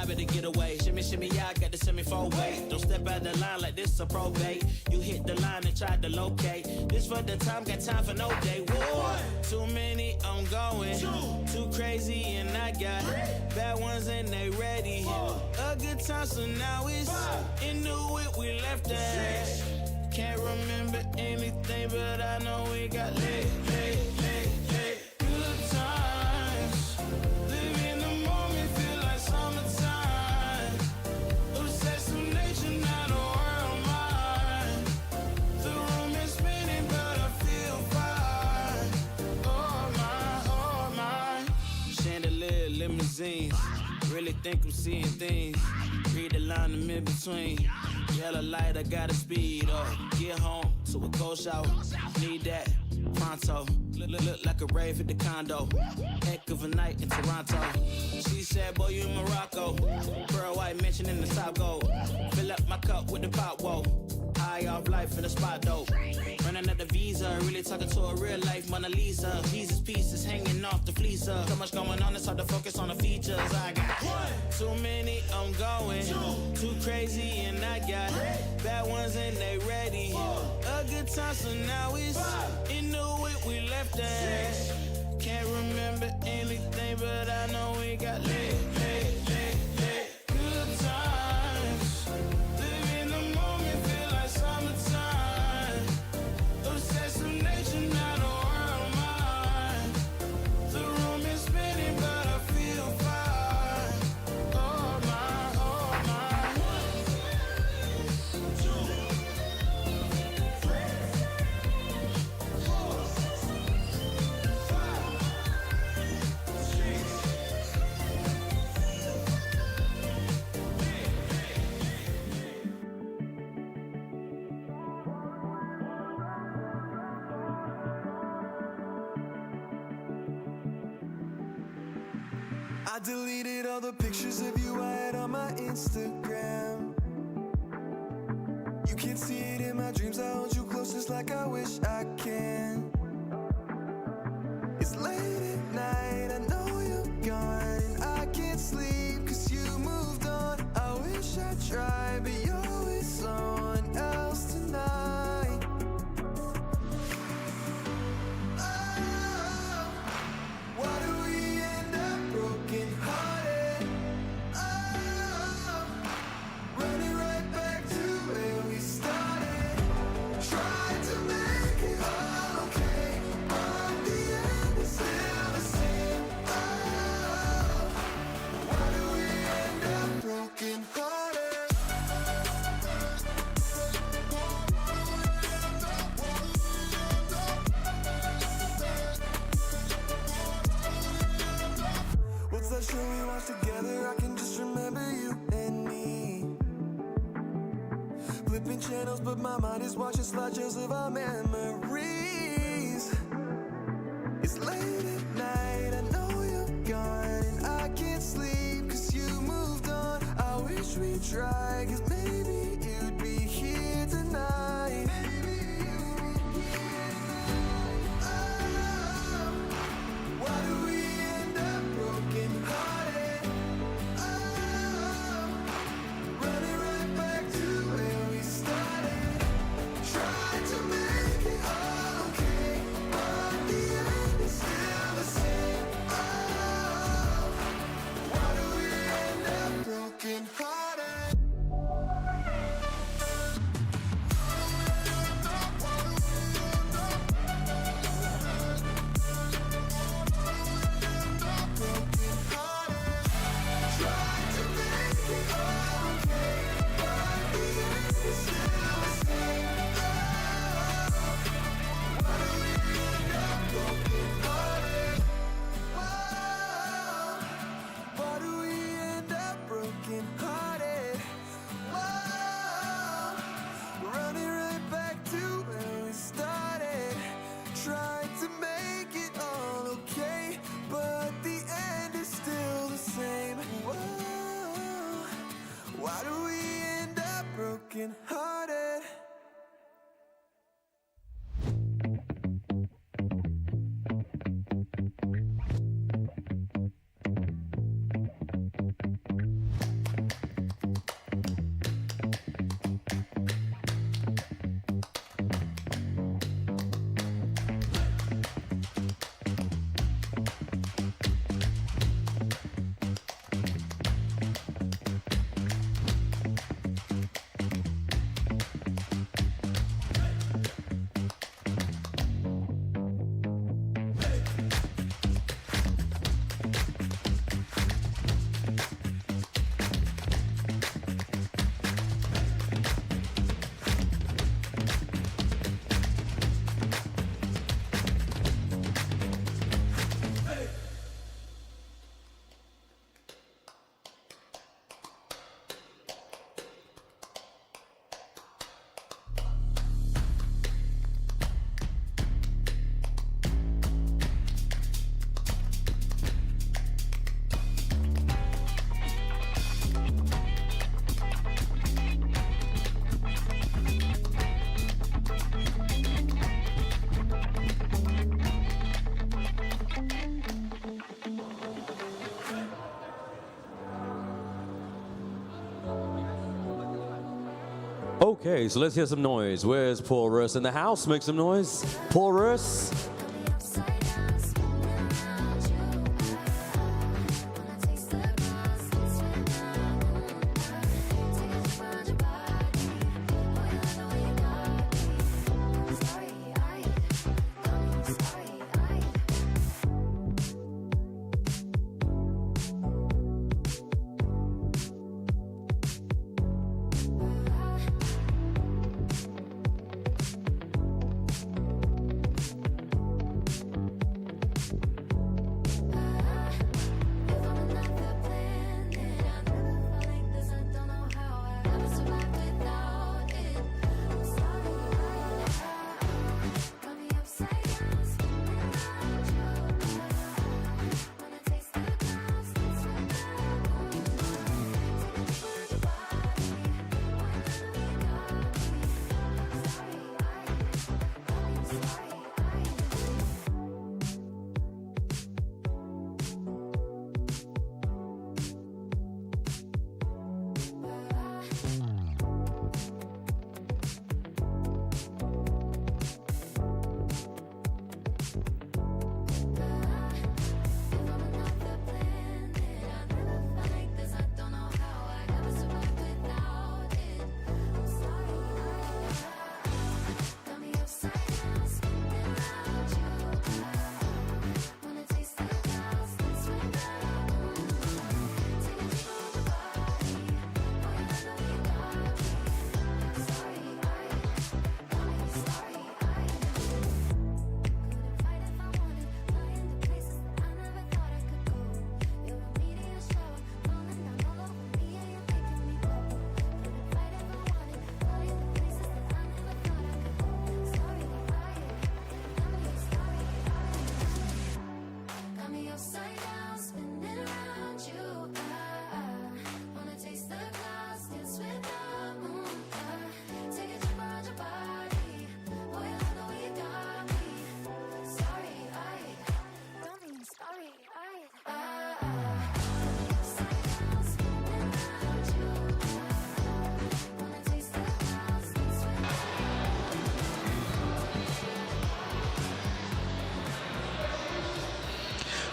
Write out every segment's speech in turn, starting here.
vibe to get away. Shimmy, shimmy, yeah, I got the semi-four way. Don't step out the line like this a probate. You hit the line and try to locate. This for the time, got time for no day. Whoa, too many, I'm going. Too crazy and I got bad ones and they ready. A good time, so now it's in the whip, we left that. Can't remember anything, but I know we got lit. Good times, live in the moment, feel like summertime. Obsessed with nature, not a world mine. The room is spinning, but I feel fine. Oh my. Chandelier, limousines. Really think I'm seeing things. Read the line in between. Yellow light, I gotta speed up. Get home to a cold shower. Need that pronto. Look like a rave at the condo. Heck of a night in Toronto. She said, boy, you in Morocco. Pearl white mention in the top gold. Fill up my cup with the pot, whoa. High off life in the spot, though. Running up the visa, really talking to a real life Mona Lisa. Jesus pieces hanging off the fleecer. So much going on, it's hard to focus on the features. I got too many, I'm going. Too crazy and I got bad ones and they ready. A good time, so now it's in the whip, we left that. Can't remember anything, but I know we got lit. Good times, live in the moment, feel like summertime. Obsessed with nature, not a world mine. The room is spinning, but I feel fine. Oh my. I deleted all the pictures of you I had on my Instagram. You can see it in my dreams, I hold you close just like I wish I can. It's late at night, I know you're gone, and I can't sleep cause you moved on. I wish I tried, but you're with someone else tonight. Oh, why do we end up broken hearted? Oh, running right back to where we started. Tried to make it all okay, but the end is still the same. Oh, why do we end up broken hearted? What's that show we watched together? I can just remember you and me. Flipping channels, but my mind is watching slideshows of our memories. It's late at night, I know you're gone, and I can't sleep cause you moved on. I wish we tried, cause maybe you'd be here tonight. Oh, why do we end up broken hearted? Oh, running right back to where we started. Tried to make it all okay, but the end is still the same. Oh, why do we end up broken hearted? Tried to make it all okay, but the end is still the same. Oh, why do we end up broken hearted? Whoa, why do we end up broken hearted? Whoa, running right back to where we started. Tried to make it all okay, but the end is still the same. Whoa, Okay, so let's hear some noise. Where's Paul Russ in the house? Make some noise. Paul Russ.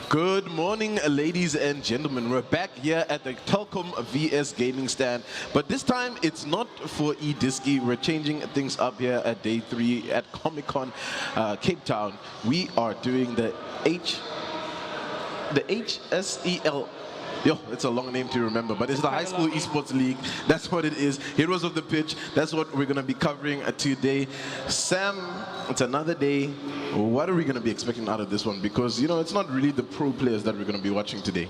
Good morning, ladies and gentlemen. We're back here at the Telkom VS gaming stand, but this time it's not for eDiski. We're changing things up here at day 3 at Comic Con Cape Town. We are doing the HSEL. Yo, it's a long name to remember, but it's the High School Esports League. That's what it is. Heroes of the pitch. That's what we're going to be covering today. Sam, it's another day. What are we going to be expecting out of this one? Because, you know, it's not really the pro players that we're going to be watching today.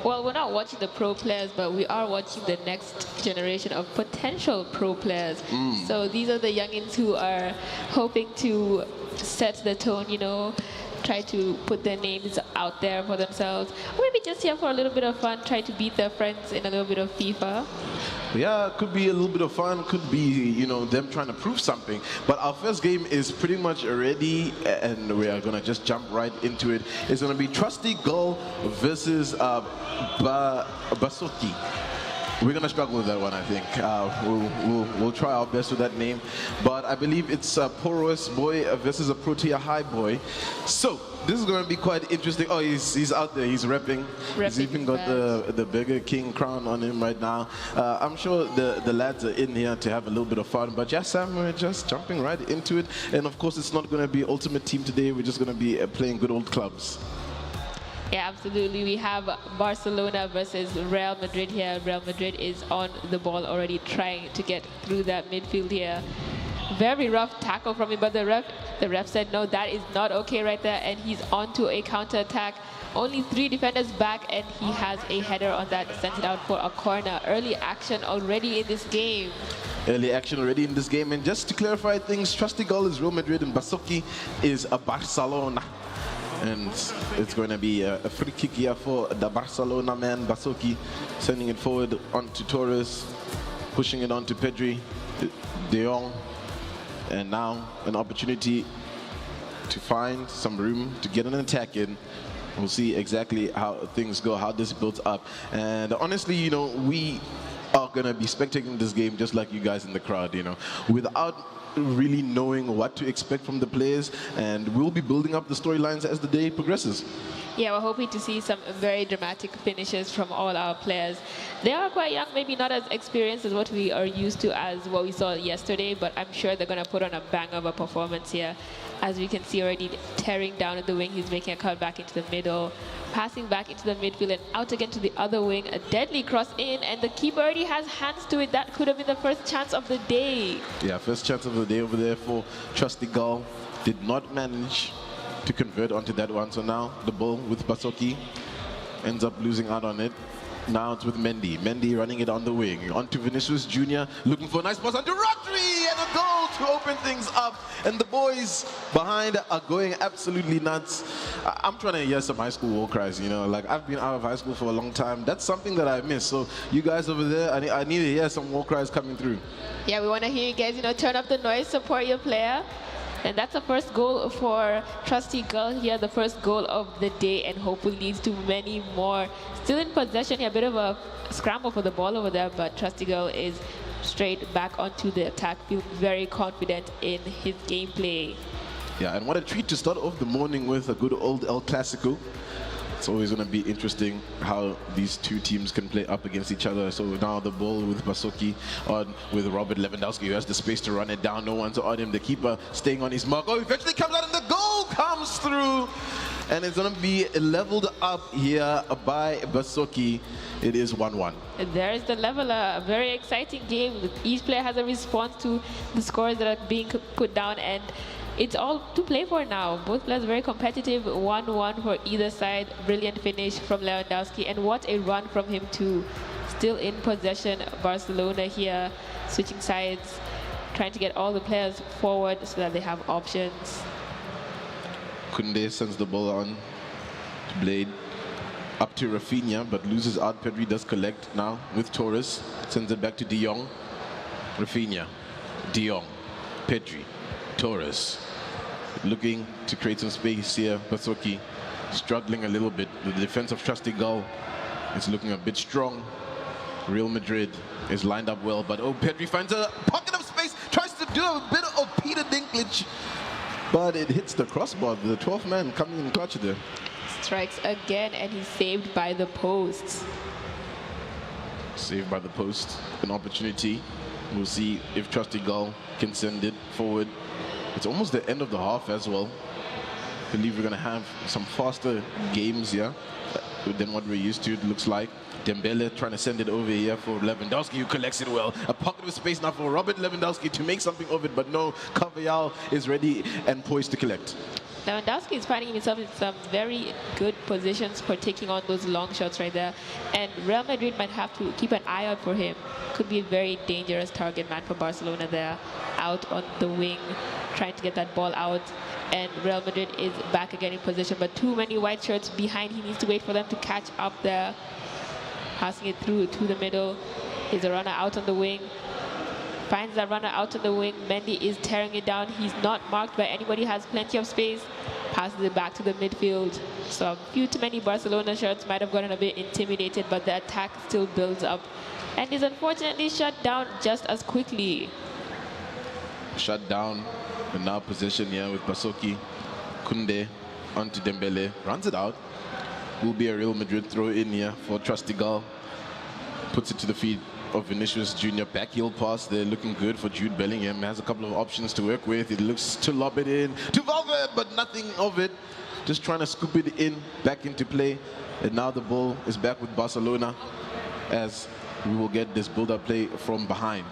Well, we're not watching the pro players, but we are watching the next generation of potential pro players. So these are the youngins who are hoping to set the tone, you know, try to put their names out there for themselves. Or maybe just here for a little bit of fun, try to beat their friends in a little bit of FIFA. Yeah, it could be a little bit of fun, could be, you know, them trying to prove something. But our first game is pretty much ready, and we are going to just jump right into it. It's going to be Trusty Gull versus Basoki. We're going to struggle with that one, I think. We'll try our best with that name. But I believe it's a Porous Boy versus a Protea High Boy. So this is going to be quite interesting. Oh, he's out there. He's repping. He's even got the Burger King crown on him right now. I'm sure the lads are in here to have a little bit of fun. But yes, Sam, we're just jumping right into it. And of course, it's not going to be Ultimate Team today. We're just going to be playing good old clubs. Yeah, absolutely. We have Barcelona versus Real Madrid here. Real Madrid is on the ball already, trying to get through that midfield here. Very rough tackle from him, but the ref said no, that is not okay right there, and he's on to a counter attack. Only 3 defenders back, and he has a header on that, sends it out for a corner. Early action already in this game. Early action already in this game, and just to clarify things, Trusty Gull is Real Madrid and Basoki is a Barcelona. And it's going to be a free kick here for the Barcelona man, Basoki, sending it forward onto Torres, pushing it on to Pedri, De Jong, and now an opportunity to find some room to get an attack in. We'll see exactly how things go, how this builds up. And honestly, you know, we are going to be spectating this game just like you guys in the crowd, you know, without really knowing what to expect from the players, and we'll be building up the storylines as the day progresses. Yeah, we're hoping to see some very dramatic finishes from all our players. They are quite young, maybe not as experienced as what we are used to as what we saw yesterday, but I'm sure they're going to put on a bang of a performance here. As we can see already tearing down in the wing, he's making a cut back into the middle, passing back into the midfield and out again to the other wing. A deadly cross in, and the keeper already has hands to it. That could have been the first chance of the day. Yeah, first chance of the day over there for Trusty Gull. Did not manage to convert onto that one. So now the ball with Basoki ends up losing out on it. Now it's with Mendy. Mendy running it on the wing. On to Vinicius Jr. looking for a nice pass onto Rodri, and a goal to open things up. And the boys behind are going absolutely nuts. I'm trying to hear some high school war cries, you know, like I've been out of high school for a long time. That's something that I miss. So you guys over there, I need to hear some war cries coming through. Yeah, we want to hear you guys, you know, turn up the noise, support your player. And that's the first goal for Trusty Gull here, the first goal of the day, and hopefully leads to many more. Still in possession here, a bit of a scramble for the ball over there, but Trusty Gull is straight back onto the attack, feels very confident in his gameplay. Yeah, and what a treat to start off the morning with a good old El Clasico. It's always going to be interesting how these two teams can play up against each other. So now the ball with Basoki on with Robert Lewandowski, who has the space to run it down. No one's on him. The keeper staying on his mark. Oh, eventually comes out and the goal comes through. And it's going to be leveled up here by Basoki. It is 1-1. There is the leveler. A very exciting game. Each player has a response to the scores that are being put down, and it's all to play for now. Both players very competitive, 1-1 for either side. Brilliant finish from Lewandowski, and what a run from him too. Still in possession, Barcelona here, switching sides, trying to get all the players forward so that they have options. Kunde sends the ball on to Blade. Up to Rafinha, but loses out. Pedri does collect now with Torres. Sends it back to De Jong. Rafinha, De Jong, Pedri, Torres. Looking to create some space here. Basoki struggling a little bit. The defense of Trusty Gull is looking a bit strong. Real Madrid is lined up well, but oh, Pedri finds a pocket of space, tries to do a bit of Peter Dinklage, but it hits the crossbar. The 12th man coming in clutch there. Strikes again, and he's saved by the posts. Saved by the post. An opportunity. We'll see if Trusty Gull can send it forward. It's almost the end of the half as well. I believe we're going to have some faster games here than what we're used to, it looks like. Dembele trying to send it over here for Lewandowski, who collects it well. A pocket of space now for Robert Lewandowski to make something of it, but no, Carvajal is ready and poised to collect. Lewandowski is finding himself in some very good positions for taking on those long shots right there. And Real Madrid might have to keep an eye out for him. Could be a very dangerous target man for Barcelona there. Out on the wing, trying to get that ball out. And Real Madrid is back again in position, but too many white shirts behind. He needs to wait for them to catch up there. Passing it through to the middle. Is a runner out on the wing. Finds that runner out on the wing. Mendy is tearing it down. He's not marked by anybody, has plenty of space. Passes it back to the midfield. So a few too many Barcelona shirts might have gotten a bit intimidated, but the attack still builds up and is unfortunately shut down just as quickly. Shut down, and now possession here with Basoki. Kunde onto Dembele, runs it out. Will be a Real Madrid throw in here for Trusty Gull. Puts it to the feet of Vinicius Jr. Back heel pass there, looking good for Jude Bellingham. Has a couple of options to work with. It looks to lob it in to Valverde, but nothing of it. Just trying to scoop it in, back into play. And now the ball is back with Barcelona as we will get this build-up play from behind.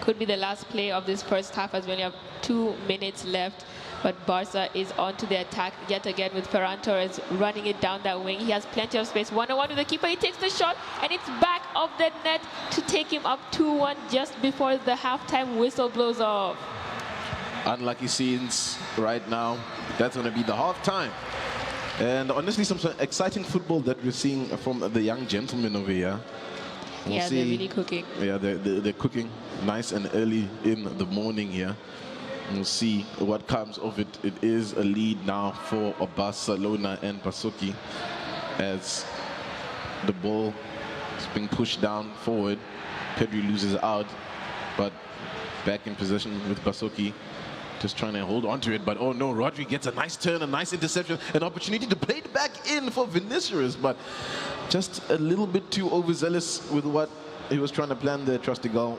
Could be the last play of this first half as we only have 2 minutes left. But Barca is on to the attack yet again with Ferran Torres running it down that wing. He has plenty of space. 1-on-1 with the keeper. He takes the shot and it's back of the net to take him up 2-1 just before the halftime whistle blows off. Unlucky scenes right now. That's going to be the halftime. And honestly, some exciting football that we're seeing from the young gentlemen over here. We'll yeah, see. they're really cooking. Yeah, they're cooking nice and early in the morning here. We'll see what comes of it. It is a lead now for Barcelona and Basoki as the ball is being pushed down forward. Pedri loses out, but back in possession with Basoki. Just trying to hold on to it, but oh no, Rodri gets a nice turn, a nice interception, an opportunity to play it back in for Vinicius, but just a little bit too overzealous with what he was trying to plan there, Trusty Gull.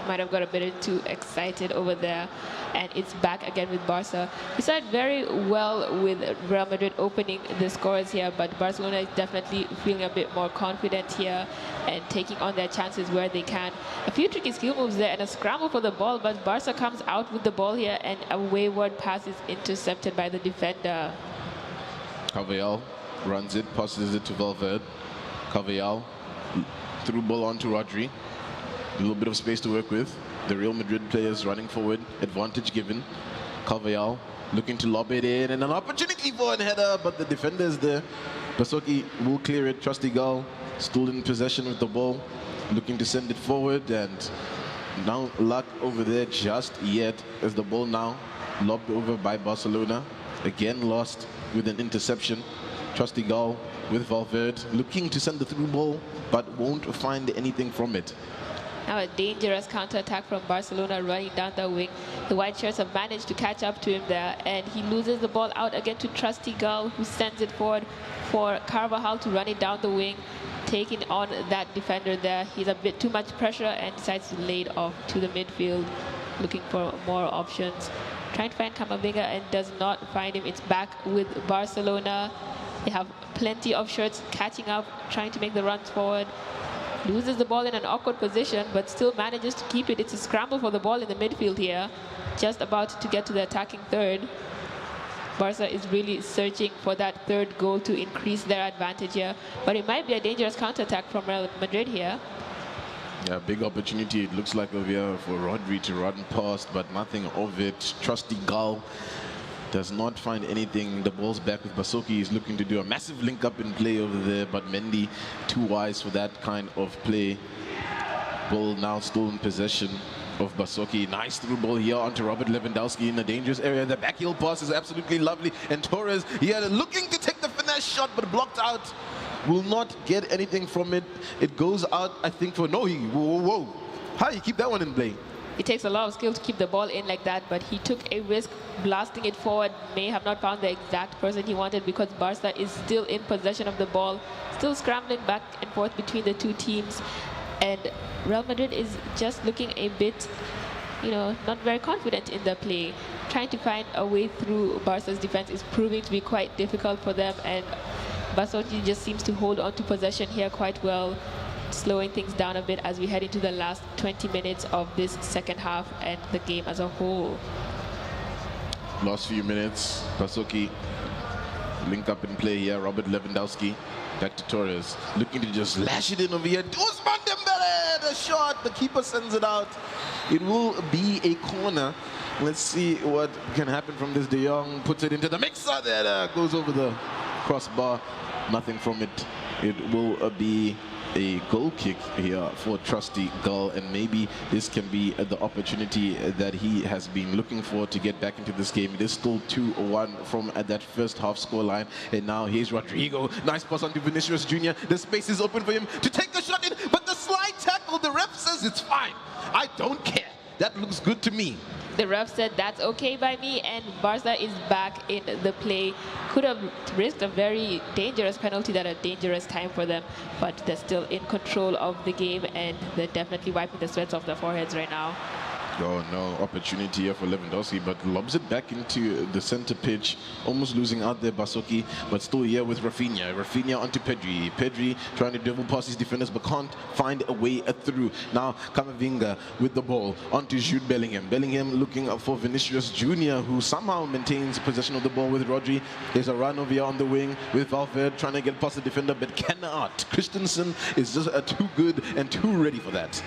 Might have got a bit too excited over there, and it's back again with Barca. We started very well with Real Madrid opening the scores here, but Barcelona is definitely feeling a bit more confident here and taking on their chances where they can. A few tricky skill moves there and a scramble for the ball, but Barca comes out with the ball here, and a wayward pass is intercepted by the defender. Carvajal runs it, passes it to Valverde. Carvajal through ball on to Rodri. A little bit of space to work with. The Real Madrid players running forward, advantage given. Carvajal looking to lob it in, and an opportunity for a header, but the defender is there. Basoki will clear it. Trusty Gull still in possession with the ball, looking to send it forward, and no luck over there just yet, as the ball now lobbed over by Barcelona. Again lost with an interception. Trusty Gull with Valverde looking to send the through ball, but won't find anything from it. Now a dangerous counter-attack from Barcelona running down the wing. The white shirts have managed to catch up to him there, and he loses the ball out again to Trusty Gull, who sends it forward for Carvajal to run it down the wing, taking on that defender there. He's a bit too much pressure and decides to lay it off to the midfield, looking for more options. Trying to find Camavinga and does not find him. It's back with Barcelona. They have plenty of shirts catching up, trying to make the runs forward. Loses the ball in an awkward position, but still manages to keep it. It's a scramble for the ball in the midfield here. Just about to get to the attacking third. Barca is really searching for that third goal to increase their advantage here. But it might be a dangerous counter-attack from Real Madrid here. Yeah, big opportunity. It looks like over here for Rodri to run past, but nothing of it. Trusty Gull does not find anything. The ball's back with Basoki. He's looking to do a massive link up in play over there, but Mendy too wise for that kind of play. Ball now still in possession of Basoki. Nice through ball here onto Robert Lewandowski in a dangerous area. The back heel pass is absolutely lovely. And Torres here looking to take the finesse shot, but blocked out. Will not get anything from it. It goes out, I think, for Nohi. Whoa. How do you keep that one in play? It takes a lot of skill to keep the ball in like that, but he took a risk blasting it forward. May have not found the exact person he wanted, because Barca is still in possession of the ball, still scrambling back and forth between the two teams. And Real Madrid is just looking a bit, not very confident in the play. Trying to find a way through Barca's defense is proving to be quite difficult for them, and Basoki just seems to hold on to possession here quite well, slowing things down a bit as we head into the last 20 minutes of this second half and the game as a whole. Last few minutes, Basoki link up in play here. Robert Lewandowski back to Torres, looking to just lash it in over here. Ousmane Dembele, the shot, the keeper sends it out. It will be a corner. Let's see what can happen from this. De Jong puts it into the mixer there, goes over the crossbar. Nothing from it. It will be a goal kick here for Trusty Gull, and maybe this can be the opportunity that he has been looking for to get back into this game. It is still 2-1 from that first half scoreline, and now here's Rodrigo. Nice pass on to Vinicius Jr. The space is open for him to take the shot in, but the slide tackle, the ref says it's fine. I don't care. That looks good to me. The ref said that's okay by me, and Barca is back in the play. Could have risked a very dangerous penalty at a dangerous time for them, but they're still in control of the game, and they're definitely wiping the sweats off their foreheads right now. Oh no, opportunity here for Lewandowski, but lobs it back into the center pitch, almost losing out there Basoki, but still here with Rafinha. Rafinha onto Pedri. Pedri trying to dribble past his defenders, but can't find a way through. Now Camavinga with the ball onto Jude Bellingham. Bellingham looking up for Vinicius Jr., who somehow maintains possession of the ball with Rodri. There's a run over here on the wing with Valverde trying to get past the defender, but cannot. Christensen is just too good and too ready for that.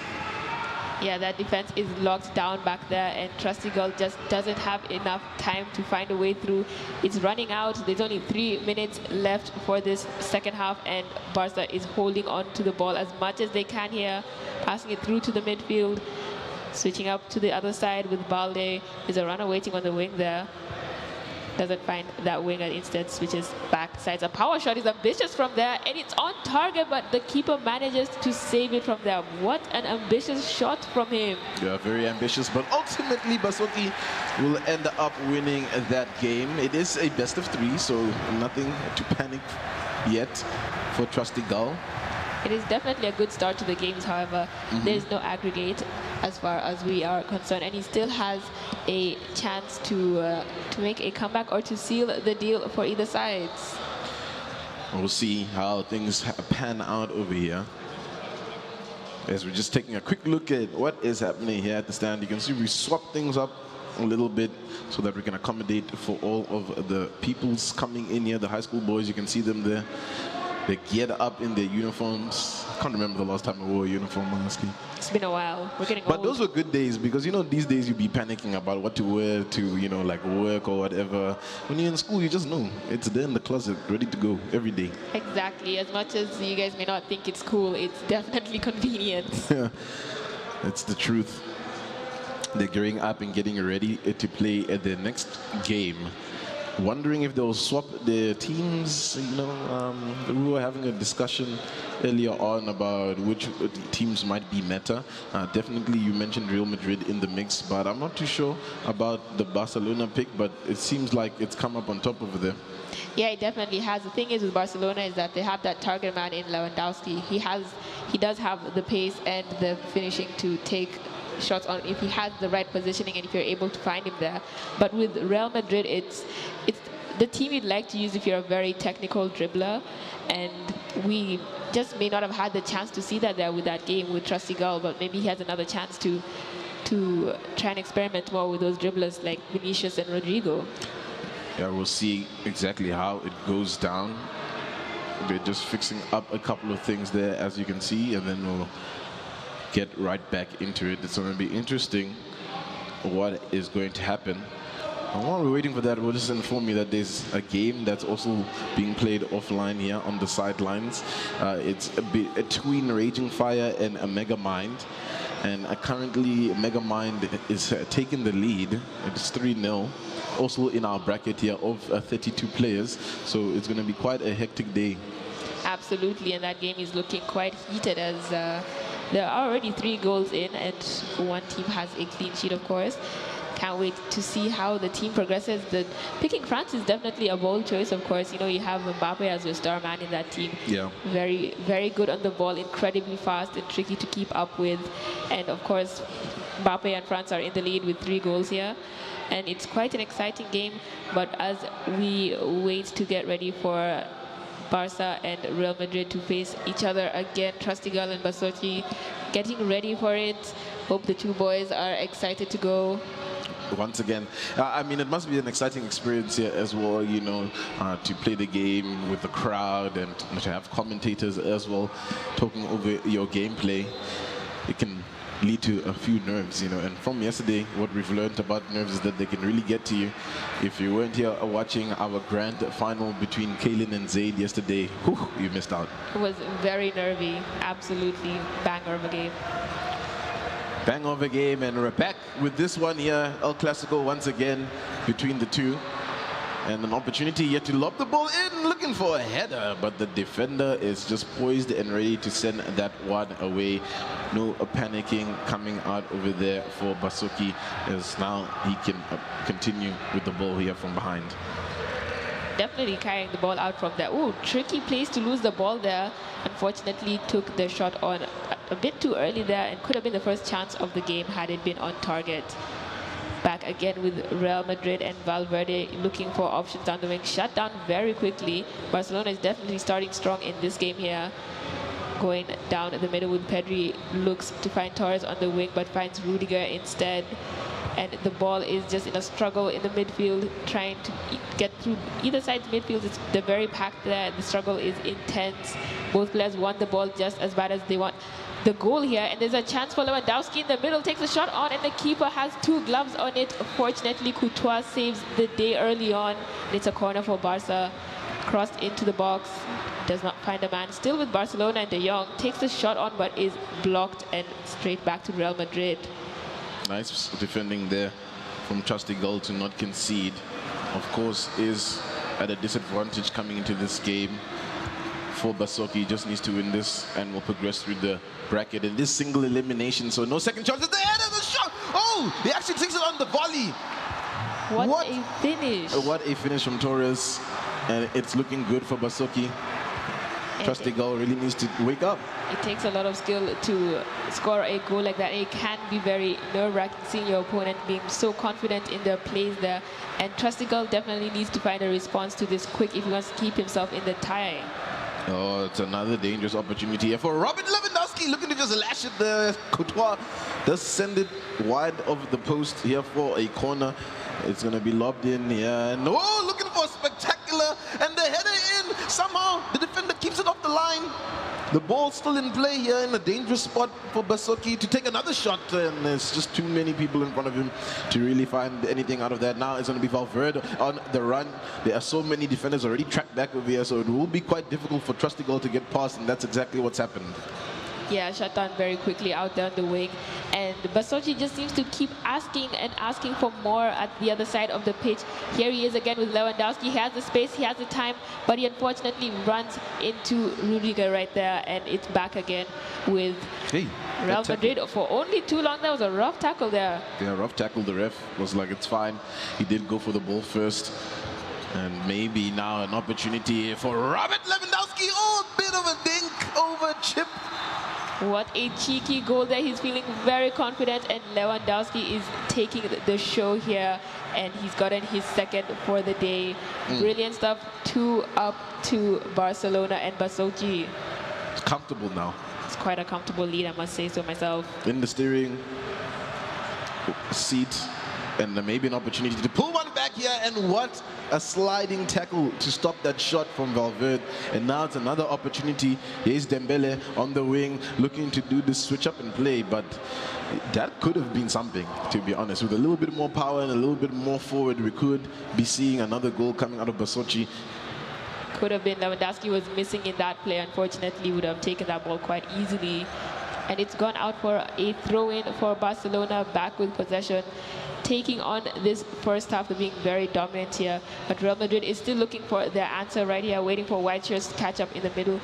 Yeah, that defense is locked down back there, and Trusty Gull just doesn't have enough time to find a way through. It's running out. There's only 3 minutes left for this second half, and Barca is holding on to the ball as much as they can here, passing it through to the midfield, switching up to the other side with Balde. There's a runner waiting on the wing there. doesn't find that wing and instead switches back sides. A power shot is ambitious from there, and it's on target, but the keeper manages to save it from there. What an ambitious shot from him. Yeah, very ambitious, but ultimately Basoki will end up winning that game. It is a best of 3, so nothing to panic yet for Trusty Gull. It is definitely a good start to the games, however, there's no aggregate as far as we are concerned, and he still has a chance to make a comeback or to seal the deal for either sides. We'll see how things pan out over here. As we're just taking a quick look at what is happening here at the stand, you can see we swap things up a little bit so that we can accommodate for all of the peoples coming in here. The high school boys, you can see them there. They're geared up in their uniforms. I can't remember the last time I wore a uniform, honestly. It's been a while. We're getting But old. those were good days because, you know, these days you'd be panicking about what to wear to, you know, like work or whatever. When you're in school, you just know it's there in the closet, ready to go every day. Exactly. As much as you guys may not think it's cool, it's definitely convenient. That's the truth. They're gearing up and getting ready to play at their next game. Wondering if they'll swap their teams. You know, we were having a discussion earlier on about which teams might be meta. Definitely you mentioned Real Madrid in the mix, but I'm not too sure about the Barcelona pick, but it seems like it's come up on top over there. Yeah, it definitely has. The thing is with Barcelona is that they have that target man in Lewandowski. He does have the pace and the finishing to take shots on if he has the right positioning and if you're able to find him there. But with Real Madrid, it's the team you'd like to use if you're a very technical dribbler, and we just may not have had the chance to see that there with that game with Trusty Gull, but maybe he has another chance to try and experiment more with those dribblers like Vinicius and Rodrigo. Yeah, we'll see exactly how it goes down. They're just fixing up a couple of things there, as you can see, and then we'll get right back into it. It's going to be interesting what is going to happen. And while we're waiting for that, we'll just inform you that there's a game that's also being played offline here on the sidelines. It's a bit between Raging Fire and a Mega Mind. And currently, Mega Mind is taking the lead. It's 3-0. Also in our bracket here of 32 players. So it's going to be quite a hectic day. Absolutely, and that game is looking quite heated as there are already 3 goals in, and one team has a clean sheet, of course. Can't wait to see how the team progresses. Picking France is definitely a bold choice, of course. You know, you have Mbappe as your star man in that team. Yeah. Very, very good on the ball, incredibly fast and tricky to keep up with. And of course, Mbappe and France are in the lead with 3 goals here. And it's quite an exciting game. But as we wait to get ready for Barca and Real Madrid to face each other again, Trusty Gull and Basoki getting ready for it. Hope the 2 boys are excited to go. Once again, I mean, it must be an exciting experience here as well, you know, to play the game with the crowd and to have commentators as well talking over your gameplay. It can lead to a few nerves, you know, and from yesterday, what we've learned about nerves is that they can really get to you. If you weren't here watching our grand final between Kaylin and Zaid yesterday, whew, you missed out. It was very nervy, absolutely banger of a game. Bang of a game, and we're back with this one here, El Clasico once again between the 2. And an opportunity yet to lob the ball in, looking for a header, but the defender is just poised and ready to send that one away. No panicking coming out over there for Basoki, as now he can continue with the ball here from behind. Definitely carrying the ball out from there. Ooh, tricky place to lose the ball there. Unfortunately, took the shot on a bit too early there and could have been the first chance of the game had it been on target. Back again with Real Madrid and Valverde looking for options down the wing. Shut down very quickly. Barcelona is definitely starting strong in this game here. Going down in the middle with Pedri, looks to find Torres on the wing but finds Rudiger instead. And the ball is just in a struggle in the midfield, trying to get through either side's midfield. They're very packed there. The struggle is intense. Both players want the ball just as bad as they want the goal here. And there's a chance for Lewandowski in the middle, takes a shot on, and the keeper has 2 gloves on it. Fortunately, Courtois saves the day early on. And it's a corner for Barca. Crossed into the box, does not find a man. Still with Barcelona, and De Jong takes the shot on but is blocked and straight back to Real Madrid. Nice defending there from Trusty Gull to not concede of course, is at a disadvantage coming into this game. For Basoki, he just needs to win this and will progress through the bracket in this single elimination. So no second chances. The head of the shot. Oh, he actually takes it on the volley. What a finish. What a finish from Torres. And it's looking good for Basoki. Trustigal really needs to wake up. It takes a lot of skill to score a goal like that. It can be very nerve-wracking seeing your opponent being so confident in their plays there. And Trustigal definitely needs to find a response to this quick if he wants to keep himself in the tie. Oh, it's another dangerous opportunity here for Robert Lewandowski, looking to just lash it there. Courtois does send it wide of the post here for a corner. It's going to be lobbed in here. And oh, looking for a spectacular. And the header in. Somehow, the defender keeps it off the line. The ball's still in play here in a dangerous spot for Basoki to take another shot. And there's just too many people in front of him to really find anything out of that. Now it's going to be Valverde on the run. There are so many defenders already tracked back over here, so it will be quite difficult for Trustigal to get past, and that's exactly what's happened. Yeah, shut down very quickly out there on the wing. And Basoki just seems to keep asking and asking for more at the other side of the pitch. Here he is again with Lewandowski. He has the space, he has the time, but he unfortunately runs into Rudiger right there, and it's back again with Real Madrid for only too long. That was a rough tackle there. Yeah, rough tackle. The ref was like, it's fine. He did go for the ball first. And maybe now an opportunity for Robert Lewandowski. Oh, a bit of a dink over chip. What a cheeky goal there. He's feeling very confident, and Lewandowski is taking the show here, and he's gotten his second for the day. Brilliant stuff. 2-up to Barcelona, and Basoki. It's comfortable now. It's quite a comfortable lead, I must say so myself. In the steering seat, and maybe an opportunity to pull one back here, and what a sliding tackle to stop that shot from Valverde. And now it's another opportunity. Here's Dembele on the wing looking to do this switch up and play, but that could have been something, to be honest. With a little bit more power and a little bit more forward, we could be seeing another goal coming out of Basoki. Could have been. Lewandowski was missing in that play. Unfortunately, would have taken that ball quite easily. And it's gone out for a throw-in for Barcelona, back with possession, taking on this first half. They're being very dominant here, but Real Madrid is still looking for their answer right here, waiting for white shirts to catch up in the middle.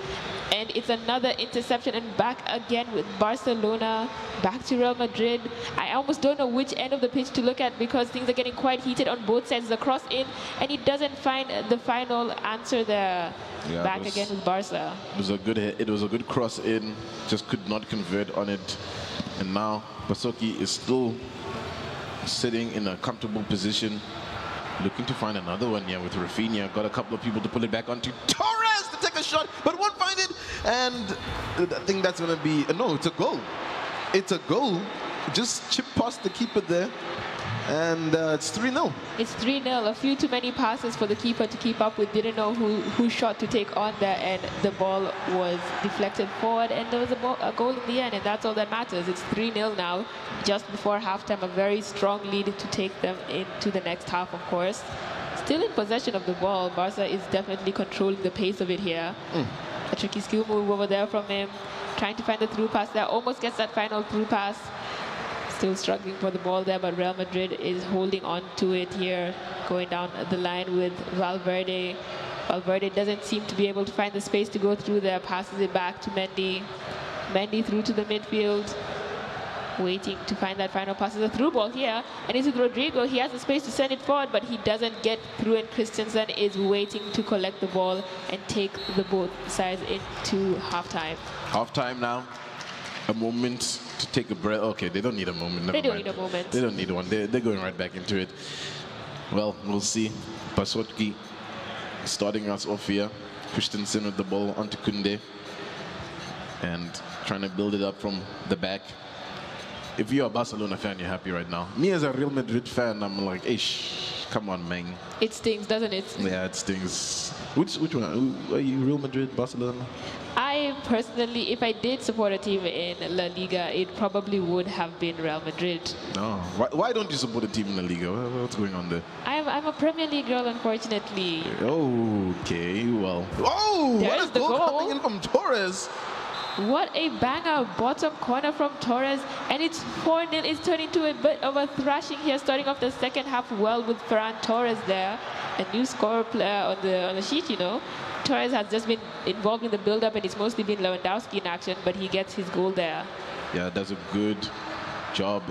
And it's another interception, and back again with Barcelona, back to Real Madrid. I almost don't know which end of the pitch to look at because things are getting quite heated on both sides. The cross in, and he doesn't find the final answer there. Yeah, back again with Barca. It was a good cross in, just could not convert on it. And now Basoki is still sitting in a comfortable position, looking to find another one here with Rafinha. Got a couple of people to pull it back onto Torres to take a shot, but won't find it. And I think that's going to be no, it's a goal. It's a goal. Just chip past the keeper there, and it's 3-0. It's 3-0. A few too many passes for the keeper to keep up with. Didn't know who shot to take on there, and the ball was deflected forward, and there was a goal in the end, and that's all that matters. It's 3-0 now, just before halftime. A very strong lead to take them into the next half, of course. Still in possession of the ball. Barca is definitely controlling the pace of it here. A tricky skill move over there from him, trying to find the through pass there. Almost gets that final through pass. Still struggling for the ball there, but Real Madrid is holding on to it here, going down the line with Valverde. Valverde doesn't seem to be able to find the space to go through there, passes it back to Mendy. Mendy through to the midfield, waiting to find that final pass. It's a through ball here, and it's with Rodrigo. He has the space to send it forward, but he doesn't get through, and Christensen is waiting to collect the ball and take the both sides into halftime. Halftime now. A moment to take a breath. Okay, they don't need a moment. Never They don't mind. need a moment. They don't need one. They're going right back into it. Well, we'll see. Basoki starting us off here. Christensen with the ball onto Kunde. And trying to build it up from the back. If you're a Barcelona fan, you're happy right now. Me as a Real Madrid fan, I'm like, ish, come on, man. It stings, doesn't it? Yeah, it stings. Which one? Are you Real Madrid, Barcelona? I personally, if I did support a team in La Liga, it probably would have been Real Madrid. No. Why don't you support a team in La Liga? What's going on there? I'm a Premier League girl, unfortunately. Okay, well. Oh, There's what a the goal goal. coming in from Torres. What a banger, bottom corner from Torres, and it's 4-0. It's turning into a bit of a thrashing here, starting off the second half well with Ferran Torres there, a new scorer player on the sheet, you know. Torres has just been involved in the build-up, and it's mostly been Lewandowski in action, but he gets his goal there. Yeah, does a good job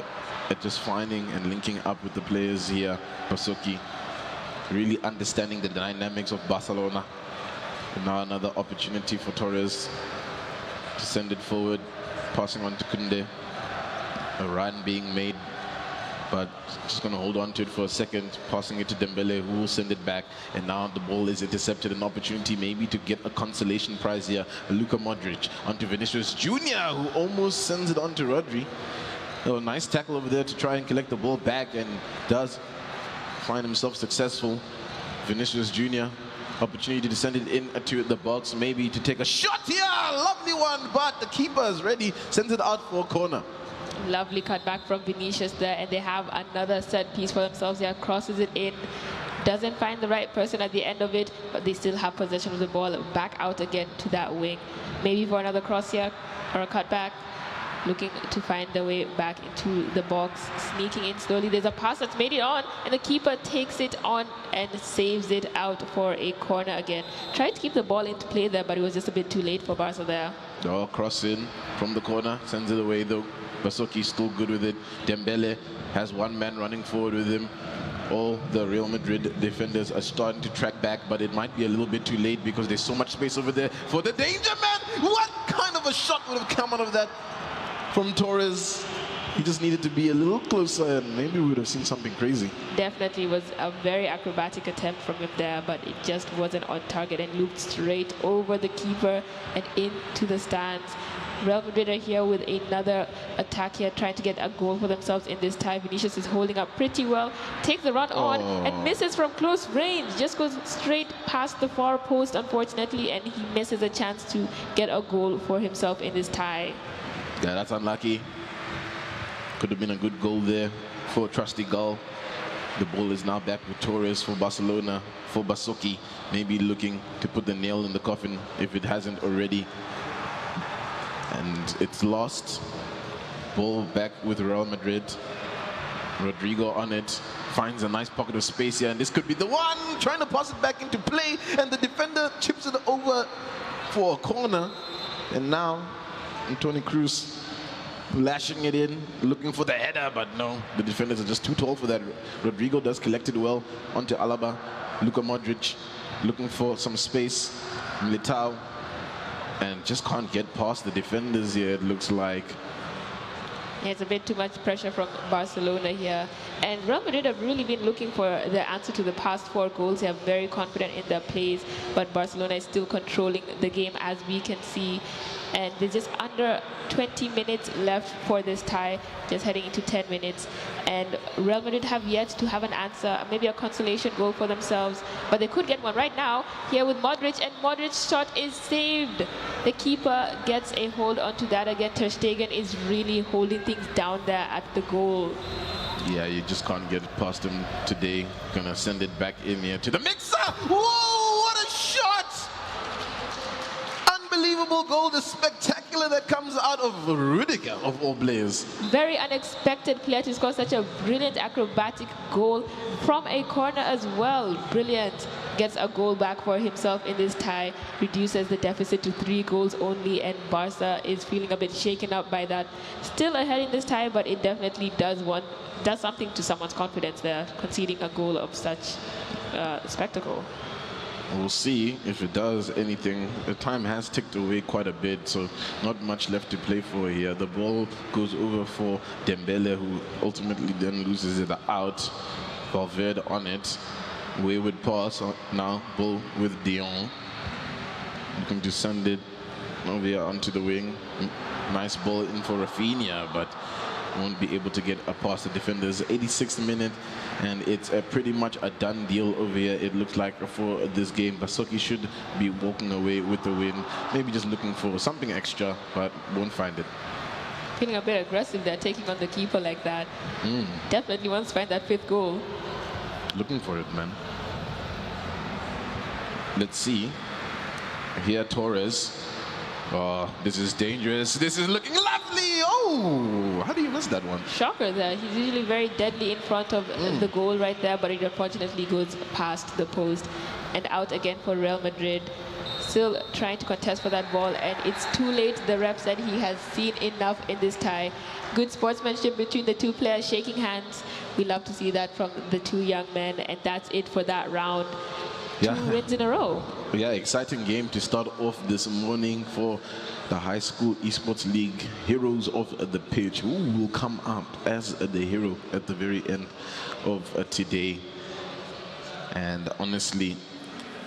at just finding and linking up with the players here. Basoki really understanding the dynamics of Barcelona. And now another opportunity for Torres to send it forward, passing on to Kunde. A run being made, but just going to hold on to it for a second, passing it to Dembele, who will send it back. And now the ball is intercepted, an opportunity maybe to get a consolation prize here. Luka Modric onto Vinicius Jr., who almost sends it on to Rodri. Oh, nice tackle over there to try and collect the ball back, and does find himself successful. Vinicius Jr., opportunity to send it into the box, maybe to take a shot here. Lovely one, but the keeper is ready, sends it out for a corner. Lovely cut back from Vinicius there, and they have another set piece for themselves here. Crosses it in, doesn't find the right person at the end of it, but they still have possession of the ball. Back out again to that wing, maybe for another cross here or a cut back. Looking to find the way back into the box, sneaking in slowly. There's a pass that's made it on, and the keeper takes it on and saves it out for a corner again. Tried to keep the ball into play there, but it was just a bit too late for Barca there. Oh, cross in from the corner, sends it away though. Basoki still good with it. Dembele has one man running forward with him. All the Real Madrid defenders are starting to track back, but it might be a little bit too late because there's so much space over there for the danger man. What kind of a shot would have come out of that from Torres? He just needed to be a little closer, and maybe we would have seen something crazy. Definitely was a very acrobatic attempt from him there, but it just wasn't on target and looped straight over the keeper and into the stands. Real Madrid are here with another attack here, trying to get a goal for themselves in this tie. Vinicius is holding up pretty well, takes the run on and misses from close range. Just goes straight past the far post, unfortunately, and he misses a chance to get a goal for himself in this tie. Yeah, that's unlucky. Could have been a good goal there for Trusty Gull. The ball is now back with Torres for Barcelona, for Basoki, maybe looking to put the nail in the coffin if it hasn't already. And it's lost. Ball back with Real Madrid. Rodrigo on it, finds a nice pocket of space here, and this could be the one, trying to pass it back into play, and the defender chips it over for a corner. And now Antonio Cruz lashing it in, looking for the header, but no, the defenders are just too tall for that. Rodrigo does collect it well onto Alaba. Luka Modric looking for some space. Militao, and just can't get past the defenders here, it looks like. Yeah, it's a bit too much pressure from Barcelona here. And Real Madrid have really been looking for the answer to the past 4 goals. They are very confident in their plays, but Barcelona is still controlling the game, as we can see. And there's just under 20 minutes left for this tie, just heading into 10 minutes. And Real Madrid have yet to have an answer, maybe a consolation goal for themselves, but they could get one right now here with Modric, and Modric's shot is saved. The keeper gets a hold onto that again. Ter Stegen is really holding things down there at the goal. Yeah, you just can't get past him today. Gonna send it back in here to the mixer. Whoa, what a shot! Unbelievable goal, the spectacular that comes out of Rudiger, of all players. Very unexpected player to score such a brilliant acrobatic goal from a corner as well. Brilliant. Gets a goal back for himself in this tie, reduces the deficit to 3 goals only, and Barca is feeling a bit shaken up by that. Still ahead in this tie, but it definitely does something to someone's confidence there, conceding a goal of such spectacle. We'll see if it does anything. The time has ticked away quite a bit, so not much left to play for here. The ball goes over for Dembele, who ultimately then loses it out. Valverde on it. Wayward pass now, ball with Dion. Looking to send it over here onto the wing. Nice ball in for Rafinha, but won't be able to get past the defenders. 86th minute, and it's pretty much a done deal over here, it looks like, for this game. Basoki should be walking away with the win. Maybe just looking for something extra, but won't find it. Feeling a bit aggressive there, taking on the keeper like that. Definitely wants to find that 5th goal. Looking for it, man. Let's see. Here Torres Oh, this is dangerous. This is looking lovely. Oh, how do you miss that one? Shocker there. He's usually very deadly in front of the goal right there, but it unfortunately goes past the post and out again for Real Madrid. Still trying to contest for that ball, and it's too late. The ref said he has seen enough in this tie. Good sportsmanship between the two players, shaking hands. We love to see that from the two young men, and that's it for that round. Yeah. 2 wins in a row. Yeah, exciting game to start off this morning for the High School Esports League. Heroes of the pitch. Who will come up as the hero at the very end of today? And honestly,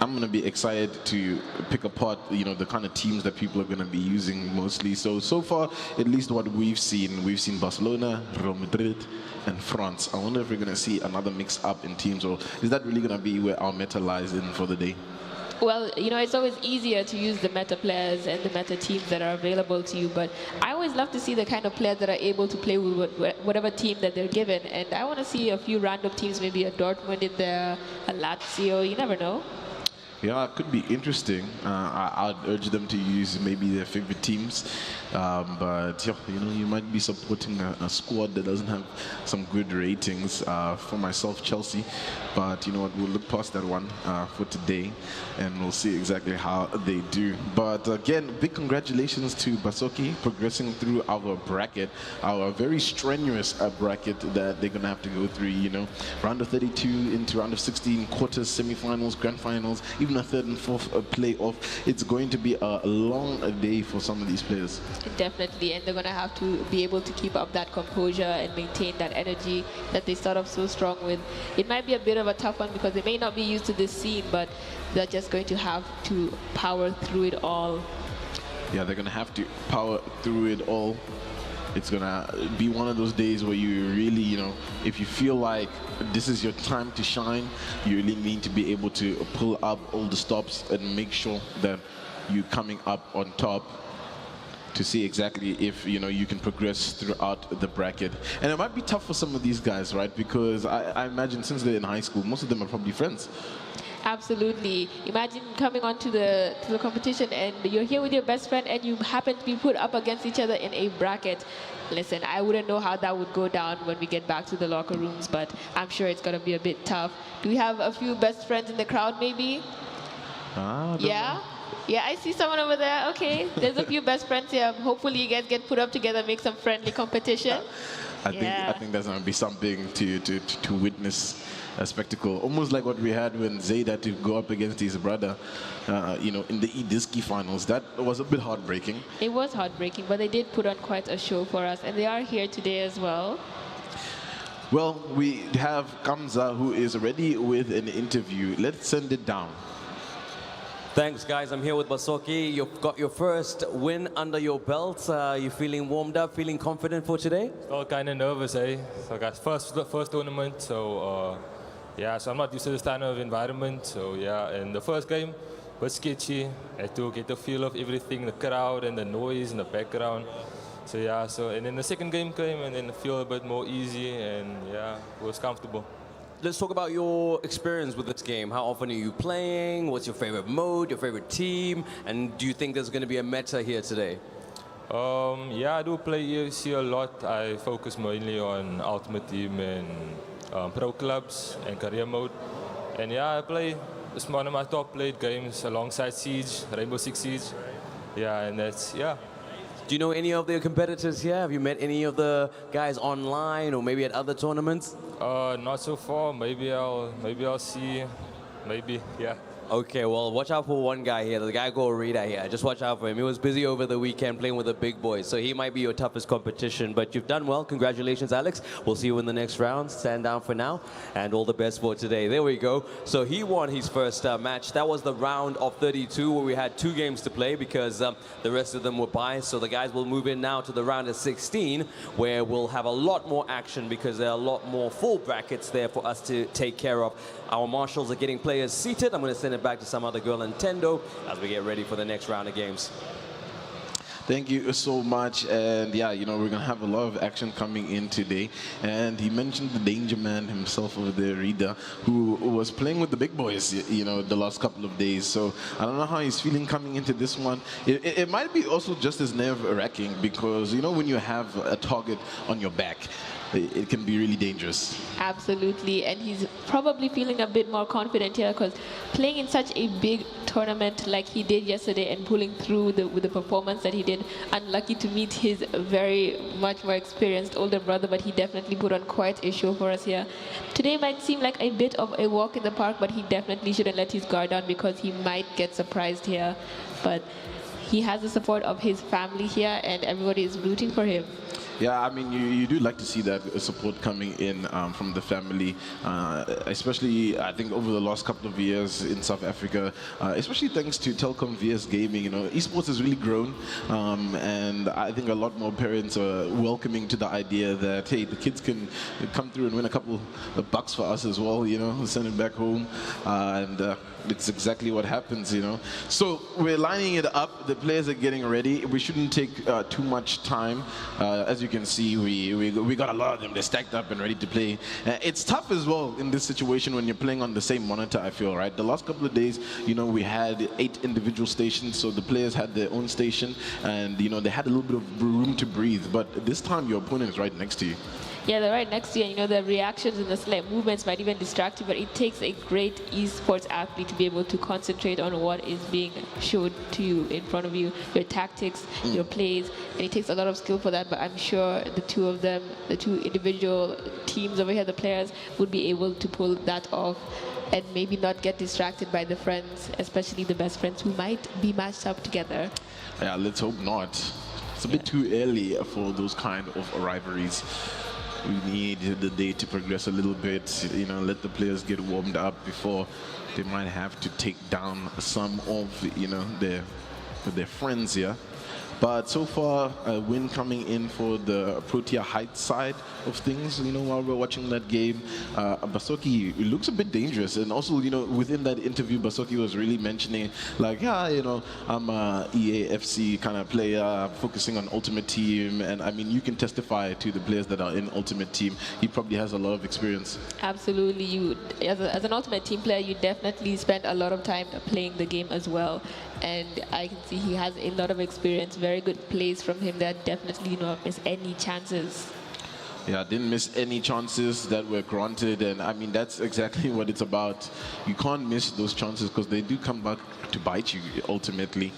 I'm going to be excited to pick apart, you know, the kind of teams that people are going to be using mostly. So far, at least what we've seen Barcelona, Real Madrid, and France. I wonder if we're going to see another mix-up in teams, or is that really going to be where our meta lies in for the day? Well, you know, it's always easier to use the meta players and the meta teams that are available to you, but I always love to see the kind of players that are able to play with whatever team that they're given, and I want to see a few random teams, maybe a Dortmund in there, a Lazio, you never know. Yeah, it could be interesting. I'd urge them to use maybe their favorite teams, but yeah, you know, you might be supporting a squad that doesn't have some good ratings. For myself, Chelsea, but you know what, we'll look past that one for today, and we'll see exactly how they do. But again, big congratulations to Basoki progressing through our bracket, our very strenuous bracket that they're gonna have to go through. You know, round of 32 into round of 16, quarters, semi-finals, grand finals, even a third and fourth playoff. It's going to be a long day for some of these players. Definitely, and they're going to have to be able to keep up that composure and maintain that energy that they start off so strong with. It might be a bit of a tough one because they may not be used to this scene, but they're just going to have to power through it all. Yeah, they're going to have to power through it all. It's going to be one of those days where you really, you know, if you feel like this is your time to shine, you really need to be able to pull up all the stops and make sure that you're coming up on top to see exactly if, you know, you can progress throughout the bracket. And it might be tough for some of these guys, right? Because I imagine since they're in high school, most of them are probably friends. Absolutely. Imagine coming onto the competition and you're here with your best friend and you happen to be put up against each other in a bracket. Listen, I wouldn't know how that would go down when we get back to the locker rooms, but I'm sure it's going to be a bit tough. Do we have a few best friends in the crowd maybe? Yeah? Yeah, I see someone over there. Okay, there's a few best friends here. Hopefully you guys get put up together, make some friendly competition. I think that's going to be something to witness. A spectacle, almost like what we had when Zayd had to go up against his brother, you know, in the eDiski finals. That was a bit heartbreaking. It was heartbreaking, but they did put on quite a show for us, and they are here today as well. Well, we have Kamza, who is ready with an interview. Let's send it down. Thanks, guys. I'm here with Basoki. You've got your first win under your belt. You feeling warmed up, feeling confident for today? Still kind of nervous, eh? So, guys, first tournament, so yeah, so I'm not used to this kind of environment. So yeah, and the first game was sketchy. I had to get a feel of everything, the crowd and the noise in the background. So yeah, and then the second game came and then feel a bit more easy and yeah, it was comfortable. Let's talk about your experience with this game. How often are you playing? What's your favorite mode, your favorite team? And do you think there's going to be a meta here today? Yeah, I do play EFC a lot. I focus mainly on Ultimate Team and Pro Clubs and Career Mode. And yeah, I play, it's one of my top played games alongside Siege, Rainbow Six Siege. Yeah, and that's, yeah. Do you know any of the competitors here? Have you met any of the guys online or maybe at other tournaments? Not so far. Maybe I'll see. Maybe, yeah. Okay, well, watch out for one guy here, the guy called Rita here. Just watch out for him. He was busy over the weekend playing with the big boys, so he might be your toughest competition. But you've done well. Congratulations, Alex. We'll see you in the next round. Stand down for now, and all the best for today. There we go. So he won his first match. That was the round of 32, where we had 2 games to play because the rest of them were buys. So the guys will move in now to the round of 16, where we'll have a lot more action because there are a lot more full brackets there for us to take care of. Our marshals are getting players seated. I'm going to send it back to some other girl, Nintendo, as we get ready for the next round of games. Thank you so much. And yeah, you know, we're going to have a lot of action coming in today. And he mentioned the danger man himself over there, Rida, who was playing with the big boys, you know, the last couple of days. So I don't know how he's feeling coming into this one. It might be also just as nerve-wracking because, you know, when you have a target on your back, it can be really dangerous. Absolutely, and he's probably feeling a bit more confident here because playing in such a big tournament like he did yesterday and pulling through with the performance that he did, unlucky to meet his very much more experienced older brother, but he definitely put on quite a show for us here. Today might seem like a bit of a walk in the park, but he definitely shouldn't let his guard down because he might get surprised here. But he has the support of his family here and everybody is rooting for him. Yeah, I mean, you do like to see that support coming in from the family, especially, I think, over the last couple of years in South Africa, especially thanks to Telkom VS Gaming. You know, esports has really grown, and I think a lot more parents are welcoming to the idea that, hey, the kids can come through and win a couple of bucks for us as well, you know, send it back home, and it's exactly what happens, you know. So we're lining it up. The players are getting ready. We shouldn't take too much time. As you can see, we got a lot of them. They're stacked up and ready to play. It's tough as well in this situation when you're playing on the same monitor, I feel, right? The last couple of days, you know, we had 8 individual stations, so the players had their own station, and, you know, they had a little bit of room to breathe. But this time, your opponent is right next to you. Yeah, they're right next to you. And, you know, the reactions and the slight movements might even distract you, but it takes a great esports athlete to be able to concentrate on what is being showed to you in front of you, your tactics, your plays, and it takes a lot of skill for that. But I'm sure the two of them, the two individual teams over here, the players, would be able to pull that off and maybe not get distracted by the friends, especially the best friends who might be matched up together. Yeah, let's hope not. It's a bit too early for those kind of rivalries. We need the day to progress a little bit, you know, let the players get warmed up before they might have to take down some of, you know, their friends here. But so far, a win coming in for the Protea Heights side of things. You know, while we're watching that game, Basoki looks a bit dangerous. And also, you know, within that interview, Basoki was really mentioning, like, yeah, you know, I'm a EAFC kind of player, focusing on Ultimate Team. And I mean, you can testify to the players that are in Ultimate Team. He probably has a lot of experience. Absolutely. You, as an Ultimate Team player, you definitely spend a lot of time playing the game as well. And I can see he has a lot of experience, very good plays from him that definitely not miss any chances. Yeah, didn't miss any chances that were granted, and I mean, that's exactly what it's about. You can't miss those chances because they do come back to bite you ultimately,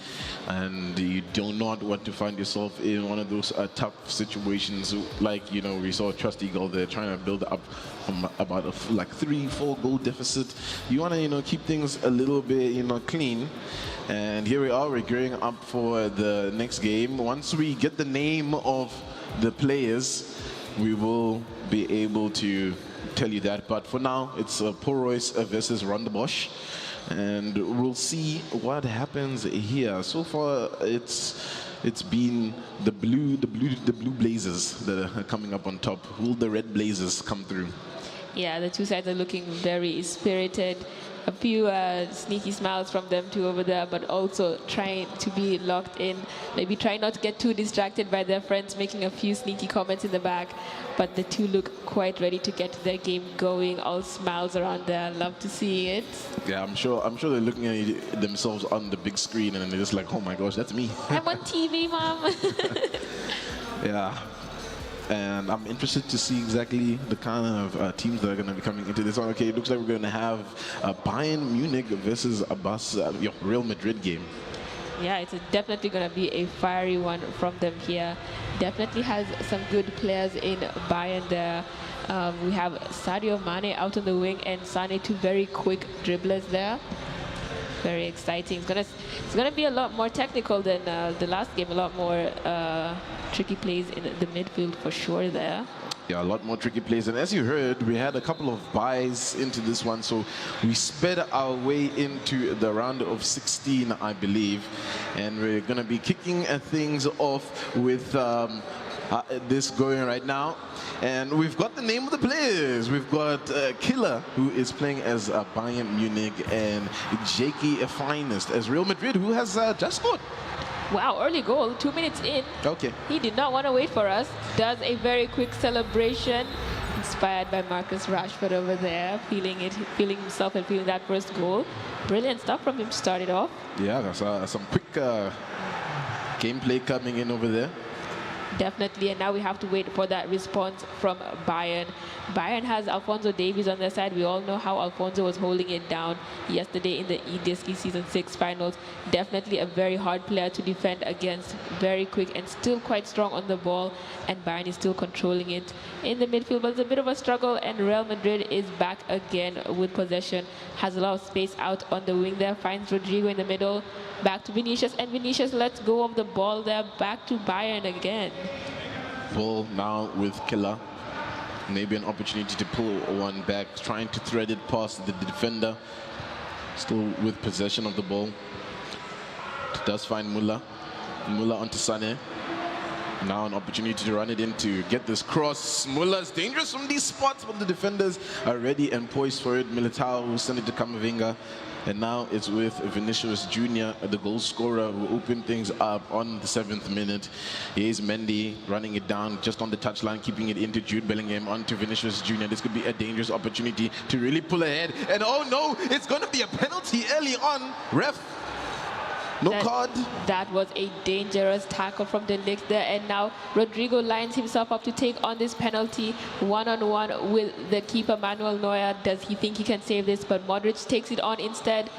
and you do not want to find yourself in one of those tough situations like, you know, we saw Trust Eagle there trying to build up from about a like 3-4 goal deficit. You want to, you know, keep things a little bit, you know, clean. And here we are, we're gearing up for the next game. Once we get the name of the players, we will be able to tell you that. But for now, it's Porois versus Rondebosch. And we'll see what happens here. So far, it's been the blue Blazers that are coming up on top. Will the red Blazers come through? Yeah, the two sides are looking very spirited. A few sneaky smiles from them too over there, but also trying to be locked in. Maybe try not to get too distracted by their friends making a few sneaky comments in the back. But the two look quite ready to get their game going. All smiles around there. Love to see it. Yeah, I'm sure they're looking at themselves on the big screen and they're just like, oh my gosh, that's me. I'm on TV, Mom. Yeah. And I'm interested to see exactly the kind of teams that are going to be coming into this one. Okay, it looks like we're going to have Bayern Munich versus Real Madrid game. Yeah, it's definitely going to be a fiery one from them here. Definitely has some good players in Bayern there. We have Sadio Mane out on the wing and Sane, two very quick dribblers there. Very exciting. It's gonna be a lot more technical than the last game. A lot more tricky plays in the midfield for sure there. Yeah, a lot more tricky plays. And as you heard, we had a couple of buys into this one. So we sped our way into the round of 16, I believe. And we're going to be kicking things off with this going right now. And we've got the name of the players. We've got Killer, who is playing as Bayern Munich, and Jakey Finest as Real Madrid, who has just scored. Wow, early goal, 2 minutes in. Okay. He did not want to wait for us. Does a very quick celebration, inspired by Marcus Rashford over there, feeling himself and feeling that first goal. Brilliant stuff from him to start it off. Yeah, that's some quick gameplay coming in over there. Definitely, and now we have to wait for that response from Bayern. Bayern has Alphonso Davies on their side. We all know how Alphonso was holding it down yesterday in the eDiski Season 6 finals. Definitely a very hard player to defend against, very quick and still quite strong on the ball, and Bayern is still controlling it in the midfield, but it's a bit of a struggle, and Real Madrid is back again with possession, has a lot of space out on the wing there, finds Rodrigo in the middle, back to Vinicius, and Vinicius lets go of the ball there, back to Bayern again. Ball now with Killer. Maybe an opportunity to pull one back, trying to thread it past the defender. Still with possession of the ball. Does find Muller. Muller onto Sané. Now an opportunity to run it in to get this cross. Muller's dangerous from these spots, but the defenders are ready and poised for it. Militao will send it to Camavinga. And now it's with Vinicius Jr., the goal scorer, who opened things up on the 7th minute. Here's Mendy running it down just on the touchline, keeping it into Jude Bellingham, onto Vinicius Jr. This could be a dangerous opportunity to really pull ahead. And oh no, it's going to be a penalty early on. Ref, no card. That was a dangerous tackle from the Knicks there, and now Rodrigo lines himself up to take on this penalty one-on-one with the keeper Manuel Neuer. Does he think he can save this? But Modric takes it on instead.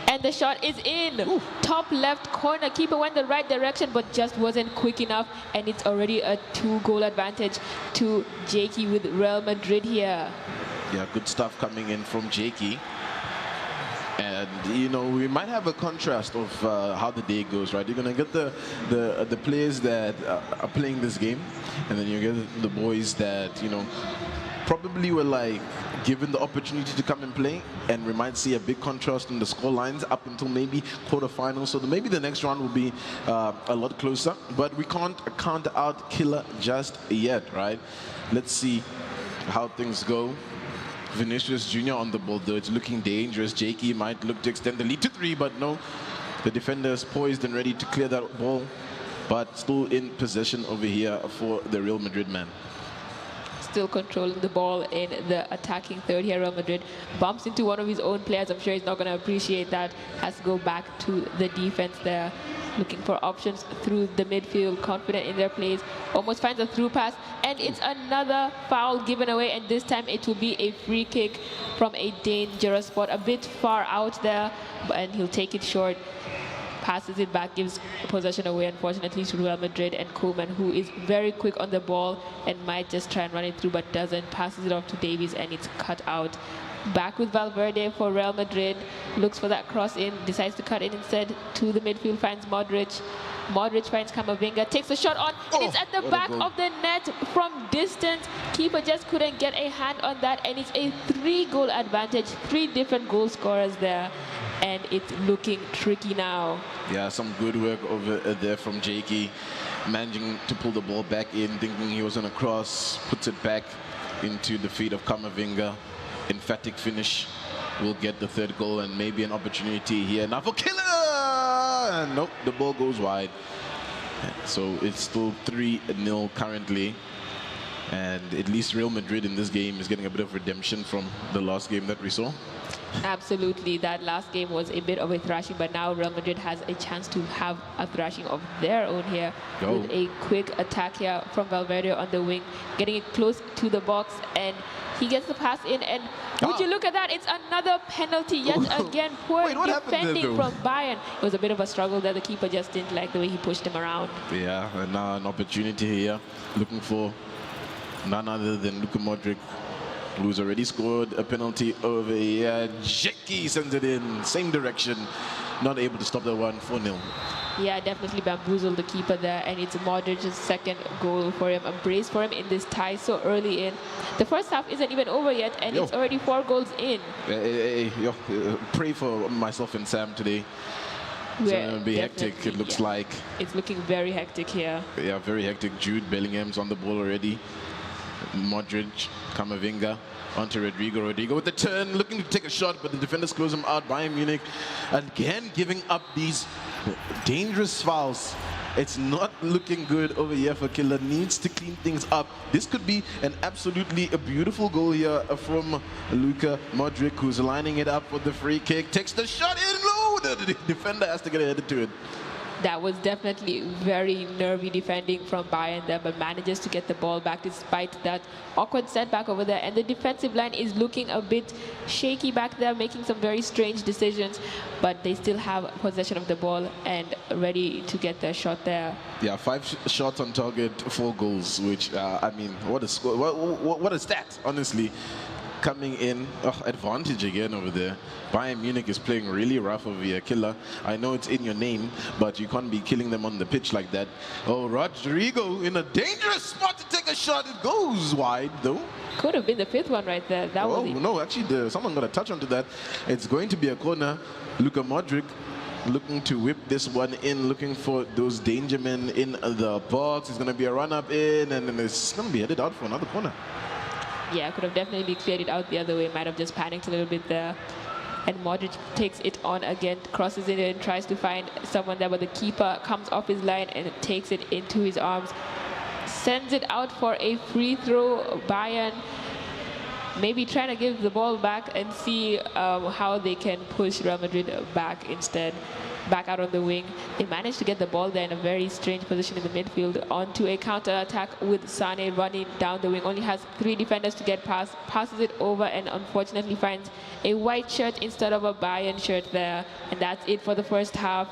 And the shot is in. Ooh. Top left corner. Keeper went the right direction, but just wasn't quick enough. And it's already a 2-goal advantage to Jakey with Real Madrid here. Yeah, good stuff coming in from Jakey. And you know, we might have a contrast of how the day goes, right? You're gonna get the players that are playing this game, and then you get the boys that, you know, probably were like given the opportunity to come and play, and we might see a big contrast in the score lines up until maybe quarterfinals. So maybe the next round will be a lot closer, but we can't count out Killer just yet, right? Let's see how things go. Vinicius Jr. on the ball, though. It's looking dangerous. Jakey might look to extend the lead to 3, but no. The defender is poised and ready to clear that ball, but still in possession over here for the Real Madrid man. Still controlling the ball in the attacking third here. Real Madrid bumps into one of his own players. I'm sure he's not going to appreciate that. Has to go back to the defense there, looking for options through the midfield, confident in their plays. Almost finds a through pass, and it's another foul given away, and this time it will be a free kick from a dangerous spot, a bit far out there, and he'll take it short. Passes it back, gives possession away, unfortunately, to Real Madrid, and Koeman, who is very quick on the ball and might just try and run it through, but doesn't. Passes it off to Davies, and it's cut out. Back with Valverde for Real Madrid. Looks for that cross in, decides to cut it instead to the midfield, finds Modric. Modric finds Camavinga, takes a shot on, and it's at the back of the net from distance. Keeper just couldn't get a hand on that, and it's a 3-goal advantage. 3 different goal scorers there, and it's looking tricky now. Yeah, some good work over there from Jakey, managing to pull the ball back in, thinking he was on a cross, puts it back into the feet of Camavinga. Emphatic finish will get the 3rd goal, and maybe an opportunity here now for Killer. And nope, the ball goes wide. So it's still 3-0 currently, and at least Real Madrid in this game is getting a bit of redemption from the last game that we saw. Absolutely, that last game was a bit of a thrashing, but now Real Madrid has a chance to have a thrashing of their own here. With a quick attack here from Valverde on the wing, getting it close to the box, and he gets the pass in, and would you look at that, it's another penalty yet again. Poor defending from Bayern. It was a bit of a struggle there. The keeper just didn't like the way he pushed him around. Yeah, and now an opportunity here, looking for none other than Luka Modric, who's already scored a penalty over here. Jakey sends it in, same direction, not able to stop that one. 4-0. Yeah, definitely bamboozled the keeper there, and it's Modric's 2nd goal for him, a brace for him in this tie so early in. The first half isn't even over yet, and it's already 4 goals in. Pray for myself and Sam today. It's going to be hectic, it looks like. It's looking very hectic here. Yeah, very hectic. Jude Bellingham's on the ball already. Modric, Camavinga, onto Rodrigo. Rodrigo with the turn, looking to take a shot, but the defenders close him out. Bayern Munich again giving up these dangerous fouls. It's not looking good over here for Killer. Needs to clean things up. This could be an absolutely a beautiful goal here from Luka Modric, who's lining it up for the free kick. Takes the shot in low. The defender has to get ahead to it. That was definitely very nervy defending from Bayern there, but manages to get the ball back despite that awkward setback over there. And the defensive line is looking a bit shaky back there, making some very strange decisions, but they still have possession of the ball and ready to get their shot there. Yeah, 5 shots on target, 4 goals, which, I mean, what a score. What is that, honestly? Coming in, advantage again over there. Bayern Munich is playing really rough over here. Killer, I know it's in your name, but you can't be killing them on the pitch like that. Oh, Rodrigo in a dangerous spot to take a shot. It goes wide, though. Could have been the 5th one right there. That was it. No, actually, someone got a touch onto that. It's going to be a corner. Luka Modric looking to whip this one in, looking for those danger men in the box. It's going to be a run-up in, and then it's going to be headed out for another corner. Yeah, could have definitely cleared it out the other way. Might have just panicked a little bit there. And Modric takes it on again, crosses it in, tries to find someone there, but the keeper comes off his line and takes it into his arms. Sends it out for a free throw. Bayern maybe trying to give the ball back and see how they can push Real Madrid back instead. Back out on the wing. They managed to get the ball there in a very strange position in the midfield onto a counter-attack with Sane running down the wing. Only has 3 defenders to get past, passes it over, and unfortunately finds a white shirt instead of a Bayern shirt there. And that's it for the first half.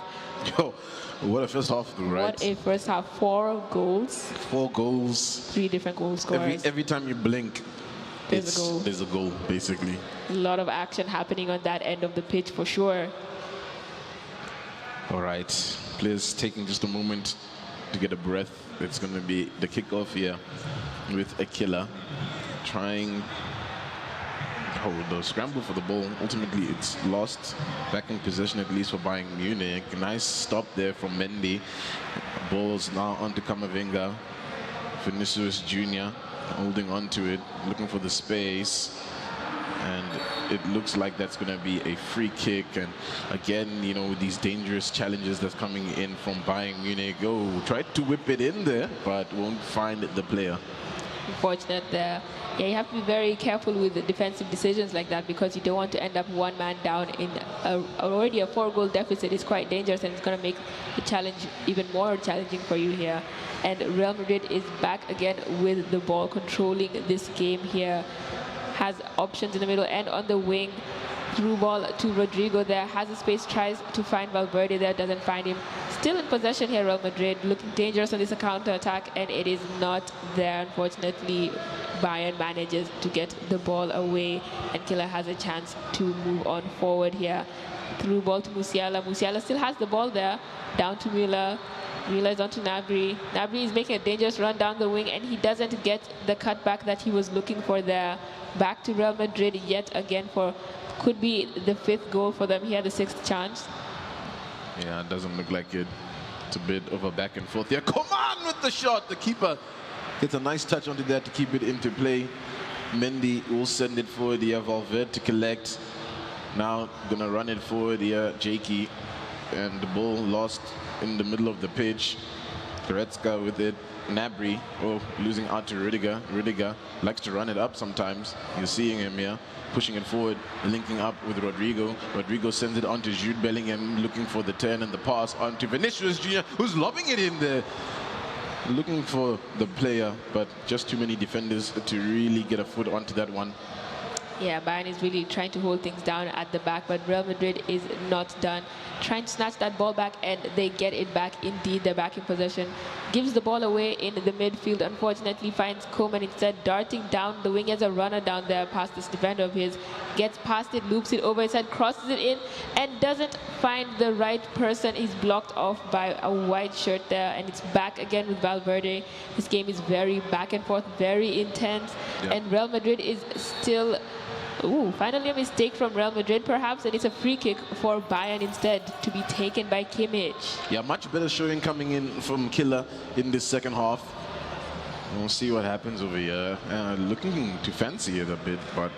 Yo, what a first half, right? What a first half. 4 goals. 4 goals. 3 different goal scorers. Every time you blink, There's a goal. There's a goal, basically. A lot of action happening on that end of the pitch for sure. All right, players taking just a moment to get a breath. It's going to be the kickoff here with a Killer trying. Oh, the scramble for the ball. Ultimately, it's lost. Back in possession, at least for Bayern Munich. Nice stop there from Mendy. Ball's now onto Camavinga. Vinicius Jr. holding on to it, looking for the space. And it looks like that's going to be a free kick. And again, you know, these dangerous challenges that's coming in from Bayern Munich. Oh, tried to whip it in there, but won't find the player. Unfortunate there. Yeah, you have to be very careful with the defensive decisions like that, because you don't want to end up 1 man down in already a 4-goal deficit. Is quite dangerous, and it's going to make the challenge even more challenging for you here. And Real Madrid is back again with the ball, controlling this game here. Has options in the middle and on the wing. Through ball to Rodrigo there, has a space, tries to find Valverde there, doesn't find him. Still in possession here, Real Madrid, looking dangerous on this counter-attack, and it is not there. Unfortunately, Bayern manages to get the ball away, and Killer has a chance to move on forward here. Through ball to Musiala. Musiala still has the ball there, down to Müller. Müller is onto Gnabry. Gnabry is making a dangerous run down the wing, and he doesn't get the cutback that he was looking for there. Back to Real Madrid yet again for could be the 5th goal for them here, the 6th chance. Yeah, it doesn't look like it. It's a bit of a back and forth here. Come on with the shot. The keeper gets a nice touch onto that to keep it into play. Mendy will send it forward here. Valverde to collect. Now gonna run it forward here, Jakey. And the ball lost in the middle of the pitch. Goretzka with it. Gnabry, losing out to Rüdiger. Rüdiger likes to run it up sometimes. You're seeing him here, pushing it forward, linking up with Rodrigo. Rodrigo sends it on to Jude Bellingham, looking for the turn and the pass on to Vinicius Jr., who's lobbing it in there. Looking for the player, but just too many defenders to really get a foot onto that one. Yeah, Bayern is really trying to hold things down at the back, but Real Madrid is not done. Trying to snatch that ball back, and they get it back. Indeed, they're back in possession. Gives the ball away in the midfield. Unfortunately, finds Koeman instead, darting down the wing as a runner down there past this defender of his. Gets past it, loops it over his head, crosses it in, and doesn't find the right person. He's blocked off by a white shirt there, and it's back again with Valverde. This game is very back and forth, very intense, and Real Madrid is still... Ooh, finally a mistake from Real Madrid perhaps, and it's a free kick for Bayern instead, to be taken by Kimmich. Yeah, much better showing coming in from Killer in this second half. We'll see what happens over here. Looking to fancy it a bit, but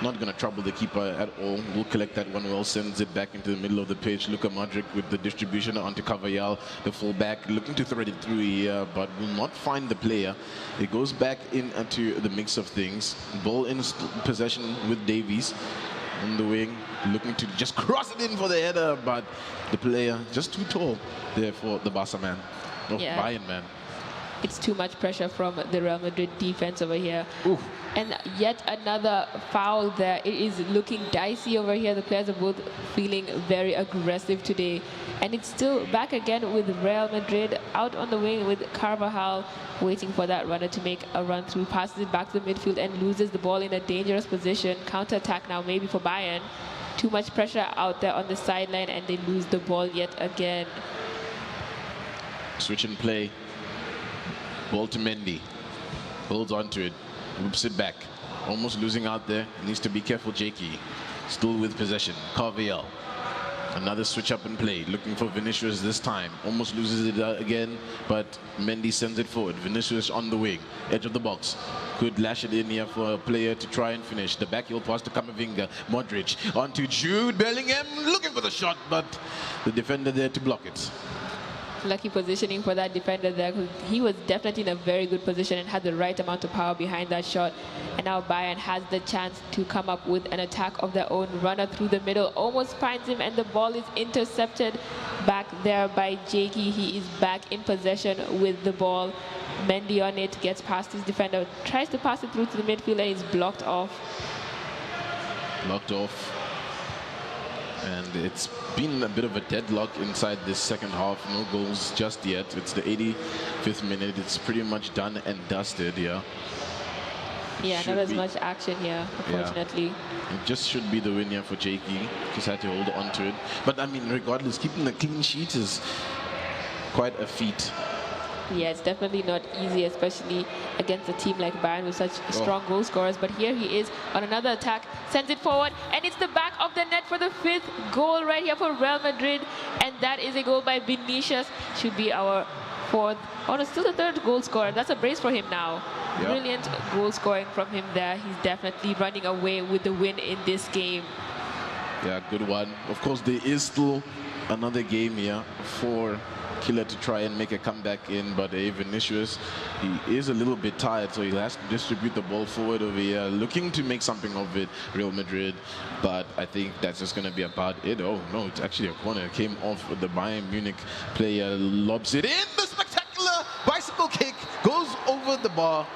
not going to trouble the keeper at all. Will collect that one well, sends it back into the middle of the pitch. Luka Modric with the distribution onto Cavallal, the fullback, looking to thread it through here, but will not find the player. It goes back into the mix of things. Ball in possession with Davies on the wing, looking to just cross it in for the header, but the player just too tall there for the Barca man. Bayern man. It's too much pressure from the Real Madrid defense over here. Oof. And yet another foul there. It is looking dicey over here. The players are both feeling very aggressive today. And it's still back again with Real Madrid out on the wing with Carvajal waiting for that runner to make a run through. Passes it back to the midfield and loses the ball in a dangerous position. Counter-attack now maybe for Bayern. Too much pressure out there on the sideline and they lose the ball yet again. Switch and play. Ball to Mendy. Holds on to it. Whips it back. Almost losing out there. Needs to be careful, Jakey. Still with possession. Carvallal. Another switch up and play. Looking for Vinicius this time. Almost loses it again, but Mendy sends it forward. Vinicius on the wing. Edge of the box. Could lash it in here for a player to try and finish. The back heel pass to Camavinga. Modric onto Jude Bellingham. Looking for the shot, but the defender there to block it. Lucky positioning for that defender there. He was definitely in a very good position and had the right amount of power behind that shot. And now Bayern has the chance to come up with an attack of their own. Runner through the middle, almost finds him, and the ball is intercepted back there by Jakey. He is back in possession with the ball. Mendy on it, gets past his defender, tries to pass it through to the midfield, and is blocked off. Blocked off. And it's been a bit of a deadlock inside this second half. No goals just yet. It's the 85th minute. It's pretty much done and dusted, yeah. Yeah, Should not as be. much action here, unfortunately. Yeah. It just should be the win here for Jakey. Just had to hold on to it. But I mean, regardless, keeping the clean sheet is quite a feat. Yeah, it's definitely not easy, especially against a team like Bayern with such strong goal scorers. But here he is on another attack, sends it forward, and it's the back of the net for the 5th goal right here for Real Madrid. And that is a goal by Vinicius. Should be our 4th, oh no, still the 3rd goal scorer. That's a brace for him now. Yeah. Brilliant goal scoring from him there. He's definitely running away with the win in this game. Yeah, good one. Of course, there is still another game here for Killer to try and make a comeback in, but Vinicius, he is a little bit tired, so he has to distribute the ball forward over here, looking to make something of it, Real Madrid, but I think that's just going to be about it. Oh no, it's actually a corner. It came off with the Bayern Munich player, lobs it in, the spectacular bicycle kick goes over the bar,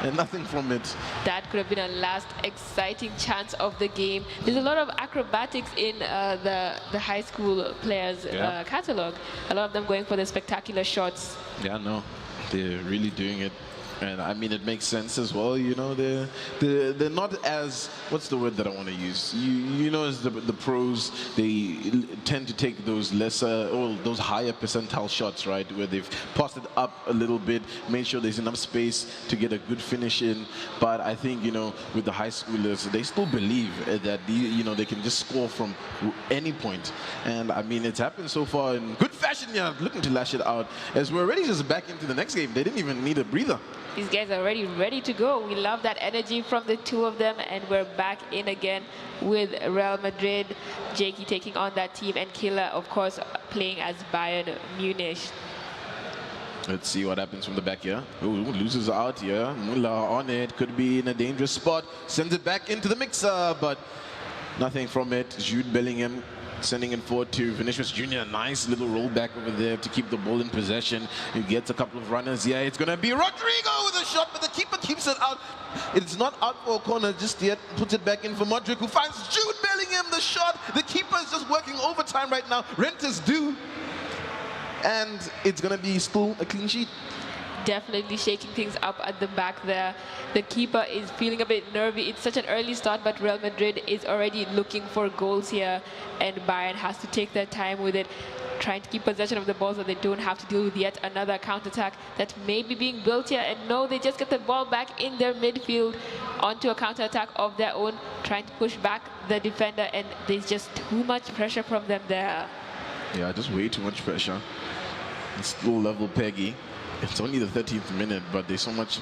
and nothing from it. That could have been a last exciting chance of the game. There's a lot of acrobatics in the high school players' catalog. A lot of them going for the spectacular shots. Yeah, no, they're really doing it. And I mean, it makes sense as well. You know, they're not as, what's the word that I want to use? You know, as the pros, they tend to take those lesser or those higher percentile shots, right? Where they've passed it up a little bit, made sure there's enough space to get a good finish in. But I think, you know, with the high schoolers, they still believe that, you know, they can just score from any point. And I mean, it's happened so far in good fashion. Yeah, looking to lash it out as we're already just back into the next game. They didn't even need a breather. These guys are already ready to go. We love that energy from the two of them, and we're back in again with Real Madrid. Jakey taking on that team, and Killer, of course, playing as Bayern Munich. Let's see what happens from the back here. Ooh, loses out here. Muller on it. Could be in a dangerous spot. Sends it back into the mixer, but nothing from it. Jude Bellingham sending it forward to Vinicius Jr. Nice little rollback over there to keep the ball in possession. He gets a couple of runners. Yeah, it's going to be Rodrigo with a shot, but the keeper keeps it out. It's not out for a corner just yet. Puts it back in for Modric, who finds Jude Bellingham the shot. The keeper is just working overtime right now. Rent is due. And it's going to be still a clean sheet. Definitely shaking things up at the back there. The keeper is feeling a bit nervy. It's such an early start, but Real Madrid is already looking for goals here, and Bayern has to take their time with it, trying to keep possession of the ball so they don't have to deal with yet another counterattack that may be being built here. And no, they just get the ball back in their midfield onto a counterattack of their own, trying to push back the defender, and there's just too much pressure from them there. Yeah, just way too much pressure. It's still level Peggy. It's only the 13th minute, but there's so much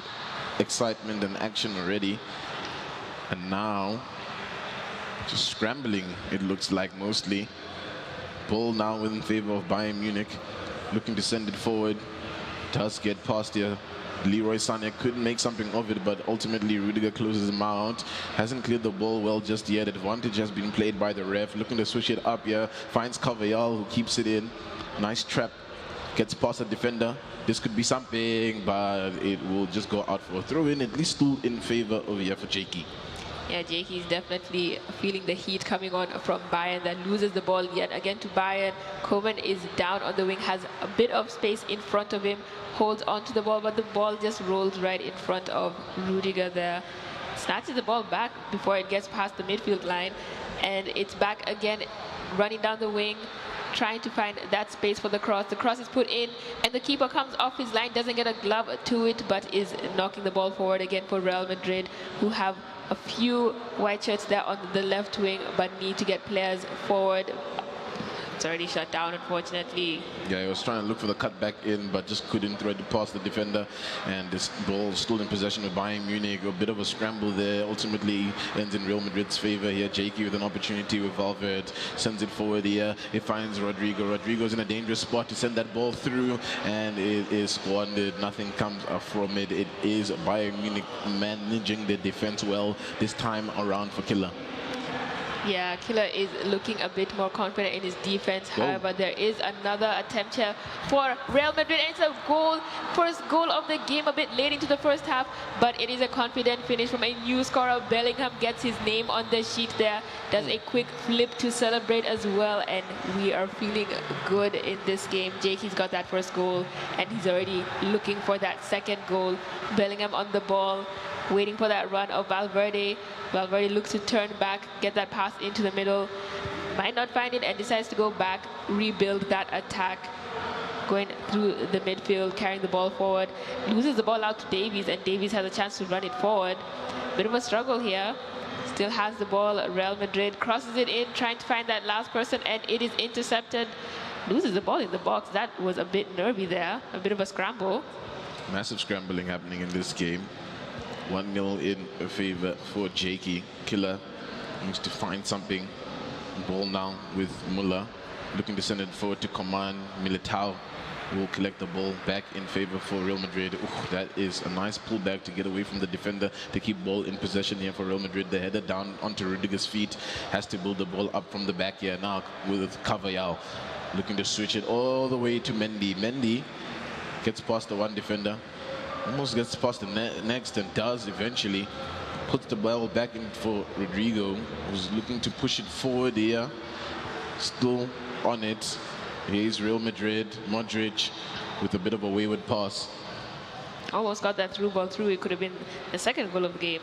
excitement and action already. And now, just scrambling, it looks like mostly. Ball now in favor of Bayern Munich, looking to send it forward. Does get past here. Leroy Sané couldn't make something of it, but ultimately Rudiger closes him out. Hasn't cleared the ball well just yet. Advantage has been played by the ref. Looking to switch it up here. Finds Cavallal, who keeps it in. Nice trap. Gets past the defender. This could be something, but it will just go out for a throw-in. At least still in favor over here for Jakey. Yeah, Jakey is definitely feeling the heat coming on from Bayern, that loses the ball yet again to Bayern. Koeman is down on the wing, has a bit of space in front of him, holds onto the ball, but the ball just rolls right in front of Rudiger there. Snatches the ball back before it gets past the midfield line, and it's back again, running down the wing, trying to find that space for the cross. The cross is put in, and the keeper comes off his line, doesn't get a glove to it, but is knocking the ball forward again for Real Madrid, who have a few white shirts there on the left wing, but need to get players forward. It's already shut down, unfortunately. Yeah, he was trying to look for the cut back in, but just couldn't thread it past the defender. And this ball still in possession of Bayern Munich. A bit of a scramble there. Ultimately ends in Real Madrid's favor here. Jakey with an opportunity with Valverde. Sends it forward here. It finds Rodrigo. Rodrigo's in a dangerous spot to send that ball through, and it is squandered. Nothing comes from it. It is Bayern Munich managing the defense well this time around for Killer. Yeah, Killer is looking a bit more confident in his defense. However, there is another attempt here for Real Madrid. And it's a goal, first goal of the game, a bit late into the first half, but it is a confident finish from a new scorer. Bellingham gets his name on the sheet there, does a quick flip to celebrate as well, and we are feeling good in this game. Jakey's got that first goal, and he's already looking for that second goal. Bellingham on the ball, waiting for that run of Valverde. Valverde looks to turn back, get that pass into the middle, might not find it, and decides to go back, rebuild that attack, going through the midfield, carrying the ball forward, loses the ball out to Davies, and Davies has a chance to run it forward. Bit of a struggle here. Still has the ball. Real Madrid crosses it in, trying to find that last person, and it is intercepted. Loses the ball in the box. That was a bit nervy there, a bit of a scramble. Massive scrambling happening in this game. 1-0 in favor for Jakey. Killer needs to find something. Ball now with Muller, looking to send it forward to Coman. Militao will collect the ball back in favor for Real Madrid. Ooh, that is a nice pullback to get away from the defender to keep ball in possession here for Real Madrid. The header down onto Rudiger's feet, has to build the ball up from the back here now with Cavallal, looking to switch it all the way to Mendy. Mendy gets past the one defender, almost gets past the next, and does eventually. Puts the ball back in for Rodrigo, who's looking to push it forward here. Still on it. Here's Real Madrid. Modric with a bit of a wayward pass. Almost got that through ball through. It could have been the second goal of the game.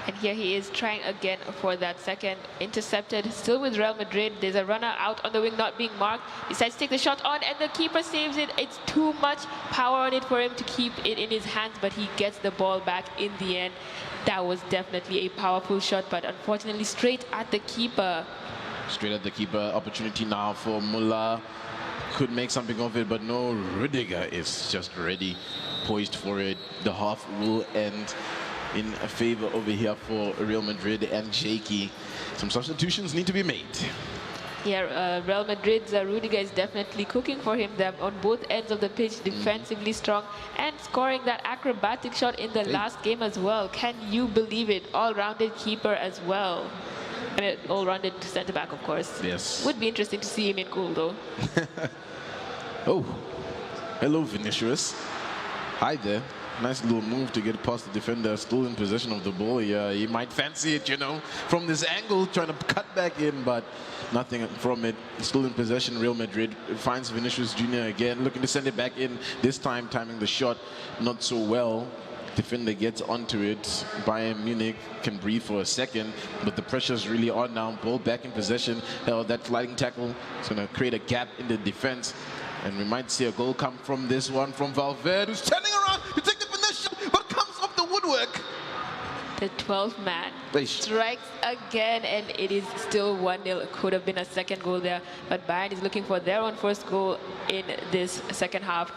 And here he is trying again for that second. Intercepted, still with Real Madrid. There's a runner out on the wing not being marked. Decides to take the shot on, and the keeper saves it. It's too much power on it for him to keep it in his hands, but he gets the ball back in the end. That was definitely a powerful shot, but unfortunately straight at the keeper. Straight at the keeper. Opportunity now for Muller. Could make something of it, but no, Rudiger is just ready, poised for it. The half will end in a favor over here for Real Madrid and Jakey. Some substitutions need to be made. Yeah, Real Madrid's Rudiger is definitely cooking for him. They're on both ends of the pitch, defensively strong, and scoring that acrobatic shot in the last game as well. Can you believe it? All-rounded keeper as well. I mean, all-rounded centre-back, of course. Yes. Would be interesting to see him in goal, though. Oh, hello, Vinicius. Hi there. Nice little move to get past the defender, still in possession of the ball. Yeah, he might fancy it, you know, from this angle, trying to cut back in, but nothing from it. Still in possession, Real Madrid finds Vinicius Jr. again, looking to send it back in. This time, timing the shot not so well. Defender gets onto it. Bayern Munich can breathe for a second, but the pressure's really on now. Ball back in possession. That sliding tackle is going to create a gap in the defense, and we might see a goal come from this one from Valverde, who's turning around to take the finish, but comes off the woodwork. The 12th man Eish. strikes again, and it is still 1-0. Could have been a second goal there, but Bayern is looking for their own first goal in this second half.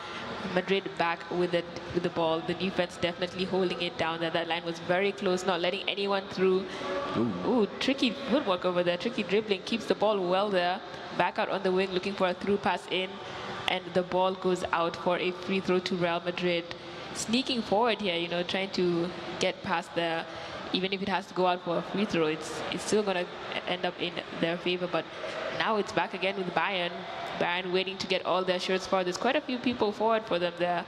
Madrid back with the ball. The defense definitely holding it down. That line was very close, not letting anyone through. Ooh, tricky footwork over there. Tricky dribbling, keeps the ball well there. Back out on the wing, looking for a through pass in, and the ball goes out for a free throw to Real Madrid. Sneaking forward here, you know, trying to get past there. Even if it has to go out for a free throw, it's still going to end up in their favor. But now it's back again with Bayern. Bayern waiting to get all their shots forward. There's quite a few people forward for them there.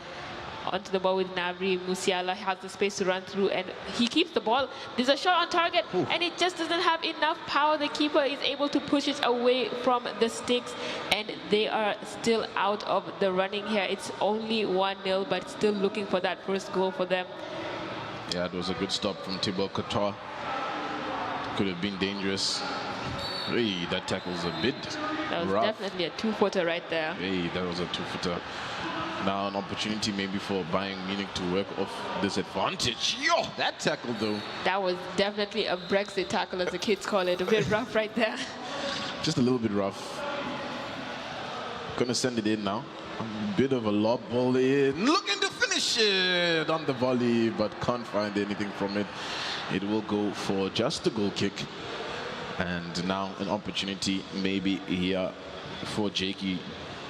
Onto the ball with Nabri. Musiala has the space to run through, and he keeps the ball. There's a shot on target, and it just doesn't have enough power. The keeper is able to push it away from the sticks, and they are still out of the running here. It's only 1-0, but still looking for that first goal for them. Yeah, it was a good stop from Thibaut Courtois. Could have been dangerous. Hey, that tackle's a bit That was rough. definitely a two-footer right there. Hey, that was a two-footer. Now an opportunity maybe for Bayern Munich to work off this advantage. Yo, that tackle though. That was definitely a Brexit tackle, as the kids call it. A bit rough right there. Just a little bit rough. Gonna send it in now. A bit of a lob ball in. Looking to finish it on the volley, but can't find anything from it. It will go for just a goal kick. And now an opportunity maybe here for Jakey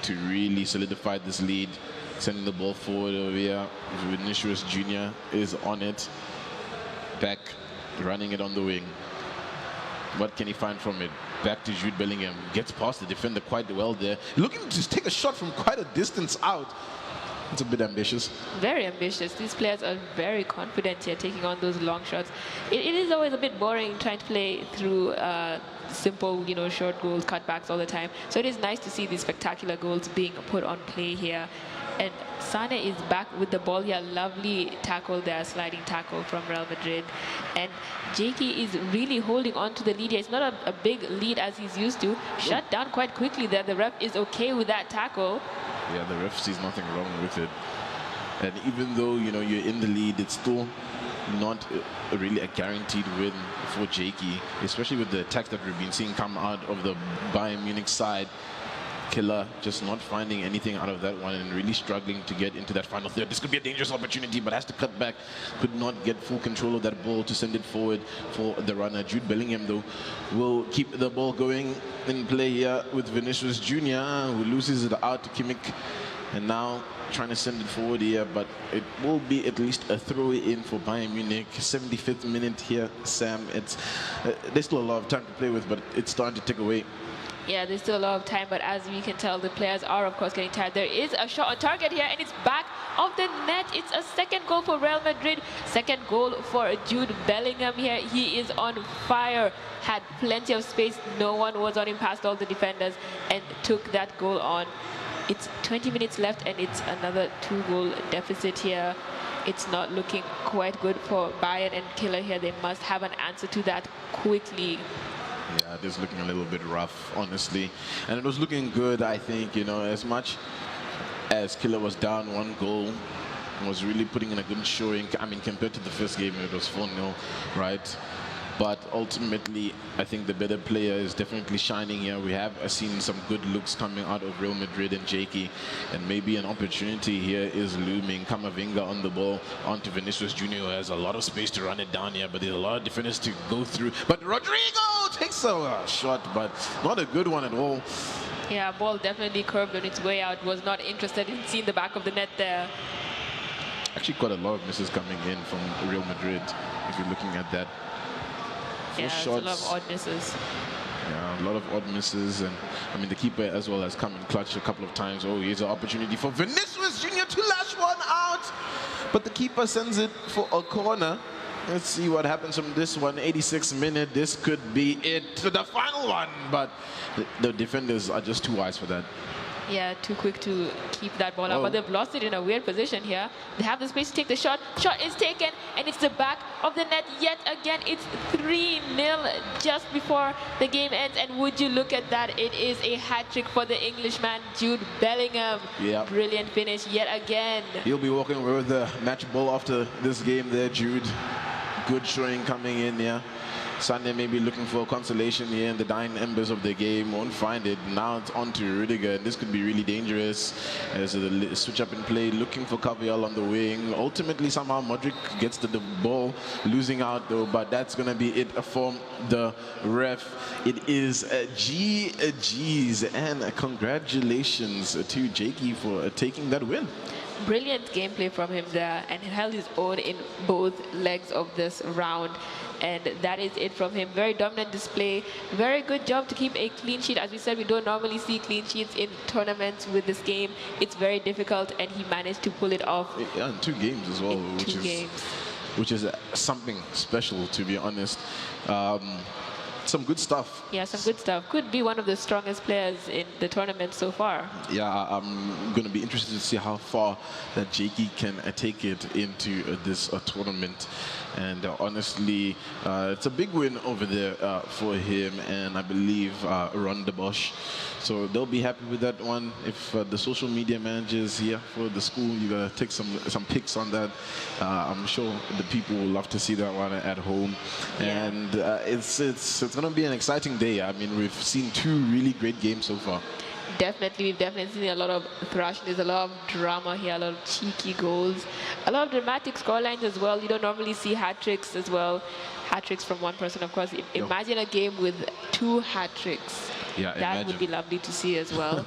to really solidify this lead. Sending the ball forward over here. Vinicius Jr. is on it. Back, running it on the wing. What can he find from it? Back to Jude Bellingham. Gets past the defender quite well there. Looking to just take a shot from quite a distance out. It's a bit ambitious. Very ambitious. These players are very confident here, taking on those long shots. It is always a bit boring trying to play through simple, you know, short goals, cutbacks all the time. So it is nice to see these spectacular goals being put on play here. And Sane is back with the ball here. Lovely tackle there, sliding tackle from Real Madrid. And Jakey is really holding on to the lead here. It's not a big lead as he's used to. Shut down quite quickly there. The ref is okay with that tackle. Yeah, the ref sees nothing wrong with it. And even though, you know, you're in the lead, it's still not really a guaranteed win for Jakey, especially with the attacks that we've been seeing come out of the Bayern Munich side. Killer just not finding anything out of that one and really struggling to get into that final third. This could be a dangerous opportunity, but has to cut back. Could not get full control of that ball to send it forward for the runner. Jude Bellingham, though, will keep the ball going in play here with Vinicius Jr., who loses it out to Kimmich. And now trying to send it forward here, but it will be at least a throw in for Bayern Munich. 75th minute here, Sam. It's there's still a lot of time to play with, but it's starting to tick away. Yeah, there's still a lot of time, but as we can tell, the players are, of course, getting tired. There is a shot on target here, and it's back of the net. It's a second goal for Real Madrid. Second goal for Jude Bellingham here. He is on fire. Had plenty of space. No one was on him past all the defenders, and took that goal on. It's 20 minutes left, and it's another 2-goal deficit here. It's not looking quite good for Bayern and Killer here. They must have an answer to that quickly. Yeah, it is looking a little bit rough, honestly. And it was looking good, I think, you know, as much as Killer was down 1 goal, was really putting in a good showing. I mean, compared to the first game, it was 4-0, right? But ultimately, I think the better player is definitely shining here. We have seen some good looks coming out of Real Madrid and Jakey. And maybe an opportunity here is looming. Camavinga on the ball, onto Vinicius Jr., who has a lot of space to run it down here. But there's a lot of defenders to go through. But Rodrigo takes a shot, but not a good one at all. Yeah, ball definitely curved on its way out. Was not interested in seeing the back of the net there. Actually, quite a lot of misses coming in from Real Madrid, if you're looking at that. Yeah, Shots. it's a lot of odd misses. Yeah, a lot of odd misses, and I mean the keeper as well has come in clutch a couple of times. Oh, here's an opportunity for Vinicius Jr. to lash one out, but the keeper sends it for a corner. Let's see what happens from this one. 86th minute. This could be it to the final one, but the defenders are just too wise for that. Yeah, too quick to keep that ball out, Oh. but they've lost it in a weird position here. They have the space to take the shot. Shot is taken, and it's the back of the net yet again. It's 3-0 just before the game ends, and would you look at that? It is a hat-trick for the Englishman, Jude Bellingham. Yeah. Brilliant finish yet again. He'll be walking away with the match ball after this game there, Jude. good showing coming in here. Sunday maybe looking for consolation here in the dying embers of the game, won't find it. Now it's on to Rudiger. This could be really dangerous as the switch up in play, looking for Cavial on the wing. Ultimately, somehow Modric gets the ball, losing out though, but that's going to be it for the ref. It is GG's, and congratulations to Jakey for taking that win. Brilliant gameplay from him there, and he held his own in both legs of this round. And that is it from him. Very dominant display. Very good job to keep a clean sheet. As we said, we don't normally see clean sheets in tournaments with this game. It's very difficult, and he managed to pull it off. Yeah, in 2 games as well, in two games. which is something special, to be honest. Some good stuff. Yeah, some good stuff. Could be one of the strongest players in the tournament so far. Yeah, I'm going to be interested to see how far that Jakey can take it into this tournament. And honestly, it's a big win over there for him, and I believe Ron de Bosch. So they'll be happy with that one. If the social media manager is here for the school, you gotta take some pics on that. I'm sure the people will love to see that one at home. Yeah. And it's gonna be an exciting day. I mean, we've seen 2 really great games so far. Definitely, we've definitely seen a lot of thrash. There's a lot of drama here, a lot of cheeky goals, a lot of dramatic scorelines as well. You don't normally see hat-tricks as well. Hat-tricks from one person, of course. Imagine a game with 2 hat-tricks. Yeah, that would be lovely to see as well.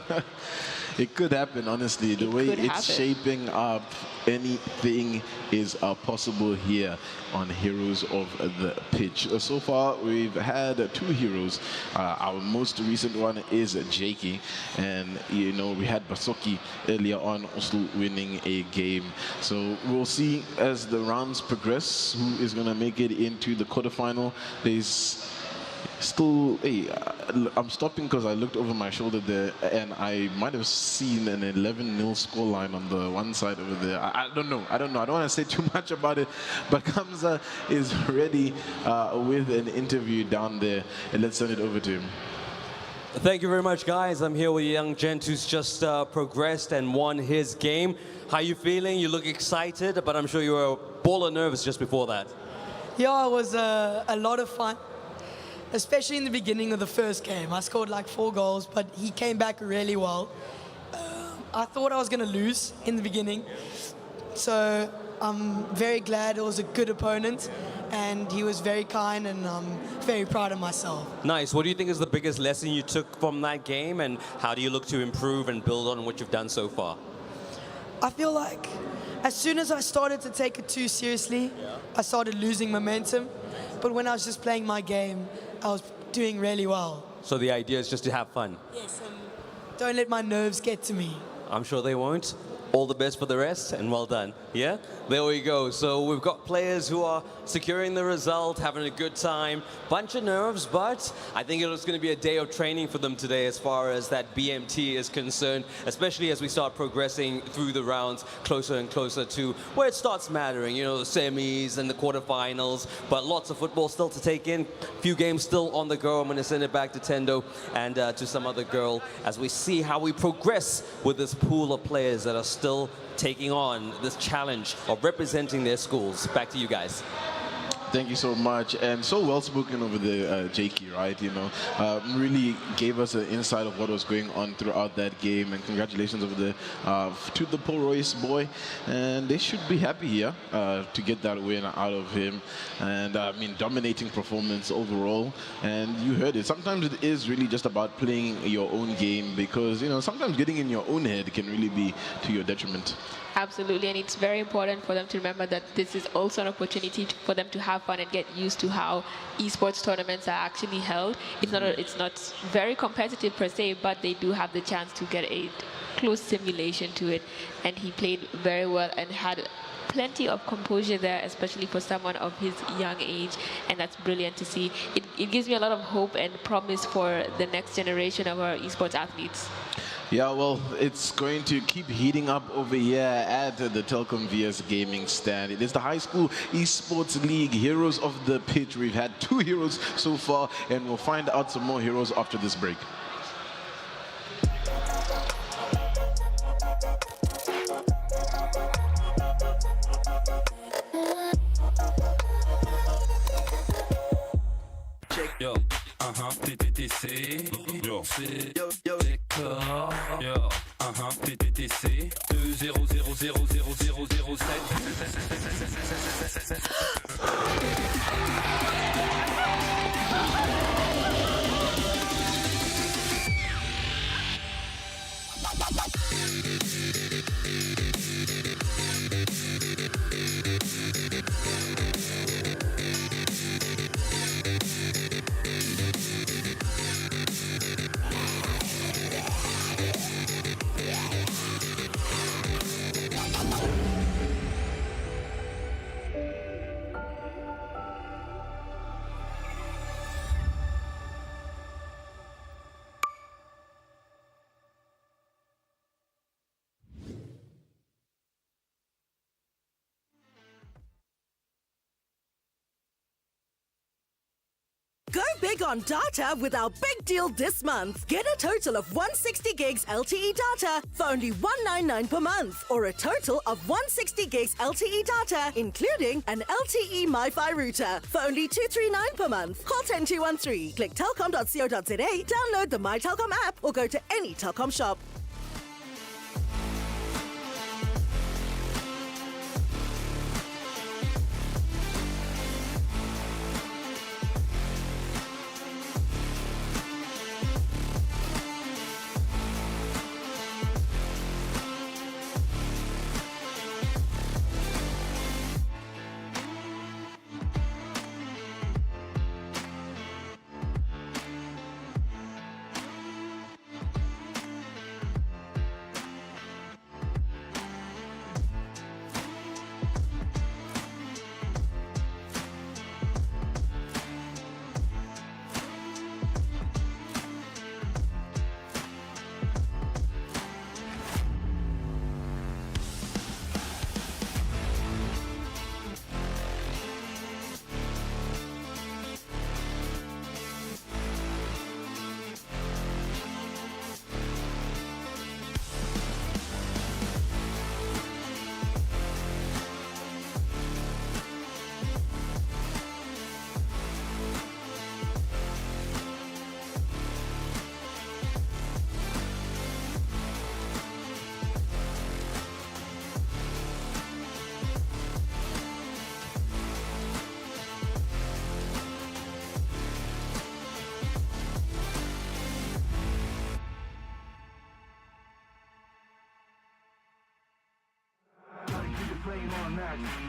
It could happen, honestly. The way it's shaping up, anything is possible here on Heroes of the Pitch. So far, we've had 2 heroes. Our most recent one is Jakey. And, you know, we had Basoki earlier on also winning a game. So we'll see as the rounds progress who is going to make it into the quarterfinal. There's still, hey, I'm stopping because I looked over my shoulder there and I might have seen an 11-0 scoreline on the one side over there. I don't know. I don't want to say too much about it, but Kamza is ready with an interview down there, and let's send it over to him. Thank you very much, guys. I'm here with a young gent who's just progressed and won his game. How you feeling? You look excited, but I'm sure you were a ball of nervous just before that. Yeah, it was a lot of fun. Especially in the beginning of the first game. I scored like 4 goals, but he came back really well. I thought I was going to lose in the beginning. So I'm very glad it was a good opponent, and he was very kind, and I'm very proud of myself. Nice. What do you think is the biggest lesson you took from that game, and how do you look to improve and build on what you've done so far? I feel like as soon as I started to take it too seriously, I started losing momentum. But when I was just playing my game, I was doing really well. So the idea is just to have fun. Yes, and don't let my nerves get to me. I'm sure they won't. All the best for the rest, and well done. Yeah? There we go. So we've got players who are securing the result, having a good time. Bunch of nerves, but I think it was going to be a day of training for them today as far as that BMT is concerned, especially as we start progressing through the rounds closer and closer to where it starts mattering, you know, the semis and the quarterfinals, but lots of football still to take in. Few games still on the go. I'm going to send it back to Tendo and to some other girl as we see how we progress with this pool of players that are still taking on this challenge of representing their schools. Back to you guys. Thank you so much, and so well spoken over the Jakey, right? You know, really gave us an insight of what was going on throughout that game, and congratulations over there to the Paul Royce boy, and they should be happy here to get that win out of him. And I mean, dominating performance overall, and you heard it. Sometimes it is really just about playing your own game, because you know sometimes getting in your own head can really be to your detriment. Absolutely, and it's very important for them to remember that this is also an opportunity for them to have fun and get used to how esports tournaments are actually held. It's not very competitive per se, but they do have the chance to get a close simulation to it. And he played very well and had plenty of composure there, especially for someone of his young age, and that's brilliant to see. It gives me a lot of hope and promise for the next generation of our esports athletes. Yeah, well, it's going to keep heating up over here at the Telkom VS Gaming stand. It is the High School Esports League Heroes of the Pitch. We've had 2 heroes so far, and we'll find out some more heroes after this break. TTC, yo, d'accord, yo, TTC, 'Go big on data with our big deal this month. Get a total of 160 gigs LTE data for only $199 per month, or a total of 160 gigs LTE data, including an LTE MiFi router, for only $239 per month. Call 10213, click telkom.co.za, download the My Telkom app, or go to any Telkom shop.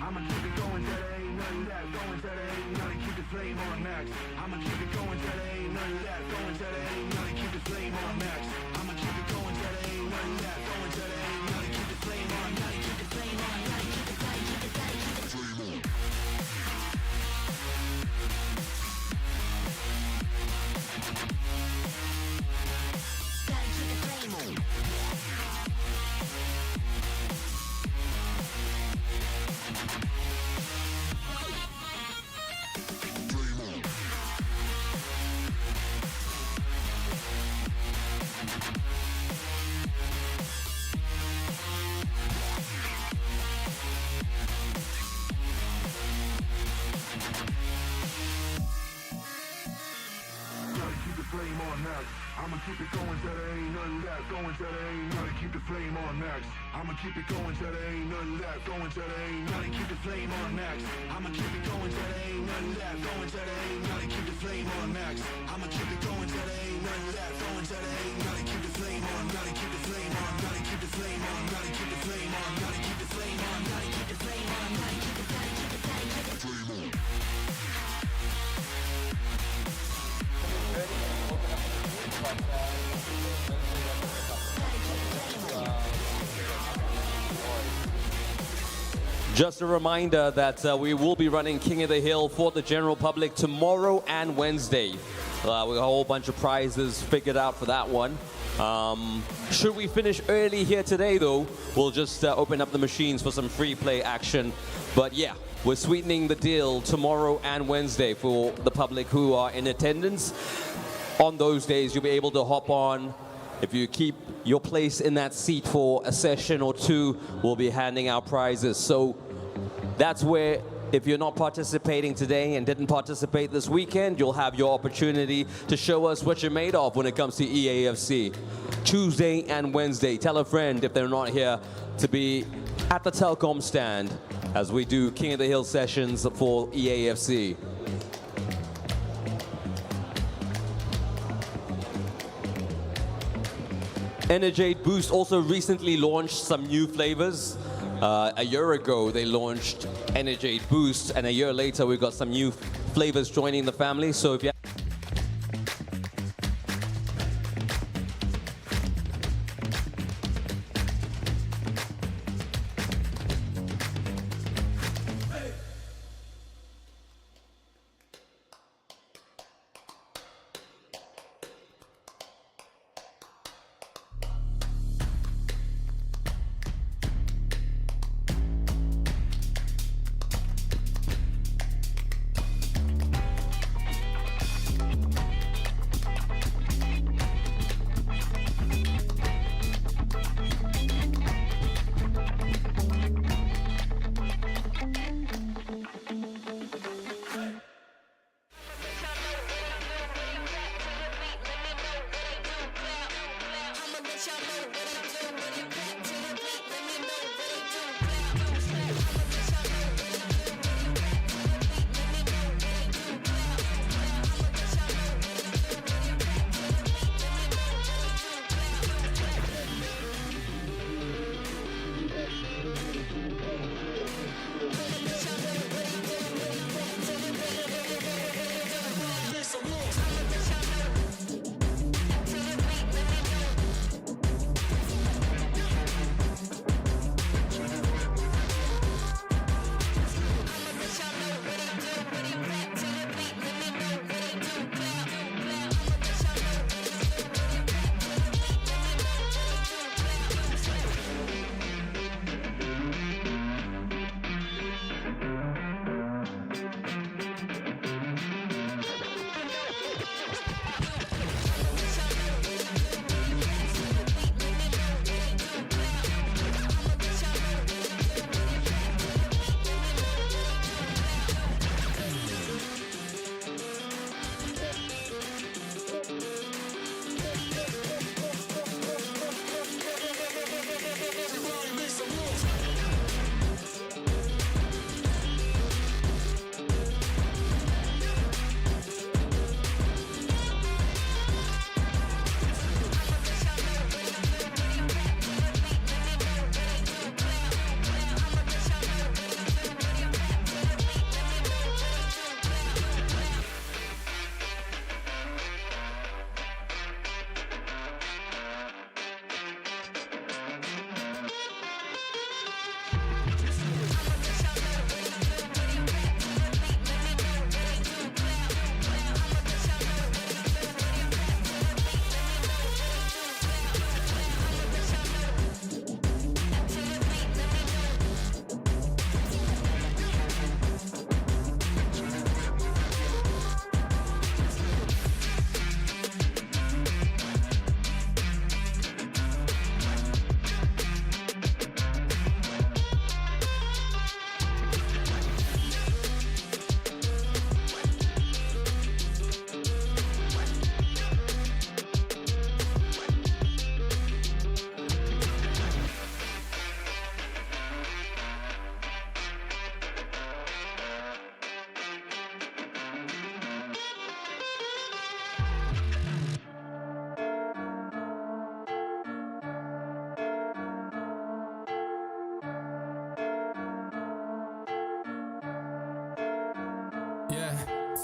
I'ma keep it going till there ain't nothing left. Going till there ain't nothing. Keep the flame on max. I'ma keep it going till there ain't nothing left. Going till there ain't nothing. Keep the flame on max. I'ma keep it going till there ain't nothing left. Going till there ain't nothing. Keep the flame on. Nothing. Keep the flame on. Nothing. Keep the flame. Keep the flame. Keep the flame on. Gotta keep the flame on. Flame on max. I'ma keep it going till there ain't nothing left. Going till there ain't nothing. Keep the flame on max. I'ma keep it going till there ain't nothing left. Going till there ain't nothing. Keep the flame on max. I'ma keep it going till there ain't nothing left. Going till there ain't nothing. Keep the flame on max. I'ma keep it going till there ain't nothing left. Going till there ain't nothing. Keep the flame on. Nothing. Keep the flame on. Nothing. Keep the flame on. Nothing. Keep the flame on. Nothing. Keep the flame on. Nothing. Keep the flame on. Nothing. Keep the flame. Keep the flame. Keep the flame on. Just a reminder that we will be running King of the Hill for the general public tomorrow and Wednesday. We got a whole bunch of prizes figured out for that one. Should we finish early here today, though, we'll just open up the machines for some free play action. But yeah, we're sweetening the deal tomorrow and Wednesday for the public who are in attendance. On those days, you'll be able to hop on. If you keep your place in that seat for a session or two, we'll be handing out prizes. So that's where If you're not participating today and didn't participate this weekend, you'll have your opportunity to show us what you're made of when it comes to EAFC. Tuesday and Wednesday. Tell a friend if they're not here to be at the Telkom stand as we do King of the Hill sessions for EAFC. Energade Boost also recently launched some new flavors. A year ago, they launched Energade Boost, and a year later, we got some new flavors joining the family. So if you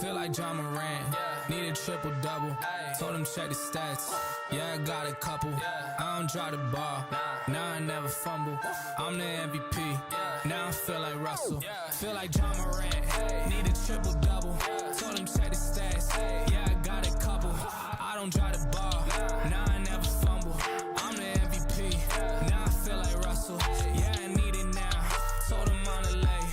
Feel like John Moran, need a triple-double. Told him check the stats, yeah, I got a couple. I don't drop the ball, now I never fumble. I'm the MVP, now I feel like Russell. Feel like John Moran, need a triple-double. Told him check the stats, yeah, I got a couple. I don't drop the ball, now I never fumble. I'm the MVP, now I feel like Russell. Yeah, I need it now, told him on the lay.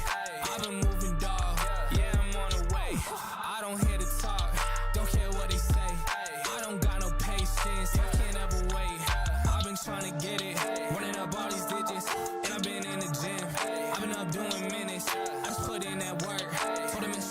I've been moving, dog, yeah, I'm on the way. I don't hear the talk, don't care what they say. I don't got no patience, I can't ever wait. I've been trying to get it, running up all these digits. And I've been in the gym, I've been up doing minutes. I just put in that work.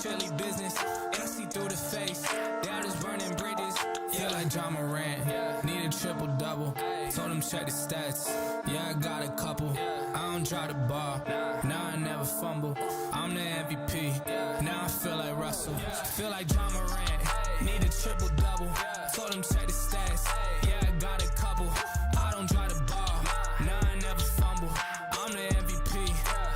Philly business, and I see through the face. They all just burning bridges. Feel like John Morant, need a triple double. Told him check the stats. Yeah, I got a couple. I don't drive the ball. Now I never fumble. I'm the MVP. Now I feel like Russell. Feel like John Morant, need a triple double. Told him check the stats. Yeah, I got a couple. I don't drive the ball. Now I never fumble. I'm the MVP.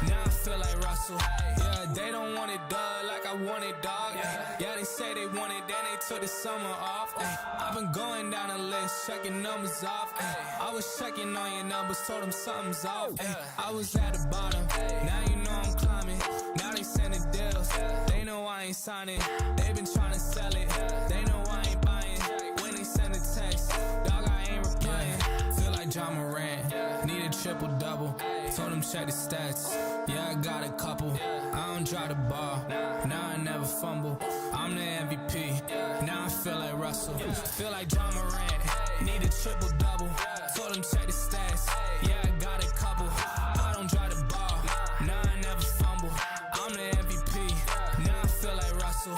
Now I feel like Russell. Yeah, they don't want it done like I want it, dog. Yeah, they say they want it, then they took the summer off. I've been going down the list, checking numbers off. I was checking on your numbers, told them something's off. I was at the bottom, now you know I'm climbing. Now they sending deals, they know I ain't signing. They been trying to sell it, they know I ain't buying. When they send a text, dog, I ain't replying. Feel like John Morant, need a triple double. Told him check the stats, yeah, I got a couple. I don't drive the ball, now I never fumble. I'm the MVP, now I feel like Russell. Feel like John Morant, need a triple double. Told him check the stats, yeah, I got a couple. I don't drive the ball, now I never fumble. I'm the MVP, now I feel like Russell.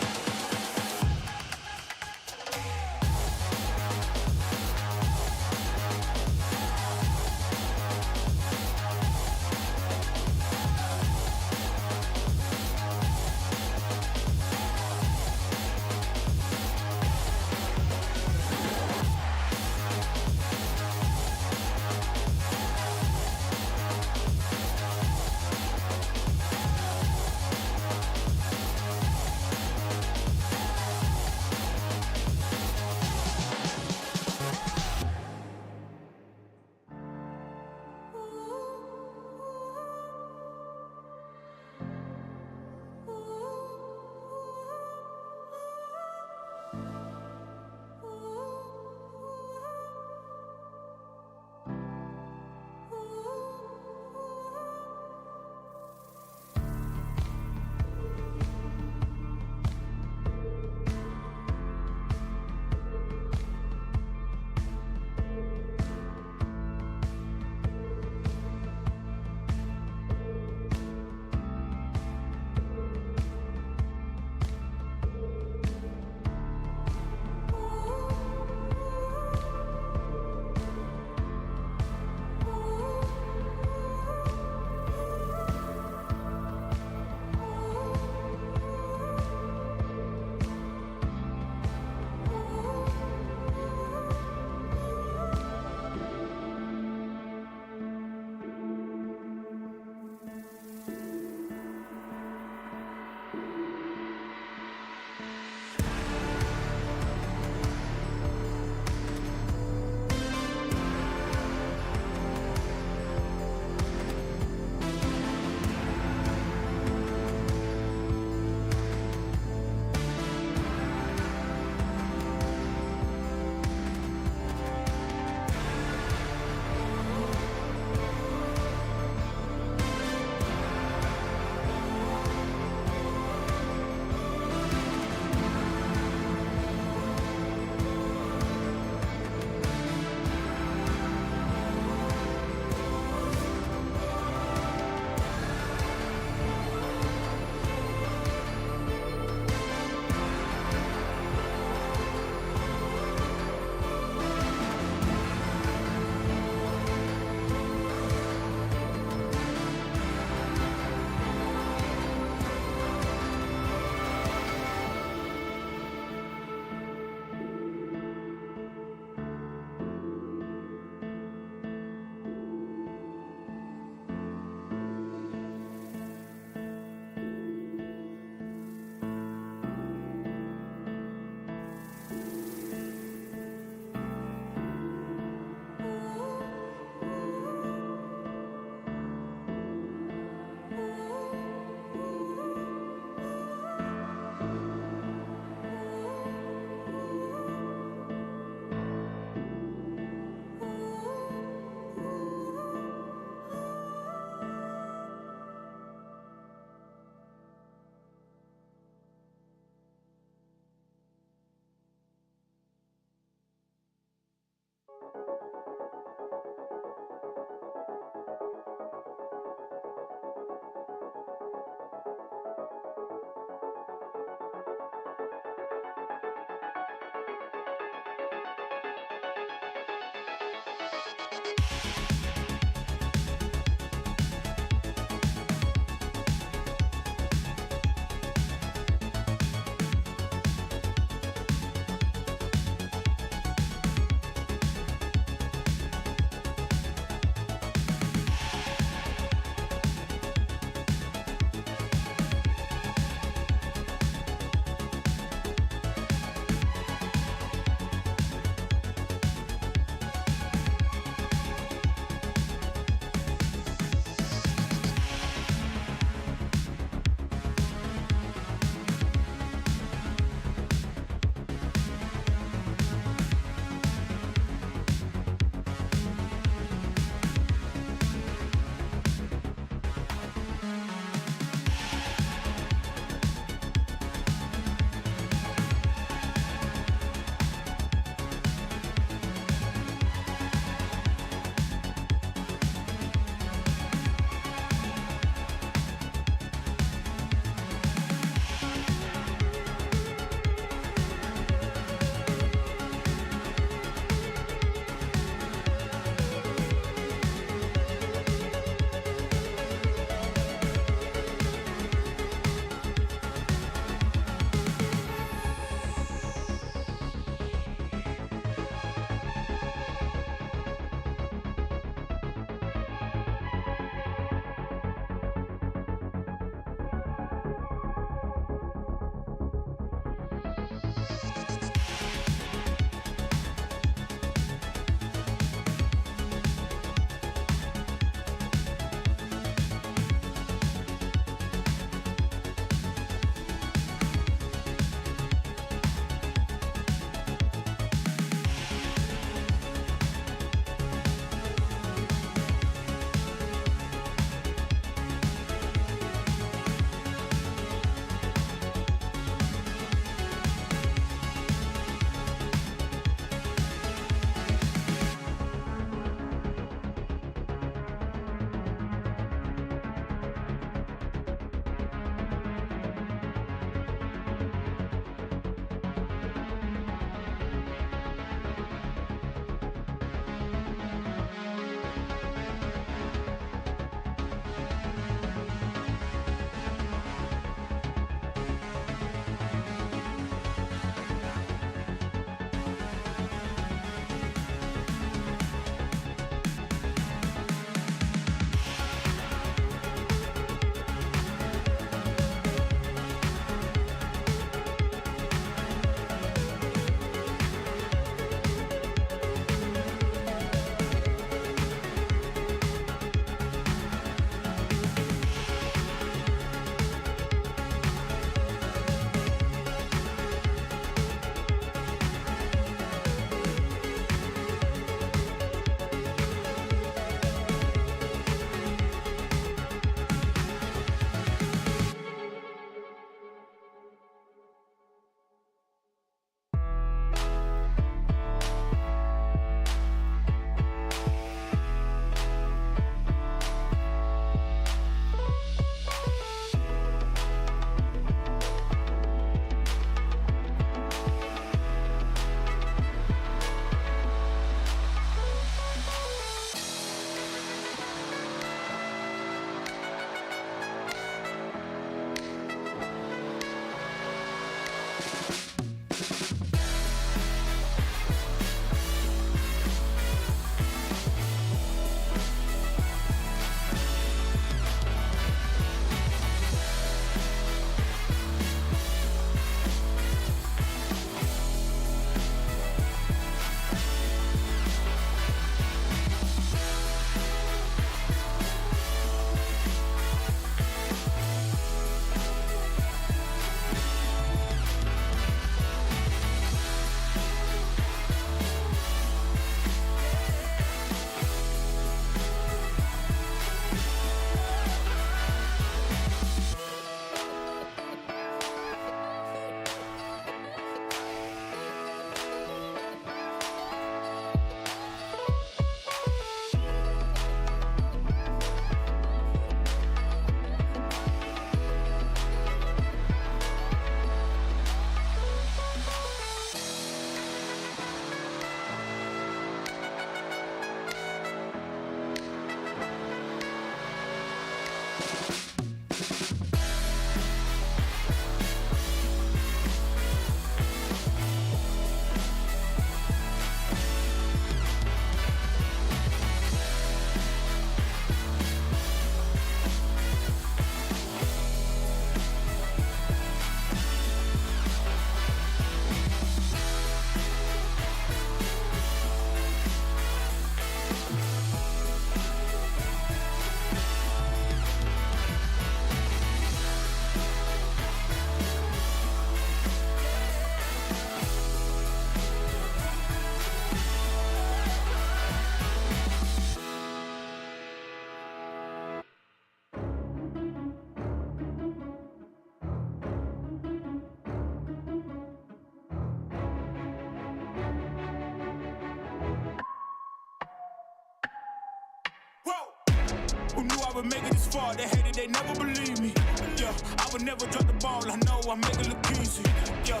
I would make it this far. They hated, they never believe me. Yeah, I would never drop the ball. I know I make it look easy. Yeah,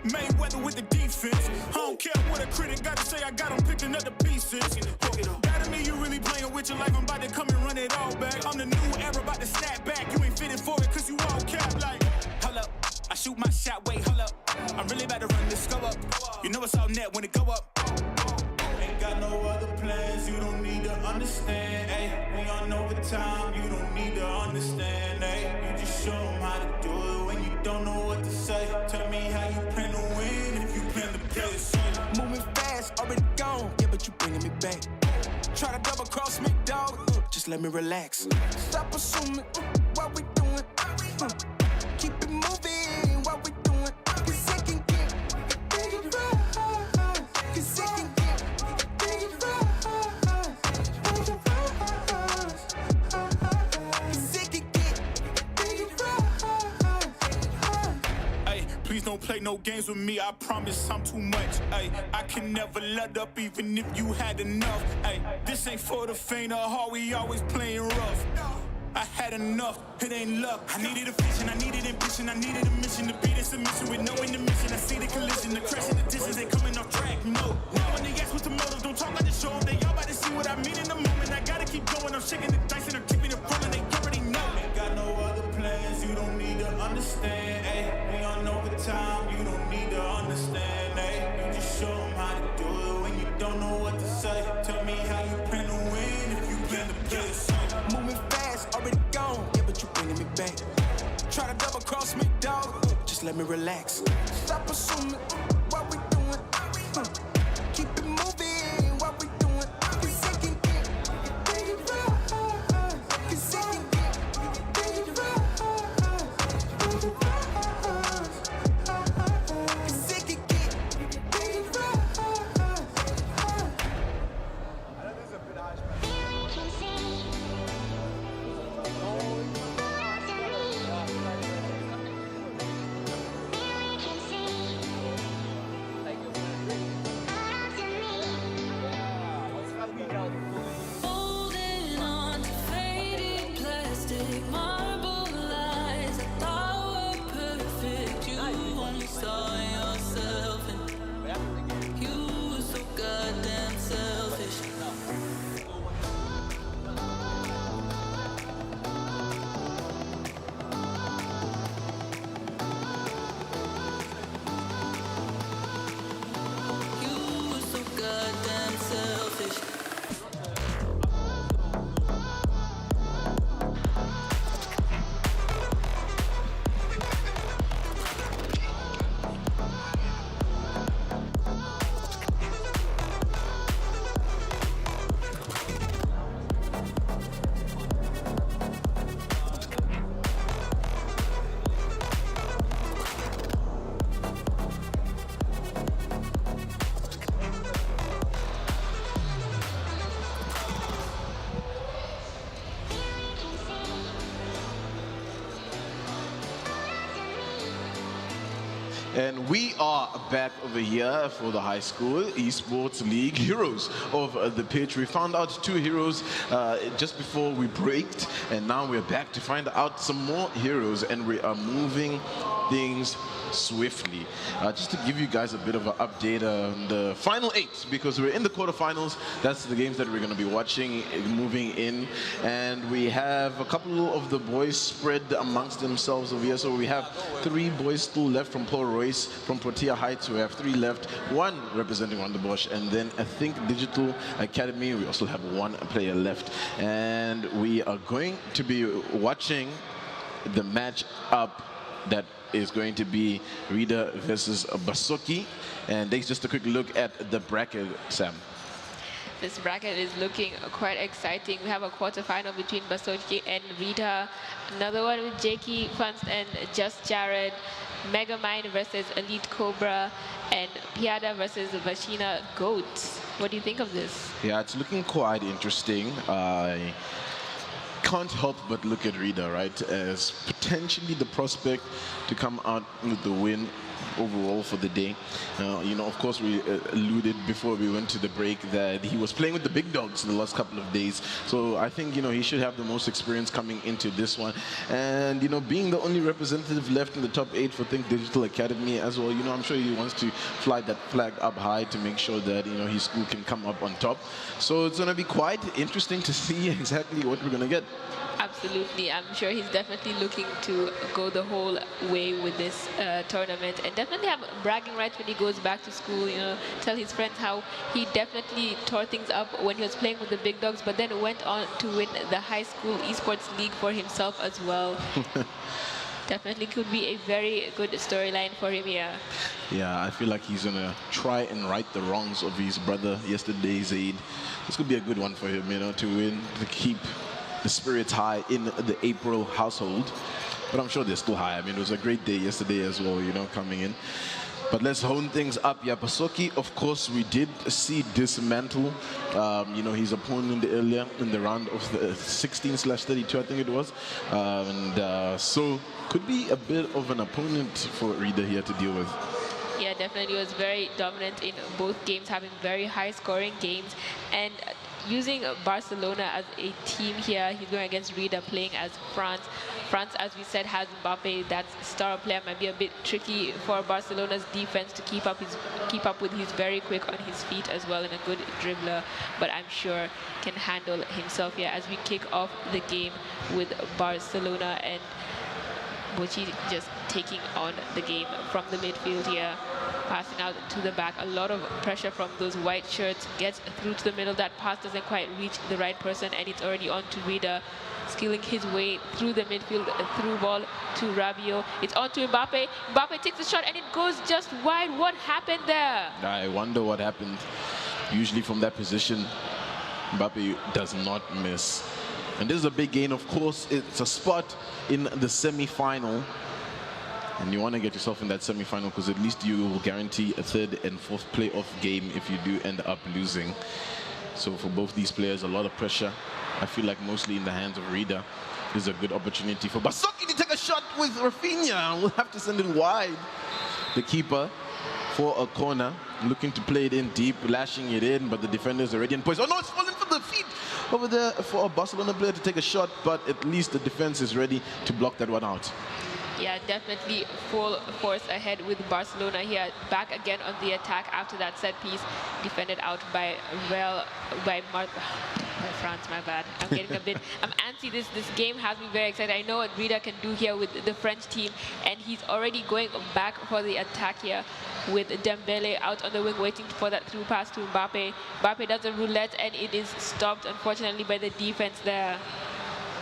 Mayweather with the defense. I don't care what a critic gotta say. I got them picking up the pieces. That to me, you really playing with your life. I'm about to come and run it all back. I'm the new era, about to snap back. You ain't fitting for it, cause you all cap like. Hold up, I shoot my shot, wait, hold up. I'm really about to run this go up. You know it's all net when it go up. Ain't got no other plans, you don't need to understand. Ay, we on overtime, you don't need to understand. Ay, you just show them how to do it when you don't know what to say. Tell me how you plan to win if you plan to play it safe. Moving fast, already gone, yeah, but you bringing me back. Try to double cross me, dog, just let me relax. Stop assuming what we doing. Keep it moving, what we doing. Cause it can get right. Cause it can get right. Cause it can get right. Ay, please don't play no games with me, I promise I'm too much. Ay, I can never let up even if you had enough. Ay, this ain't for the faint of heart, we always playing rough. I had enough, it ain't luck. I needed a vision, I needed ambition, I needed a mission to beat this submission with no intermission. I see the collision, the crash and the distance, they coming off track. No, now when they ask what's the motive, don't talk, I just show them. They all about to see what I mean in the moment. I gotta keep going, I'm shaking the dice and I'm keeping it rolling. They already know. Ain't got no other plans, you don't need to understand. Ay, we on overtime, you don't need to understand. Ay, you just show them how to do it when you don't know what to say. Tell me how you plan to win if you plan to play it safe. Moving fast, already gone, yeah, but you bringing me back. Try to double cross me, dog, just let me relax. Stop assuming what we doing. Keep it moving, what we doing. Cause it can get right. Cause it can get right. Cause it can get Holding on to fading plastic marble lies I thought were perfect. You only saw yourself and you were so goddamn selfish. You were so goddamn selfish. And we are back over here for the high school esports league heroes of the pitch. We found out 2 heroes just before we braked, and now we're back to find out some more heroes, and we are moving things swiftly. Just to give you guys a bit of an update on the final 8, because we're in the quarterfinals. That's the games that we're going to be watching moving in, and we have a couple of the boys spread amongst themselves over here. So we have 3 boys still left from Paul Royce, from Protea Heights. We have 3 left, 1 representing Wonderbosch, and then I think Digital Academy, we also have 1 player left, and we are going to be watching the match up that is going to be Rida versus Basoki. And takes just a quick look at the bracket, Sam. This bracket is looking quite exciting. We have a quarterfinal between Basoki and Rita, another one with Jakey Funst and Just Jared, Megamind versus Elite Cobra, and Piada versus Vashina Goat. What do you think of this? Yeah, it's looking quite interesting. I can't help but look at Rida, right, as potentially the prospect to come out with the win overall for the day. You know, of course, we alluded before we went to the break that he was playing with the big dogs the last couple of days. So I think, you know, he should have the most experience coming into this one. And, you know, being the only representative left in the top 8 for Think Digital Academy as well, you know, I'm sure he wants to fly that flag up high to make sure that, you know, his school can come up on top. So it's going to be quite interesting to see exactly what we're going to get. Absolutely. I'm sure he's definitely looking to go the whole way with this tournament and definitely have bragging rights when he goes back to school, you know, tell his friends how he definitely tore things up when he was playing with the big dogs, but then went on to win the high school esports league for himself as well. Definitely could be a very good storyline for him here. Yeah, I feel like he's going to try and right the wrongs of his brother yesterday, Zaid. This could be a good one for him, you know, to win, to keep the spirits high in the April household. But I'm sure they're still high. I mean, it was a great day yesterday as well, you know, coming in. But let's hone things up. Yeah, Basoki, of course, we did see dismantle, you know, his opponent earlier in the round of the 16/32, I think it was. So could be a bit of an opponent for Reader here to deal with. Yeah, definitely was very dominant in both games, having very high scoring games. And using Barcelona as a team here, he's going against Rida playing as France. France, as we said, has Mbappe. That's star player. Might be a bit tricky for Barcelona's defense to keep up with. He's very quick on his feet as well and a good dribbler, but I'm sure can handle himself here as we kick off the game with Barcelona and Bochi just taking on the game from the midfield here, passing out to the back. A lot of pressure from those white shirts, gets through to the middle. That pass doesn't quite reach the right person, and it's already on to Rida, skilling his way through the midfield, through ball to Rabiot. It's on to Mbappe. Mbappe takes the shot, and it goes just wide. What happened there? I wonder what happened. Usually from that position, Mbappe does not miss. And this is a big gain, of course. It's a spot in the semi-final. And you want to get yourself in that semi-final because at least you will guarantee a third and fourth playoff game if you do end up losing. So for both these players, a lot of pressure. I feel like mostly in the hands of Rida. This is a good opportunity for Basoki to take a shot with Rafinha. We'll have to send it wide. The keeper for a corner, looking to play it in deep, lashing it in, but the defender's already in place. Oh no, it's falling for the feet over there for a Barcelona player to take a shot, but at least the defense is ready to block that one out. Yeah, definitely full force ahead with Barcelona here. Back again on the attack after that set piece, defended out by France, my bad. I'm getting a bit, I'm antsy. This game has me very excited. I know what Rida can do here with the French team, and he's already going back for the attack here with Dembele out on the wing waiting for that through pass to Mbappe. Mbappe does a roulette, and it is stopped, unfortunately, by the defense there.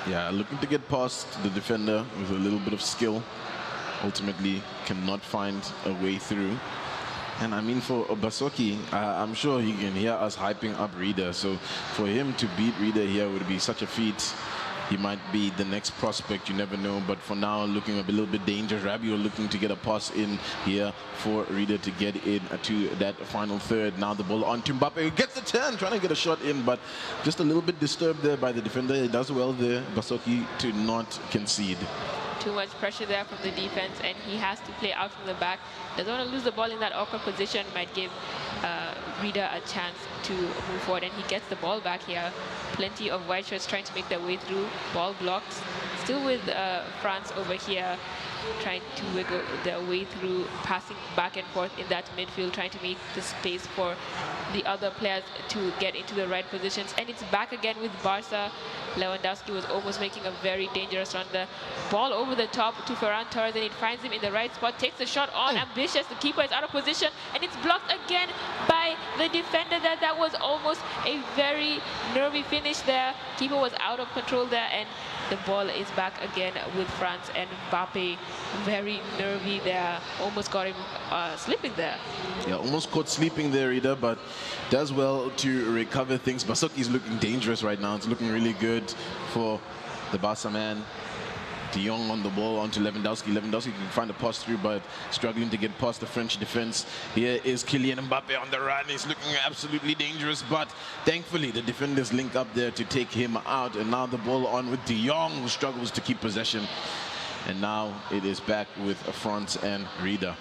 Yeah, looking to get past the defender with a little bit of skill. Ultimately, cannot find a way through. And I mean, for Basoki, I'm sure he can hear us hyping up Rida. So for him to beat Rida here would be such a feat. He might be the next prospect, you never know. But for now, looking a little bit dangerous. Rabiot looking to get a pass in here for Rida to get in to that final third. Now the ball on to Mbappe, who gets the turn, trying to get a shot in, but just a little bit disturbed there by the defender. He does well there, Basoki, to not concede. Too much pressure there from the defense, and he has to play out from the back. Doesn't want to lose the ball in that awkward position. Might give Rida a chance to move forward, and he gets the ball back here. Plenty of white shirts trying to make their way through. Ball blocked. Still with France over here, trying to wiggle their way through, passing back and forth in that midfield, trying to make the space for the other players to get into the right positions. And it's back again with Barca. Lewandowski was almost making a very dangerous run. The ball over the top to Ferran Torres, and it finds him in the right spot, takes the shot on, ambitious. The keeper is out of position, and it's blocked again by the defender there. That was almost a very nervy finish there. Keeper was out of control there, and the ball is back again with France, and Mbappe very nervy there. Almost got him slipping there. Yeah, almost caught sleeping there, Rida, but does well to recover things. Basoki's looking dangerous right now. It's looking really good for the Barca man. De Jong on the ball onto Lewandowski. Lewandowski can find a pass through, but struggling to get past the French defense. Here is Kylian Mbappe on the run. He's looking absolutely dangerous, but thankfully the defenders link up there to take him out. And now the ball on with De Jong, who struggles to keep possession. And now it is back with France and Rida.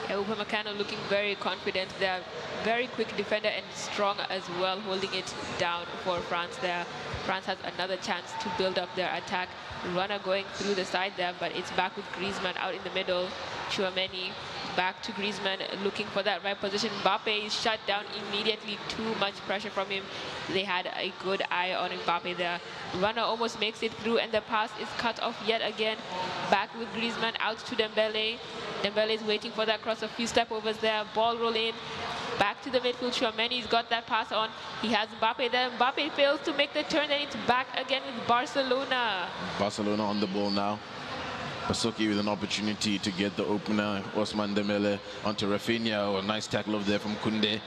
Yeah, Upamecano looking very confident there. Very quick defender and strong as well, holding it down for France there. France has another chance to build up their attack. Runner going through the side there, but it's back with Griezmann out in the middle. Chouameni back to Griezmann, looking for that right position. Mbappe is shut down immediately. Too much pressure from him. They had a good eye on Mbappe there. Runner almost makes it through, and the pass is cut off yet again. Back with Griezmann, out to Dembele. Dembele is waiting for that cross. A few step overs there. Ball roll in. Back to the midfield. Chouameni's got that pass on. He has Mbappe there. Mbappe fails to make the turn, and it's back again with Barcelona. Barcelona on the ball now. Basoki with an opportunity to get the opener, Ousmane Dembele, onto Rafinha. A nice tackle over there from Koundé.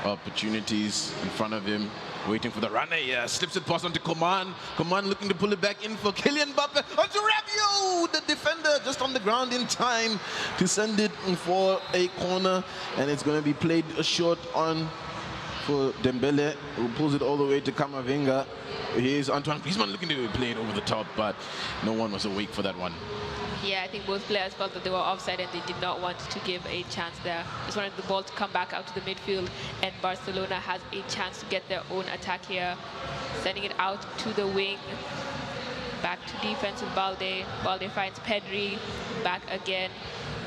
Opportunities in front of him, waiting for the runner. Yeah, slips it past onto Coman. Coman looking to pull it back in for Kylian Mbappe. Onto Rabiot, the defender, just on the ground in time to send it for a corner. And it's going to be played short on for Dembele, who pulls it all the way to Camavinga. Here's Antoine Griezmann looking to play it over the top, but no one was awake for that one. Yeah, I think both players felt that they were offside and they did not want to give a chance there. Just wanted the ball to come back out to the midfield, and Barcelona has a chance to get their own attack here. Sending it out to the wing. Back to defense with Balde. Balde finds Pedri. Back again.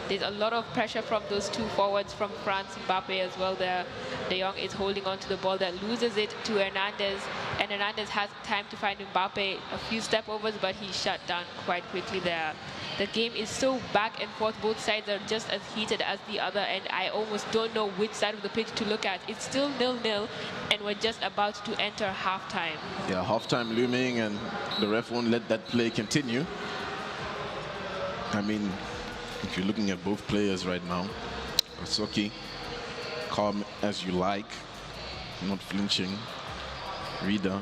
There's a lot of pressure from those two forwards from France. Mbappe as well there. De Jong is holding on to the ball, that loses it to Hernandez. And Hernandez has time to find Mbappe. A few step overs, but he's shut down quite quickly there. The game is so back and forth. Both sides are just as heated as the other, and I almost don't know which side of the pitch to look at. It's still 0-0, and we're just about to enter halftime. Yeah, halftime looming, and the ref won't let that play continue. I mean, if you're looking at both players right now, Basoki, calm as you like, not flinching. Rida,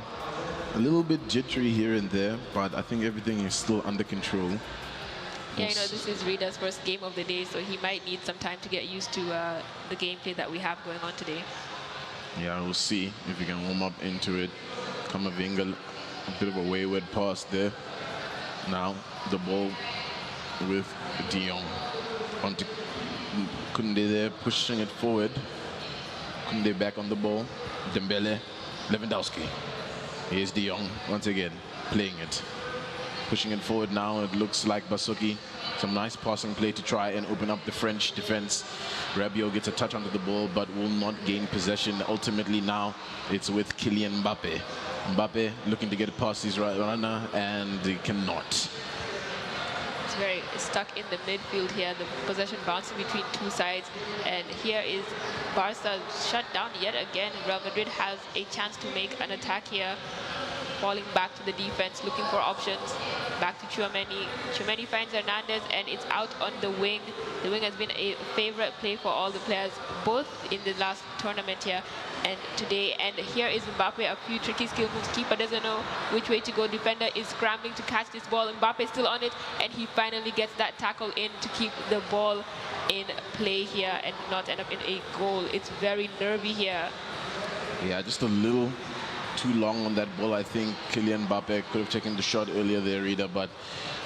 a little bit jittery here and there, but I think everything is still under control. Yeah, you know, this is Rida's first game of the day, so he might need some time to get used to the gameplay that we have going on today. Yeah, we'll see if he can warm up into it. Camavinga, a bit of a wayward pass there. Now the ball with De Jong. Onto Koundé there, pushing it forward. Koundé back on the ball. Dembele, Lewandowski. Here's De Jong once again, playing it. Pushing it forward now, it looks like Basoki. Some nice passing play to try and open up the French defense. Rabiot gets a touch onto the ball, but will not gain possession. Ultimately now, it's with Kylian Mbappe. Mbappe looking to get past his runner, and he cannot. It's very stuck in the midfield here. The possession bouncing between two sides. And here is Barca shut down yet again. Real Madrid has a chance to make an attack here. Falling back to the defense, looking for options. Back to Chouameni. Chouameni finds Hernandez, and it's out on the wing. The wing has been a favorite play for all the players, both in the last tournament here and today. And here is Mbappe, a few tricky skill moves. Keeper doesn't know which way to go. Defender is scrambling to catch this ball. Mbappe still on it, and he finally gets that tackle in to keep the ball in play here and not end up in a goal. It's very nervy here. Yeah, just a little too long on that ball. I think Kylian Mbappe could have taken the shot earlier there, Rida, but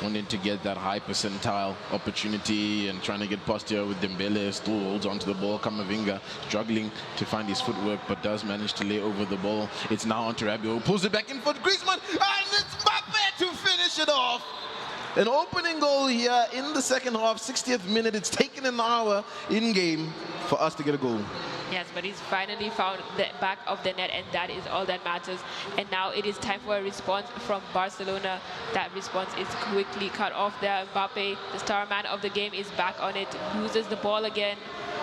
wanted to get that high percentile opportunity and trying to get past here with Dembele. Still holds onto the ball. Camavinga struggling to find his footwork, but does manage to lay over the ball. It's now onto Rabiot, pulls it back in for Griezmann, and it's Mbappe to finish it off. An opening goal here in the second half, 60th minute. It's taken an hour in game for us to get a goal. Yes, but he's finally found the back of the net, and that is all that matters. And now it is time for a response from Barcelona. That response is quickly cut off there. Mbappe, the star man of the game, is back on it, loses the ball again,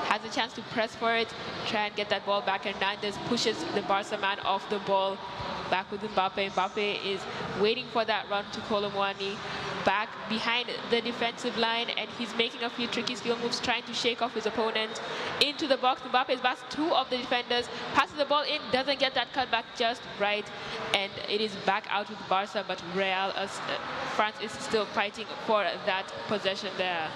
has a chance to press for it, try and get that ball back. Hernandez pushes the Barca man off the ball. Back with Mbappe. Mbappe is waiting for that run to Colomwani. Back behind the defensive line, and he's making a few tricky skill moves, trying to shake off his opponent. Into the box, Mbappe is past two of the defenders, passes the ball in, doesn't get that cut back just right, and it is back out with Barca, but France is still fighting for that possession there.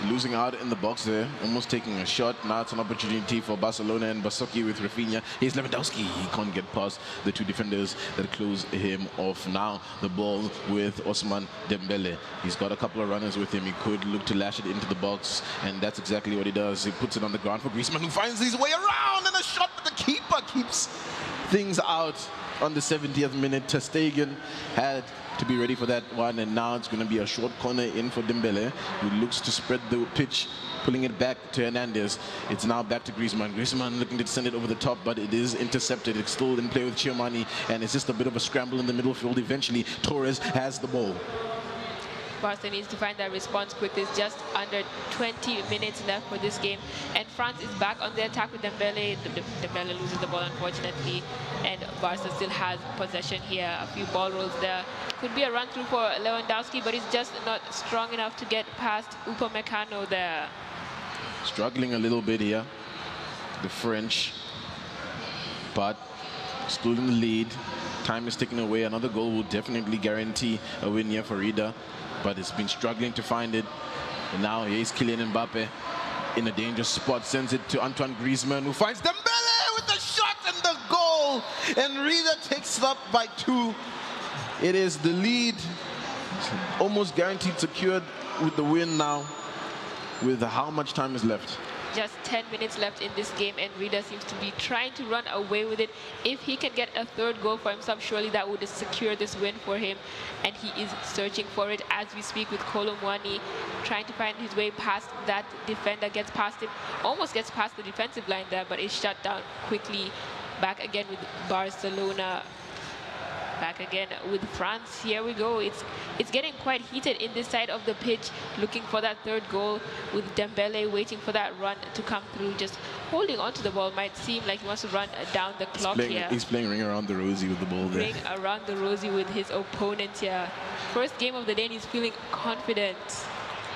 losing out in the box there, almost taking a shot. Now it's an opportunity for Barcelona and Basoki with Rafinha. Here's Lewandowski. He can't get past the two defenders that close him off. Now the ball with Osman Dembele. He's got a couple of runners with him. He could look to lash it into the box, and that's exactly what he does. He puts it on the ground for Griezmann, who finds his way around, and a shot, but the keeper keeps things out on the 70th minute. Ter Stegen had to be ready for that one, and now it's going to be a short corner in for Dembele, who looks to spread the pitch, pulling it back to Hernandez. It's now back to Griezmann. Griezmann looking to send it over the top, but it is intercepted. It's still in play with Chiamani, and it's just a bit of a scramble in the middle field. Eventually, Torres has the ball. Barca needs to find that response quick. There's just under 20 minutes left for this game, and France is back on the attack with Dembele. Dembele loses the ball, unfortunately, and Barca still has possession here. A few ball rolls there. Could be a run through for Lewandowski, but he's just not strong enough to get past Upamecano there. Struggling a little bit here, the French, but still in the lead. Time is ticking away. Another goal will definitely guarantee a win here for Rida, but it's been struggling to find it. And now here's Kylian Mbappe in a dangerous spot, sends it to Antoine Griezmann, who finds Dembele with the shot and the goal, and Rida takes it up by 2. It is the lead, almost guaranteed secured with the win now, with how much time is left. Just 10 minutes left in this game, and Rida seems to be trying to run away with it. If he can get a third goal for himself, surely that would secure this win for him, and he is searching for it as we speak with Kolo Muani, trying to find his way past that defender, gets past him, almost gets past the defensive line there, but is shut down quickly. Back again with Barcelona. Back again with France. Here we go. It's getting quite heated in this side of the pitch, looking for that third goal, with Dembele waiting for that run to come through, just holding on to the ball. Might seem like he wants to run down the clock here. He's playing ring around the rosy with the ball there. Ring around the rosy with his opponent here. First game of the day, and he's feeling confident.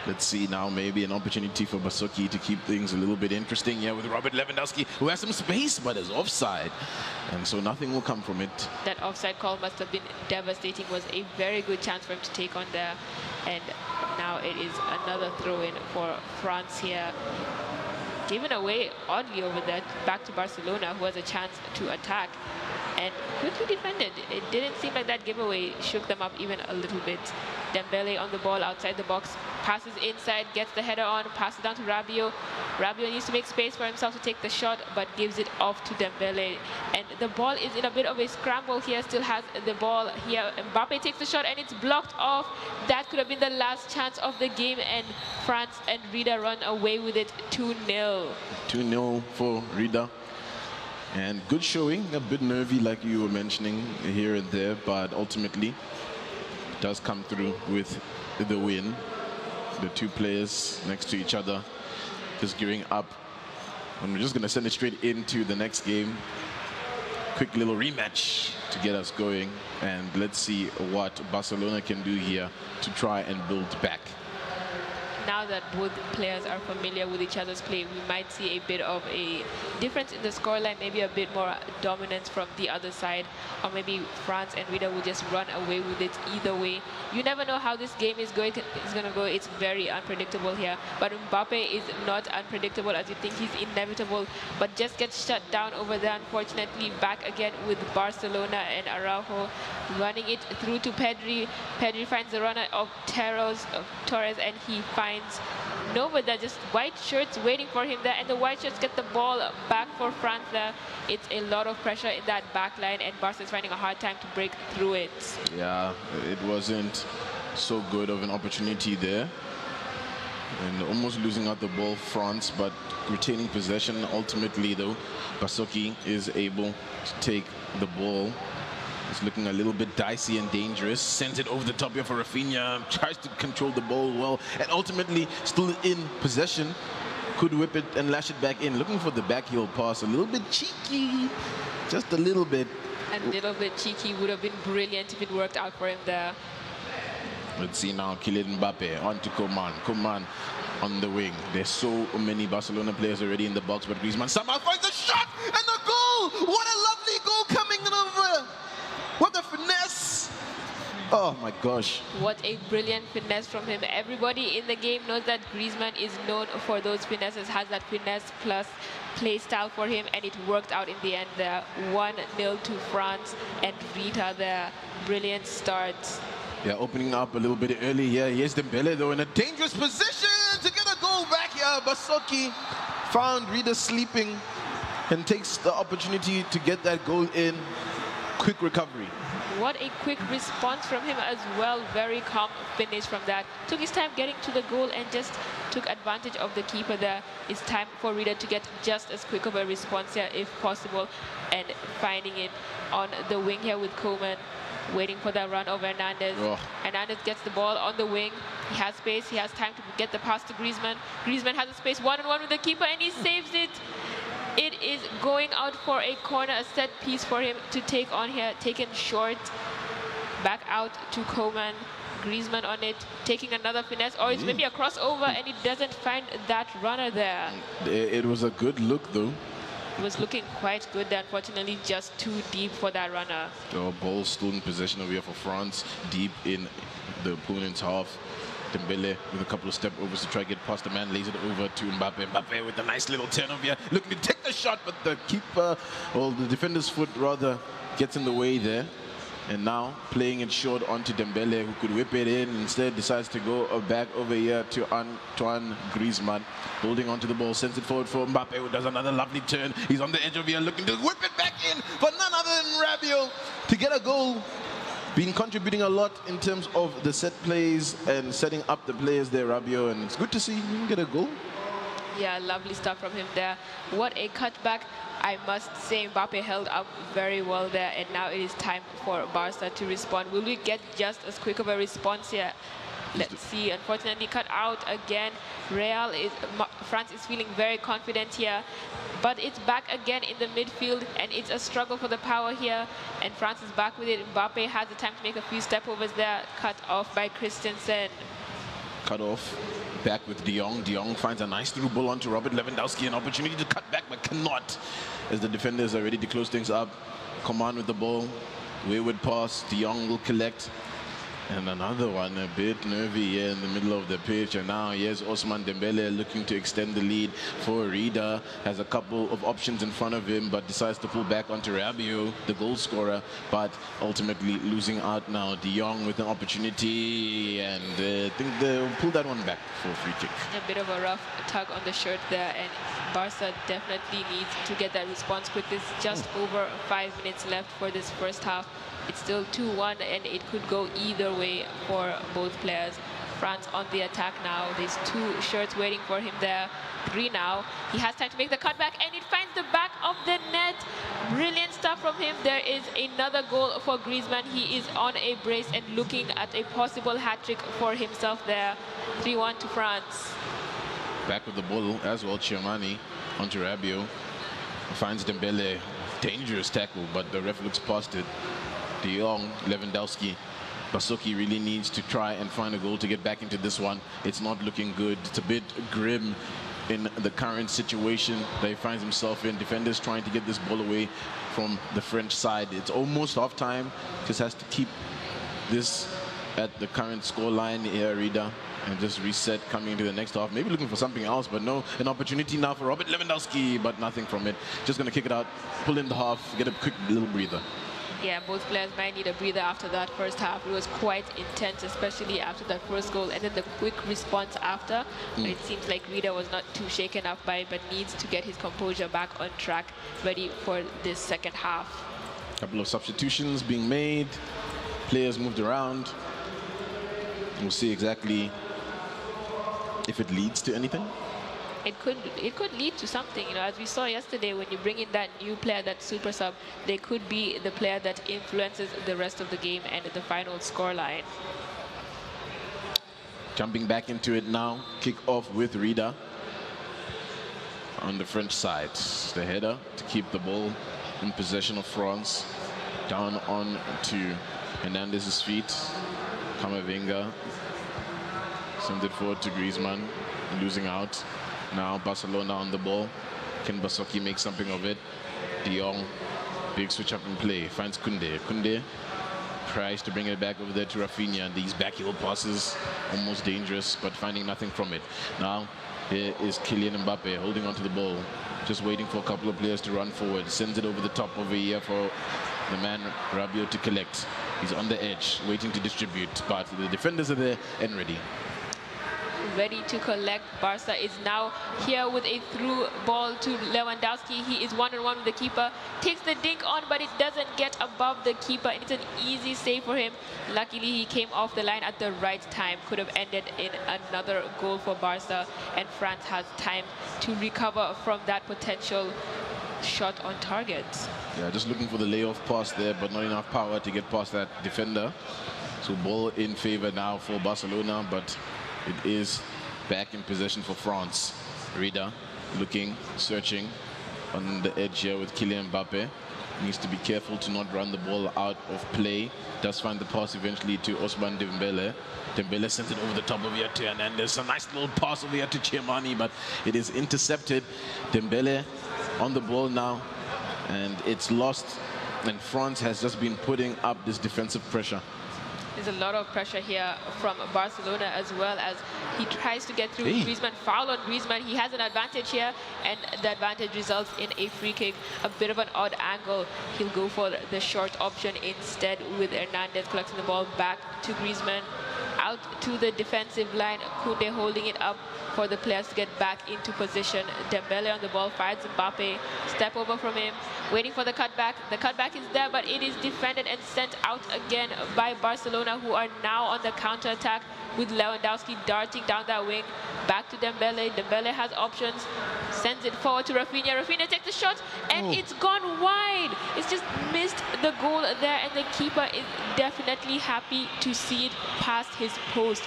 Let's see now, maybe an opportunity for Basoki to keep things a little bit interesting here with Robert Lewandowski, who has some space but is offside, and so nothing will come from it. That offside call must have been devastating. Was a very good chance for him to take on there, and now it is another throw-in for France here. Given away oddly over there, back to Barcelona, who has a chance to attack, and quickly defended. It didn't seem like that giveaway shook them up even a little bit. Dembele on the ball outside the box, passes inside, gets the header on, passes down to Rabiot. Rabiot needs to make space for himself to take the shot, but gives it off to Dembele. And the ball is in a bit of a scramble here, still has the ball here. Mbappe takes the shot, and it's blocked off. That could have been the last chance of the game, and France and Rida run away with it 2-0. 2-0 for Rida. And good showing, a bit nervy like you were mentioning here and there, but ultimately does come through with the win. The two players next to each other just gearing up, and we're just going to send it straight into the next game. Quick little rematch to get us going, and let's see what Barcelona can do here to try and build back. Now that both players are familiar with each other's play, we might see a bit of a difference in the scoreline, maybe a bit more dominance from the other side, or maybe France and Rida will just run away with it either way. You never know how this game is going to go. It's very unpredictable here, but Mbappe is not unpredictable as you think. He's inevitable, but just gets shut down over there, unfortunately. Back again with Barcelona, and Araujo running it through to Pedri. Pedri finds the runner of Torres, and he finds Nova there, just white shirts waiting for him there, and the white shirts get the ball back for France there. It's a lot of pressure in that back line, and Barca is finding a hard time to break through it. Yeah, it wasn't so good of an opportunity there, and almost losing out the ball, France, but retaining possession. Ultimately though, Basoki is able to take the ball. It's looking a little bit dicey and dangerous. Sends it over the top here for Rafinha. Tries to control the ball well, and ultimately still in possession. Could whip it and lash it back in. Looking for the backheel pass. A little bit cheeky. Just a little bit. A little bit cheeky. Would have been brilliant if it worked out for him there. Let's see now. Kylian Mbappe on to Coman. Coman on the wing. There's so many Barcelona players already in the box, but Griezmann somehow finds a shot and a goal. What a lovely goal coming over. What a finesse Oh my gosh. What a brilliant finesse from him. Everybody in the game knows that Griezmann is known for those finesses, has that finesse plus play style for him, and it worked out in the end there. 1-0 to France, and Rita there. Brilliant start. Yeah, opening up a little bit early here. Here's Dembele though in a dangerous position to get a goal back here. Basoki found Rita sleeping and takes the opportunity to get that goal in. Quick recovery. What a quick response from him as well. Very calm finish from that. Took his time getting to the goal and just took advantage of the keeper there. It's time for Rita to get just as quick of a response here if possible, and finding it on the wing here with Koeman. Waiting for that run of Hernandez. Oh. Hernandez gets the ball on the wing. He has space. He has time to get the pass to Griezmann. Griezmann has a space one-on-one with the keeper, and he saves it. It is going out for a corner, a set piece for him to take on here. Taken short. Back out to Koeman. Griezmann on it. Taking another finesse. Or it's maybe a crossover, and he doesn't find that runner there. It was a good look though. It was looking quite good there. Unfortunately, just too deep for that runner. The ball still in possession over here for France, deep in the opponent's half. Dembele with a couple of step overs to try to get past the man, lays it over to Mbappe. Mbappe with a nice little turn over here, looking to take the shot, but the keeper, or the defender's foot rather, gets in the way there. And now playing it short onto Dembele, who could whip it in. Instead decides to go back over here to Antoine Griezmann. Holding onto the ball, sends it forward for Mbappe, who does another lovely turn. He's on the edge of here looking to whip it back in for none other than Rabiot to get a goal. Been contributing a lot in terms of the set plays and setting up the players there, Rabiot. And it's good to see him get a goal. Yeah, lovely stuff from him there. What a cutback. I must say Mbappe held up very well there, and now it is time for Barca to respond. Will we get just as quick of a response here? Let's see. Unfortunately, cut out again. France is feeling very confident here, but it's back again in the midfield, and it's a struggle for the power here, and France is back with it. Mbappe has the time to make a few step-overs there, cut off by Christensen. Cut off. Back with De Jong. De Jong finds a nice through ball onto Robert Lewandowski. An opportunity to cut back, but cannot, as the defenders are ready to close things up. Coman with the ball. Wayward pass. De Jong will collect. And another one, a bit nervy here in the middle of the pitch. And now here's Ousmane Dembele looking to extend the lead for Rida. Has a couple of options in front of him, but decides to pull back onto Rabiot, the goal scorer, but ultimately losing out now. De Jong with an opportunity, and I think they'll pull that one back for a free kick. A bit of a rough tug on the shirt there, and Barca definitely needs to get that response quick. There's just over 5 minutes left for this first half. It's still 2-1, and it could go either way for both players. France on the attack now. There's two shirts waiting for him there. Green now. He has time to make the cutback, and it finds the back of the net. Brilliant stuff from him. There is another goal for Griezmann. He is on a brace and looking at a possible hat-trick for himself there. 3-1 to France. Back with the ball as well, Chiamani onto Rabiot. Finds Dembele. Dangerous tackle, but the ref looks past it. De Jong, Lewandowski. Basoki really needs to try and find a goal to get back into this one. It's not looking good. It's a bit grim in the current situation that he finds himself in. Defenders trying to get this ball away from the French side. It's almost half time. Just has to keep this at the current score line here, Rida, and just reset coming into the next half. Maybe looking for something else, but no. An opportunity now for Robert Lewandowski, but nothing from it. Just going to kick it out, pull in the half, get a quick little breather. Yeah, both players might need a breather after that first half. It was quite intense, especially after that first goal, and then the quick response after. But it seems like Rida was not too shaken up by it, but needs to get his composure back on track, ready for this second half. Couple of substitutions being made. Players moved around. We'll see exactly if it leads to anything. It could lead to something, you know, as we saw yesterday. When you bring in that new player, that super sub, they could be the player that influences the rest of the game and the final scoreline. Jumping back into it now, kick off with Rida on the French side. The header to keep the ball in possession of France. Down on to Hernandez's feet. Camavinga sends it forward to Griezmann, losing out. Now Barcelona on the ball. Can Basoki make something of it? De Jong, big switch up in play. Finds Koundé. Koundé Tries to bring it back over there to Rafinha. These back heel passes, almost dangerous, but finding nothing from it. Now, here is Kylian Mbappe holding onto the ball, just waiting for a couple of players to run forward. Sends it over the top over here for the man Rabiot to collect. He's on the edge, waiting to distribute, but the defenders are there and ready. Ready to collect. Barca is now here with a through ball to Lewandowski. He is one-on-one with the keeper. Takes the dink on, but it doesn't get above the keeper, and it's an easy save for him. Luckily, he came off the line at the right time. Could have ended in another goal for Barca, and France has time to recover from that potential shot on target. Yeah, just looking for the layoff pass there, but not enough power to get past that defender. So ball in favor now for Barcelona, but it is back in possession for France. Rida looking, searching on the edge here with Kylian Mbappe. Needs to be careful to not run the ball out of play. Does find the pass eventually to Ousmane Dembele. Dembele sends it over the top of here to Hernandez. A nice little pass over here to Chiamani, but it is intercepted. Dembele on the ball now, and it's lost. And France has just been putting up this defensive pressure. There's a lot of pressure here from Barcelona, as well as he tries to get through Griezmann. Foul on Griezmann. He has an advantage here, and the advantage results in a free kick. A bit of an odd angle. He'll go for the short option instead, with Hernandez collecting the ball back to Griezmann. Out to the defensive line. Koundé holding it up for the players to get back into position. Dembele on the ball, finds Mbappe. Step over from him, waiting for the cutback. The cutback is there, but it is defended and sent out again by Barcelona, who are now on the counter-attack with Lewandowski darting down that wing. Back to Dembele. Dembele has options. Sends it forward to Rafinha. Rafinha takes the shot, and it's gone wide. It's just missed the goal there, and the keeper is definitely happy to see it past his post.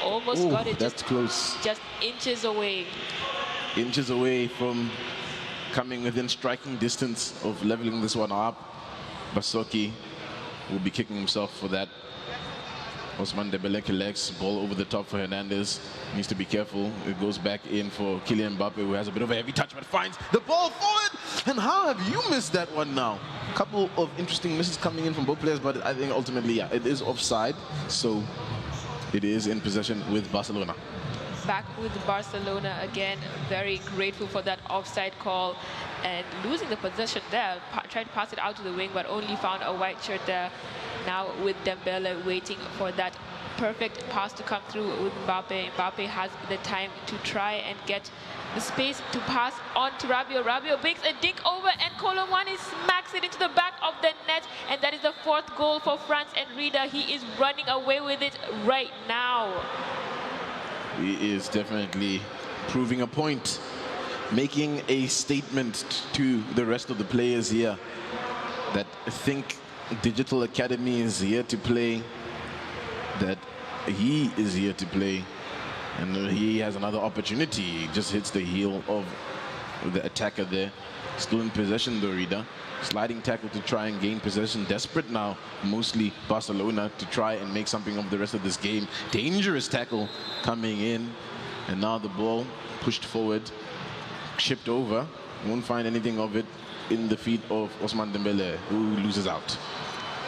Almost got it. That's close. Just inches away. Inches away from coming within striking distance of leveling this one up. Basoki will be kicking himself for that. Ousmane Dembele collects, ball over the top for Hernandez. Needs to be careful. It goes back in for Kylian Mbappe, who has a bit of a heavy touch, but finds the ball forward. And how have you missed that one now? A couple of interesting misses coming in from both players, but I think ultimately, yeah, it is offside. So it is in possession with Barcelona. Back with Barcelona again. Very grateful for that offside call, and losing the possession there. Tried to pass it out to the wing, but only found a white shirt there. Now with Dembele waiting for that perfect pass to come through with Mbappe. Mbappe has the time to try and get the space to pass on to Rabiot. Rabiot makes a dink over, and Colomwani smacks it into the back of the net, and that is the 4th goal for France. And Rida, he is running away with it right now. He is definitely proving a point, making a statement to the rest of the players here that think Digital Academy is here to play, that he is here to play, and he has another opportunity. He just hits the heel of the attacker there. Still in possession, Dorida. Sliding tackle to try and gain possession. Desperate now, mostly Barcelona, to try and make something of the rest of this game. Dangerous tackle coming in, and now the ball pushed forward, chipped over. Won't find anything of it in the feet of Ousmane Dembele, who loses out.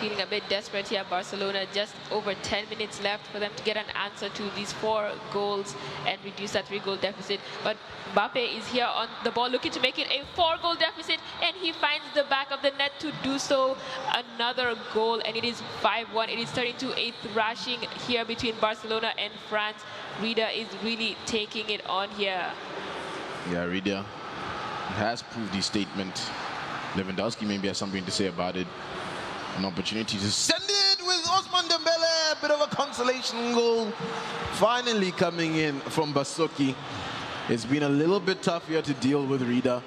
Feeling a bit desperate here, Barcelona. Just over 10 minutes left for them to get an answer to these 4 goals and reduce that 3-goal deficit. But Mbappe is here on the ball, looking to make it a 4-goal deficit, and he finds the back of the net to do so. Another goal, and it is 5-1. It is turning to a thrashing here between Barcelona and France. Rida is really taking it on here. Yeah, Rida has proved his statement. Lewandowski maybe has something to say about it. An opportunity to send it with Ousmane Dembele. A bit of a consolation goal finally coming in from Basoki. It's been a little bit tough here to deal with Rida,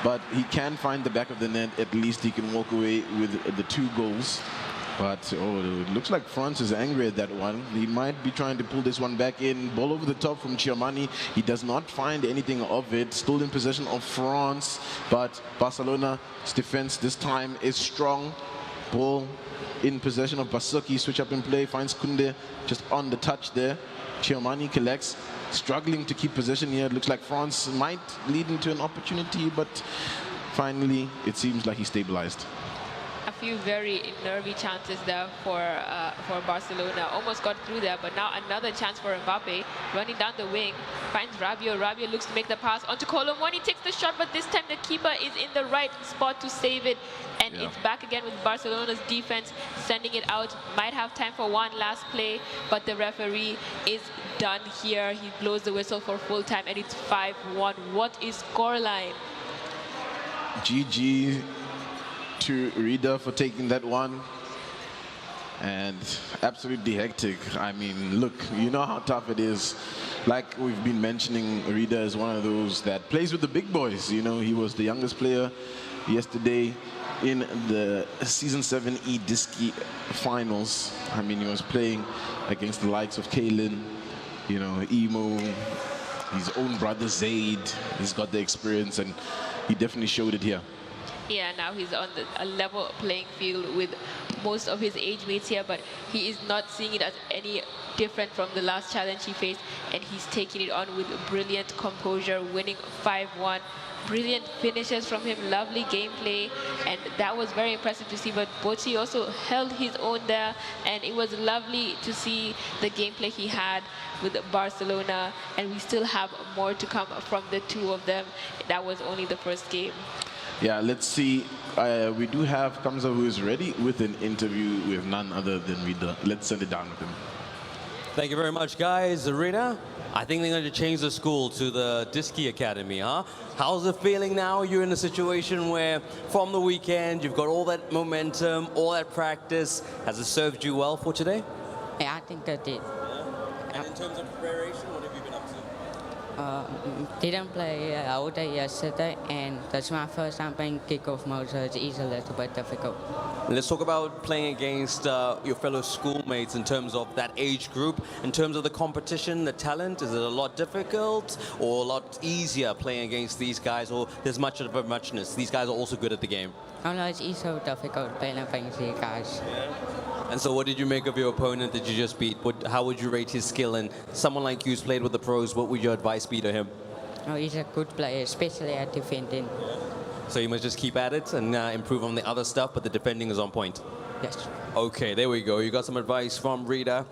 but he can find the back of the net. At least he can walk away with the 2 goals. But it looks like France is angry at that one. He might be trying to pull this one back in. Ball over the top from Chiamani. He does not find anything of it. Still in possession of France, but Barcelona's defense this time is strong. Ball in possession of Basoki. Switch up in play. Finds Koundé just on the touch there. Chiamani collects. Struggling to keep possession here. It looks like France might lead into an opportunity, but finally it seems like he stabilized. A few very nervy chances there for Barcelona. Almost got through there, but now another chance for Mbappe. Running down the wing, finds Rabiot. Rabiot looks to make the pass onto Colomwani, takes the shot, but this time the keeper is in the right spot to save it. And it's back again with Barcelona's defense sending it out. Might have time for one last play, but the referee is done here. He blows the whistle for full time, and it's 5-1. What is scoreline? GG to Rida for taking that one. And absolutely hectic. I mean, look, you know how tough it is. Like we've been mentioning, Rida is one of those that plays with the big boys. You know, he was the youngest player yesterday in the Season 7 eDiski finals. I mean, he was playing against the likes of Kalen, you know, Emo, his own brother Zaid. He's got the experience, and he definitely showed it here. Yeah, now he's on a level playing field with most of his age mates here, but he is not seeing it as any different from the last challenge he faced, and he's taking it on with brilliant composure, winning 5-1. Brilliant finishes from him, lovely gameplay, and that was very impressive to see. But Bochi also held his own there, and it was lovely to see the gameplay he had with Barcelona, and we still have more to come from the two of them. That was only the first game. Yeah, let's see. We do have Kamza, who is ready with an interview with none other than Rida. Let's send it down with him. Thank you very much, guys. Rida, I think they're going to change the school to the Diski Academy, huh? How's it feeling now? You're in a situation where from the weekend, you've got all that momentum, all that practice. Has it served you well for today? Yeah, I think it did. And in terms of preparation, what have you been up to? Didn't play all day yesterday, and that's my first time playing kickoff mode, so it's a little bit difficult. Let's talk about playing against your fellow schoolmates in terms of that age group. In terms of the competition, the talent, is it a lot difficult or a lot easier playing against these guys, or there's much of a muchness? These guys are also good at the game. Oh no, it's so difficult playing against these guys. Yeah. And so what did you make of your opponent that you just beat? How would you rate his skill? And someone like you who's played with the pros, what would your advice be to him? Oh, he's a good player, especially at defending. So you must just keep at it and improve on the other stuff, but the defending is on point. Yes. Okay, there we go. You got some advice from Rida,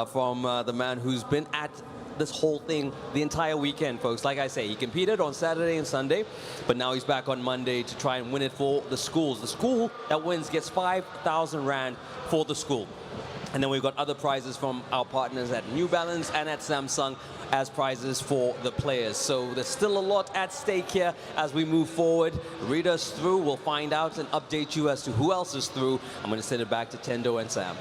from the man who's been at this whole thing the entire weekend, folks. Like I say, he competed on Saturday and Sunday, but now he's back on Monday to try and win it for the schools. The school that wins gets 5,000 Rand for the school. And then we've got other prizes from our partners at New Balance and at Samsung as prizes for the players. So there's still a lot at stake here as we move forward. Rida's through. We'll find out and update you as to who else is through. I'm going to send it back to Tendo and Sam.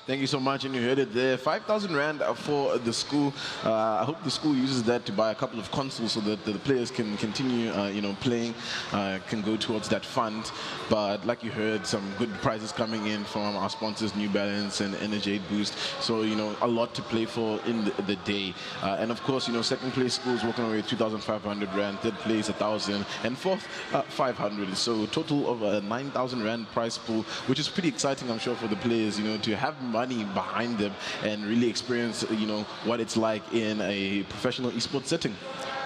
Thank you so much, and you heard it there. 5,000 Rand for the school. I hope the school uses that to buy a couple of consoles so that the players can continue, you know, playing, can go towards that fund. But like you heard, some good prizes coming in from our sponsors, New Balance and Energy Boost. So, you know, a lot to play for in the day. And of course, you know, second place schools walking away with 2,500 Rand, third place 1,000, and fourth 500. So total of a 9,000 Rand prize pool, which is pretty exciting, I'm sure, for the players, you know, to have money behind them and really experience, you know, what it's like in a professional esports setting.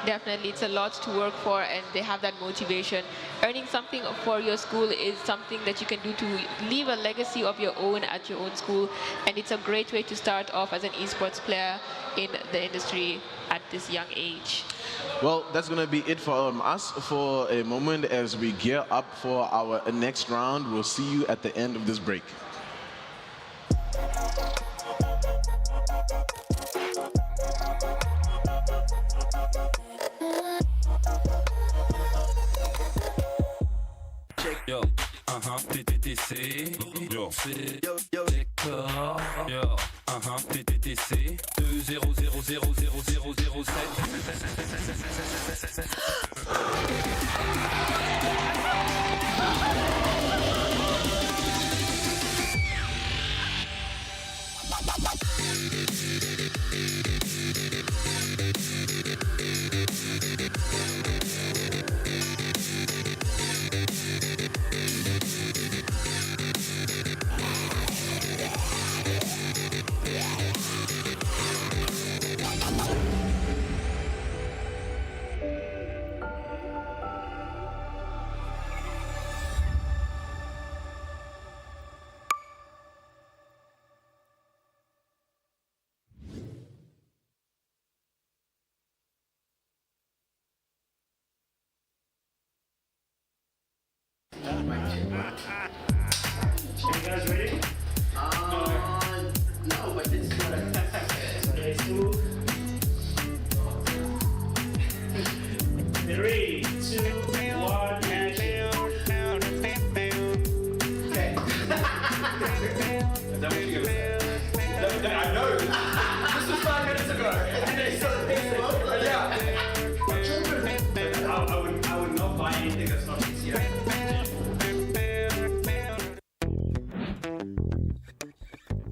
Definitely, it's a lot to work for, and they have that motivation. Earning something for your school is something that you can do to leave a legacy of your own at your own school, and it's a great way to start off as an esports player in the industry at this young age. Well, that's going to be it for us for a moment as we gear up for our next round. We'll see you at the end of this break. Yo, TTTC. Yo, d'accord. Yo, TTTC. 2007. You guys ready? No, but it's good. Okay, smooth. 3, 2, 1, action. Okay. I know. This was 5 minutes ago. And they started picking up. Yeah. I would not buy anything that's not easier.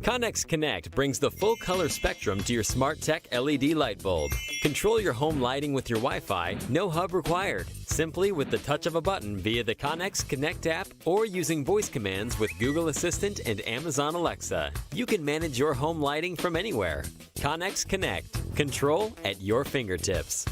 Connex Connect brings the full color spectrum to your smart tech LED light bulb. Control your home lighting with your Wi-Fi, no hub required. Simply with the touch of a button via the Connex Connect app or using voice commands with Google Assistant and Amazon Alexa. You can manage your home lighting from anywhere. Connex Connect. Control at your fingertips.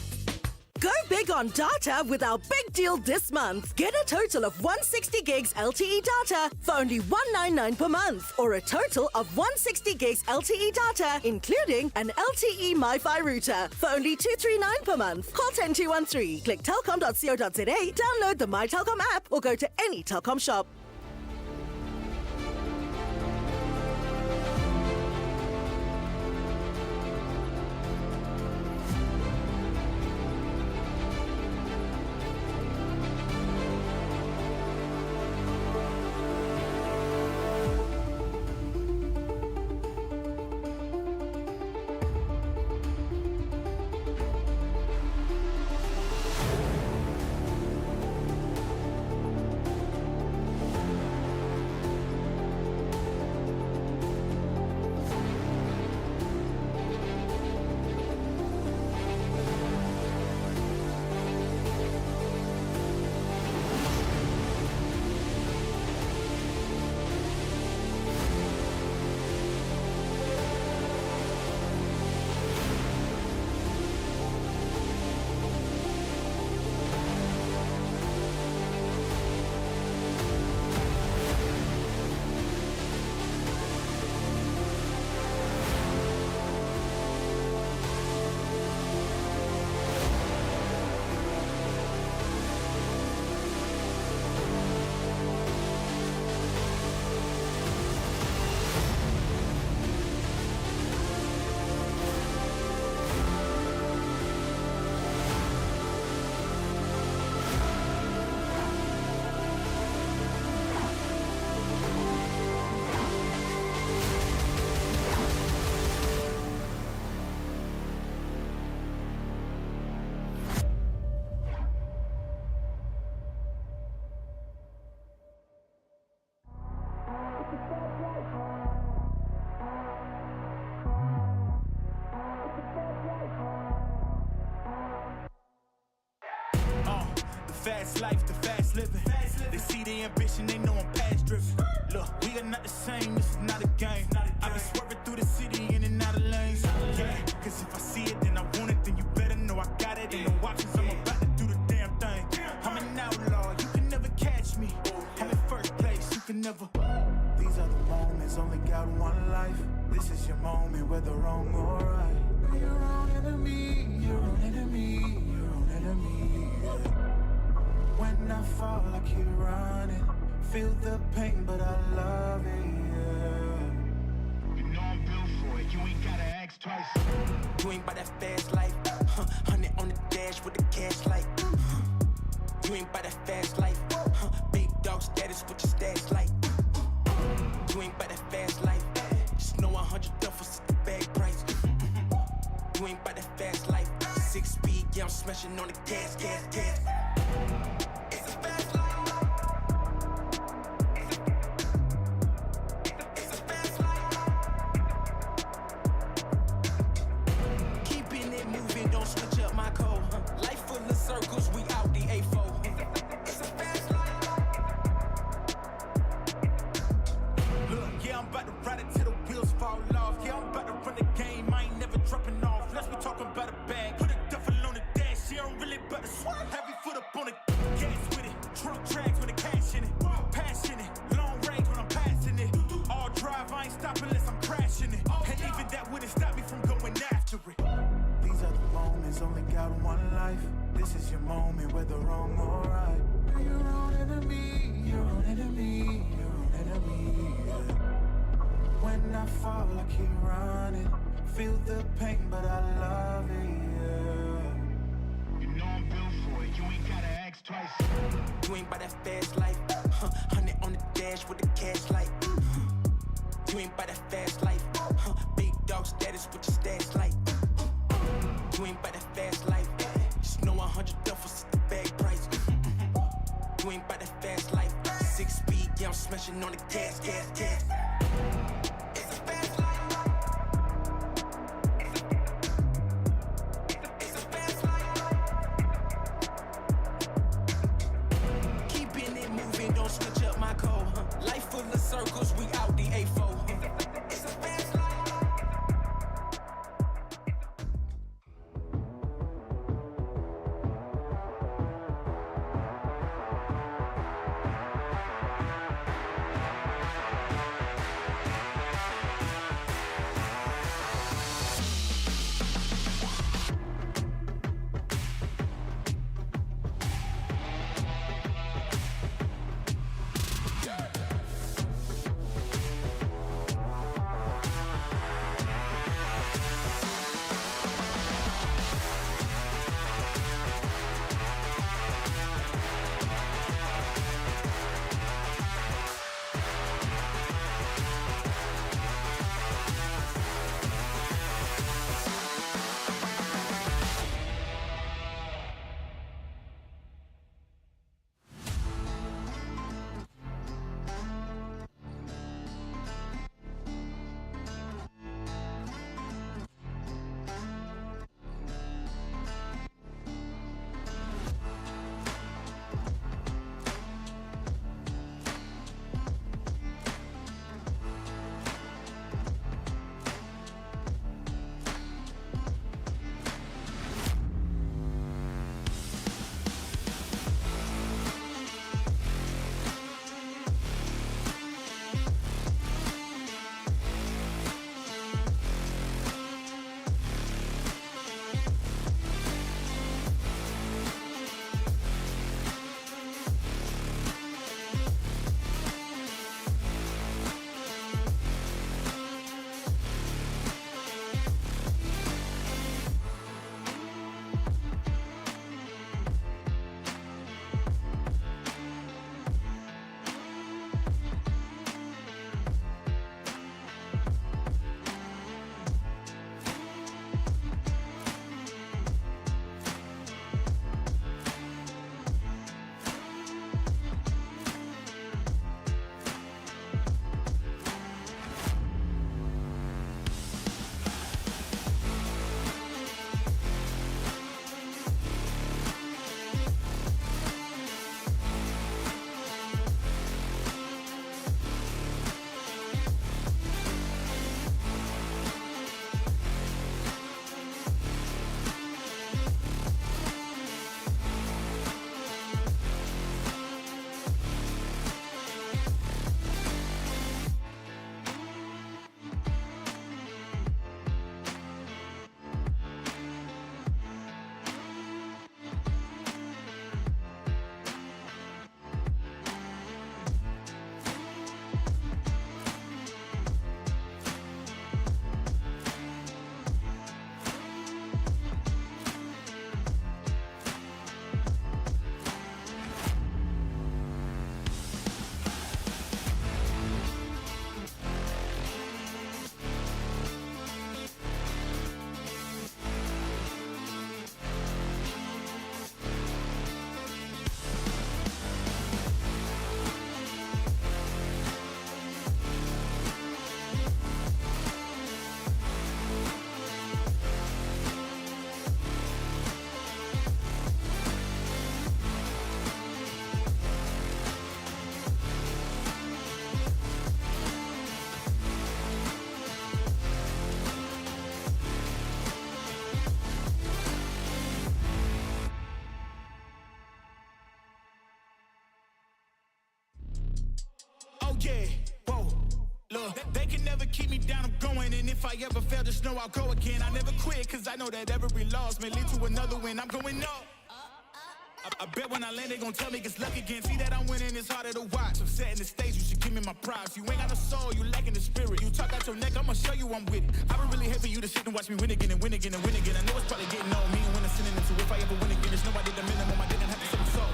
Go big on data with our big deal this month. Get a total of 160 gigs LTE data for only $199 per month, or a total of 160 gigs LTE data, including an LTE MiFi router, for only $239 per month. Call 10213, click telkom.co.za, download the My Telkom app, or go to any Telkom shop. Fast life, the fast living. They see the ambition, they know I'm past driven. Look, we are not the same, this is not a game. I be swerving through the city in and out of lanes. Yeah, cause if I see it, then I want it, then you better know I got it. Ain't no options, I'm about to do the damn thing. I'm an outlaw, you can never catch me. I'm in first place, you can never. These are the moments, only got one life. This is your moment, whether wrong or right. You're your own enemy, your own enemy, your own enemy. Yeah. When I fall, I keep running. Feel the pain, but I love it, yeah. You know I'm built for it, you ain't gotta ask twice. You ain't by that fast life, 100 on the dash with the cash light. You ain't by that fast life, big dog status with your stats like. You ain't by that fast life, just know 100 duffels at the bag price. You ain't by that fast life, 6 speed, yeah, I'm smashing on the gas. Circles, we out the A4. It's a fast life. Look, yeah, I'm about to ride it till the wheels fall off. Yeah, I'm about to run the game, I ain't never dropping off. Let's be talking about a bag. Put a duffel on the dash, yeah, I'm really about to swap. Heavy foot up on the gas with it. Trunk tracks with the cash in it. Passionate, long range when I'm passing it. All drive, I ain't stopping unless I'm crashing it. And even that wouldn't stop me from going after it. These are the moments, only got one life. This is your moment, whether wrong or right. You're your own enemy, you're keep running. Feel the pain, but I love it, yeah. You know I'm built for it. You ain't gotta ask twice. You ain't by that fast life. 100 on the dash with the cash light. You ain't by that fast life. Big dog status with your stats like. You ain't by that fast life. Just know 100 duffels at the bag price. You ain't by that fast life. 6 speed, yeah, I'm smashing on the gas, gas, gas. It's a fast life. It's a fast life. Keeping it moving, don't switch up my code. Life full of circles, we out the A4. It's a fast life. keep me down, I'm going. And if I ever fail, just know I'll go again. I never quit, cause I know that every loss may lead to another win. I'm going up. I bet when I land, they gon' tell me it's luck again. See that I'm winning, it's harder to watch. I'm setting the stage, you should give me my props. You ain't got no soul, you lacking the spirit. You talk out your neck, I'ma show you I'm with it. I would really hate for you to sit and watch me win again and win again and win again. I know it's probably getting old. Me and when I'm sending into if I ever win again, there's nobody the minimum. I didn't have to sell my soul.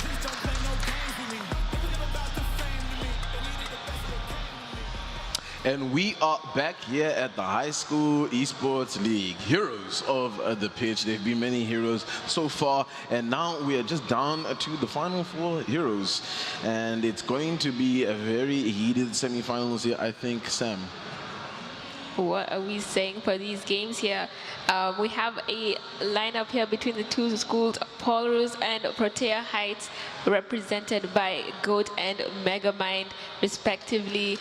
Please don't play no games with me. They was never about the fame to me. They needed the best that came to me. And we are back here at the High School Esports League. Heroes of the pitch. There have been many heroes so far, and now we are just down to the final 4 heroes. And it's going to be a very heated semi-finals here, I think, Sam. What are we saying for these games here? We have a lineup here between the two schools, Polrus and Protea Heights, represented by GOAT and Megamind, respectively.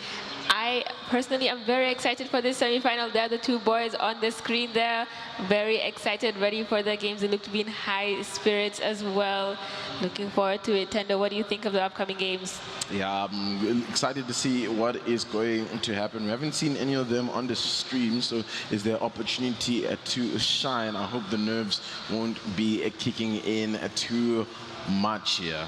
I personally am very excited for this semi-final. There are the two boys on the screen there. Very excited, ready for the games. They look to be in high spirits as well. Looking forward to it. Tendo, what do you think of the upcoming games? Yeah, I'm excited to see what is going to happen. We haven't seen any of them on the stream, so is there opportunity to shine? I hope the nerves won't be kicking in too much here.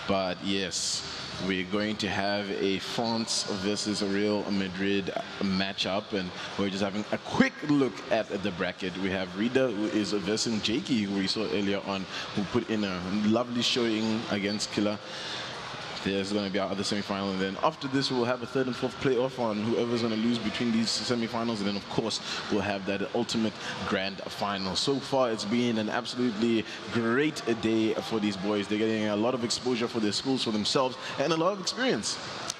But yes, we're going to have a France versus a Real Madrid matchup, and we're just having a quick look at the bracket. We have Rida, who is versus Jakey, who we saw earlier on, who put in a lovely showing against Killer. There's going to be our other semi-final, and then after this we'll have a 3rd and 4th playoff on whoever's going to lose between these semi-finals, and then of course we'll have that ultimate grand final. So far it's been an absolutely great day for these boys. They're getting a lot of exposure for their schools, for themselves, and a lot of experience.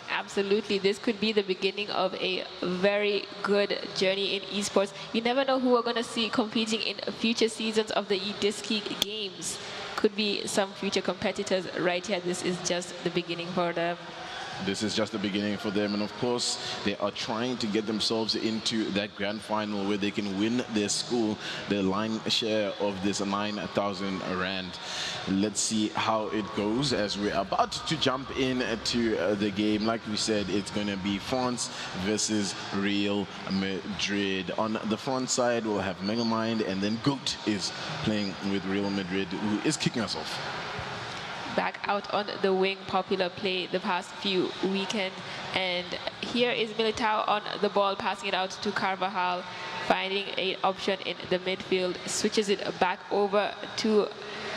Absolutely, this could be the beginning of a very good journey in esports. You never know who we're going to see competing in future seasons of the eDiski games. Could be some future competitors right here. This is just the beginning for them. This is just the beginning for them, and of course they are trying to get themselves into that grand final where they can win their school their line share of this 9,000 rand. Let's see how it goes as we're about to jump into the game. Like we said, it's going to be France versus Real Madrid. On the front side we'll have Megamind, and then GOAT is playing with Real Madrid, who is kicking us off. Back out on the wing, popular play the past few weekends, and here is Militao on the ball, passing it out to Carvajal, finding an option in the midfield, switches it back over to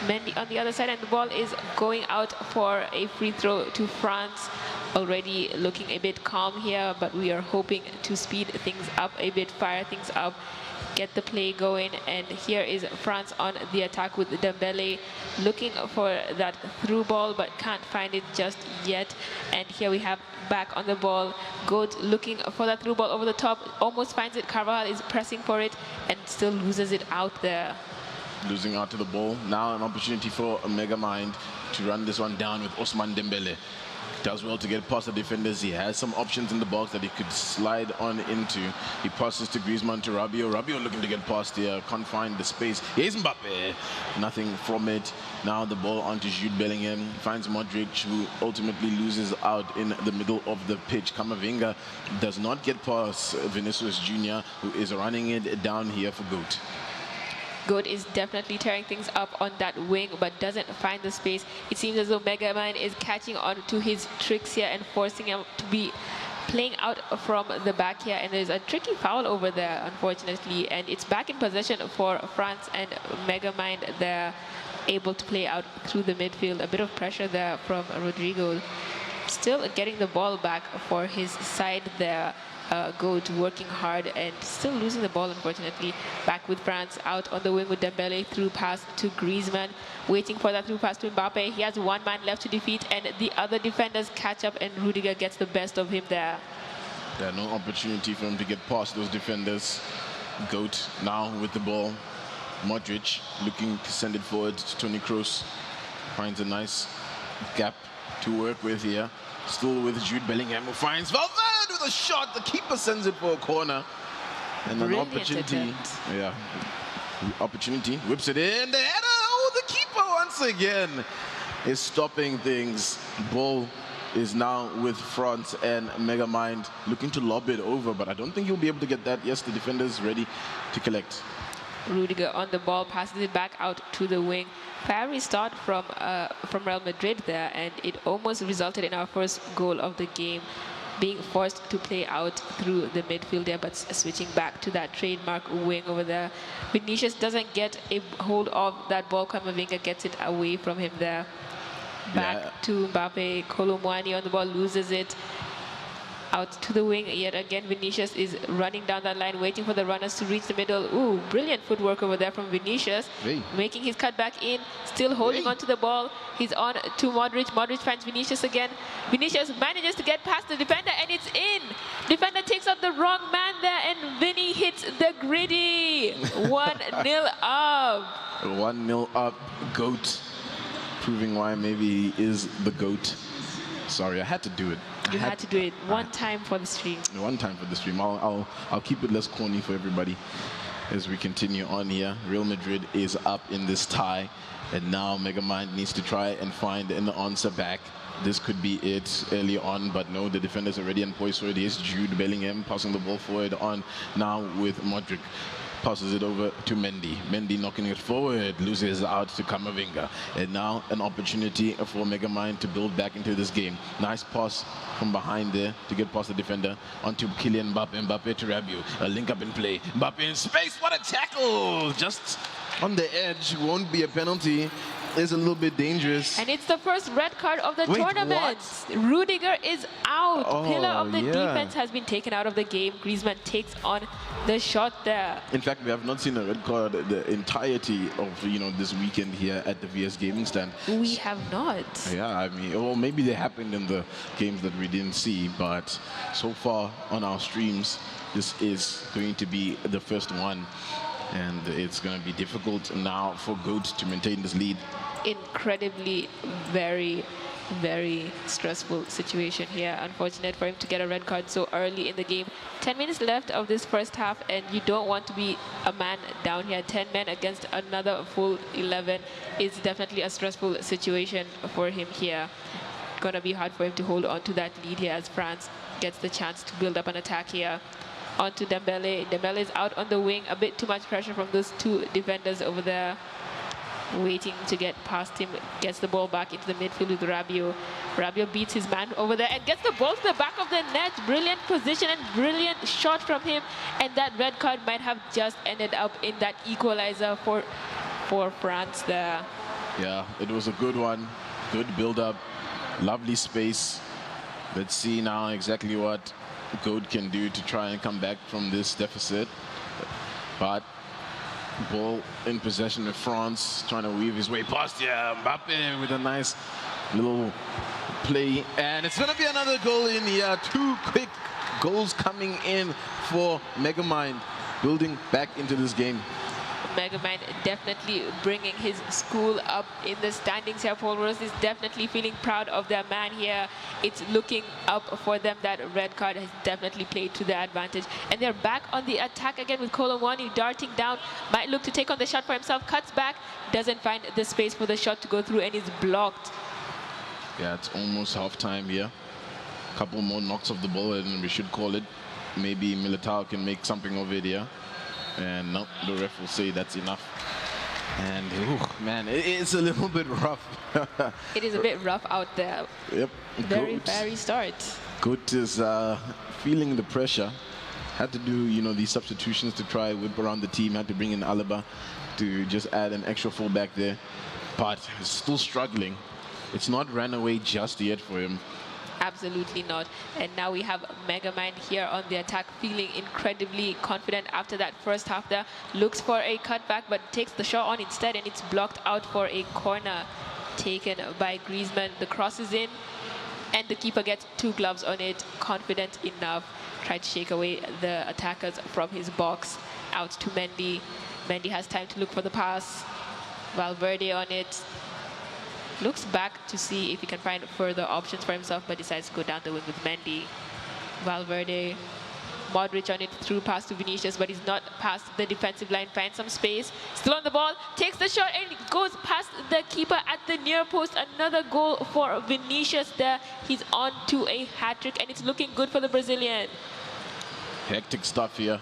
Mendy on the other side, and the ball is going out for a free throw to France. Already looking a bit calm here, but we are hoping to speed things up a bit, fire things up, get the play going. And here is France on the attack with Dembele, looking for that through ball but can't find it just yet. And here we have back on the ball, GOAT looking for that through ball over the top, almost finds it. Carvajal is pressing for it and still loses it out there. Losing out to the ball. Now an opportunity for Megamind to run this one down with Osman Dembele. Does well to get past the defenders. He has some options in the box that he could slide on into. He passes to Griezmann, to Rabiot. Rabiot looking to get past here. Can't find the space. Here's Mbappe. Nothing from it. Now the ball onto Jude Bellingham. Finds Modric, who ultimately loses out in the middle of the pitch. Kamavinga does not get past Vinicius Jr., who is running it down here for GOAT. GOAT is definitely tearing things up on that wing, but doesn't find the space. It seems as though Megamind is catching on to his tricks here and forcing him to be playing out from the back here. And there's a tricky foul over there, unfortunately. And it's back in possession for France, and Megamind there able to play out through the midfield. A bit of pressure there from Rodrigo. Still getting the ball back for his side there. GOAT working hard and still losing the ball, unfortunately. Back with France, out on the wing with Dembele, through pass to Griezmann, waiting for that through pass to Mbappe. He has one man left to defeat, and the other defenders catch up, and Rudiger gets the best of him there. There no opportunity for him to get past those defenders. GOAT now with the ball. Modric looking to send it forward to Toni Kroos. Finds a nice gap to work with here. Still with Jude Bellingham, who finds Valverde with a shot. The keeper sends it for a corner. And an opportunity. Yeah. Opportunity. Whips it in. The header. Oh, the keeper once again is stopping things. Ball is now with France, and Megamind looking to lob it over, but I don't think he'll be able to get that. Yes, the defender's ready to collect. Rudiger on the ball, passes it back out to the wing. Fiery start from Real Madrid there, and it almost resulted in our first goal of the game, being forced to play out through the midfield there, but switching back to that trademark wing over there. Vinicius doesn't get a hold of that ball. Camavinga gets it away from him there. Back to Mbappe. Kolomwani on the ball, loses it. Out to the wing yet again. Vinicius is running down that line, waiting for the runners to reach the middle. Ooh, brilliant footwork over there from Vinicius. Making his cut back in, still holding on to the ball. He's on to Modric. Modric finds Vinicius again. Vinicius manages to get past the defender, and it's in. Defender takes out the wrong man there, and Vinny hits the gritty. 1-0 up. 1-0 up. GOAT. Proving why maybe he is the GOAT. Sorry, I had to do it. You had to do it one time for the stream. One time for the stream. I'll keep it less corny for everybody as we continue on here. Real Madrid is up in this tie, and now Megamind needs to try and find an answer back. This could be it early on, but no, the defender's already in poise for it. Here's Jude Bellingham passing the ball forward on now with Modric. Passes it over to Mendy. Mendy knocking it forward, loses out to Camavinga. And now an opportunity for Megamind to build back into this game. Nice pass from behind there to get past the defender onto Kylian Mbappe. Mbappe to Rabiot. A link up in play. Mbappe in space. What a tackle! Just on the edge. Won't be a penalty. Is a little bit dangerous. And it's the first red card of the tournament. What? Rudiger is out. Pillar of the defense has been taken out of the game. Griezmann takes on the shot there. In fact, we have not seen a red card the entirety of this weekend here at the VS Gaming stand. We have not. Yeah, I mean, well, maybe they happened in the games that we didn't see, but so far on our streams, this is going to be the first one. And it's going to be difficult now for GOAT to maintain this lead. Incredibly, very, very stressful situation here. Unfortunate for him to get a red card so early in the game. 10 minutes left of this first half, and you don't want to be a man down here. 10 men against another full 11 is definitely a stressful situation for him here. Gonna be hard for him to hold on to that lead here as France gets the chance to build up an attack here. On to Dembele. Dembele is out on the wing. A bit too much pressure from those two defenders over there. Waiting to get past him. Gets the ball back into the midfield with Rabiot. Rabiot beats his man over there and gets the ball to the back of the net. Brilliant position and brilliant shot from him. And that red card might have just ended up in that equalizer for France there. Yeah, it was a good one. Good build-up. Lovely space. Let's see now exactly what GOAT can do to try and come back from this deficit. But ball in possession with France, trying to weave his way past. Yeah, Mbappe with a nice little play, and it's gonna be another goal in here. 2 quick goals coming in for Megamind, building back into this game. Megamind definitely bringing his school up in the standings here. Paul Rose is definitely feeling proud of their man here. It's looking up for them. That red card has definitely played to their advantage. And they're back on the attack again with Kolomwani darting down. Might look to take on the shot for himself. Cuts back. Doesn't find the space for the shot to go through and is blocked. Yeah, it's almost half-time here. A couple more knocks of the ball and we should call it. Maybe Militao can make something of it here. And no, the ref will say that's enough. And man, it's a little bit rough. It is a bit rough out there. Yep. Very start. GOAT is feeling the pressure. Had to do these substitutions to try whip around the team. Had to bring in Alaba to just add an extra fullback there, but still struggling. It's not ran away just yet for him. Absolutely not. And now we have Megamind here on the attack, feeling incredibly confident after that first half there. Looks for a cutback, but takes the shot on instead, and it's blocked out for a corner taken by Griezmann. The cross is in, and the keeper gets 2 gloves on it. Confident enough. Tried to shake away the attackers from his box. Out to Mendy. Mendy has time to look for the pass. Valverde on it. Looks back to see if he can find further options for himself, but decides to go down the wing with Mendy. Valverde. Modric on it, through pass to Vinicius, but he's not past the defensive line. Finds some space. Still on the ball. Takes the shot and goes past the keeper at the near post. Another goal for Vinicius there. He's on to a hat-trick, and it's looking good for the Brazilian. Hectic stuff here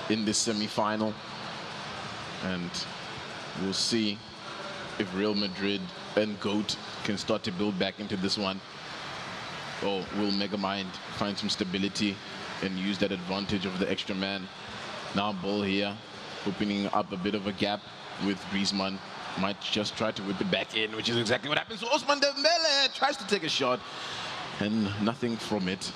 in this semi-final. And we'll see if Real Madrid and GOAT can start to build back into this one. Or will Megamind find some stability and use that advantage of the extra man? Now ball here, opening up a bit of a gap with Griezmann. Might just try to whip it back in, which is exactly what happens. So Ousmane Dembele tries to take a shot and nothing from it.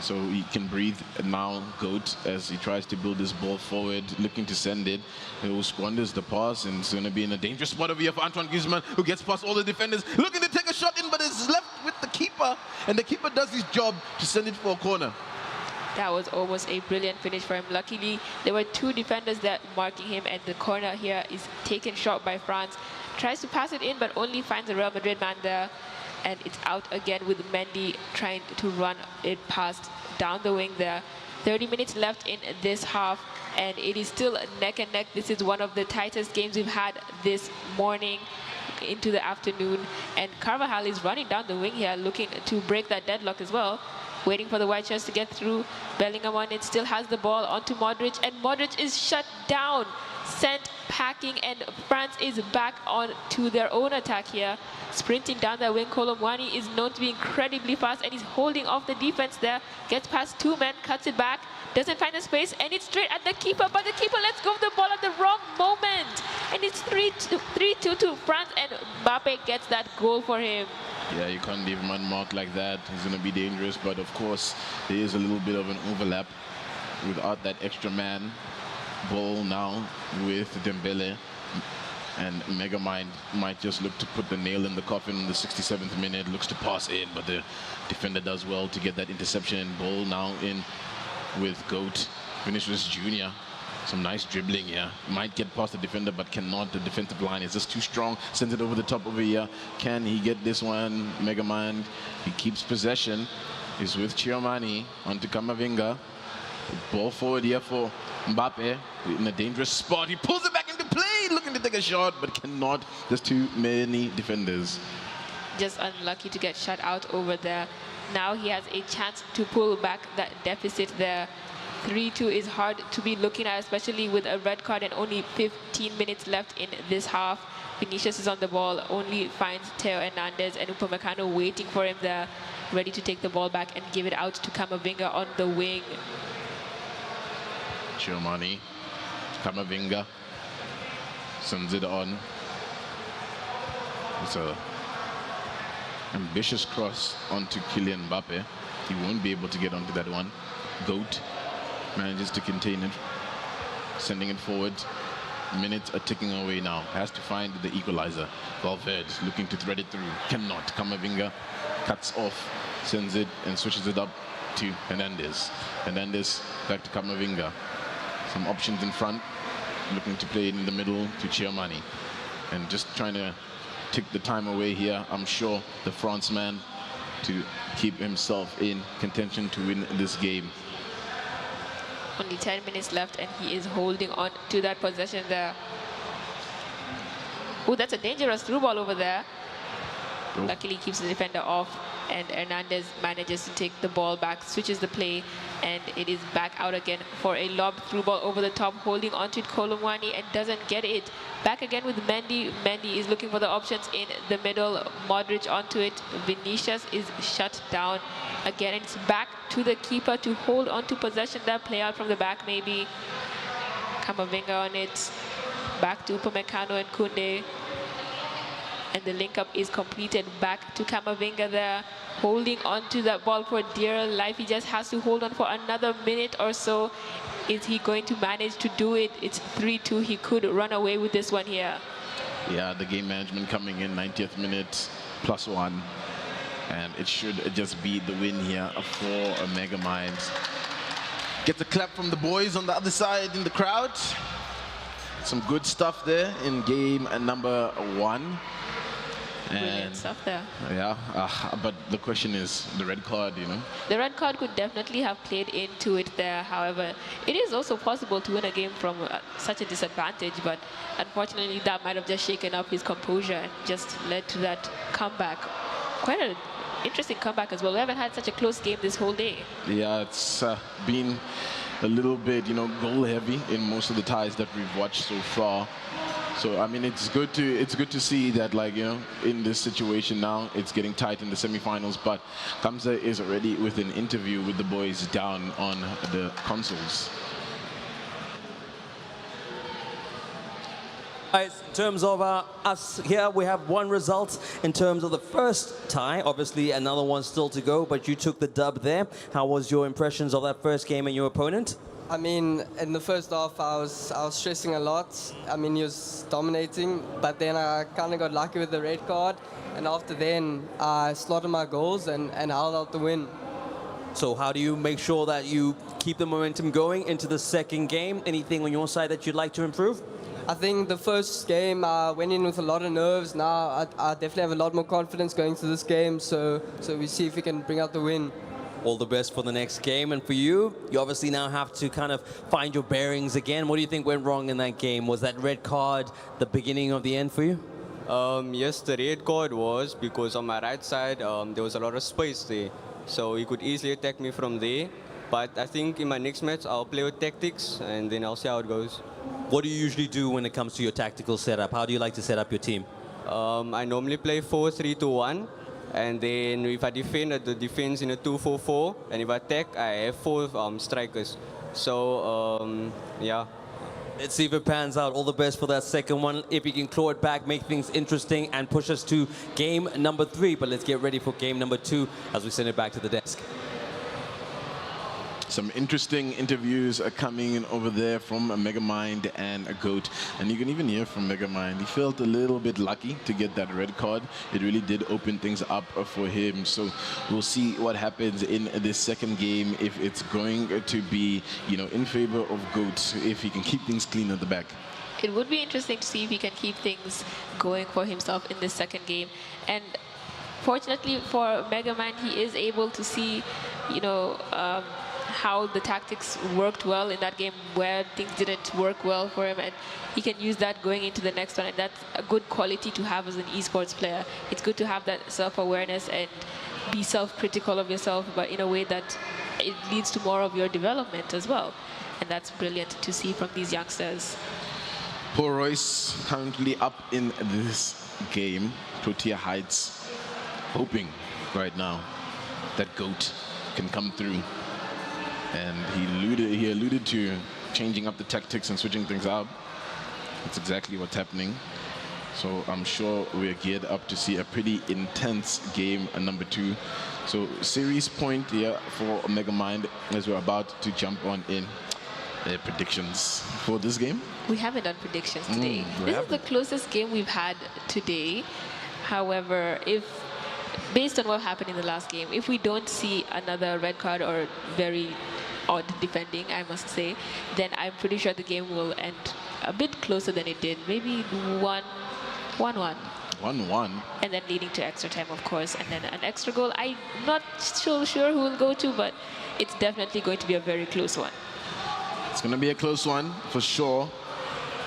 So he can breathe now, GOAT, as he tries to build this ball forward, looking to send it. He squanders the pass, and it's going to be in a dangerous spot over here for Antoine Griezmann, who gets past all the defenders, looking to take a shot in, but it's left with the keeper, and the keeper does his job to send it for a corner. That was almost a brilliant finish for him. Luckily, there were two defenders that marking him, and the corner here is taken short by France. Tries to pass it in, but only finds a Real Madrid man there. And it's out again with Mendy trying to run it past down the wing there. 30 minutes left in this half, and it is still neck and neck. This is one of the tightest games we've had this morning into the afternoon. And Carvajal is running down the wing here, looking to break that deadlock as well. Waiting for the white shirts to get through. Bellingham on it, still has the ball onto Modric, and Modric is shut down. Sent packing, and France is back on to their own attack here. Sprinting down the wing, Colomwani is known to be incredibly fast, and he's holding off the defense there. Gets past two men, cuts it back, doesn't find the space, and it's straight at the keeper, but the keeper lets go of the ball at the wrong moment. And it's 3-2 to France, and Mbappe gets that goal for him. Yeah, you can't leave him unmarked like that. He's going to be dangerous, but of course, there is a little bit of an overlap without that extra man. Ball now with Dembele, and Megamind might just look to put the nail in the coffin in the 67th minute, looks to pass in, but the defender does well to get that interception. Ball now in with GOAT, Vinicius Jr. Some nice dribbling here. Might get past the defender, but cannot. The defensive line is just too strong. Sends it over the top over here. Can he get this one? Megamind, he keeps possession. He's with Chiomani onto Camavinga. Ball forward here for Mbappe in a dangerous spot. He pulls it back into play, looking to take a shot, but cannot. There's too many defenders. Just unlucky to get shut out over there. Now he has a chance to pull back that deficit there. 3-2 is hard to be looking at, especially with a red card and only 15 minutes left in this half. Vinicius is on the ball, only finds Theo Hernandez and Upamecano waiting for him there, ready to take the ball back and give it out to Camavinga on the wing. Chiomani, Camavinga sends it on. It's a ambitious cross onto Kylian Mbappe. He won't be able to get onto that one. GOAT manages to contain it, sending it forward. Minutes are ticking away now. Has to find the equalizer. Valverde looking to thread it through. Cannot. Camavinga cuts off, sends it and switches it up to Hernandez. Hernandez back to Camavinga. Some options in front. Looking to play it in the middle to Chiomani. And just trying to tick the time away here. I'm sure the France man to keep himself in contention to win this game. Only 10 minutes left, and he is holding on to that possession there. Oh, that's a dangerous through ball over there. Oh. Luckily keeps the defender off, and Hernandez manages to take the ball back, switches the play, and it is back out again for a lob through ball over the top, holding onto it Colomwani, and doesn't get it. Back again with Mendy. Mendy is looking for the options in the middle. Modric onto it. Vinicius is shut down again, and it's back to the keeper to hold on to possession there. Play out from the back maybe. Camavinga on it. Back to Upamecano and Koundé. And the link up is completed. Back to Camavinga there, holding on to that ball for dear life. He just has to hold on for another minute or so. Is he going to manage to do it? It's 3-2. He could run away with this one here. Yeah, the game management coming in, 90th minute, +1. And it should just be the win here for Megamind. Gets a clap from the boys on the other side in the crowd. Some good stuff there in game number 1. Brilliant stuff there. Yeah, but the question is the red card, you know. The red card could definitely have played into it there. However, it is also possible to win a game from such a disadvantage, but unfortunately that might have just shaken up his composure and just led to that comeback. Quite an interesting comeback as well. We haven't had such a close game this whole day. Yeah, it's been a little bit, goal heavy in most of the ties that we've watched so far. So I mean, it's good to see that, like, in this situation now, it's getting tight in the semifinals. But Kamsa is already with an interview with the boys down on the consoles. Guys, in terms of us here, we have one result in terms of the first tie. Obviously, another one still to go, but you took the dub there. How was your impressions of that first game and your opponent? I mean, in the first half, I was stressing a lot. I mean, he was dominating, but then I kind of got lucky with the red card. And after then, I slotted my goals and held out the win. So how do you make sure that you keep the momentum going into the second game? Anything on your side that you'd like to improve? I think the first game I went in with a lot of nerves. Now I definitely have a lot more confidence going to this game. So we see if we can bring out the win. All the best for the next game. And for you, you obviously now have to kind of find your bearings again. What do you think went wrong in that game? Was that red card the beginning of the end for you? Yes, the red card was because on my right side there was a lot of space there. So he could easily attack me from there. But I think in my next match I'll play with tactics and then I'll see how it goes. What do you usually do when it comes to your tactical setup? How do you like to set up your team? I normally play 4-3-2-1. And then if I defend, the defense in a 2-4-4. And if I attack, I have 4 strikers. So, yeah. Let's see if it pans out. All the best for that second one. If you can claw it back, make things interesting, and push us to game number 3. But let's get ready for game number 2 as we send it back to the desk. Some interesting interviews are coming in over there from Megamind and Goat. And you can even hear from Megamind, he felt a little bit lucky to get that red card. It really did open things up for him. So we'll see what happens in this second game, if it's going to be, in favor of Goat, if he can keep things clean at the back. It would be interesting to see if he can keep things going for himself in this second game. And fortunately for Megamind, he is able to see, how the tactics worked well in that game where things didn't work well for him, and he can use that going into the next one, and that's a good quality to have as an esports player. It's good to have that self-awareness and be self-critical of yourself, but in a way that it leads to more of your development as well, and that's brilliant to see from these youngsters. Paul Royce currently up in this game. Protea Heights hoping right now that Goat can come through. And he alluded to changing up the tactics and switching things out. That's exactly what's happening. So I'm sure we're geared up to see a pretty intense game number 2. So series point here for Megamind as we're about to jump on in predictions for this game. We haven't done predictions today. This is the closest game we've had today. However, based on what happened in the last game, if we don't see another red card or very odd defending, I must say, then I'm pretty sure the game will end a bit closer than it did. Maybe 1-1. 1-1. And then leading to extra time, of course, and then an extra goal. I'm not so sure who will go to, but it's definitely going to be a very close one. It's going to be a close one for sure.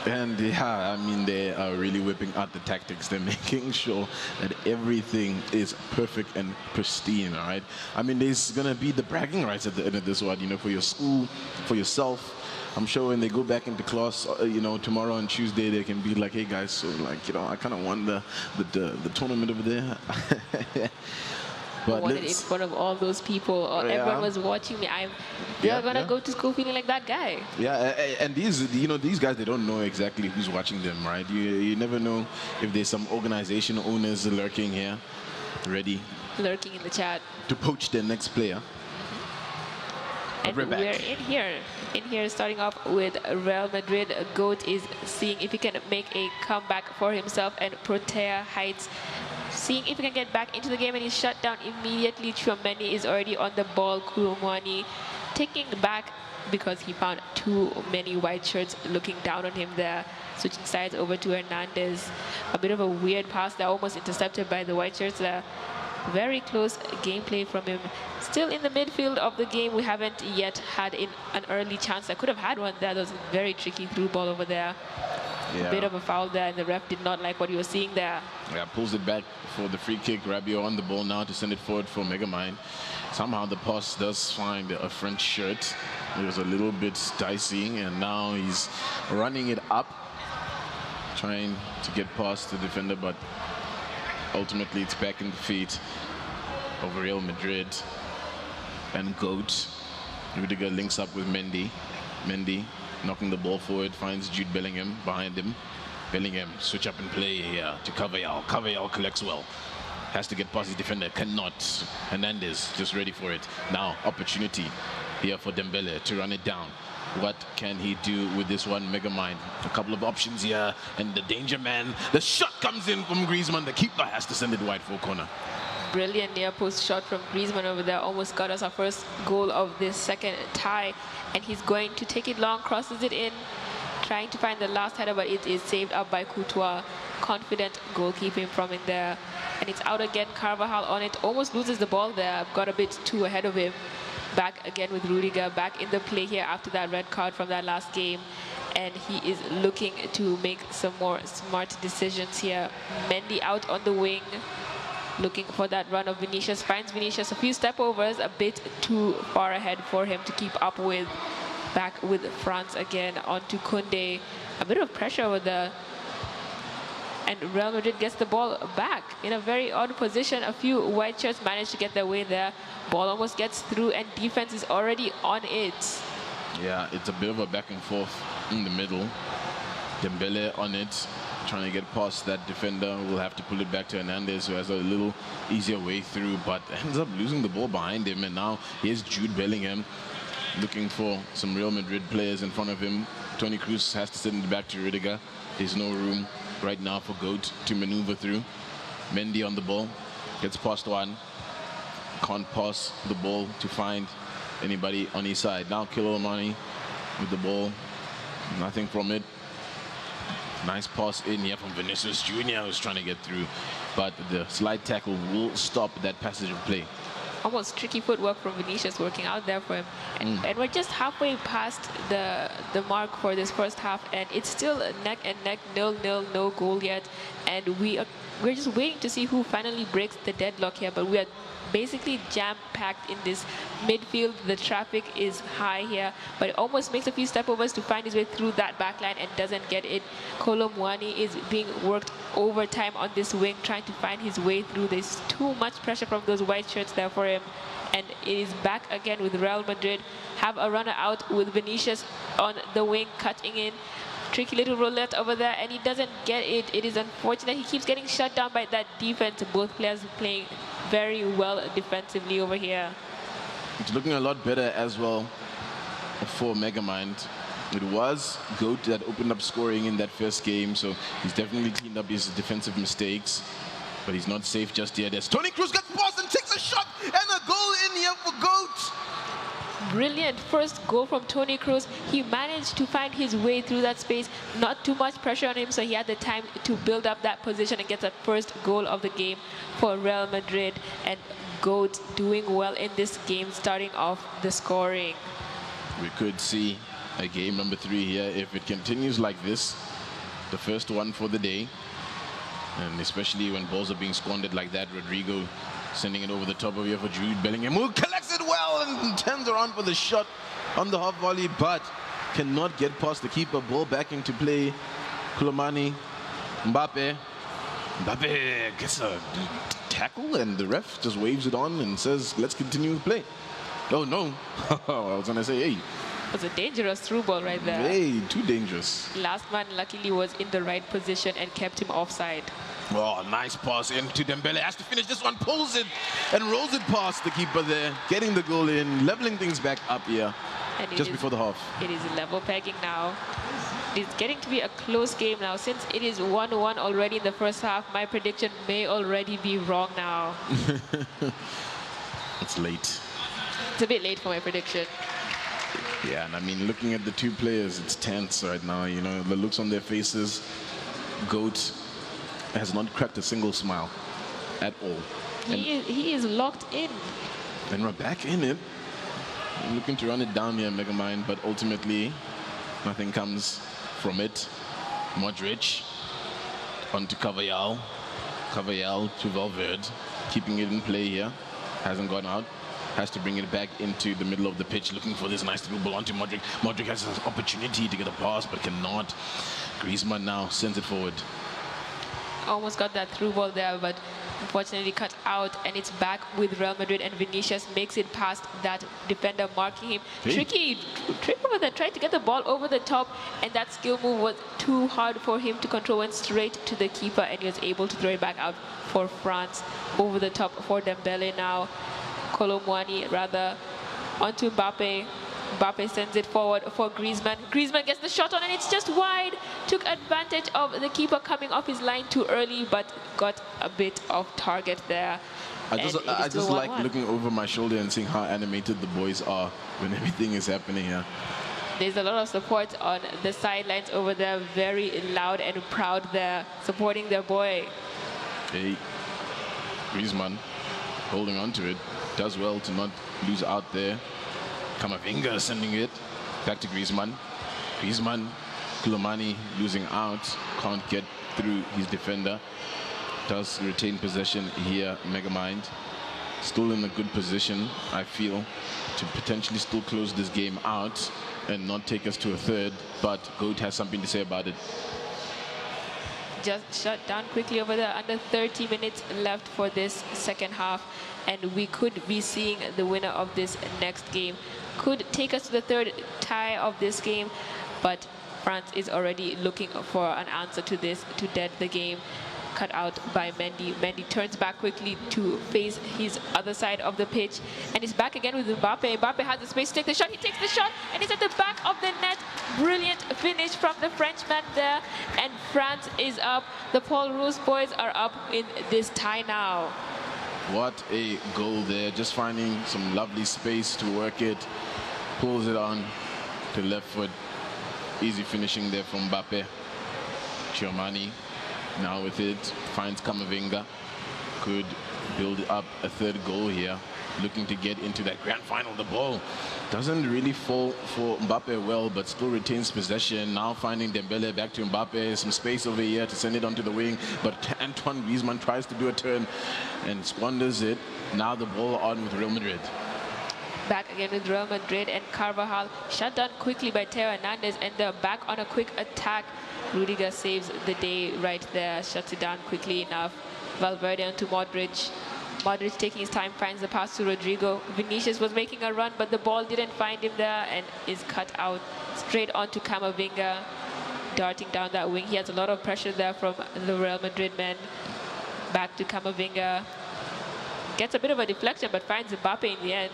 And yeah, I mean, they are really whipping out the tactics. They're making sure that everything is perfect and pristine, all right? I mean, there's going to be the bragging rights at the end of this one, for your school, for yourself. I'm sure when they go back into class, tomorrow and Tuesday, they can be like, hey, guys, so, like, I kind of won the tournament over there. But won it in front of all those people. Everyone was watching me. They're going to go to school feeling like that guy. Yeah, and these guys, they don't know exactly who's watching them, right? You never know if there's some organization owners lurking here, ready. Lurking in the chat. To poach their next player. And we're in here, starting off with Real Madrid. Goat is seeing if he can make a comeback for himself, and Protea Heights seeing if he can get back into the game, and he's shut down immediately. Chouameni is already on the ball. Kurumwani taking back because he found too many white shirts looking down on him there. Switching sides over to Hernandez. A bit of a weird pass there, almost intercepted by the white shirts there. Very close gameplay from him. Still in the midfield of the game. We haven't yet had an early chance. I could have had one there. That was a very tricky through ball over there. Yeah. A bit of a foul there, and the ref did not like what he was seeing there. Yeah, pulls it back for the free kick. Rabiot on the ball now to send it forward for Megamind. Somehow the pass does find a French shirt. It was a little bit dicey, and now he's running it up, trying to get past the defender, but ultimately it's back in the feet of Real Madrid. And Goat. Rudiger links up with Mendy. Mendy knocking the ball forward, finds Jude Bellingham behind him. Bellingham switch up and play here to Cavallal. Cavallal collects well. Has to get past his defender, cannot. Hernandez just ready for it. Now opportunity here for Dembele to run it down. What can he do with this one, Megamind? A couple of options here, and the danger man. The shot comes in from Griezmann. The keeper has to send it wide for a corner. Brilliant near post shot from Griezmann over there. Almost got us our first goal of this second tie. And he's going to take it long, crosses it in, trying to find the last header, but it is saved up by Courtois. Confident goalkeeping from in there. And it's out again. Carvajal on it. Almost loses the ball there. Got a bit too ahead of him. Back again with Rudiger. Back in the play here after that red card from that last game. And he is looking to make some more smart decisions here. Mendy out on the wing, looking for that run of Vinicius. Finds Vinicius a few step overs, a bit too far ahead for him to keep up with. Back with France again, onto Koundé. A bit of pressure over there. And Real Madrid gets the ball back in a very odd position. A few white shirts manage to get their way there. Ball almost gets through, and defense is already on it. Yeah, it's a bit of a back and forth in the middle. Dembele on it, trying to get past that defender. Will have to pull it back to Hernandez, who has a little easier way through, but ends up losing the ball behind him. And now here's Jude Bellingham looking for some Real Madrid players in front of him. Toni Kroos has to send it back to Rudiger. There's no room right now for Goat to maneuver through. Mendy on the ball, gets past one. Can't pass the ball to find anybody on his side. Now Kilomani with the ball, nothing from it. Nice pass in here from Vinicius Jr. who's trying to get through, but the slide tackle will stop that passage of play. Almost tricky footwork from Vinicius working out there for him. And we're just halfway past the mark for this first half, and it's still neck and neck, 0-0, no goal yet. And we're just waiting to see who finally breaks the deadlock here, but we are basically jam-packed in this midfield. The traffic is high here, but it almost makes a few step-overs to find his way through that backline and doesn't get it. Kolo Muani is being worked overtime on this wing, trying to find his way through. There's too much pressure from those white shirts there for him. And it is back again with Real Madrid. Have a runner out with Vinicius on the wing, cutting in. Tricky little roulette over there, and he doesn't get it. It is unfortunate. He keeps getting shut down by that defense. Both players playing very well defensively over here. It's looking a lot better as well for Megamind. It was Goat that opened up scoring in that first game, so he's definitely cleaned up his defensive mistakes, but he's not safe just yet. As Toni Kroos gets past and takes a shot, and a goal in here for Goat. Brilliant first goal from Toni Kroos. He managed to find his way through that space. Not too much pressure on him, so he had the time to build up that position and get that first goal of the game for Real Madrid. And Goat doing well in this game, starting off the scoring. We could see a game number 3 here if it continues like this. The first one for the day. And especially when balls are being squandered like that, Rodrigo sending it over the top of here for Jude Bellingham, who collects it well and turns around for the shot on the half volley, but cannot get past the keeper. Ball back into play. Kulomani, Mbappe gets a tackle, and the ref just waves it on and says, let's continue the play. Oh no, I was gonna say, hey. It was a dangerous through ball right there. Hey, too dangerous. Last man luckily was in the right position and kept him offside. Oh, nice pass into Dembele. Has to finish this one, pulls it and rolls it past the keeper there, getting the goal in, leveling things back up here just before the half. It is level pegging now. It's getting to be a close game now. Since it is 1-1 already in the first half, my prediction may already be wrong now. It's late. It's a bit late for my prediction. Yeah, and I mean, looking at the two players, it's tense right now. You know, the looks on their faces. Goat has not cracked a single smile at all. He is locked in. And we're back in it. Looking to run it down here, Megamind, but ultimately nothing comes from it. Modric onto Cavallal. Cavallal to Valverde, keeping it in play here. Hasn't gone out. Has to bring it back into the middle of the pitch, looking for this nice little ball onto Modric. Modric has an opportunity to get a pass, but cannot. Griezmann now sends it forward. Almost got that through ball there, but unfortunately cut out, and it's back with Real Madrid, and Vinicius makes it past that defender marking him. Tricky over there, tried to get the ball over the top, and that skill move was too hard for him to control, went straight to the keeper, and he was able to throw it back out for France. Over the top for Dembele now. Kolo Muani rather onto Mbappe. Mbappe sends it forward for Griezmann. Griezmann gets the shot on, and it's just wide. Took advantage of the keeper coming off his line too early, but got a bit off target there. I just like looking over my shoulder and seeing how animated the boys are when everything is happening here. There's a lot of support on the sidelines over there. Very loud and proud there, supporting their boy. Hey, Griezmann holding on to it. Does well to not lose out there. Camavinga sending it back to Griezmann. Griezmann, Kulomani losing out. Can't get through his defender. Does retain possession here, Megamind. Still in a good position, I feel, to potentially still close this game out and not take us to a third, but Goat has something to say about it. Just shut down quickly over there. Under 30 minutes left for this second half, and we could be seeing the winner of this next game. Could take us to the third tie of this game, but France is already looking for an answer to this to dead the game. Cut out by Mendy. Mendy turns back quickly to face his other side of the pitch, and he's back again with Mbappe. Mbappe has the space to take the shot. He takes the shot, and it's at the back of the net. Brilliant finish from the Frenchman there, and France is up. The Paul Roos boys are up in this tie now. What a goal there, just finding some lovely space to work it. Pulls it on to left foot. Easy finishing there from Mbappe. Chiomani now with it, finds Camavinga. Could build up a third goal here. Looking to get into that grand final. The ball doesn't really fall for Mbappe well, but still retains possession. Now finding Dembele, back to Mbappe. Some space over here to send it onto the wing, but Antoine Griezmann tries to do a turn and squanders it. Now the ball on with Real Madrid. Back again with Real Madrid, and Carvajal shut down quickly by Theo Hernandez, and they're back on a quick attack. Rudiger saves the day right there, shuts it down quickly enough. Valverde onto Modric. Modric taking his time, finds the pass to Rodrigo. Vinicius was making a run, but the ball didn't find him there and is cut out straight onto Camavinga, darting down that wing. He has a lot of pressure there from the Real Madrid men. Back to Camavinga. Gets a bit of a deflection, but finds Mbappe in the end.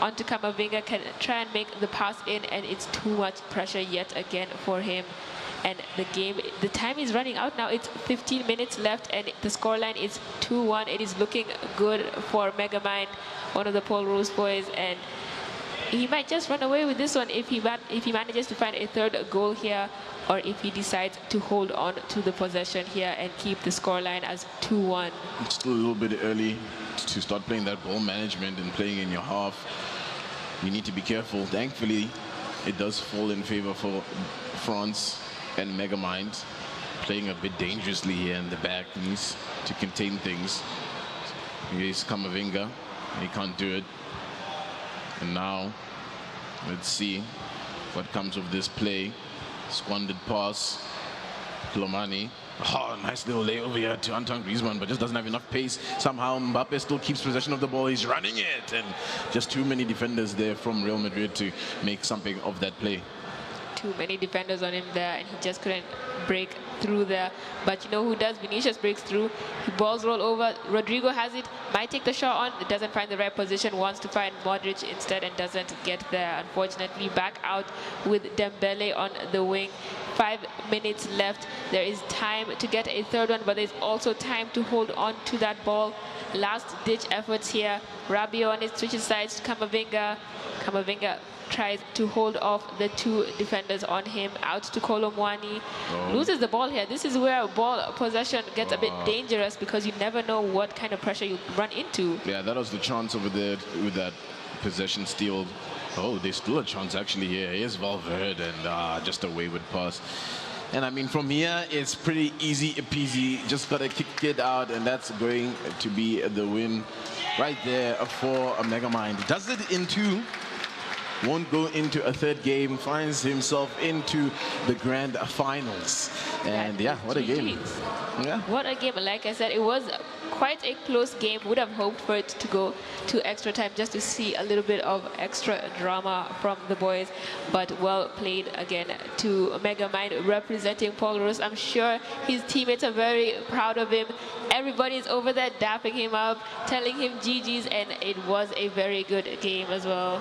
Onto Camavinga, can try and make the pass in, and it's too much pressure yet again for him. And the time is running out now. It's 15 minutes left, and the scoreline is 2-1. It is looking good for Megamind, one of the Paul Roos boys, and he might just run away with this one if he manages to find a third goal here, or if he decides to hold on to the possession here and keep the scoreline as 2-1. It's still a little bit early to start playing that ball management and playing in your half. You need to be careful. Thankfully, it does fall in favor for France. And Megamind playing a bit dangerously here in the back, needs to contain things. Here's Camavinga, he can't do it. And now, let's see what comes of this play. Squandered pass, Kulomani. Oh, nice little layover here to Antoine Griezmann, but just doesn't have enough pace. Somehow Mbappe still keeps possession of the ball, he's running it, and just too many defenders there from Real Madrid to make something of that play. Too many defenders on him there, and he just couldn't break through there. But you know who does? Vinicius breaks through. He balls roll over. Rodrigo has it, might take the shot on. It doesn't find the right position. Wants to find Modric instead and doesn't get there. Unfortunately, back out with Dembele on the wing. 5 minutes left. There is time to get a third one, but there's also time to hold on to that ball. Last ditch efforts here. Rabiot on it, switches sides to Camavinga. Camavinga tries to hold off the two defenders on him, out to Kolo Muani. Loses the ball here. This is where ball possession gets a bit dangerous, because you never know what kind of pressure you run into. Yeah, that was the chance over there with that possession steal. Oh, there's still a chance actually here. Here's Valverde, and just a wayward pass. And I mean, from here, it's pretty easy peasy. Just got to kick it out, and that's going to be the win right there for Megamind. Does it in 2. Won't go into a third game, finds himself into the grand finals. And yeah, what a game. Yeah. What a game. Like I said, it was quite a close game. Would have hoped for it to go to extra time just to see a little bit of extra drama from the boys. But well played again to Megamind representing Paul Roos. I'm sure his teammates are very proud of him. Everybody's over there dapping him up, telling him GG's, and it was a very good game as well.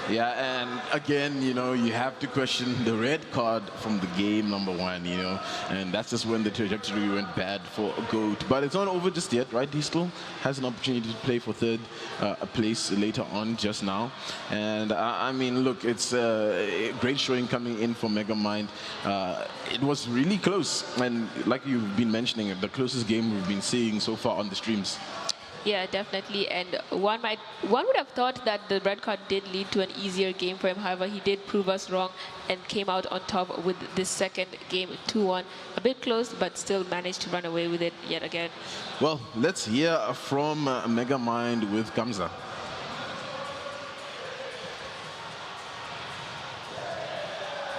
Yeah, and again, you know, you have to question the red card from the game number 1, you know, and that's just when the trajectory went bad for GOAT. But it's not over just yet, right? He still has an opportunity to play for third place later on just now. And I mean, look, it's a great showing coming in for Megamind. It was really close, and like you've been mentioning, the closest game we've been seeing so far on the streams. Yeah, definitely. And one would have thought that the red card did lead to an easier game for him. However, he did prove us wrong and came out on top with this second game 2-1. A bit close, but still managed to run away with it yet again. Well, let's hear from Megamind with Kamza.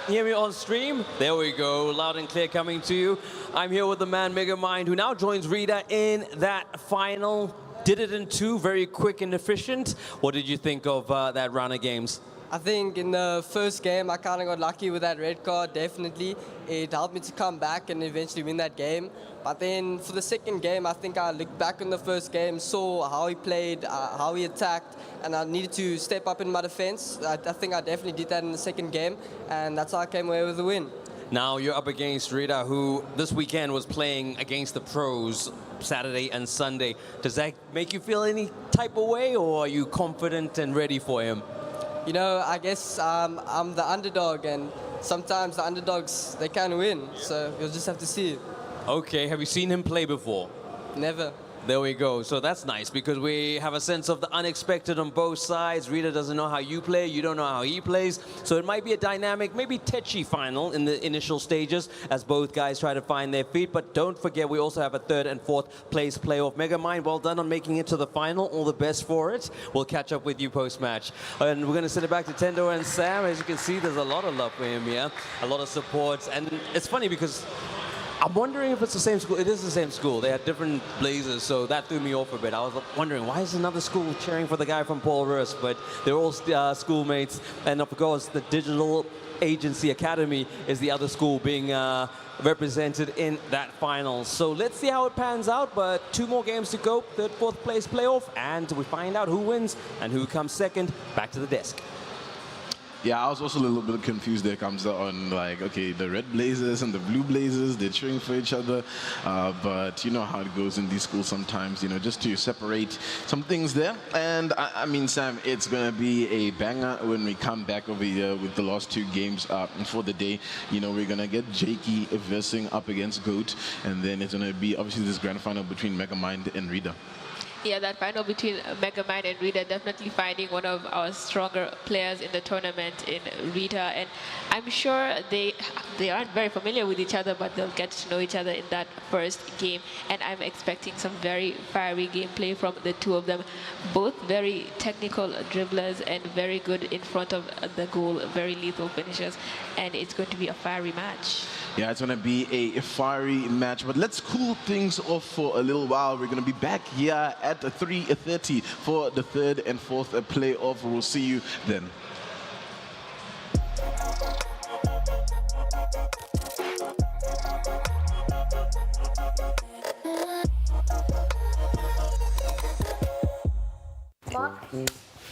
Hear me on stream? There we go, loud and clear coming to you. I'm here with the man Megamind, who now joins Rita in that final. Did it in 2, very quick and efficient. What did you think of that round of games? I think in the first game, I kind of got lucky with that red card, definitely. It helped me to come back and eventually win that game. But then for the second game, I think I looked back on the first game, saw how he played, how he attacked, and I needed to step up in my defense. I think I definitely did that in the second game, and that's how I came away with the win. Now you're up against Rita, who this weekend was playing against the pros Saturday and Sunday. Does that make you feel any type of way, or are you confident and ready for him? You know, I guess I'm the underdog, and sometimes the underdogs, they can win. So you'll just have to see. Okay, have you seen him play before? Never. There we go. So that's nice because we have a sense of the unexpected on both sides. Rita doesn't know how you play. You don't know how he plays. So it might be a dynamic, maybe tetchy final in the initial stages as both guys try to find their feet. But don't forget, we also have a third and fourth place playoff. Megamind, well done on making it to the final. All the best for it. We'll catch up with you post-match. And we're going to send it back to Tendo and Sam. As you can see, there's a lot of love for him here. A lot of support. And it's funny because I'm wondering if it's the same school. It is the same school. They had different blazers, so that threw me off a bit. I was wondering, why is another school cheering for the guy from Paul Roos? But they're all schoolmates. And of course, the Digital Agency Academy is the other school being represented in that final. So let's see how it pans out. But 2 more games to go. Third, fourth place playoff. And we find out who wins and who comes second. Back to the desk. Yeah, I was also a little bit confused there, Kamsa, on like, okay, the red blazers and the blue blazers, they're cheering for each other. But you know how it goes in these schools sometimes, you know, just to separate some things there. And I mean, Sam, it's going to be a banger when we come back over here with the last 2 games for the day. You know, we're going to get Jakey versing up against GOAT. And then it's going to be obviously this grand final between Megamind and Rita. Yeah, that final between Megamind and Rita, definitely finding one of our stronger players in the tournament in Rita. And I'm sure they aren't very familiar with each other, but they'll get to know each other in that first game. And I'm expecting some very fiery gameplay from the 2 of them. Both very technical dribblers and very good in front of the goal, very lethal finishers. And it's going to be a fiery match. Yeah, it's going to be a fiery match. But let's cool things off for a little while. We're going to be back here at 3:30 for the third and fourth playoff. We'll see you then.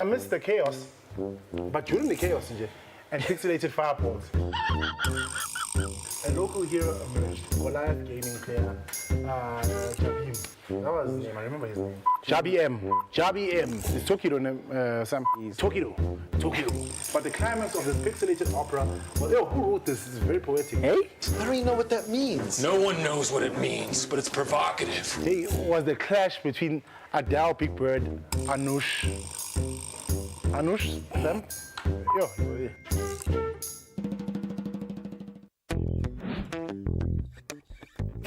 I miss the chaos, but during the chaos, and pixelated fireballs. A local hero emerged, Goliath gaming player, Jabim. That was his name, I remember his name. Jabi M. It's Tokiro, Sam. Tokiro. But the climax of this pixelated opera, well, yo, who wrote this? It's very poetic. Hey? I don't even know what that means. No one knows what it means, but it's provocative. Hey, was the clash between Adele, Big Bird, Anush, Sam? Yo,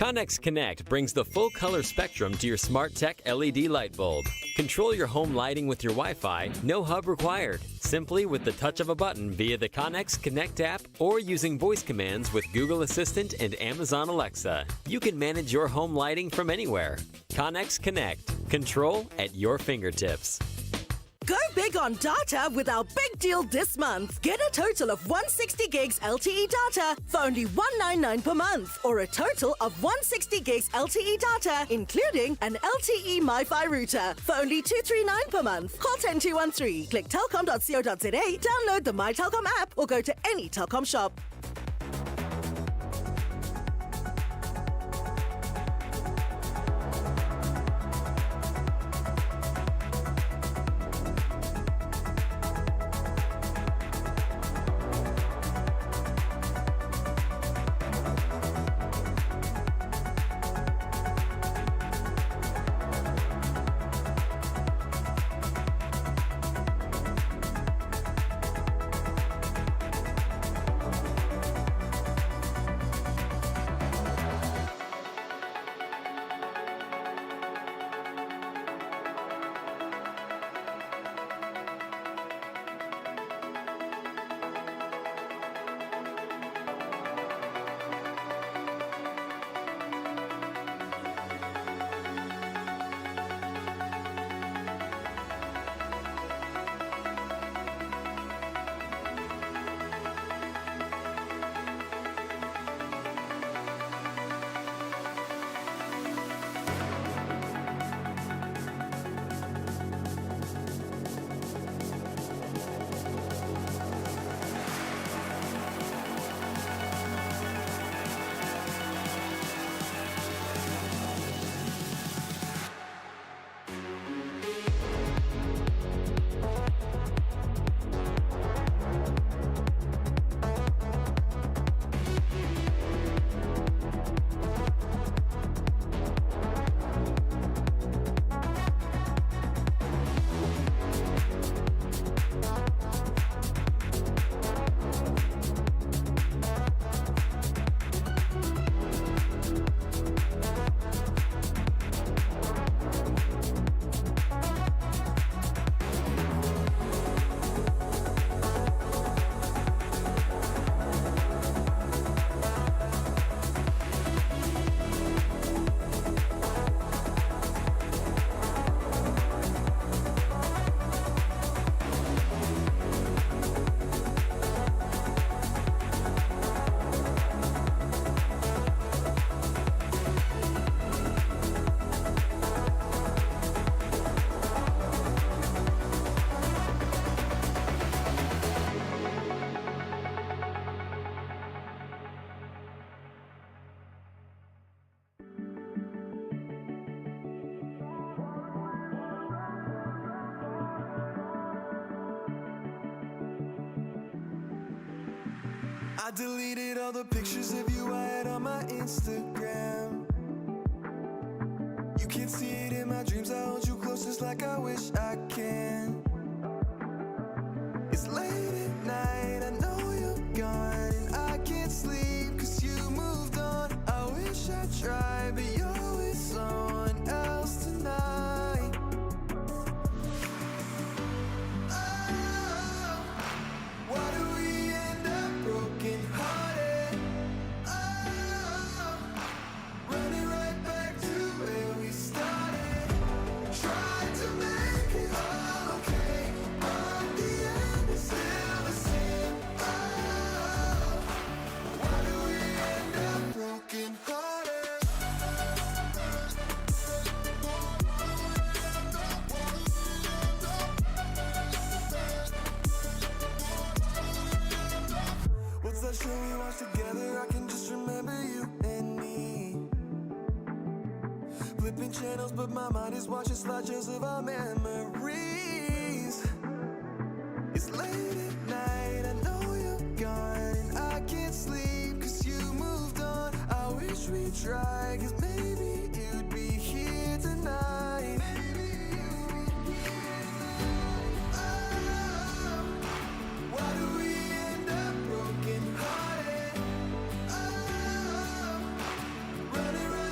Connex Connect brings the full color spectrum to your smart tech LED light bulb. Control your home lighting with your Wi-Fi, no hub required. Simply with the touch of a button via the Connex Connect app or using voice commands with Google Assistant and Amazon Alexa. You can manage your home lighting from anywhere. Connex Connect. Control at your fingertips. Go big on data with our big deal this month. Get a total of 160 gigs LTE data for only $199 per month, or a total of 160 gigs LTE data, including an LTE MiFi router, for only $239 per month. Call 10213, click telkom.co.za, download the My Telkom app, or go to any Telkom shop. I deleted all the pictures of you I had on my Instagram. You can't see it in my dreams, I hold you close just like I wish I can. It's late at night, I know you're gone, and I can't sleep cause you moved on. I wish I tried, but you're with someone else tonight. Oh, why do we end up broken hearted? Oh, running right back to where we started. Tried to make it all okay, but the end is still the same. Oh, why do we end up broken hearted? What's that show we watched together? I can just remember you and me. Flipping channels, but my mind is watching slideshows of our memories. It's late at night, I know you're gone, and I can't sleep cause you moved on. I wish we tried, cause maybe you'd be here tonight. Oh, why do we end up broken hearted? Oh, running right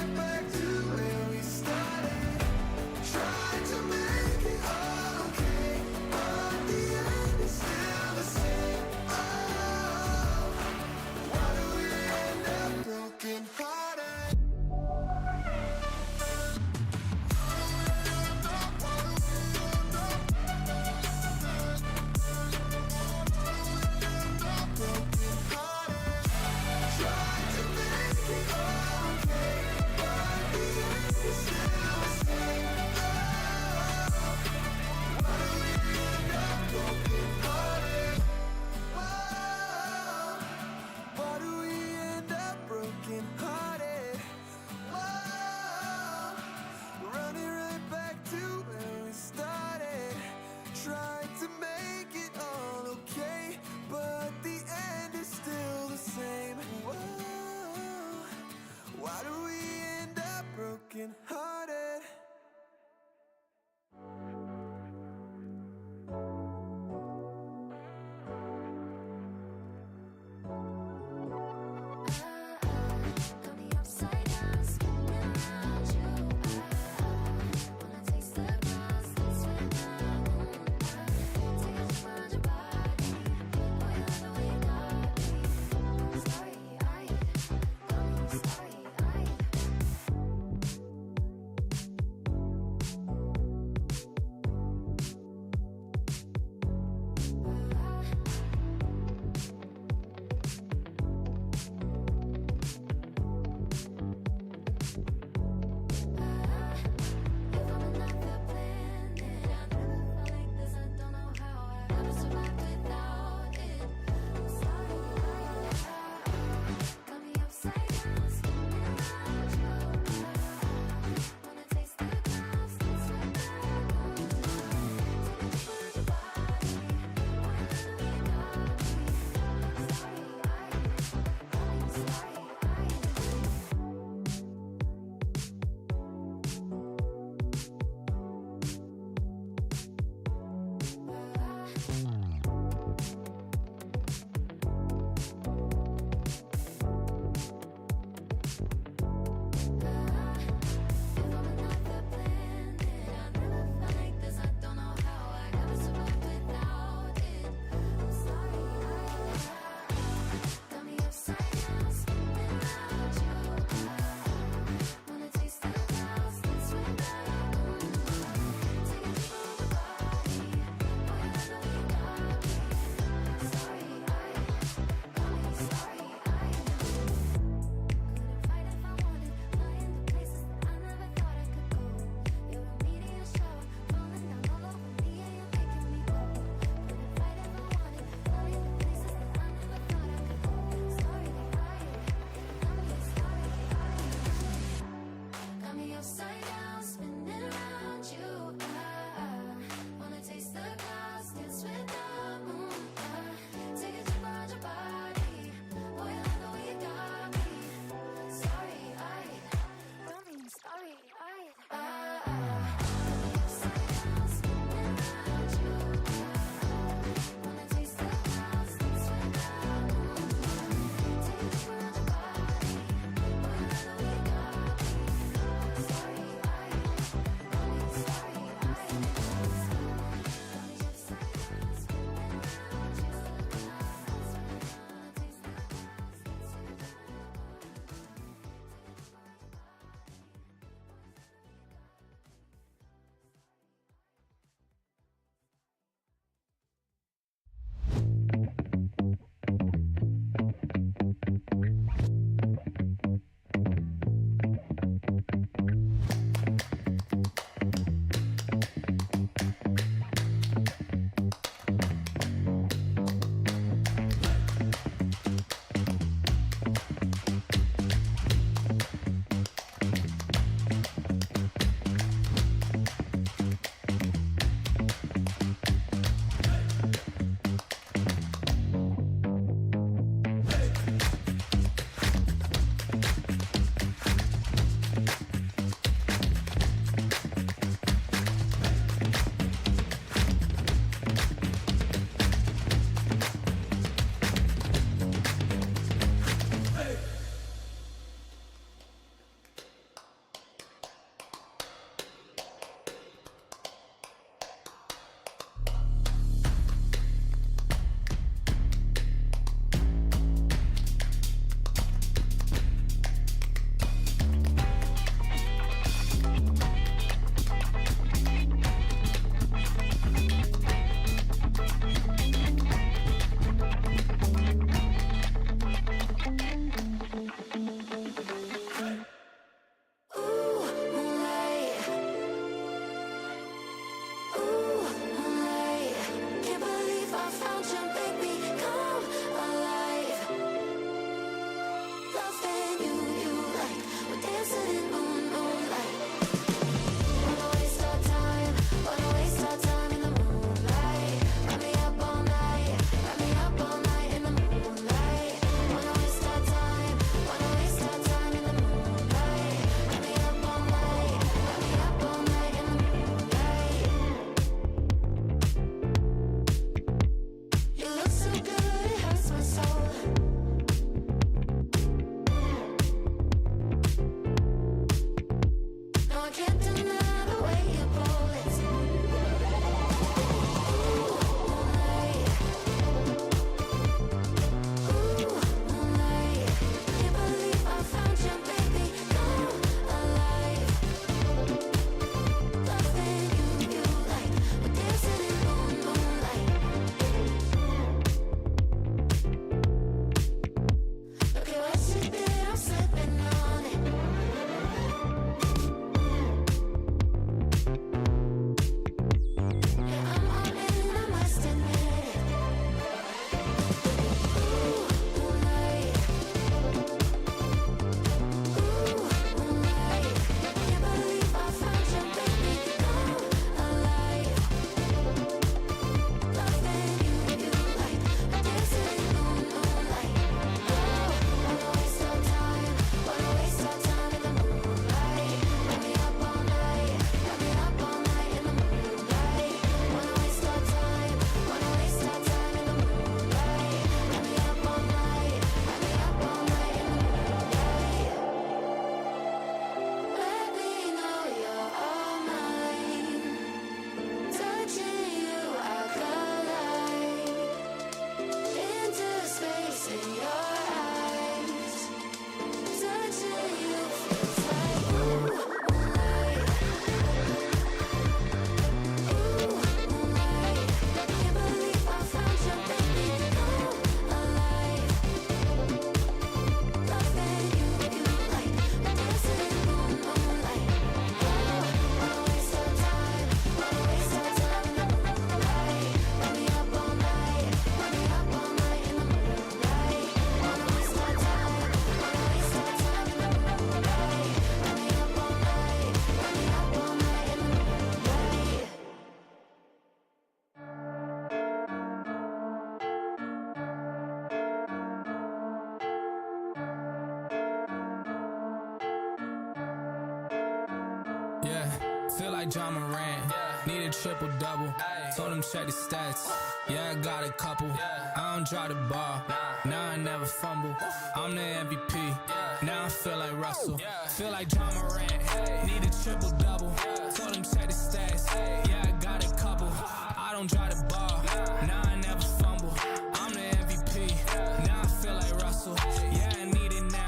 like John Morant. Need a triple double. Told him check the stats. Yeah, I got a couple. I don't drive the ball. Now I never fumble. I'm the MVP. Now I feel like Russell. Feel like John Morant. Need a triple double. Told him check the stats. Yeah, I got a couple. I don't drive the ball. Now I never fumble. I'm the MVP. Now I feel like Russell. Yeah, I need it now.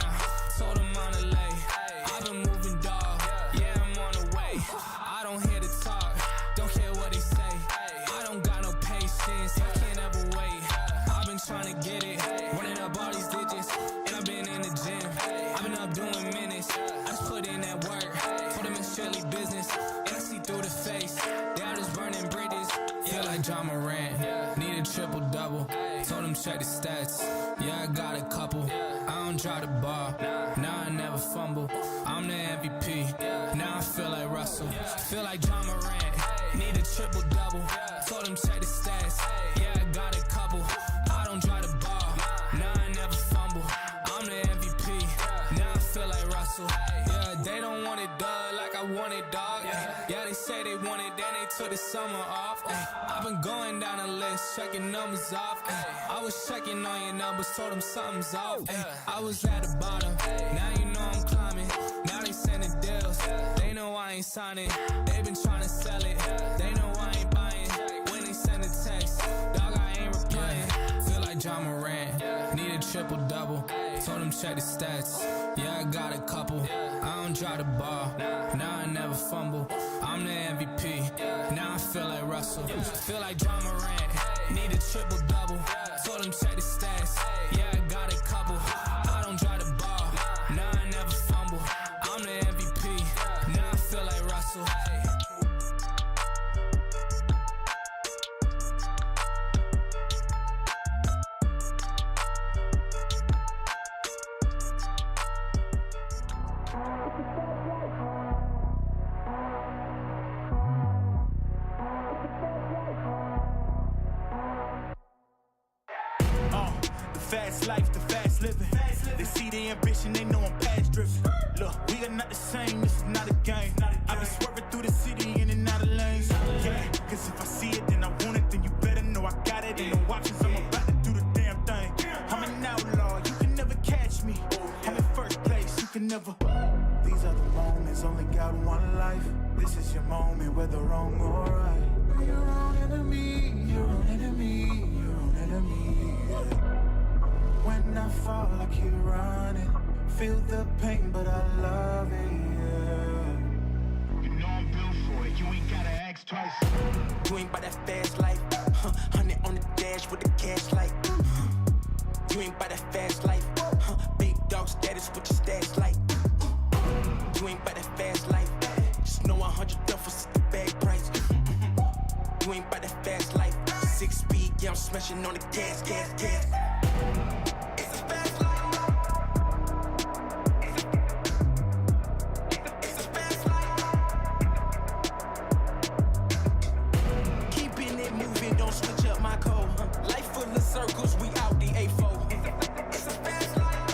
Told him on the lay. I've been moving, dog. Yeah, I'm on the way. I don't hear the talk. Don't care what they say. I don't got no patience. I can't ever wait. I've been trying to get it. Running up all these digits. And I've been in the gym. I've been up doing minutes. I just put in that work. Told them it's strictly business. And I see through the face. They all just burning bridges. Feel like John Morant. Need a triple double. Told him check the stats. Yeah, I got a couple. I don't drive the ball. Now I never fumble. I'm the MVP. Now I feel like Russell. Feel like John Morant. Need a triple double. Told him check the stats. Yeah, I got a couple. I don't drive the ball. Now I never fumble. I'm the MVP. Now I feel like Russell. Yeah, they don't want it done like I want it, dog. Yeah, they say they want it, then they took the summer off. I've been going down the list, checking numbers off. I was checking on your numbers, told them something's off. I was at the bottom, now you know I'm climbing. Now they sending deals, they know I ain't signing. They been trying to sell it, they know I ain't buying. When they send a text, dog, I ain't replying. Feel like John Morant, need a triple double. Told him check the stats, yeah, I got a couple. I don't drive the ball, now I never fumble. I'm the MVP, now I feel like Russell. Feel like John Morant, need a triple double. Told him check the stats, yeah, I got a couple. I don't drive the ball, now I never fumble. I'm the MVP, now I feel like Russell. Fast life, the fast living. They see the ambition, they know I'm past driven. Look, we are not the same, this is not a game. I be swerving through the city in and out of lanes. Yeah, cause if I see it, then I want it, then you better know I got it. Ain't no options, I'm about to do the damn thing. I'm an outlaw, you can never catch me. I'm in first place, you can never. These are the moments, only got one life. This is your moment, whether wrong or right. You're your own enemy, your own enemy, your own enemy. Yeah. When I fall, I keep running. Feel the pain, but I love it, yeah. You know I'm built for it, you ain't gotta ask twice. You ain't by that fast life, 100 on the dash with the cash light. You ain't by that fast life, big dog status with your stats like. You ain't by that fast life, just know 100 duffers at the bag price. You ain't by that fast life, 6 speed, yeah, I'm smashing on the gas, gas, gas. Circles, we out the A4. It's a fast life.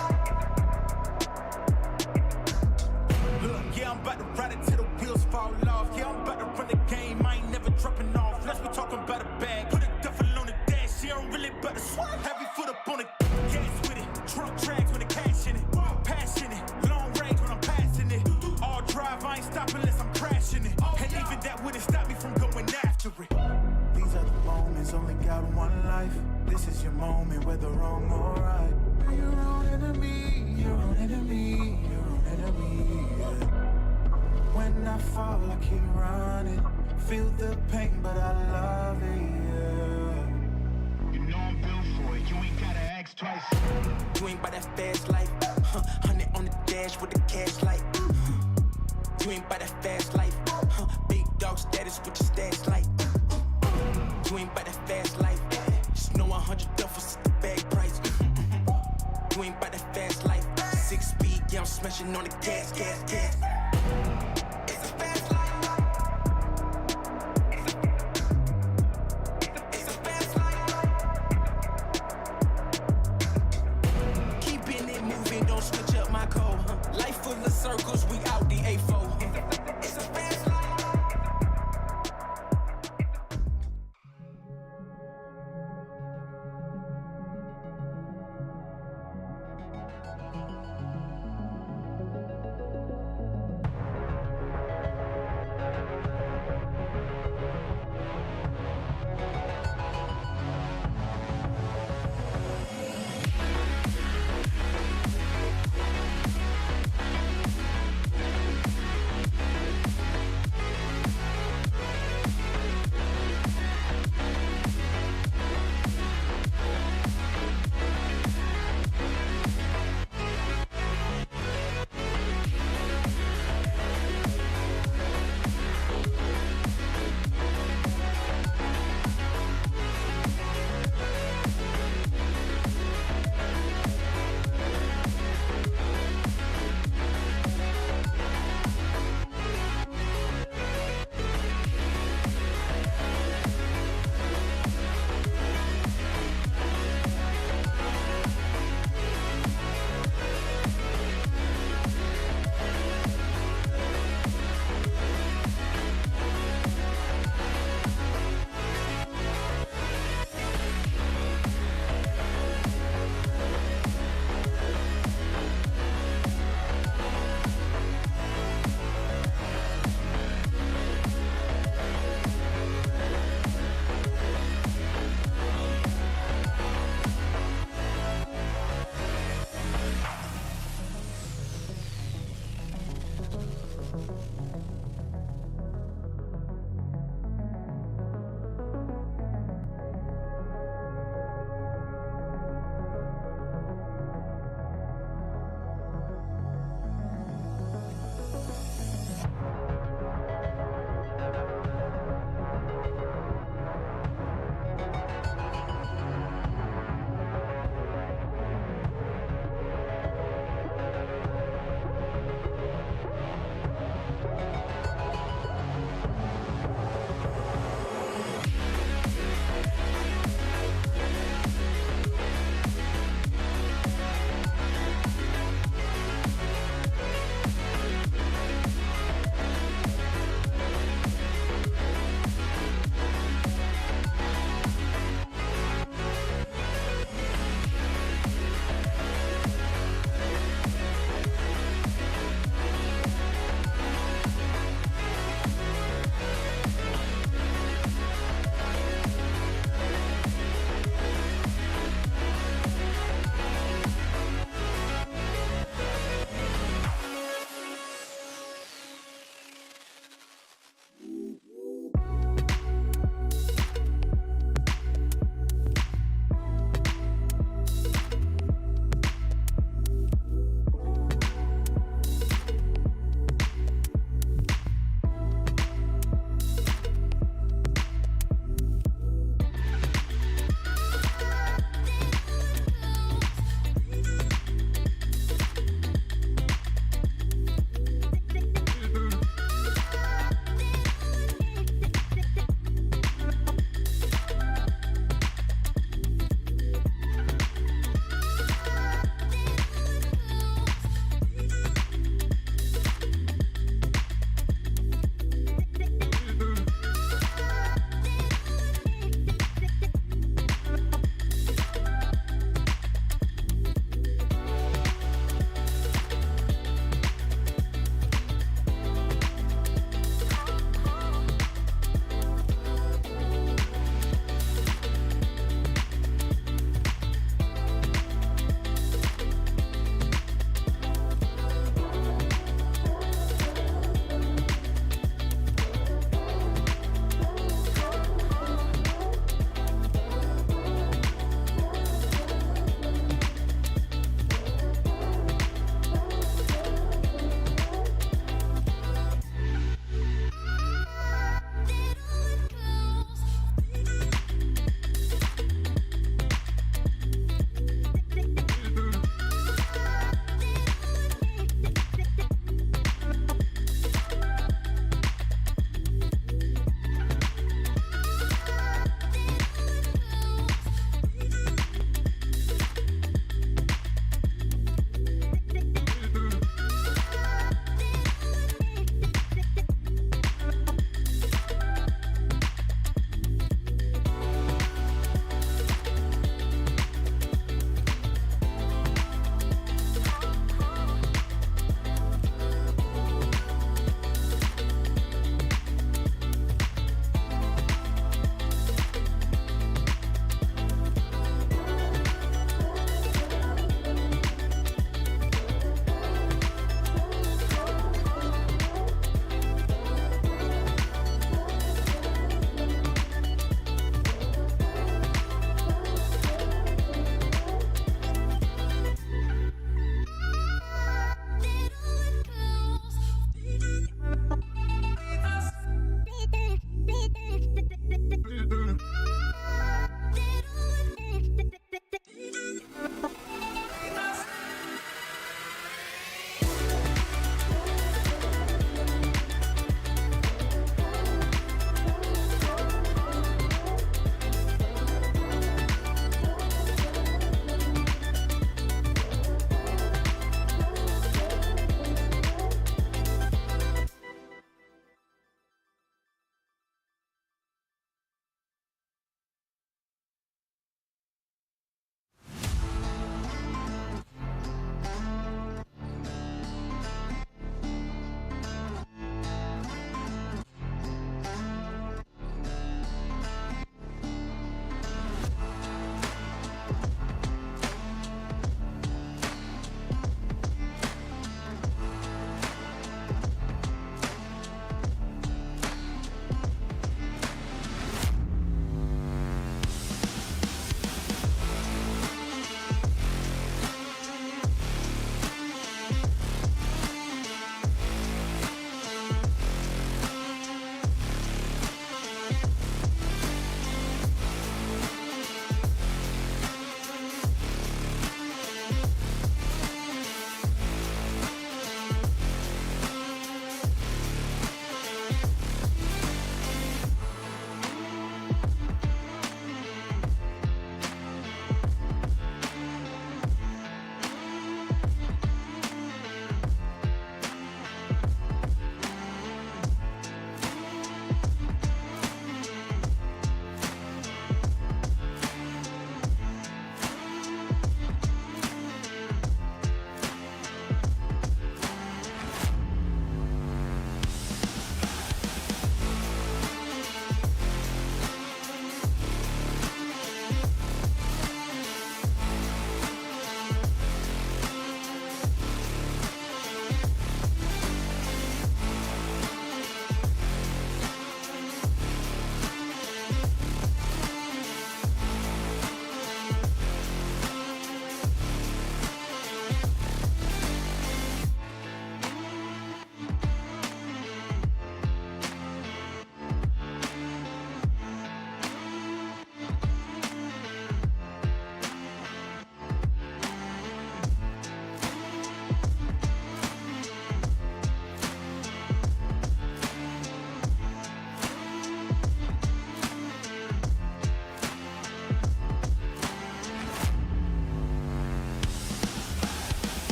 Look, yeah, I'm about to ride it till the wheels fall off. Yeah, I'm about to run the game, I ain't never dropping off. Let's be talking about a bag. Put a duffel on the dash, yeah, I'm really about to swerve. Heavy foot up on the gas with it. Trunk drags with the cash in it. Passion it, long range when I'm passing it. All drive, I ain't stopping unless I'm crashing it. And even that wouldn't stop me from going after it. These are the moments, only got one life. This is your moment, whether wrong or right. You're your own enemy, your own enemy, your own enemy. Yeah. When I fall, I keep running. Feel the pain, but I love it, yeah. You know I'm built for it, you ain't gotta ask twice. You ain't by that fast life, 100 on the dash with the cash light. You ain't by that fast life, big dog status with your stats like. You ain't by that fast life. Just know 100 duffers at the bag price. You ain't by that fast life. 6 speed, yeah, I'm smashing on the gas, gas, gas. It's a fast life. It's a fast life. Keeping it moving, don't switch up my code. Life full of circles, we out the A4. It's a fast life.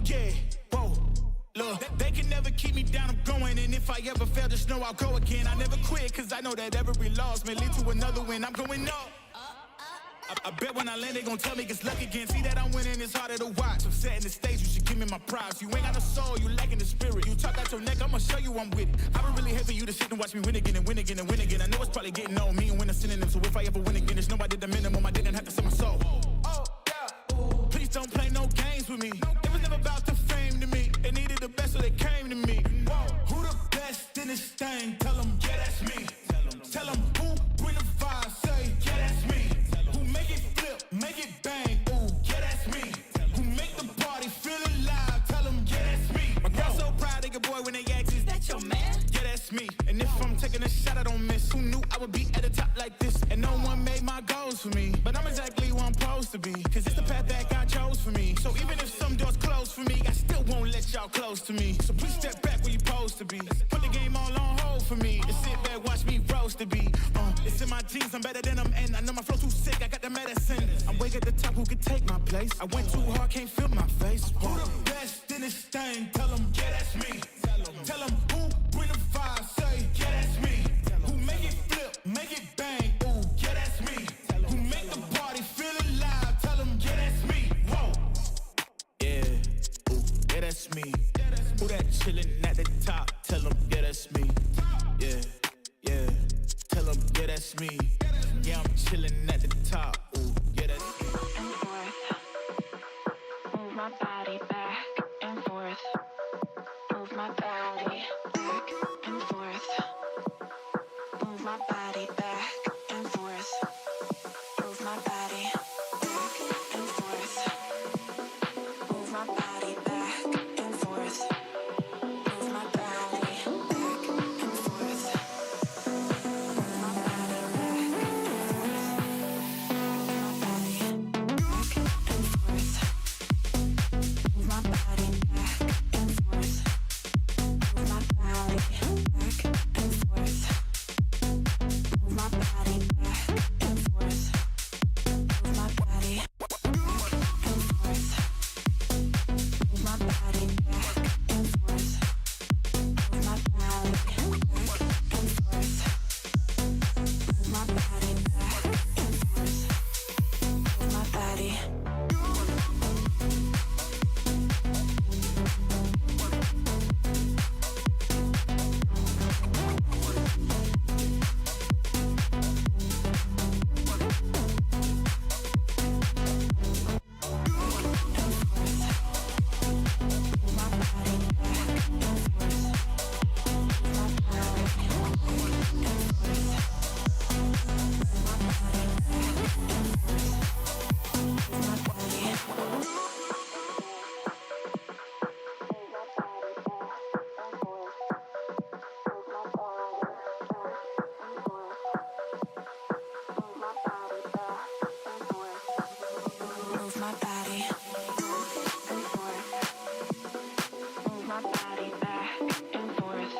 Oh yeah, whoa. Look, they can never keep me down, I'm going. And if I ever fail, just know I'll go again. I never quit, cause I know that every loss may lead to another win. I'm going up. I bet when I land, they gon' tell me it's luck again. See that I'm winning, it's harder to watch. I'm setting the stage, you should give me my props. You ain't got no soul, you lacking the spirit. You talk out your neck, I'ma show you I'm with it. I would really hate for you to sit and watch me win again and win again and win again. I know it's probably getting old, me and win a synonym. So if I ever win again, just know I did the minimum. I didn't have to sell my soul. Oh, yeah. Please don't play no games with me. It was never about the fame to me. They needed the best, so they came to me. Who the best in this thing? Tell them, yeah, that's me. Tell them who bring the vibe, say, yeah, that's me. Who make it flip, make it bang, ooh, yeah, that's me. Who make the party feel alive, tell them, yeah, that's me. My girl so proud of your boy when they ask, is that your man? Yeah, that's me. And if I'm taking a shot, I don't miss. Who knew I would be at the top like this? And no one made my goals for me. But I'm exactly who I'm supposed to be. Cause it's the path that God chose for me. So even if some doors close for me, I still won't let y'all close to me. So please step back where you supposed to be. Put the game all on hold for me. And sit back, watch me roast the beat. It's in my genes, I'm better than them. And I know my flow too sick, I got the medicine. I'm way at the top, who could take my place? I went too hard, can't feel my face. Who the best in this thing? Tell them, yeah, that's me. Tell them who bring the vibe, say, yeah, that's me. Who make it flip, make it bang, ooh, yeah, that's me. Who make the party feel alive, tell them, yeah, that's me. Whoa. Yeah, ooh, yeah, that's me. Who that chillin' at the top, tell them, yeah, that's me. Yeah, yeah, tell them, yeah, that's me. Yeah, I'm chillin' at the top, ooh, yeah, that's me. And forth, move my body back and forth. Move my body back and forth. Move my body back and forth. Move my body back and forth. Move my body back and forth. Move my body back and forth. Move my body back and forth. Move my body back and forth. Move my body back and forth. Move my body back and forth. Move my body back and forth. Move my body back and forth. Move my body back and forth. Move my body back and forth. Move my body back and forth. Move my body. Move my body and forth. Move my body back and forth. Move my body back and forth.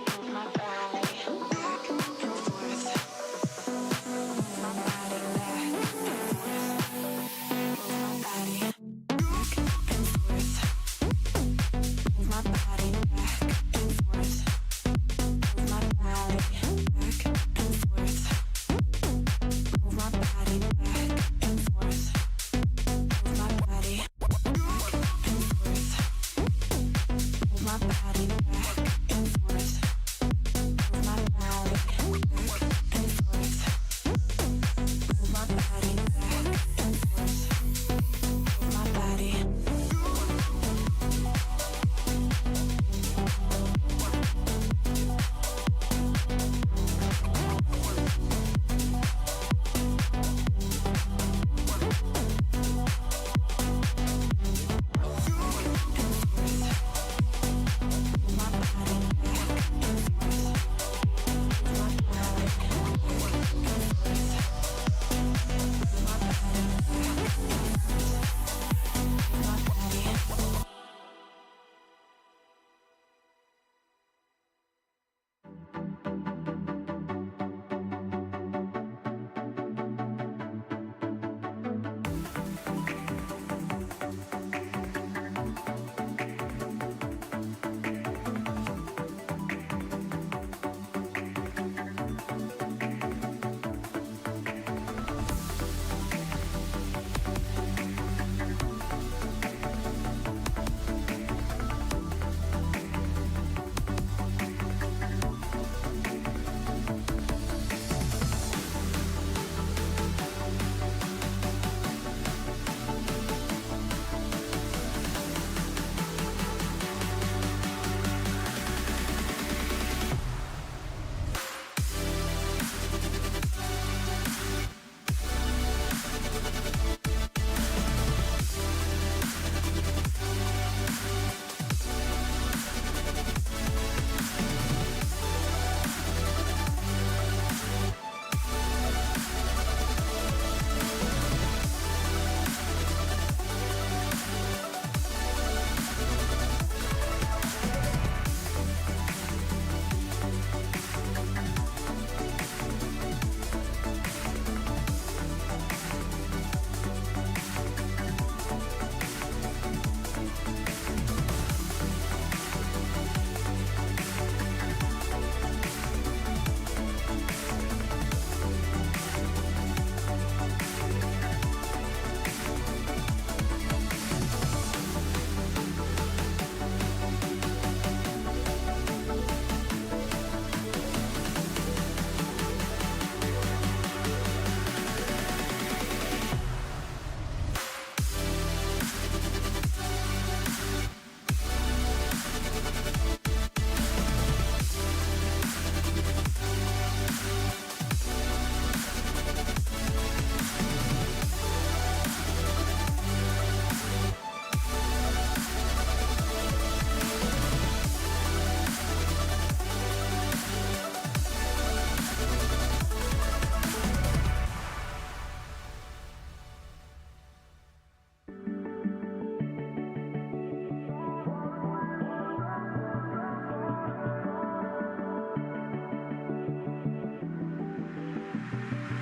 Move my body back and forth. Move my body back and forth. Move my body back and forth. Move my body back and forth. Move my body back and forth.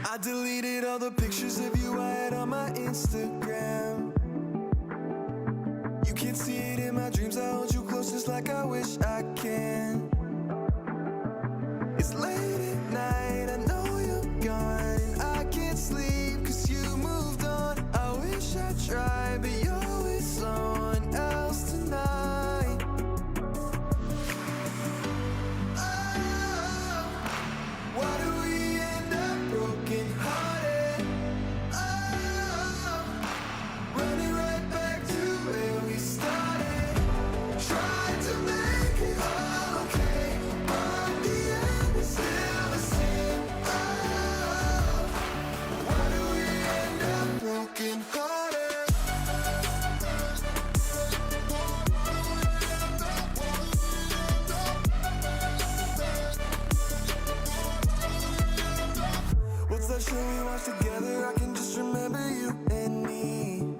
I deleted all the pictures of you I had on my Instagram. You can't see it in my dreams, I hold you close just like I wish I can. It's late at night, I know you're gone. I can't sleep cause you moved on. I wish I tried, but you're with someone else tonight. Oh, why do we end up broken hearted? Oh, running right back to where we started. Tried to make it all okay, but the end is still the same. Oh, why do we end up broken hearted? What's that show we watched together? I can just remember you and me.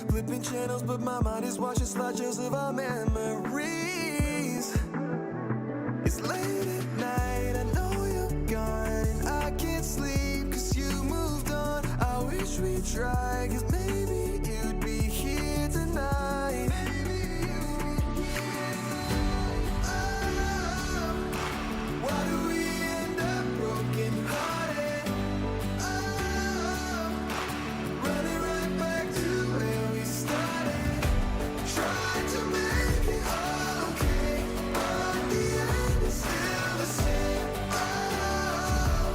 Flipping channels, but my mind is watching slideshows of our memories. It's late at night, I know you're gone. I can't sleep cause you moved on. I wish we tried, cause maybe you'd be here tonight. Oh, why do we end up broken hearted? Oh, running right back to where we started. Tried to make it all okay, but the end is still the same. Oh,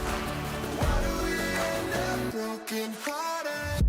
why do we end up broken hearted?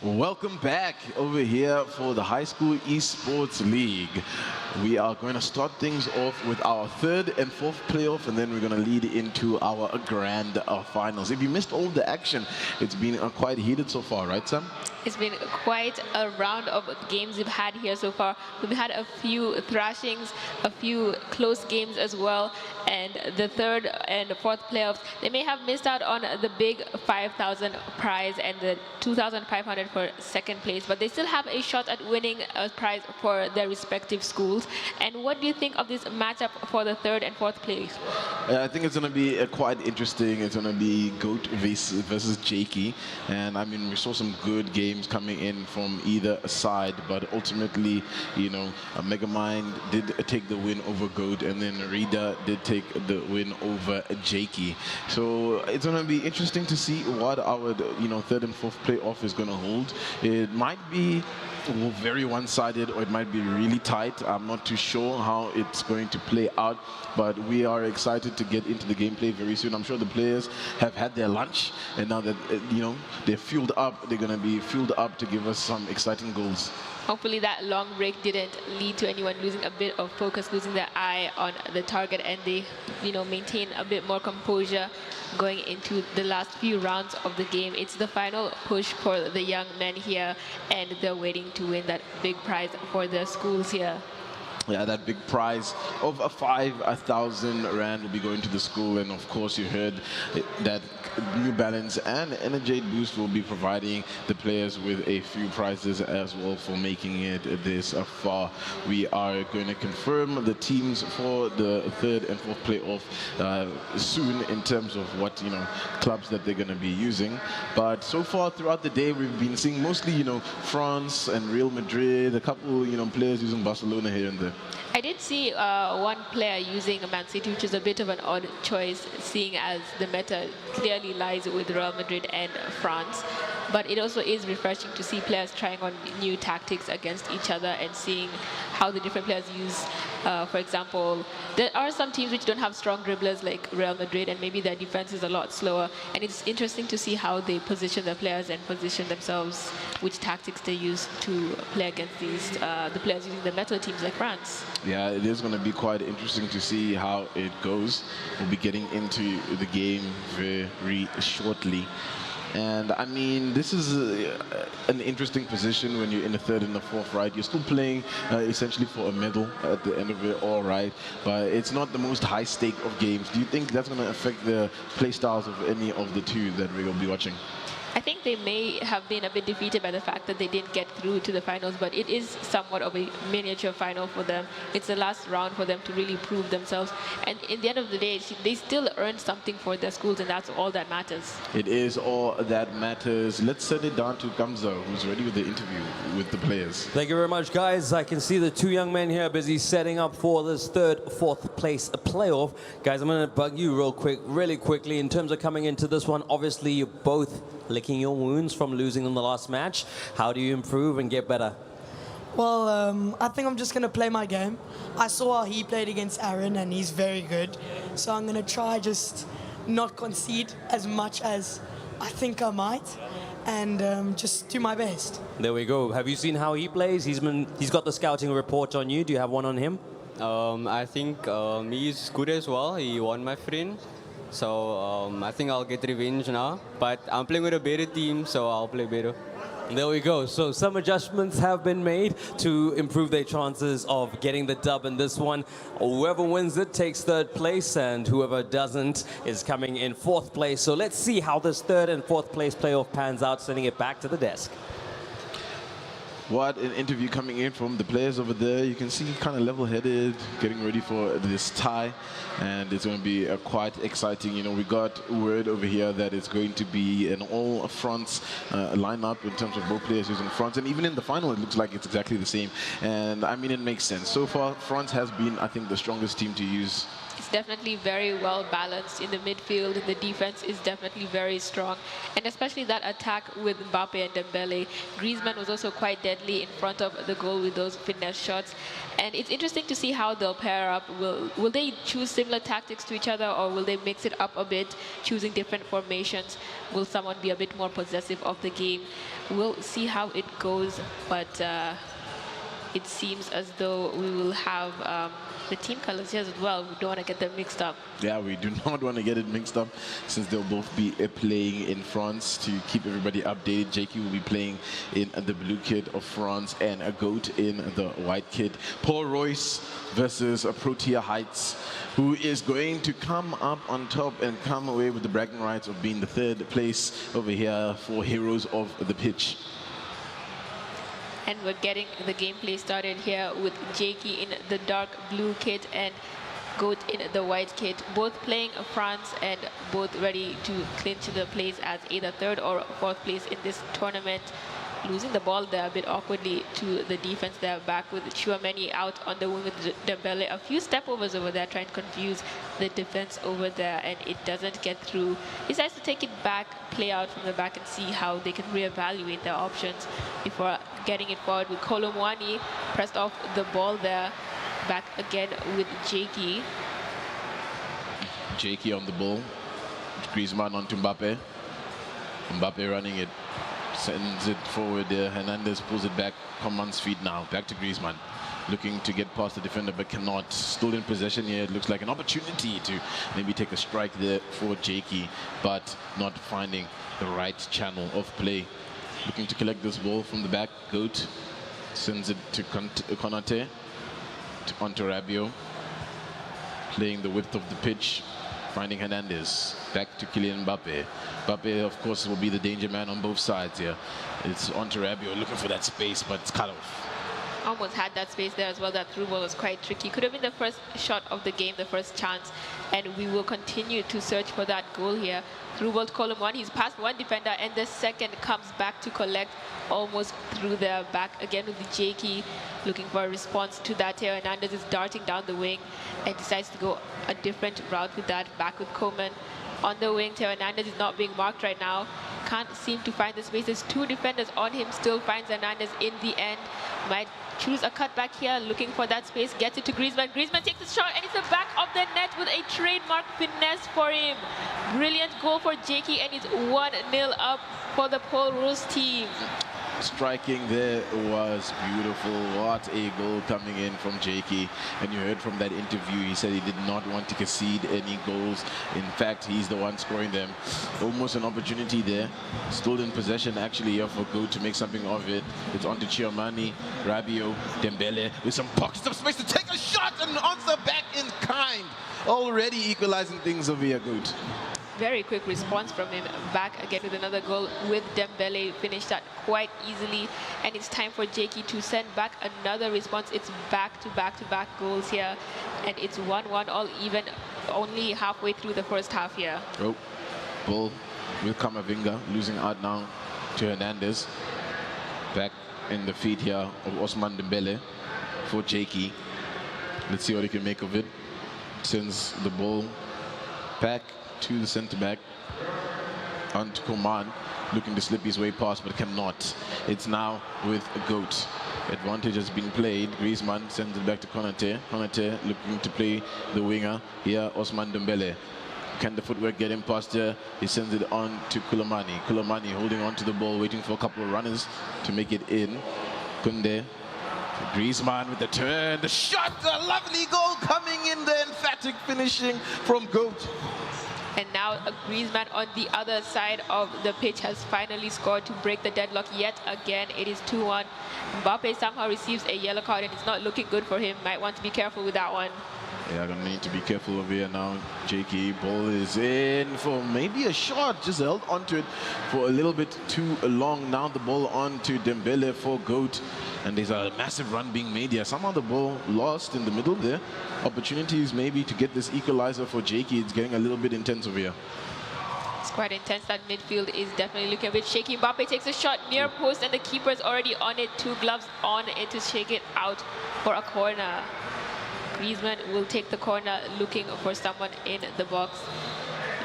Welcome back over here for the High School Esports League. We are going to start things off with our third and fourth playoff, and then we're going to lead into our grand finals. If you missed all the action, it's been quite heated so far, right, Sam? It's been quite a round of games we've had here so far. We've had a few thrashings, a few close games as well, and the third and fourth playoffs, they may have missed out on the big 5,000 prize and the 2,500 for second place, but they still have a shot at winning a prize for their respective schools. And what do you think of this matchup for the third and fourth place? I think it's going to be quite interesting. It's going to be GOAT versus Jakey, and I mean, we saw some good games coming in from either side, but ultimately, you know, Megamind did take the win over GOAT, and then Rida did take the win over Jakey. So it's going to be interesting to see what our, you know, third and fourth playoff is going to hold. It might be very one-sided, or it might be really tight. I'm not too sure how it's going to play out, but we are excited to get into the gameplay very soon. I'm sure the players have had their lunch, and now that you know, they're fueled up, they're going to be fueled up to give us some exciting goals. Hopefully that long break didn't lead to anyone losing a bit of focus, losing their eye on the target, and they, you know, maintain a bit more composure going into the last few rounds of the game. It's the final push for the young men here, and they're waiting to win that big prize for their schools here. Yeah, that big prize of 5,000 Rand will be going to the school, and of course you heard that New Balance and Energate Boost will be providing the players with a few prizes as well for making it this far. We are going to confirm the teams for the third and fourth playoff soon in terms of what, you know, clubs that they're going to be using. But so far throughout the day, we've been seeing mostly, you know, France and Real Madrid, a couple, you know, players using Barcelona here and there. I did see one player using Man City, which is a bit of an odd choice, seeing as the meta clearly lies with Real Madrid and France. But it also is refreshing to see players trying on new tactics against each other and seeing how the different players use. For example, there are some teams which don't have strong dribblers like Real Madrid, and maybe their defense is a lot slower. And it's interesting to see how they position their players and position themselves, which tactics they use to play against these the players using the meta teams like France. Yeah, it is going to be quite interesting to see how it goes. We'll be getting into the game very shortly. And I mean, this is an interesting position when you're in the third and the fourth, right? You're still playing essentially for a medal at the end of it, all right. But it's not the most high stake of games. Do you think that's going to affect the play styles of any of the two that we will be watching? I think they may have been a bit defeated by the fact that they didn't get through to the finals, but it is somewhat of a miniature final for them. It's the last round for them to really prove themselves. And in the end of the day, they still earned something for their schools, and that's all that matters. It is all that matters. Let's send it down to Gamza, who's ready with the interview with the players. Thank you very much, guys. I can see the two young men here busy setting up for this third, fourth place playoff. Guys, I'm going to bug you really quickly in terms of coming into this one. Obviously, you're both licking your wounds from losing in the last match. How do you improve and get better? Well, I think I'm just going to play my game. I saw how he played against Aaron, and he's very good. So I'm going to try just not concede as much as I think I might, and just do my best. There we go. Have you seen how he plays? He's got the scouting report on you. Do you have one on him? I think he's good as well. He won my friend. So I think I'll get revenge now. But I'm playing with a better team, so I'll play better. There we go. So some adjustments have been made to improve their chances of getting the dub in this one. Whoever wins it takes third place, and whoever doesn't is coming in fourth place. So let's see how this third and fourth place playoff pans out, sending it back to the desk. What an interview coming in from the players over there. You can see kind of level-headed, getting ready for this tie, and it's going to be quite exciting. You know, we got word over here that it's going to be an all-France lineup in terms of both players using France, and even in the final, it looks like it's exactly the same. And I mean, it makes sense. So far, France has been, I think, the strongest team to use It's definitely very well balanced in the midfield. The defense is definitely very strong. And especially that attack with Mbappe and Dembele. Griezmann was also quite deadly in front of the goal with those finesse shots. And it's interesting to see how they'll pair up. Will they choose similar tactics to each other, or will they mix it up a bit, choosing different formations? Will someone be a bit more possessive of the game? We'll see how it goes, but it seems as though we will have the team colors here as well. We don't want to get them mixed up. Yeah, we do not want to get it mixed up, since they'll both be playing in France. To keep everybody updated, Jakey will be playing in the blue kit of France and a GOAT in the white kit. Paul Royce versus Protea Heights, who is going to come up on top and come away with the bragging rights of being the third place over here for Heroes of the Pitch. And we're getting the gameplay started here with Jakey in the dark blue kit and GOAT in the white kit, both playing France and both ready to clinch the place as either third or fourth place in this tournament. Losing the ball there a bit awkwardly to the defense there, back with Chouameni out on the wing with Dembele. A few step-overs over there trying to confuse the defense over there, and it doesn't get through. He decides to take it back, play out from the back, and see how they can reevaluate their options before getting it forward with Kolomwani. Pressed off the ball there, back again with Jakey. Jakey on the ball. Griezmann onto Mbappe. Mbappe running it. Sends it forward there. Hernandez pulls it back. Coman's feet now. Back to Griezmann. Looking to get past the defender, but cannot. Still in possession here. It looks like an opportunity to maybe take a strike there for Jakey, but not finding the right channel of play. Looking to collect this ball from the back. GOAT sends it to Konate. Onto Rabiot. Playing the width of the pitch. Finding Hernandez. Back to Kylian Mbappe. Mbappe, of course, will be the danger man on both sides here. It's onto Rabiot, looking for that space, but it's cut off. Almost had that space there as well. That through ball was quite tricky. Could have been the first shot of the game, the first chance. And we will continue to search for that goal here. Through ball to Kolomwani. He's past one defender, and the second comes back to collect almost through there. Back again with the Jakey, looking for a response to that here. Hernandez is darting down the wing and decides to go a different route with that. Back with Coman on the wing. Theo Hernandez is not being marked right now. Can't seem to find the space. There's two defenders on him. Still finds Hernandez in the end. Might choose a cut back here, looking for that space. Gets it to Griezmann. Griezmann takes a shot, and it's the back of the net with a trademark finesse for him. Brilliant goal for Jakey, and it's 1-0 up for the Paul Royce team. Striking there was beautiful. What a goal coming in from Jakey. And you heard from that interview, he said he did not want to concede any goals. In fact, he's the one scoring them. Almost an opportunity there. Still in possession actually here for GOAT to make something of it. It's on to Chouamani, Rabiot, Dembele with some pockets of space to take a shot and answer back in kind. Already equalizing things over here, GOAT. Very quick response from him. Back again with another goal with Dembele. Finished that quite easily. And it's time for Jakey to send back another response. It's back-to-back goals here. And it's 1-1 all even, only halfway through the first half here. Oh, ball with Kamavinga. Losing out now to Hernandez. Back in the feet here of Osman Dembele for Jakey. Let's see what he can make of it. Sends the ball back to the centre back, onto Coman, looking to slip his way past, but cannot. It's now with a GOAT. Advantage has been played. Griezmann sends it back to Konate. Konate looking to play the winger here, Osman Dembele. Can the footwork get him past there? He sends it on to Kolomwani. Kolomwani holding on to the ball, waiting for a couple of runners to make it in. Kunde. Griezmann with the turn, the shot, a lovely goal coming in, the emphatic finishing from GOAT. And now Griezmann on the other side of the pitch has finally scored to break the deadlock yet again. It is 2-1. Mbappe somehow receives a yellow card, and it's not looking good for him. Might want to be careful with that one. Yeah, gonna need to be careful over here now. Jakey, ball is in for maybe a shot. Just held onto it for a little bit too long. Now the ball on to Dembele for GOAT. And there's a massive run being made here. Somehow the ball lost in the middle there. Opportunities maybe to get this equalizer for Jakey. It's getting a little bit intense over here. It's quite intense. That midfield is definitely looking a bit shaky. Mbappe takes a shot near post, and the keeper's already on it. Two gloves on it to shake it out for a corner. Griezmann will take the corner, looking for someone in the box.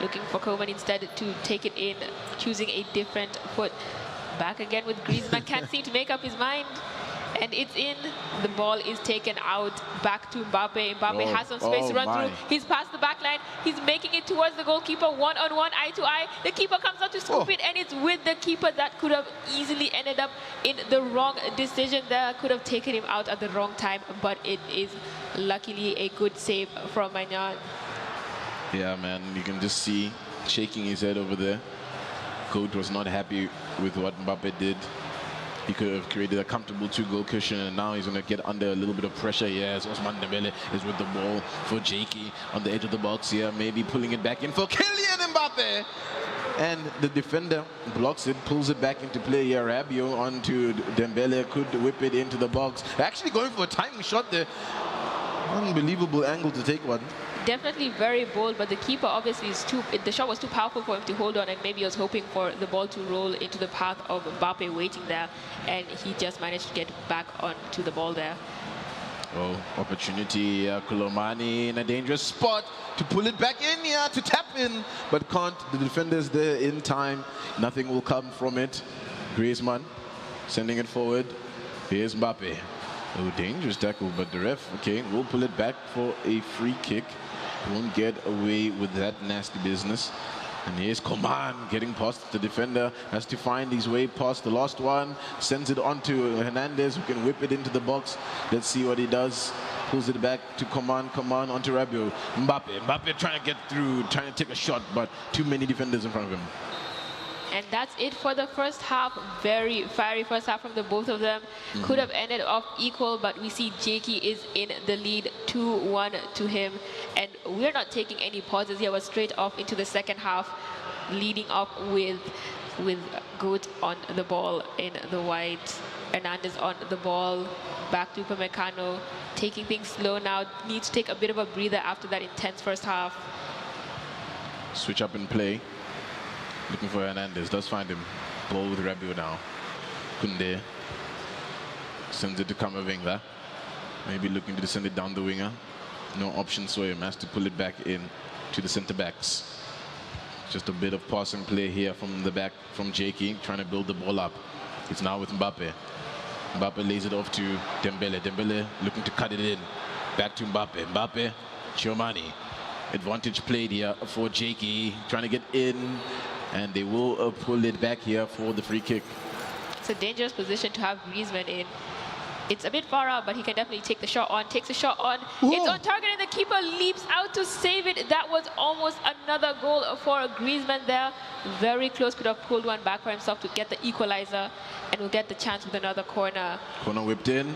Looking for Coman instead to take it in, choosing a different foot. Back again with Griezmann, can't seem to make up his mind. And it's in. The ball is taken out. Back to Mbappe. Mbappe has some space to run through. He's past the back line. He's making it towards the goalkeeper, one-on-one, eye-to-eye. The keeper comes out to scoop it, and it's with the keeper that could have easily ended up in the wrong decision there. Could have taken him out at the wrong time, but it is luckily a good save from Maignan. Yeah, man, you can just see shaking his head over there. Goat was not happy with what Mbappe did. He could have created a comfortable 2-goal cushion, and now he's going to get under a little bit of pressure. Yes, Ousmane Dembele is with the ball for Jakey on the edge of the box here, maybe pulling it back in for Kylian Mbappe. And the defender blocks it, pulls it back into play here. Rabiot onto Dembele, could whip it into the box. Actually going for a timing shot there. Unbelievable angle to take one. Definitely very bold, but the keeper obviously the shot was too powerful for him to hold on, and maybe he was hoping for the ball to roll into the path of Mbappe waiting there, and he just managed to get back onto the ball there. Oh, opportunity, Kolomani in a dangerous spot to pull it back in here, to tap in, but can't. The defender's there in time. Nothing will come from it. Griezmann sending it forward. Here's Mbappe. Oh, dangerous tackle, but the ref, okay, will pull it back for a free kick. Won't get away with that nasty business. And here's Coman getting past the defender, has to find his way past the last one, sends it on to Hernandez, who can whip it into the box. Let's see what he does. Pulls it back to Coman, Coman onto Rabiot. Mbappe trying to get through, trying to take a shot, but too many defenders in front of him. And that's it for the first half. Very fiery first half from the both of them. Could have ended off equal, but we see Jakey is in the lead, 2-1 to him. And we're not taking any pauses here. We're straight off into the second half, leading off with Goat on the ball in the white. Hernandez on the ball, back to Upamecano, taking things slow now. Needs to take a bit of a breather after that intense first half. Switch up and play. Looking for Hernandez, does find him. Ball with Rabiot now. Kunde sends it to Kamavinga. Maybe looking to send it down the winger. No options for him, has to pull it back in to the centre backs. Just a bit of passing play here from the back from Jakey, trying to build the ball up. It's now with Mbappe. Mbappe lays it off to Dembele. Dembele looking to cut it in. Back to Mbappe. Mbappe, Chiomani. Advantage played here for Jakey, trying to get in. And they will pull it back here for the free kick. It's a dangerous position to have Griezmann in. It's a bit far out, but he can definitely take the shot on. Takes the shot on. Whoa. It's on target, and the keeper leaps out to save it. That was almost another goal for Griezmann there. Very close, could have pulled one back for himself to get the equalizer, and will get the chance with another corner. Corner whipped in.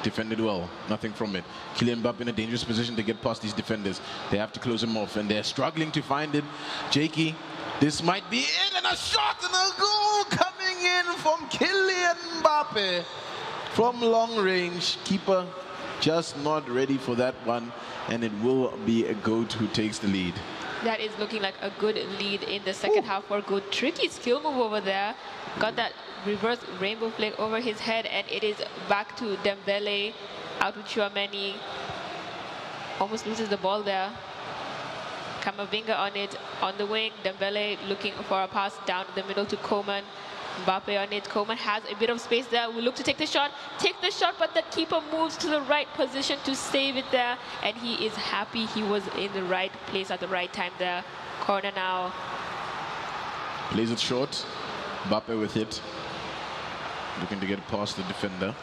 Defended well, nothing from it. Kylian Mbappe in a dangerous position to get past these defenders. They have to close him off, and they're struggling to find it. Jakey, this might be it, and a shot and a goal coming in from Kylian Mbappe from long range. Keeper just not ready for that one, and it will be a Goat who takes the lead. That is looking like a good lead in the second half for Goat. Tricky skill move over there. Got that reverse rainbow flag over his head, and it is back to Dembele, out with Chouameni. Almost loses the ball there. Kamavinga on it, on the wing. Dembele looking for a pass down the middle to Coman. Mbappe on it. Coman has a bit of space there. We look to take the shot. Take the shot, but the keeper moves to the right position to save it there. And he is happy he was in the right place at the right time there. Corner now. Plays it short. Mbappe with it. Looking to get past the defender.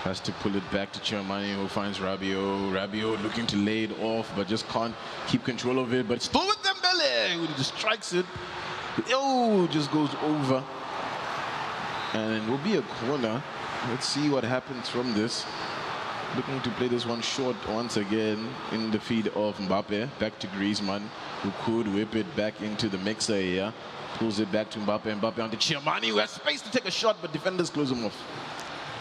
Has to pull it back to Chiomani, who finds Rabiot. Rabiot looking to lay it off, but just can't keep control of it. But still with Dembele, who just strikes it. Oh, just goes over. And it will be a corner. Let's see what happens from this. Looking to play this one short once again in the feed of Mbappe. Back to Griezmann, who could whip it back into the mixer here. Pulls it back to Mbappe. Mbappe onto Chiomani, who has space to take a shot, but defenders close him off.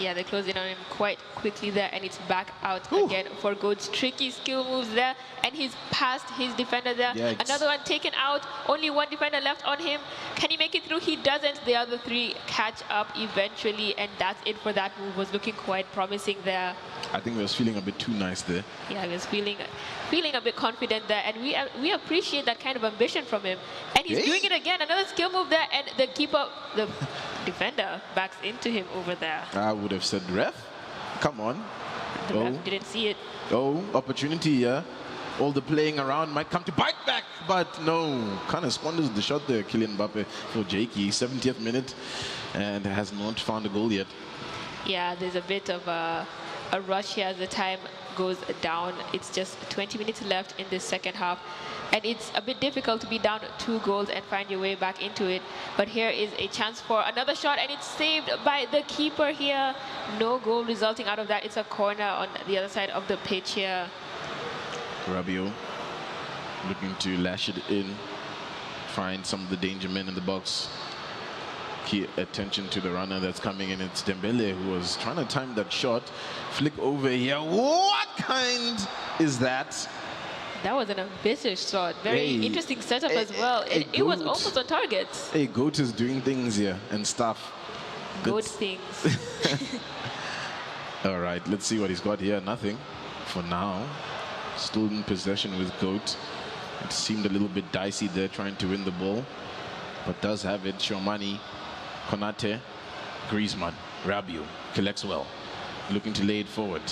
Yeah, they close in on him quite quickly there, and it's back out again for Goats. Tricky skill moves there, and he's past his defender there. Yikes. Another one taken out, only one defender left on him. Can he make it through? He doesn't. The other three catch up eventually, and that's it for that move. Was looking quite promising there. I think he was feeling a bit too nice there. Yeah, he was feeling a bit confident there, and we appreciate that kind of ambition from him. And he's doing it again, another skill move there, and the defender backs into him over there. I would have said ref. Come on. The ref didn't see it. Oh, opportunity, yeah. All the playing around might come to bite back, but no. Kind of squanders the shot there, Kylian Mbappe for Jakey. 70th minute, and has not found a goal yet. Yeah, there's a bit of a rush here as the time goes down. It's just 20 minutes left in this second half, and it's a bit difficult to be down 2 goals and find your way back into it. But here is a chance for another shot, and it's saved by the keeper here. No goal resulting out of that. It's a corner on the other side of the pitch here. Rabiot looking to lash it in, find some of the danger men in the box. Key attention to the runner that's coming in. It's Dembele who was trying to time that shot. Flick over here. What kind is that? That was an ambitious shot. Very interesting setup as well. It was almost on target. Hey, Goat is doing things here and stuff. Good things. All right, let's see what he's got here. Nothing for now. Still in possession with Goat. It seemed a little bit dicey there trying to win the ball, but does have it. Shomani, Konate, Griezmann, Rabiot collects well. Looking to lay it forward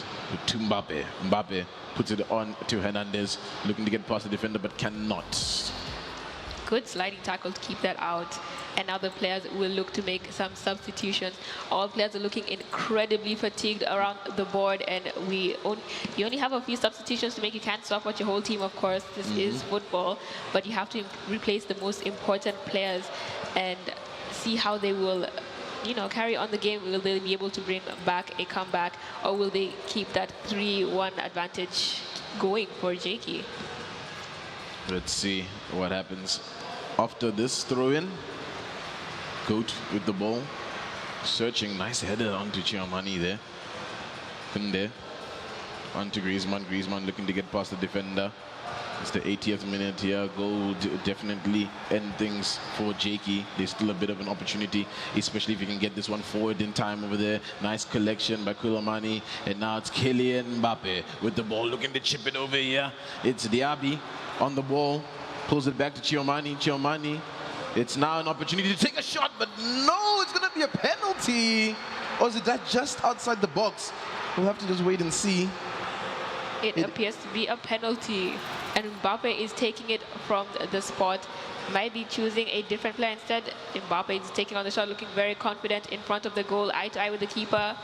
to Mbappe. Mbappe puts it on to Hernandez, looking to get past the defender, but cannot. Good sliding tackle to keep that out. And now the players will look to make some substitutions. All players are looking incredibly fatigued around the board, and you only have a few substitutions to make. You can't swap out your whole team, of course. This is football, but you have to replace the most important players and see how they will carry on the game. Will they be able to bring back a comeback, or will they keep that 3-1 advantage going for Jakey? Let's see what happens after this throw-in. Goat with the ball, searching, nice header onto Chiamani there. Kunde onto Griezmann. Griezmann looking to get past the defender. It's the 80th minute here. Goal definitely end things for Jakey. There's still a bit of an opportunity, especially if you can get this one forward in time over there. Nice collection by Koulibaly. And now it's Kylian Mbappe with the ball, looking to chip it over here. It's Diaby on the ball. Pulls it back to Chiomani. Chiomani. It's now an opportunity to take a shot, but no, it's going to be a penalty. Or is it that just outside the box? We'll have to just wait and see. It appears to be a penalty, and Mbappe is taking it from the spot. Might be choosing a different player instead. Mbappe is taking on the shot, looking very confident in front of the goal, eye to eye with the keeper.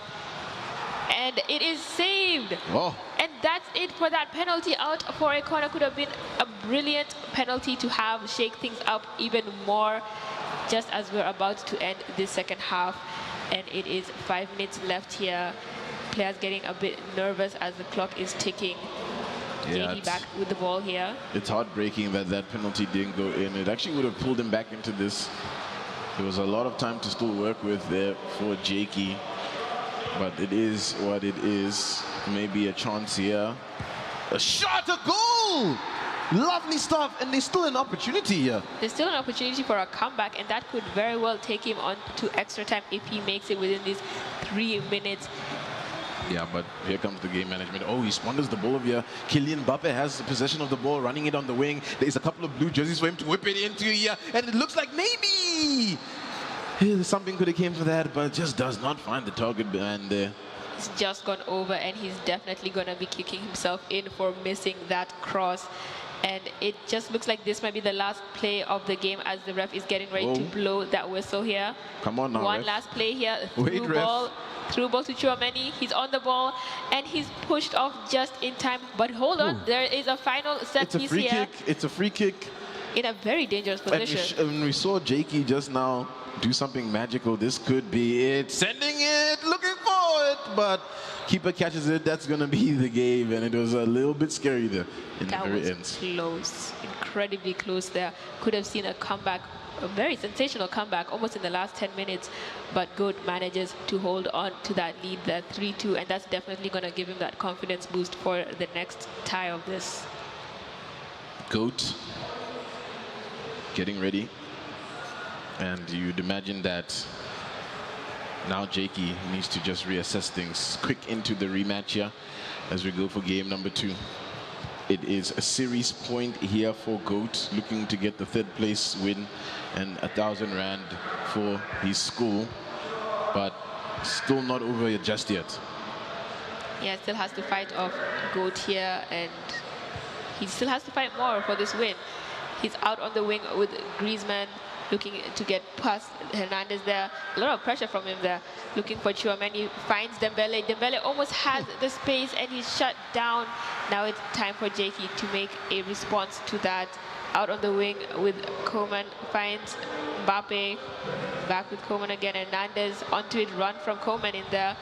And it is saved. Oh. And that's it for that penalty out for a corner. Could have been a brilliant penalty to have shake things up even more just as we're about to end this second half. And it is 5 minutes left here. Players getting a bit nervous as the clock is ticking. Yeah, JD back with the ball here. It's heartbreaking that that penalty didn't go in. It actually would have pulled him back into this. There was a lot of time to still work with there for Jakey. But it is what it is. Maybe a chance here. A shot, a goal! Lovely stuff, and there's still an opportunity here. There's still an opportunity for a comeback, and that could very well take him on to extra time if he makes it within these 3 minutes. Yeah, but here comes the game management. Oh, he squanders the ball over here. Kylian Mbappe has possession of the ball, running it on the wing. There's a couple of blue jerseys for him to whip it into here, and it looks like maybe something could have came for that, but just does not find the target behind there. It's just gone over, and he's definitely going to be kicking himself in for missing that cross. And it just looks like this might be the last play of the game as the ref is getting ready to blow that whistle here. Come on now, One ref. last play here. Wait, Through ball to Chouameni. He's on the ball, and he's pushed off just in time. But hold on, there is a final set piece here. It's a free kick. In a very dangerous position. And we saw Jakey just now do something magical. This could be it. Sending it, looking for it, but keeper catches it. That's going to be the game, and it was a little bit scary there in the very end. Close, incredibly close there. Could have seen a comeback a very sensational comeback almost in the last 10 minutes, but Goat manages to hold on to that lead, that 3-2, and that's definitely going to give him that confidence boost for the next tie of this. Goat getting ready, and you'd imagine that now Jakey needs to just reassess things quick into the rematch here as we go for game number 2. It is a series point here for Goat, looking to get the 3rd place win and 1,000 Rand for his school, but still not over just yet. Yeah, still has to fight off Goat here, and he still has to fight more for this win. He's out on the wing with Griezmann, looking to get past Hernandez there. A lot of pressure from him there, looking for Chouameni, finds Dembele. Dembele almost has the space and he's shut down. Now it's time for Jakey to make a response to that. Out on the wing with Coman, finds Mbappe, back with Coman again. Hernandez onto it, run from Coman in there.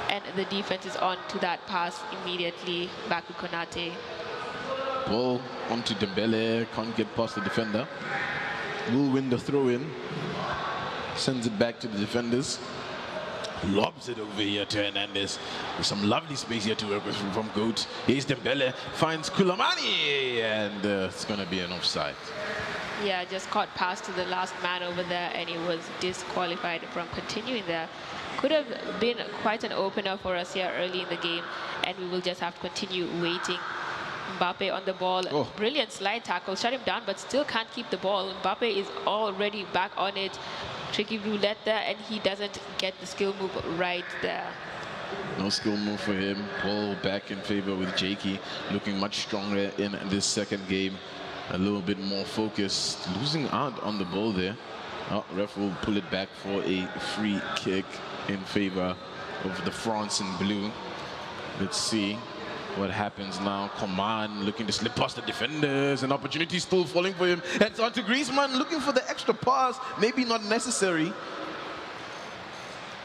And the defense is on to that pass immediately, back with Konate. Ball onto Dembele, can't get past the defender. Will win the throw-in, sends it back to the defenders, lobs it over here to Hernandez. There's some lovely space here to work with from Goat. Here's Dembele, finds Kulamani, and it's going to be an offside. Yeah, just caught past to the last man over there, and he was disqualified from continuing there. Could have been quite an opener for us here early in the game, and we will just have to continue waiting. Mbappe on the ball, brilliant slide tackle, shut him down, but still can't keep the ball. Mbappe is already back on it. Tricky roulette there, and he doesn't get the skill move right there. No skill move for him. Ball back in favor with Jakey, looking much stronger in this second game. A little bit more focused, losing out on the ball there. Oh, ref will pull it back for a free kick in favor of the France in blue. Let's see what happens now. Coman looking to slip past the defenders. An opportunity still falling for him. Heads on to Griezmann, looking for the extra pass. Maybe not necessary.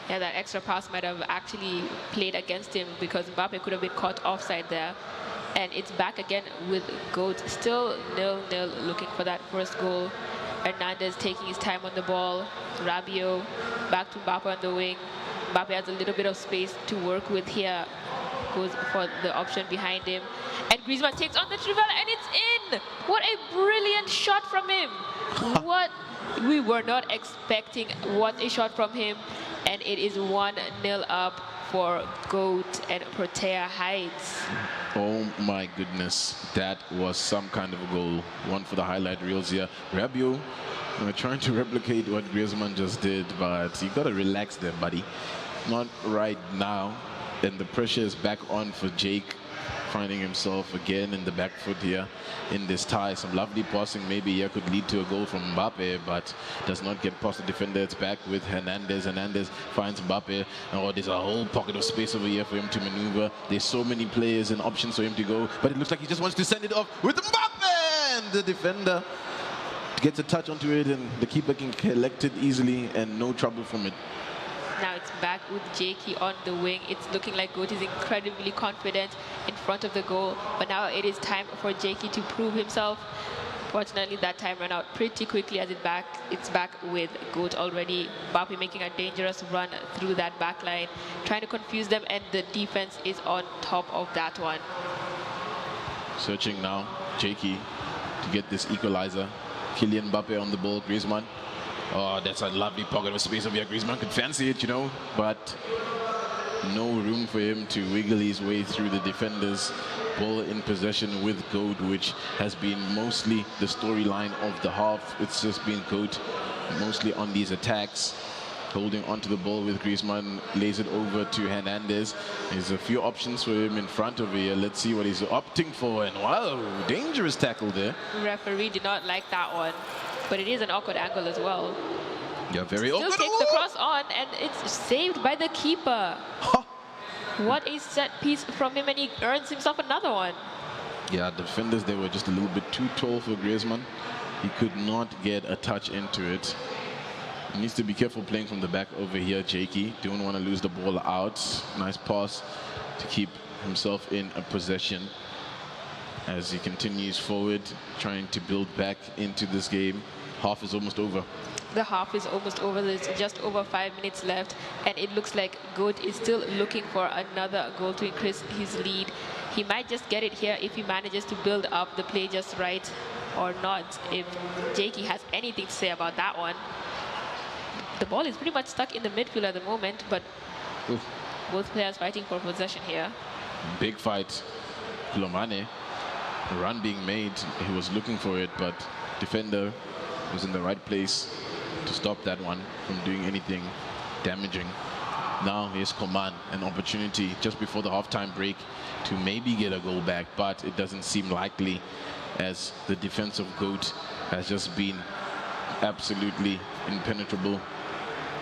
Yeah, that extra pass might have actually played against him because Mbappe could have been caught offside there. And it's back again with Goat. Still 0-0, looking for that first goal. Hernandez taking his time on the ball. Rabiot back to Mbappe on the wing. Mbappe has a little bit of space to work with here. Goes for the option behind him. And Griezmann takes on the Trivela, and it's in! What a brilliant shot from him. What we were not expecting. What a shot from him. And it is 1-0 up for Goat and Protea Heights. Oh my goodness, that was some kind of a goal. One for the highlight reels here. Rabiot trying to replicate what Griezmann just did, but you gotta relax there, buddy. Not right now. And the pressure is back on for Jake, finding himself again in the back foot here in this tie. Some lovely passing maybe here could lead to a goal from Mbappe, but does not get past the defender. It's back with Hernandez. Hernandez finds Mbappe. Oh, there's a whole pocket of space over here for him to maneuver. There's so many players and options for him to go, but it looks like he just wants to send it off with Mbappe, and the defender gets a touch onto it, and the keeper can collect it easily and no trouble from it. Now it's back with Jakey on the wing. It's looking like Goat is incredibly confident in front of the goal, but now it is time for Jakey to prove himself. Fortunately, that time ran out pretty quickly as it's back with Goat already. Mbappe making a dangerous run through that back line, trying to confuse them, and the defense is on top of that one. Searching now, Jakey to get this equalizer. Kylian Mbappe on the ball, Griezmann. Oh, that's a lovely pocket of space over here. Griezmann could fancy it, you know, but no room for him to wiggle his way through the defenders. Ball in possession with Goat, which has been mostly the storyline of the half. It's just been Goat mostly on these attacks. Holding onto the ball with Griezmann, lays it over to Hernandez. There's a few options for him in front of here. Let's see what he's opting for. And wow, dangerous tackle there. Referee did not like that one, but it is an awkward angle as well. Yeah, very Still awkward. takes the cross on, and it's saved by the keeper. What a set piece from him, and he earns himself another one. Yeah, defenders, they were just a little bit too tall for Griezmann. He could not get a touch into it. He needs to be careful playing from the back over here, Jakey. Don't want to lose the ball out. Nice pass to keep himself in a possession as he continues forward, trying to build back into this game. half is almost over. The half is almost over. There's just over 5 minutes left, and it looks like Goat is still looking for another goal to increase his lead. He might just get it here if he manages to build up the play just right, or not, if Jakey has anything to say about that one. The ball is pretty much stuck in the midfield at the moment, but both players fighting for possession here. Big fight. Kulomane, a run being made. He was looking for it, but defender was in the right place to stop that one from doing anything damaging. Now here's Coman, an opportunity just before the halftime break to maybe get a goal back, but it doesn't seem likely, as the defense of Goat has just been absolutely impenetrable.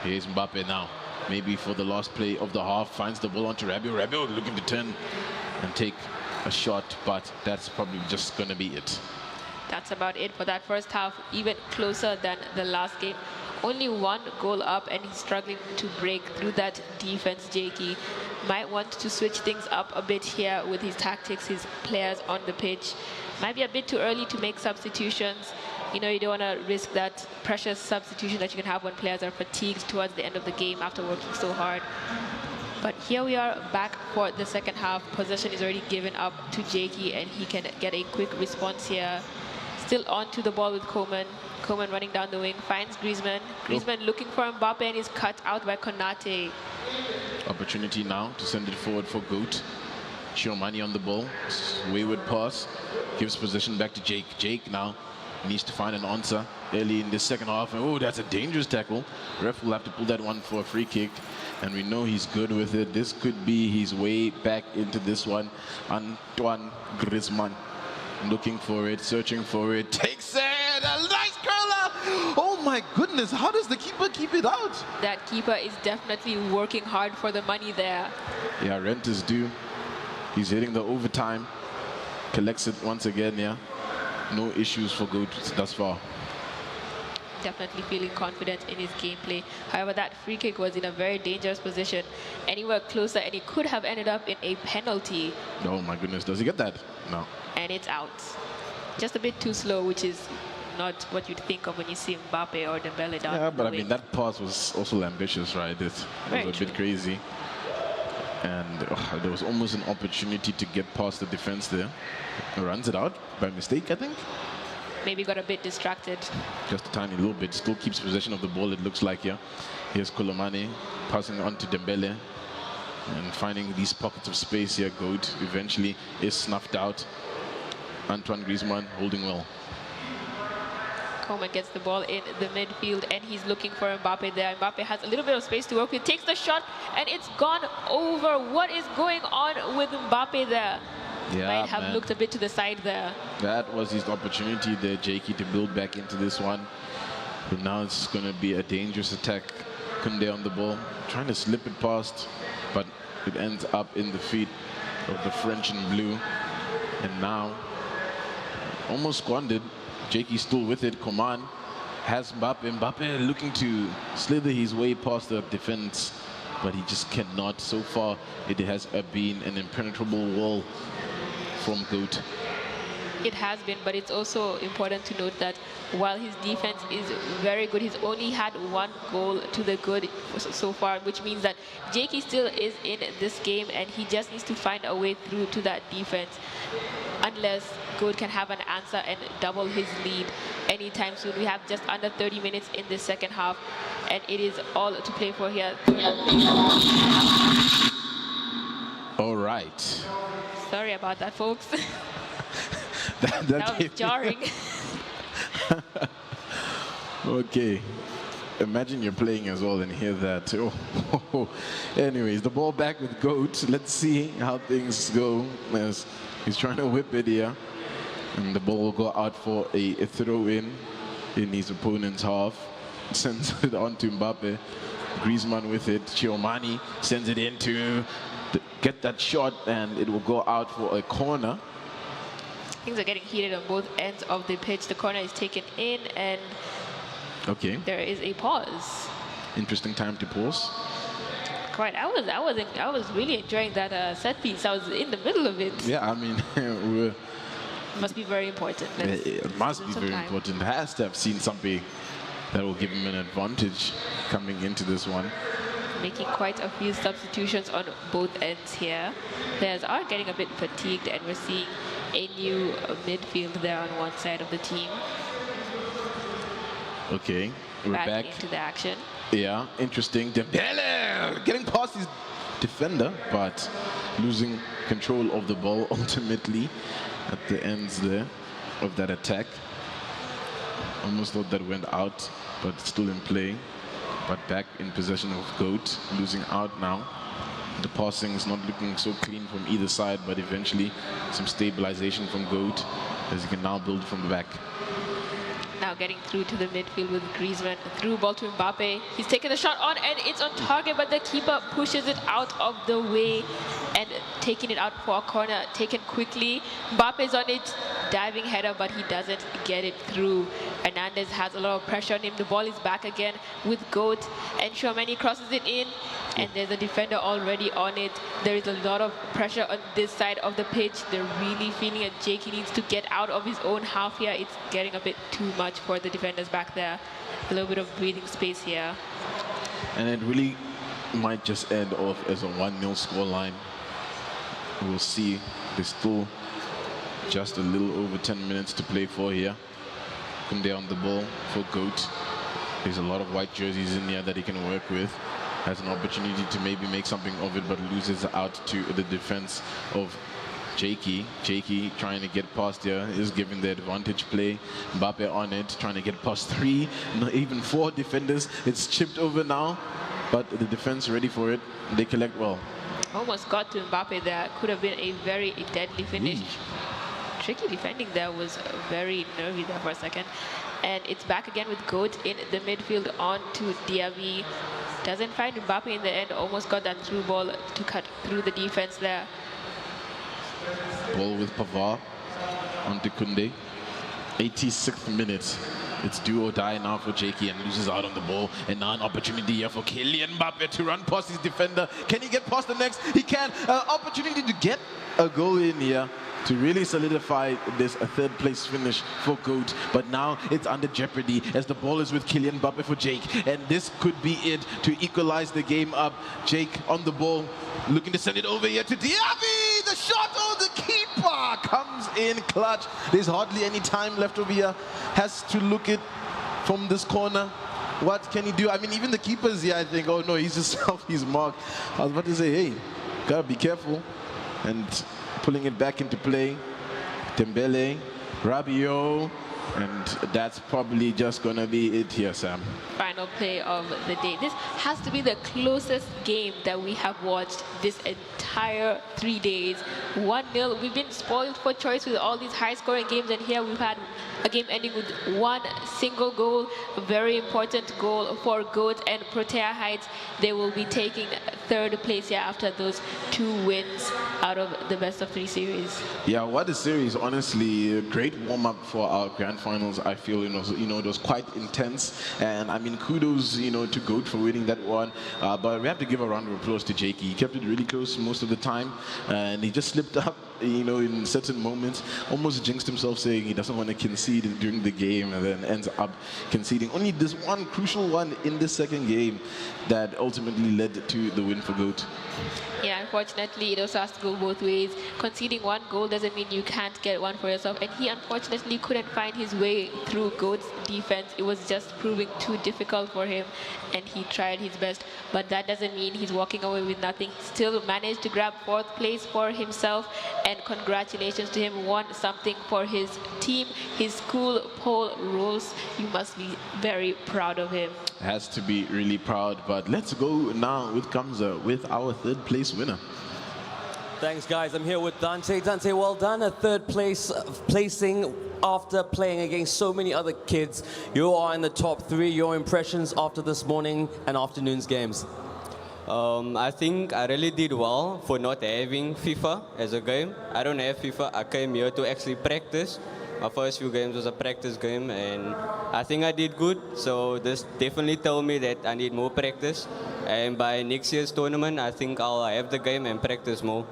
Here's Mbappe now, maybe for the last play of the half, finds the ball onto Rabiot. Rabiot looking to turn and take a shot, but that's probably just going to be it. That's about it for that first half, even closer than the last game. Only one goal up, and he's struggling to break through that defense. Jakey might want to switch things up a bit here with his tactics, his players on the pitch. Might be a bit too early to make substitutions. You know, you don't want to risk that precious substitution that you can have when players are fatigued towards the end of the game after working so hard. But here we are back for the second half. Possession is already given up to Jakey, and he can get a quick response here. Still on to the ball with Coman. Coman running down the wing, finds Griezmann. Griezmann looking for Mbappe, and is cut out by Konate. Opportunity now to send it forward for Goat. Chiomani on the ball. Wayward pass. Gives possession back to Jake. Jake now needs to find an answer early in the second half. Oh, that's a dangerous tackle. Ref will have to pull that one for a free kick. And we know he's good with it. This could be his way back into this one. Antoine Griezmann looking for it, searching for it. Takes it. A nice curler. Oh my goodness. How does the keeper keep it out? That keeper is definitely working hard for the money there. Yeah, rent is due. He's hitting the overtime. Collects it once again, yeah. No issues for Goat thus far. Definitely feeling confident in his gameplay. However, that free kick was in a very dangerous position. Anywhere closer, and it could have ended up in a penalty. Oh my goodness, does he get that? No. And it's out. Just a bit too slow, which is not what you'd think of when you see Mbappe or Dembele down. Yeah, but I mean, that pass was also ambitious, right? It was a bit crazy. And there was almost an opportunity to get past the defense there. He runs it out by mistake, I think. Maybe got a bit distracted. Just a tiny little bit. Still keeps possession of the ball, it looks like here. Here's Kolomane passing on to Dembele. And finding these pockets of space here. Goat eventually is snuffed out. Antoine Griezmann holding well. Coman gets the ball in the midfield, and he's looking for Mbappe there. Mbappe has a little bit of space to work with, takes the shot, and it's gone over. What is going on with Mbappe there? Yeah, might have looked a bit to the side there. That was his opportunity there, Jakey, to build back into this one. But now it's going to be a dangerous attack. Kunde on the ball, trying to slip it past, but it ends up in the feet of the French in blue. And now, almost squandered. Jakey still with it. Coman has Mbappe. Mbappe looking to slither his way past the defense, but he just cannot. So far, it has been an impenetrable wall from Goat. It has been, but it's also important to note that while his defense is very good, he's only had one goal to the good so far, which means that Jakey still is in this game, and he just needs to find a way through to that defense, unless Goat can have an answer and double his lead anytime soon. We have just under 30 minutes in the second half, and it is all to play for here. All right. Sorry about that, folks. that was jarring. Okay. Imagine you're playing as well and hear that. Oh. Anyways, the ball back with Goat. Let's see how things go as he's trying to whip it here. And the ball will go out for a throw-in his opponent's half. Sends it on to Mbappe. Griezmann with it. Chiomani sends it in to get that shot, and it will go out for a corner. Things are getting heated on both ends of the pitch. The corner is taken in, and there is a pause. Interesting time to pause. Quite. I was really enjoying that set piece. I was in the middle of it. Yeah, I mean, Must be very important. It must be very important. Has to have seen something that will give him an advantage coming into this one. Making quite a few substitutions on both ends here. Players are getting a bit fatigued, and we're seeing a new midfield there on one side of the team. Okay, we're back into the action. Yeah, interesting. Dembele getting past his defender, but losing control of the ball ultimately at the ends there of that attack. Almost thought that went out, but still in play. But back in possession of Goat, losing out now. The passing is not looking so clean from either side, but eventually some stabilization from Goat as he can now build from the back. Now getting through to the midfield with Griezmann. Through ball to Mbappe. He's taken the shot on and it's on target, but the keeper pushes it out of the way and taking it out for a corner, taken quickly. Mbappe's on it, diving header, but he doesn't get it through. Hernandez has a lot of pressure on him. The ball is back again with Goat, and Tchouameni crosses it in, and there's a defender already on it. There is a lot of pressure on this side of the pitch. They're really feeling it. Jake needs to get out of his own half here. It's getting a bit too much for the defenders back there. A little bit of breathing space here. And it really might just end off as a 1-0 scoreline. We'll see. There's still just a little over 10 minutes to play for here. Kunde on the ball for Goat. There's a lot of white jerseys in here that he can work with. Has an opportunity to maybe make something of it, but loses out to the defense of Jakey. Jakey trying to get past here is giving the advantage play. Mbappe on it, trying to get past 3, not even 4 defenders. It's chipped over now, but the defense ready for it. They collect well. Almost got to Mbappe there. Could have been a very deadly finish. Tricky defending there, was very nervy there for a second. And it's back again with Goat in the midfield on to Diaby. Doesn't find Mbappe in the end. Almost got that through ball to cut through the defense there. Ball with Pavard onto Kunde. 86th minute. It's do or die now for Jakey, and loses out on the ball. And now an opportunity here for Kylian Mbappe to run past his defender. Can he get past the next? He can. Opportunity to get a goal in here to really solidify this a third place finish for Goat. But now it's under jeopardy as the ball is with Kylian Mbappe for Jake. And this could be it to equalize the game up. Jake on the ball, looking to send it over here to Diaby. The shot on the keeper comes in clutch. There's hardly any time left over here. Has to look it from this corner. What can he do? I mean, even the keeper's here, I think, oh no, he's just off his mark. I was about to say, hey, gotta be careful. And pulling it back into play, Dembele, Rabiot, and that's probably just gonna be it here, Sam. Final play of the day. This has to be the closest game that we have watched this entire 3 days. 1-0. We've been spoiled for choice with all these high-scoring games, and here we've had a game ending with one single goal. A very important goal for Goat and Protea Heights. They will be taking third place here after those 2 wins out of the best-of-3 series. Yeah, what a series. Honestly, a great warm-up for our grand finals. I feel, it was quite intense. And I mean, kudos, to Goat for winning that one. But we have to give a round of applause to Jakey. He kept it really close most of the time. And he just slipped up, in certain moments. Almost jinxed himself, saying he doesn't want to concede during the game, and then ends up conceding. Only this one crucial one in the second game that ultimately led to the win for Goat. Yeah, unfortunately, it also has to go both ways. Conceding 1 goal doesn't mean you can't get one for yourself. And he unfortunately couldn't find his way through Goat's defense. It was just proving too difficult for him, and he tried his best. But that doesn't mean he's walking away with nothing. He still managed to grab 4th place for himself, and congratulations to him. Won something for his team, his school. Paul Rolls, you must be very proud of him. Has to be really proud. But let's go now with Kamza with our 3rd place winner. Thanks, guys. I'm here with Dante. Dante, well done. A 3rd placing after playing against so many other kids. You are in the top 3. Your impressions after this morning and afternoon's games? I think I really did well for not having FIFA as a game. I don't have FIFA. I came here to actually practice. My first few games was a practice game, and I think I did good. So this definitely told me that I need more practice. And by next year's tournament, I think I'll have the game and practice more.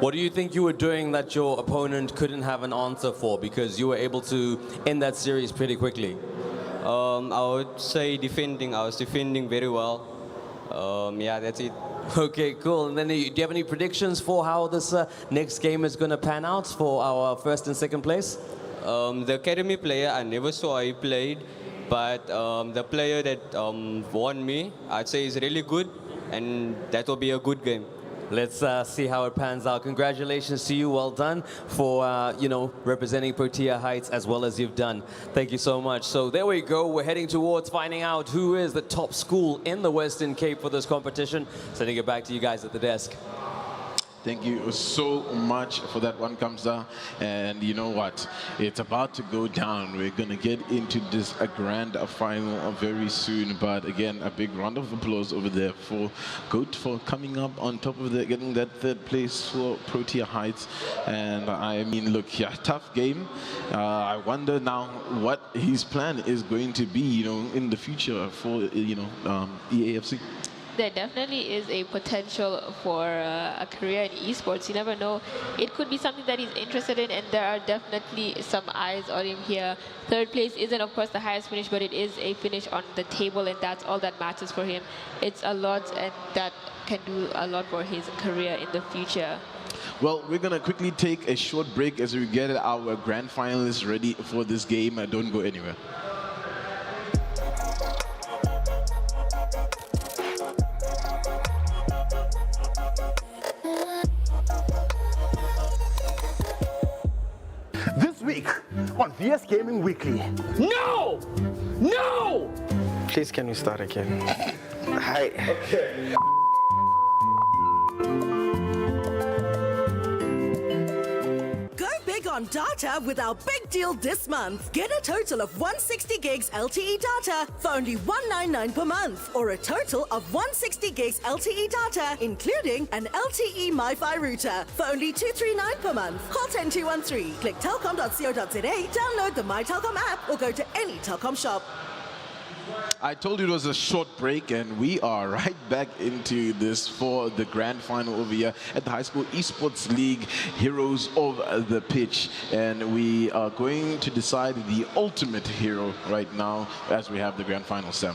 What do you think you were doing that your opponent couldn't have an answer for, because you were able to end that series pretty quickly? I would say defending. I was defending very well. Yeah, that's it. Okay, cool. And then do you have any predictions for how this next game is going to pan out for our first and second place? The academy player, I never saw how he played, but the player that won me, I'd say is really good, and that will be a good game. Let's see how it pans out. Congratulations to you. Well done for, representing Protea Heights as well as you've done. Thank you so much. So there we go. We're heading towards finding out who is the top school in the Western Cape for this competition. Sending it back to you guys at the desk. Thank you so much for that one, Kamsa. And you know what? It's about to go down. We're going to get into this grand final very soon. But again, a big round of applause over there for Goat for coming up on top of the, getting that third place for Protea Heights. And I mean, look, yeah, tough game. I wonder now what his plan is going to be, in the future for, EAFC. There definitely is a potential for a career in esports. You never know. It could be something that he's interested in, and there are definitely some eyes on him here. Third place isn't, of course, the highest finish, but it is a finish on the table, and that's all that matters for him. It's a lot, and that can do a lot for his career in the future. Well, we're going to quickly take a short break as we get our grand finalists ready for this game. Don't go anywhere. This week on VS Gaming Weekly. No! No! Please, can we start again? Hi. Okay. Go big on data with our big deal this month. Get a total of 160 gigs LTE data for only $199 per month, or a total of 160 gigs LTE data, including an LTE MiFi router, for only $239 per month. Call 10213, click telkom.co.za, download the My Telkom app, or go to any Telkom shop. I told you it was a short break, and we are right back into this for the grand final over here at the High School Esports League Heroes of the Pitch. And we are going to decide the ultimate hero right now as we have the grand final, Sam.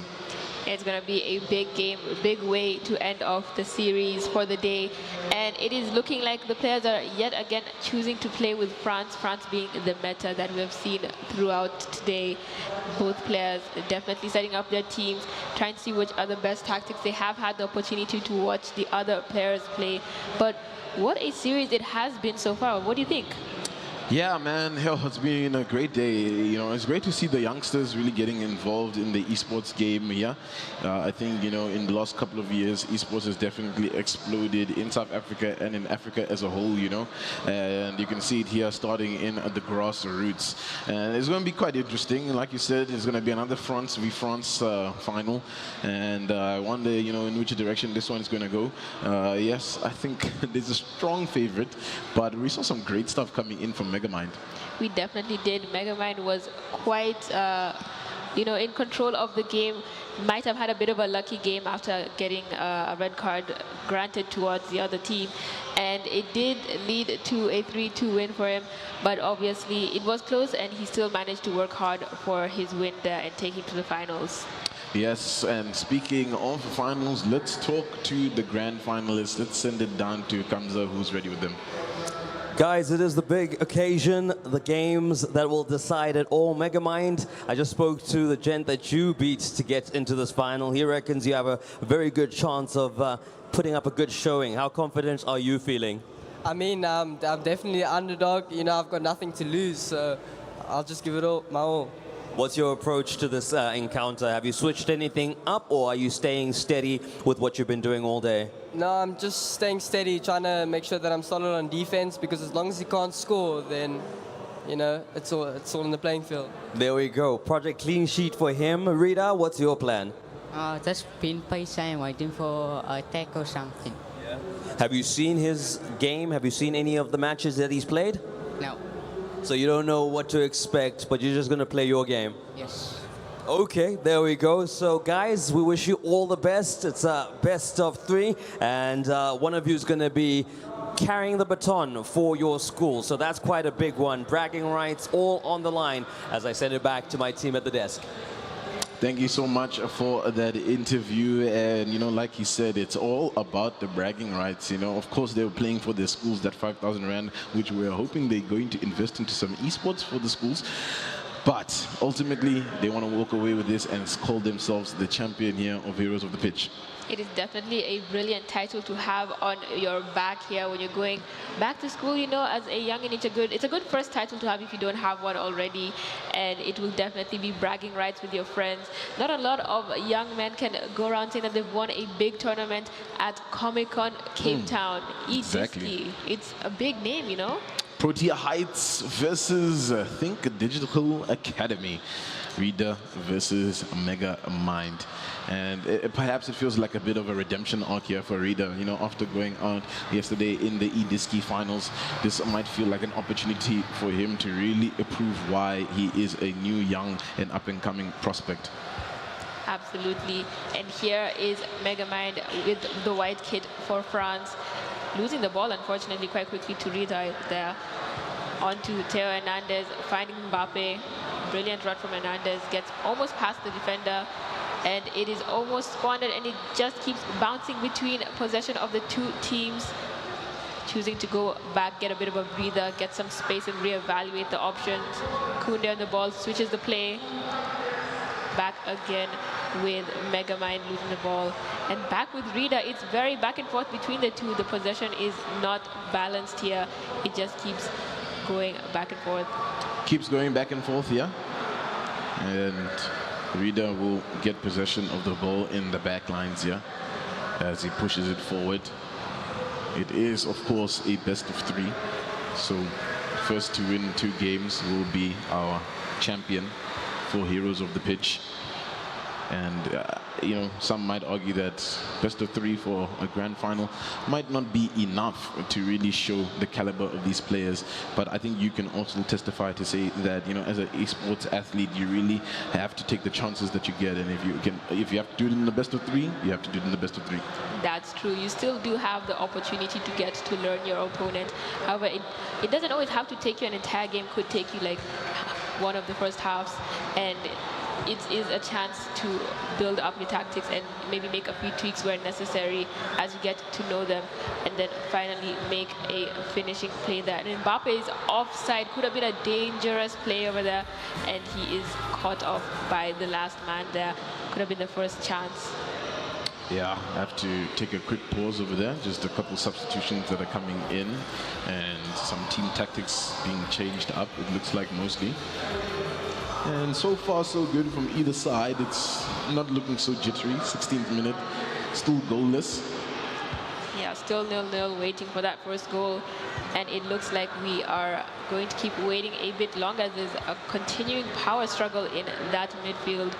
It's going to be a big game, a big way to end off the series for the day. And it is looking like the players are yet again choosing to play with France, France being the meta that we have seen throughout today. Both players definitely setting up their teams, trying to see which are the best tactics. They have had the opportunity to watch the other players play. But what a series it has been so far. What do you think? Yeah, man, hell, it's been a great day. It's great to see the youngsters really getting involved in the esports game here. I think, in the last couple of years, esports has definitely exploded in South Africa and in Africa as a whole, And you can see it here starting in the grassroots. And it's going to be quite interesting. Like you said, it's going to be another France v France final. And I wonder, in which direction this one is going to go. Yes, I think there's a strong favorite, but we saw some great stuff coming in from Megamind. We definitely did. Megamind was quite, in control of the game. Might have had a bit of a lucky game after getting a red card granted towards the other team. And it did lead to a 3-2 win for him. But obviously, it was close, and he still managed to work hard for his win there and take him to the finals. Yes, and speaking of finals, let's talk to the grand finalists. Let's send it down to Kamsa, who's ready with them. Guys, it is the big occasion, the games that will decide it all. Megamind, I just spoke to the gent that you beat to get into this final. He reckons you have a very good chance of putting up a good showing. How confident are you feeling? I mean, I'm definitely an underdog. I've got nothing to lose, so I'll just give it all my all. What's your approach to this encounter? Have you switched anything up, or are you staying steady with what you've been doing all day? No, I'm just staying steady, trying to make sure that I'm solid on defense, because as long as he can't score, then, it's all in the playing field. There we go. Project clean sheet for him. Rita, what's your plan? Just been patient, waiting for a attack or something. Yeah. Have you seen his game? Have you seen any of the matches that he's played? No. So you don't know what to expect, but you're just going to play your game? Yes. Okay, there we go. So, guys, we wish you all the best. It's a best of 3, and one of you is going to be carrying the baton for your school. So that's quite a big one. Bragging rights all on the line as I send it back to my team at the desk. Thank you so much for that interview. And, you know, like he said, it's all about the bragging rights. You know, of course, they were playing for their schools, that 5,000 Rand, which we're hoping they're going to invest into some esports for the schools. But ultimately, they want to walk away with this and call themselves the champion here of Heroes of the Pitch. It is definitely a brilliant title to have on your back here when you're going back to school. You know, as a youngin, it's a good first title to have if you don't have one already, and it will definitely be bragging rights with your friends. Not a lot of young men can go around saying that they've won a big tournament at Comic-Con Cape Town. Exactly. It's a big name, you know. Protea Heights versus Think Digital Academy. Reader versus Mega Mind. And perhaps it feels like a bit of a redemption arc here for Reader. You know, after going out yesterday in the eDiski finals, this might feel like an opportunity for him to really prove why he is a new, young, and up-and-coming prospect. Absolutely. And here is Megamind with the white kit for France. Losing the ball, unfortunately, quite quickly to Rita there. On to Theo Hernandez, finding Mbappe. Brilliant run from Hernandez, gets almost past the defender, and it is almost squandered, and it just keeps bouncing between possession of the two teams. Choosing to go back, get a bit of a breather, get some space and reevaluate the options. Koundé on the ball, switches the play. Back again with Megamind losing the ball. And back with Rida, it's very back and forth between the two. The possession is not balanced here. It just keeps going back and forth. Keeps going back and forth, yeah. And Rida will get possession of the ball in the back lines, yeah, as he pushes it forward. It is, of course, a best of 3. So first to win 2 games will be our champion for Heroes of the Pitch. And, you know, some might argue that best of 3 for a grand final might not be enough to really show the caliber of these players. But I think you can also testify to say that, you know, as an esports athlete, you really have to take the chances that you get. And if you have to do it in the best of 3, you have to do it in the best of 3. That's true. You still do have the opportunity to get to learn your opponent. However, it doesn't always have to take you an entire game. Could take you like one of the first halves, and it is a chance to build up your tactics and maybe make a few tweaks where necessary as you get to know them, and then finally make a finishing play there. And Mbappe is offside. Could have been a dangerous play over there, and he is caught off by the last man there. Could have been the first chance. Yeah, I have to take a quick pause over there. Just a couple substitutions that are coming in and some team tactics being changed up, it looks like mostly. And so far, so good from either side. It's not looking so jittery. 16th minute, still goalless. Yeah, still 0-0, waiting for that first goal. And it looks like we are going to keep waiting a bit longer. There's a continuing power struggle in that midfield,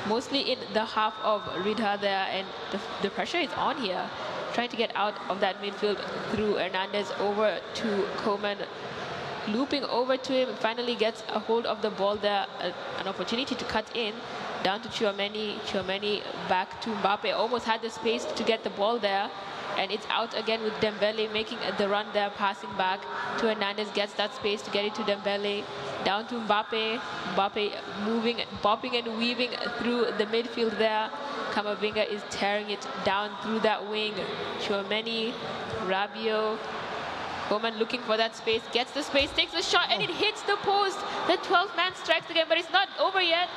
mostly in the half of Ridha there, and the pressure is on here. Trying to get out of that midfield through Hernandez over to Coman. Looping over to him, finally gets a hold of the ball there, an opportunity to cut in, down to Chouameni back to Mbappe, almost had the space to get the ball there, and it's out again with Dembele making the run there, passing back to Hernandez, gets that space to get it to Dembele, down to Mbappe, moving, bopping and weaving through the midfield there. Kamavinga is tearing it down through that wing. Chouameni, Rabiot, Coman looking for that space, gets the space, takes the shot, and it hits the post. The 12th man strikes again, but it's not over yet.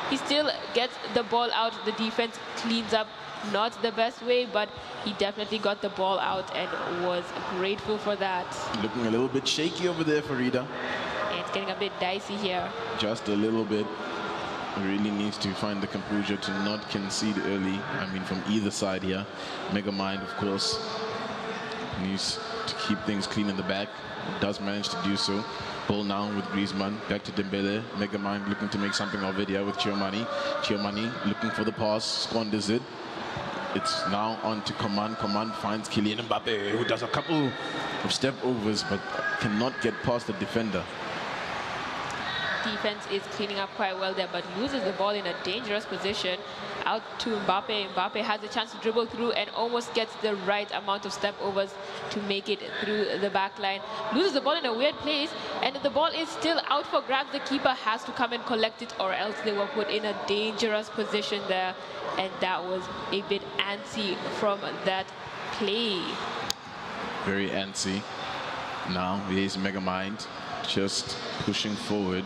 He still gets the ball out. The defense cleans up, not the best way, but he definitely got the ball out and was grateful for that. Looking a little bit shaky over there for Rida. It's getting a bit dicey here. Just a little bit. Really needs to find the composure to not concede early. I mean, from either side here. Megamind, of course, needs to keep things clean in the back. Does manage to do so. Ball now with Griezmann. Back to Dembele. Megamind looking to make something of it here with Chouameni. Chouameni looking for the pass. Squanders it. It's now on to Coman. Coman finds Kylian Mbappe, who does a couple of step overs but cannot get past the defender. defense is cleaning up quite well there, but loses the ball in a dangerous position. Out to Mbappe. Mbappe has a chance to dribble through and almost gets the right amount of step overs to make it through the back line. Loses the ball in a weird place, and the ball is still out for grabs. The keeper has to come and collect it, or else they were put in a dangerous position there. And that was a bit antsy from that play. Very antsy. Now here's Megamind just pushing forward.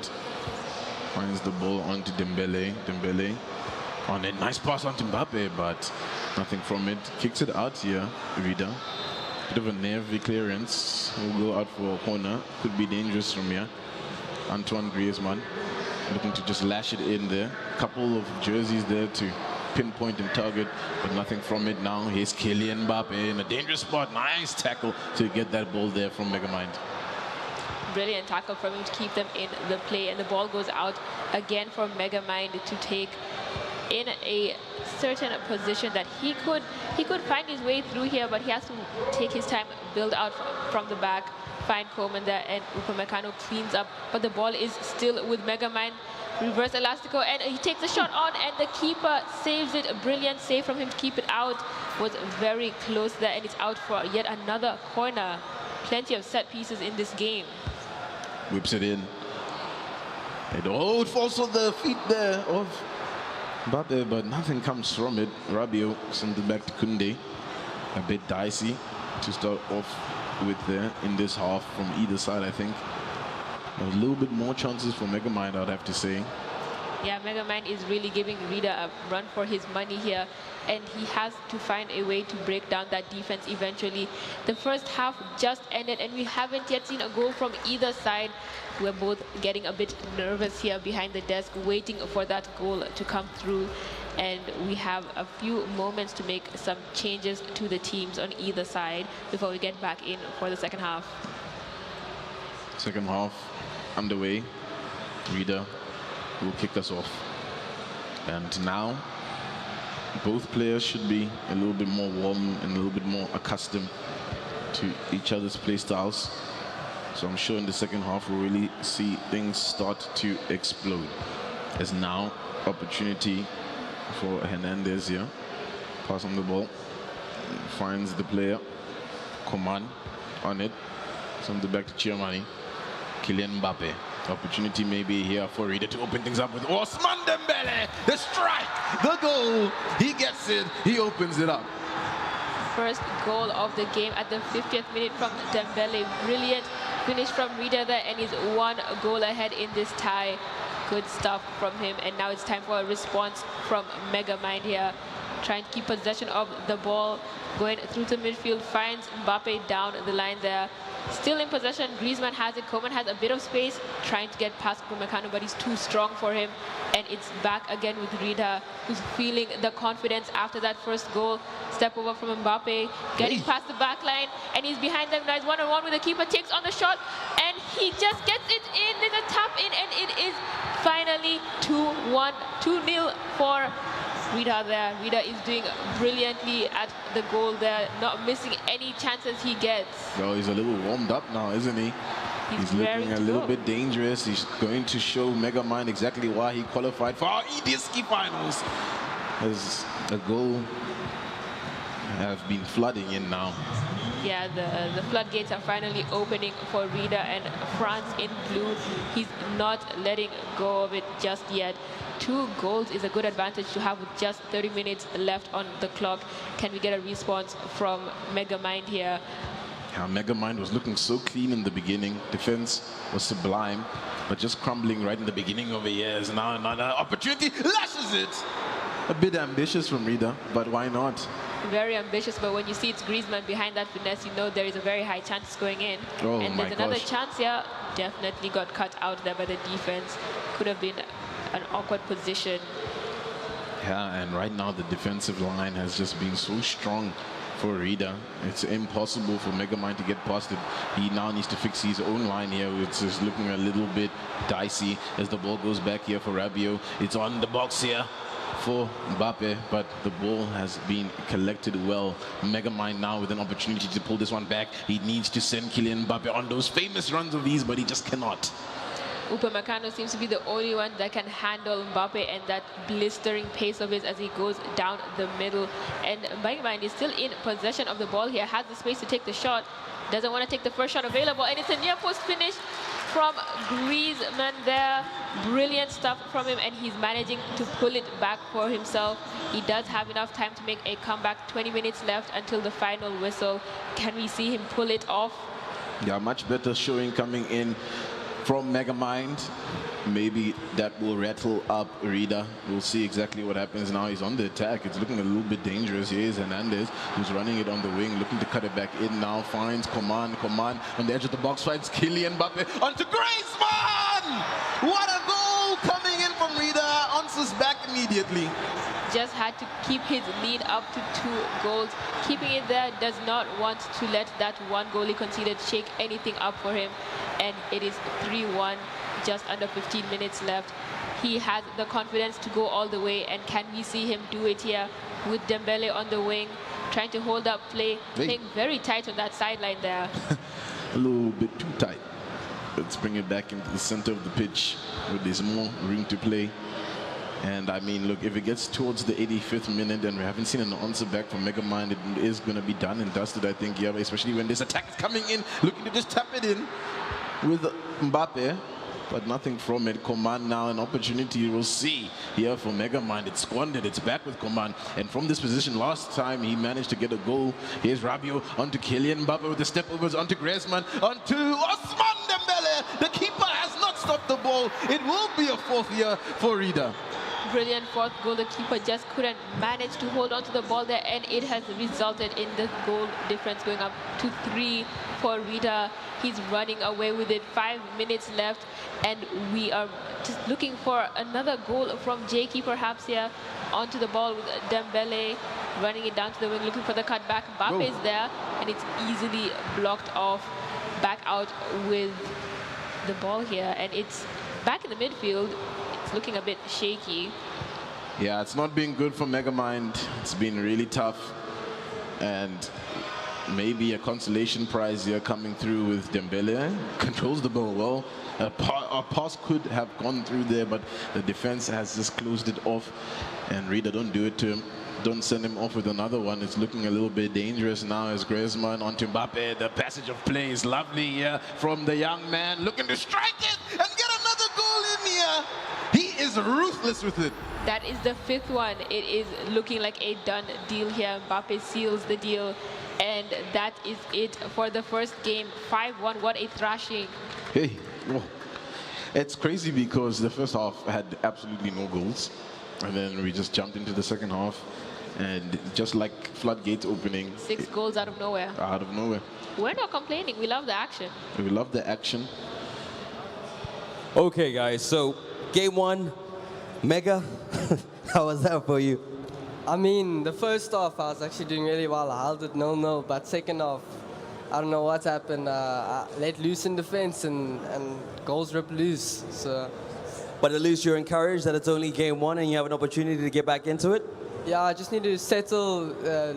Finds the ball onto Dembele. Dembele on a nice pass onto Mbappe, but nothing from it. Kicks it out here, Rida. Bit of a nervy clearance. Will go out for a corner. Could be dangerous from here. Antoine Griezmann looking to just lash it in there. Couple of jerseys there to pinpoint and target, but nothing from it now. Here's Kylian Mbappe in a dangerous spot. Nice tackle to get that ball there from Megamind. Brilliant tackle from him to keep them in the play, and the ball goes out again for Megamind to take in a certain position that he could find his way through here, but he has to take his time, build out from the back, find Coleman there, and Upamecano cleans up, but the ball is still with Megamind. Reverse Elastico, and he takes a shot on, and the keeper saves it. A brilliant save from him to keep it out. Was very close there, and it's out for yet another corner. Plenty of set pieces in this game. Whips it in. And oh, it falls on the feet there of Mbappe, but nothing comes from it. Rabiot sends it back to Koundé. A bit dicey to start off with there in this half from either side, I think. A little bit more chances for Megamind, I'd have to say. Yeah, Megamind is really giving Rida a run for his money here, and he has to find a way to break down that defense eventually. The first half just ended, and we haven't yet seen a goal from either side. We're both getting a bit nervous here behind the desk, waiting for that goal to come through. And we have a few moments to make some changes to the teams on either side before we get back in for the second half. Second half underway. Rida will kick us off. And now, both players should be a little bit more warm and a little bit more accustomed to each other's play styles. So I'm sure in the second half we'll really see things start to explode. As now, opportunity for Hernandez here. Pass on the ball. Finds the player. Coman on it. Sends it back to Chiamani. Kylian Mbappe. Opportunity maybe here for Rida to open things up with Ousmane Dembele. The strike, the goal. He gets it. He opens it up. First goal of the game at the 50th minute from Dembele. Brilliant finish from Rida there, and he's 1 goal ahead in this tie. Good stuff from him. And now it's time for a response from Megamind here. Trying to keep possession of the ball. Going through to midfield. Finds Mbappe down the line there. Still in possession. Griezmann has it. Coman has a bit of space. Trying to get past Upamecano, but he's too strong for him. And it's back again with Rida, who's feeling the confidence after that first goal. Step over from Mbappe. Getting past the back line. And he's behind them. Now he's one-on-one with the keeper. Takes on the shot. And he just gets it in. There's a tap in. And it is finally 2-0 for Rida there. Rida is doing brilliantly at the goal there, not missing any chances he gets. Well, he's a little warmed up now, isn't he? He's looking a little bit dangerous. He's going to show Megamind exactly why he qualified for our eDiski finals. As a goal have been flooding in now. Yeah, the floodgates are finally opening for Rida, and France in blue. He's not letting go of it just yet. 2 goals is a good advantage to have with just 30 minutes left on the clock. Can we get a response from Megamind here? Yeah, Megamind was looking so clean in the beginning. Defense was sublime, but just crumbling right in the beginning of the years. Now another opportunity, lashes it. A bit ambitious from Rida, but why not? Very ambitious, but when you see it's Griezmann behind that finesse, you know there is a very high chance it's going in. Oh, and there's another chance here. Definitely got cut out there by the defense. Could have been an awkward position. Yeah, and right now the defensive line has just been so strong for Rida. It's impossible for Megamind to get past it. He now needs to fix his own line here, which is looking a little bit dicey as the ball goes back here for Rabiot. It's on the box here for Mbappe, but the ball has been collected well. Megamind now with an opportunity to pull this one back. He needs to send Kylian Mbappe on those famous runs of these, but he just cannot. Upamecano seems to be the only one that can handle Mbappe and that blistering pace of his as he goes down the middle. And Megamind is still in possession of the ball here, has the space to take the shot, doesn't want to take the first shot available, and it's a near post finish from Griezmann there. Brilliant stuff from him, and he's managing to pull it back for himself. He does have enough time to make a comeback. 20 minutes left until the final whistle. Can we see him pull it off? Yeah, much better showing coming in from Megamind. Maybe that will rattle up Rida. We'll see exactly what happens now. He's on the attack. It's looking a little bit dangerous. Here's Hernandez, who's running it on the wing, looking to cut it back in now. Finds Coman. Coman on the edge of the box. Finds Kylian Mbappe onto Griezmann! What a goal coming in from Rida. Answers back immediately. Just had to keep his lead up to 2 goals. Keeping it there, does not want to let that one goal he conceded shake anything up for him. And it is 3-1. Just under 15 minutes left. He has the confidence to go all the way, and can we see him do it here with Dembele on the wing, trying to hold up play, playing very tight on that sideline there. A little bit too tight. Let's bring it back into the center of the pitch where there's more room to play. And I mean, look, if it gets towards the 85th minute and we haven't seen an answer back from Megamind, it is going to be done and dusted, I think, yeah, especially when this attack is coming in, looking to just tap it in with Mbappe. But nothing from it. Coman now an opportunity we'll see here for Megamind. It's squandered. It's back with Coman. And from this position last time he managed to get a goal. Here's Rabiot onto Kylian Mbappe with the step overs onto Griezmann onto Ousmane Dembele. The keeper has not stopped the ball. It will be a 4th year for Rida. Brilliant 4th goal. The keeper just couldn't manage to hold on to the ball there, and it has resulted in the goal difference going up to 3 for Rida. He's running away with it. 5 minutes left, and we are just looking for another goal from Jakey perhaps here. Onto the ball with Dembele, running it down to the wing, looking for the cutback. Mbappe is there, and it's easily blocked off. Back out with the ball here, and it's back in the midfield. It's looking a bit shaky. Yeah, it's not been good for Megamind. It's been really tough. And maybe a consolation prize here coming through with Dembele. Controls the ball well. A pass could have gone through there, but the defense has just closed it off. And Rida, don't do it to him. Don't send him off with another one. It's looking a little bit dangerous now as Griezmann onto Mbappe. The passage of play is lovely here from the young man, looking to strike it and get another goal in here. He is ruthless with it. That is the 5th one. It is looking like a done deal here. Mbappe seals the deal, and that is it for the first game. 5-1. What a thrashing. Hey, well, it's crazy because the first half had absolutely no goals, and then we just jumped into the second half, and just like floodgates opening. 6 goals out of nowhere. Out of nowhere. We're not complaining. We love the action. We love the action. Okay, guys, so game 1, Mega, how was that for you? I mean, the first half I was actually doing really well. I held it 0-0, but second half, I don't know what's happened. I let loose in defense and goals ripped loose. So. But at least you're encouraged that it's only game 1 and you have an opportunity to get back into it? Yeah, I just need to settle,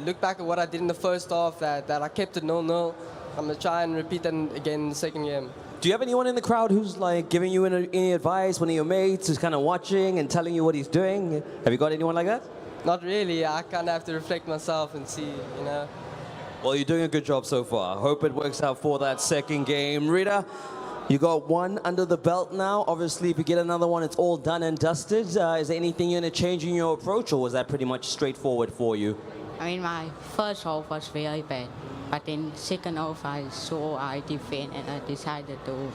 look back at what I did in the first half, that I kept it 0-0. I'm going to try and repeat that again in the second game. Do you have anyone in the crowd who's like giving you any advice, one of your mates who's kind of watching and telling you what he's doing? Have you got anyone like that? Not really. I kind of have to reflect myself and see, you know. Well, you're doing a good job so far. I hope it works out for that second game. Rida, you got 1 under the belt now. Obviously, if you get another one, it's all done and dusted. Is there anything you're going to change in your approach, or was that pretty much straightforward for you? I mean, my first half was very bad. But in second half, I defend and I decided to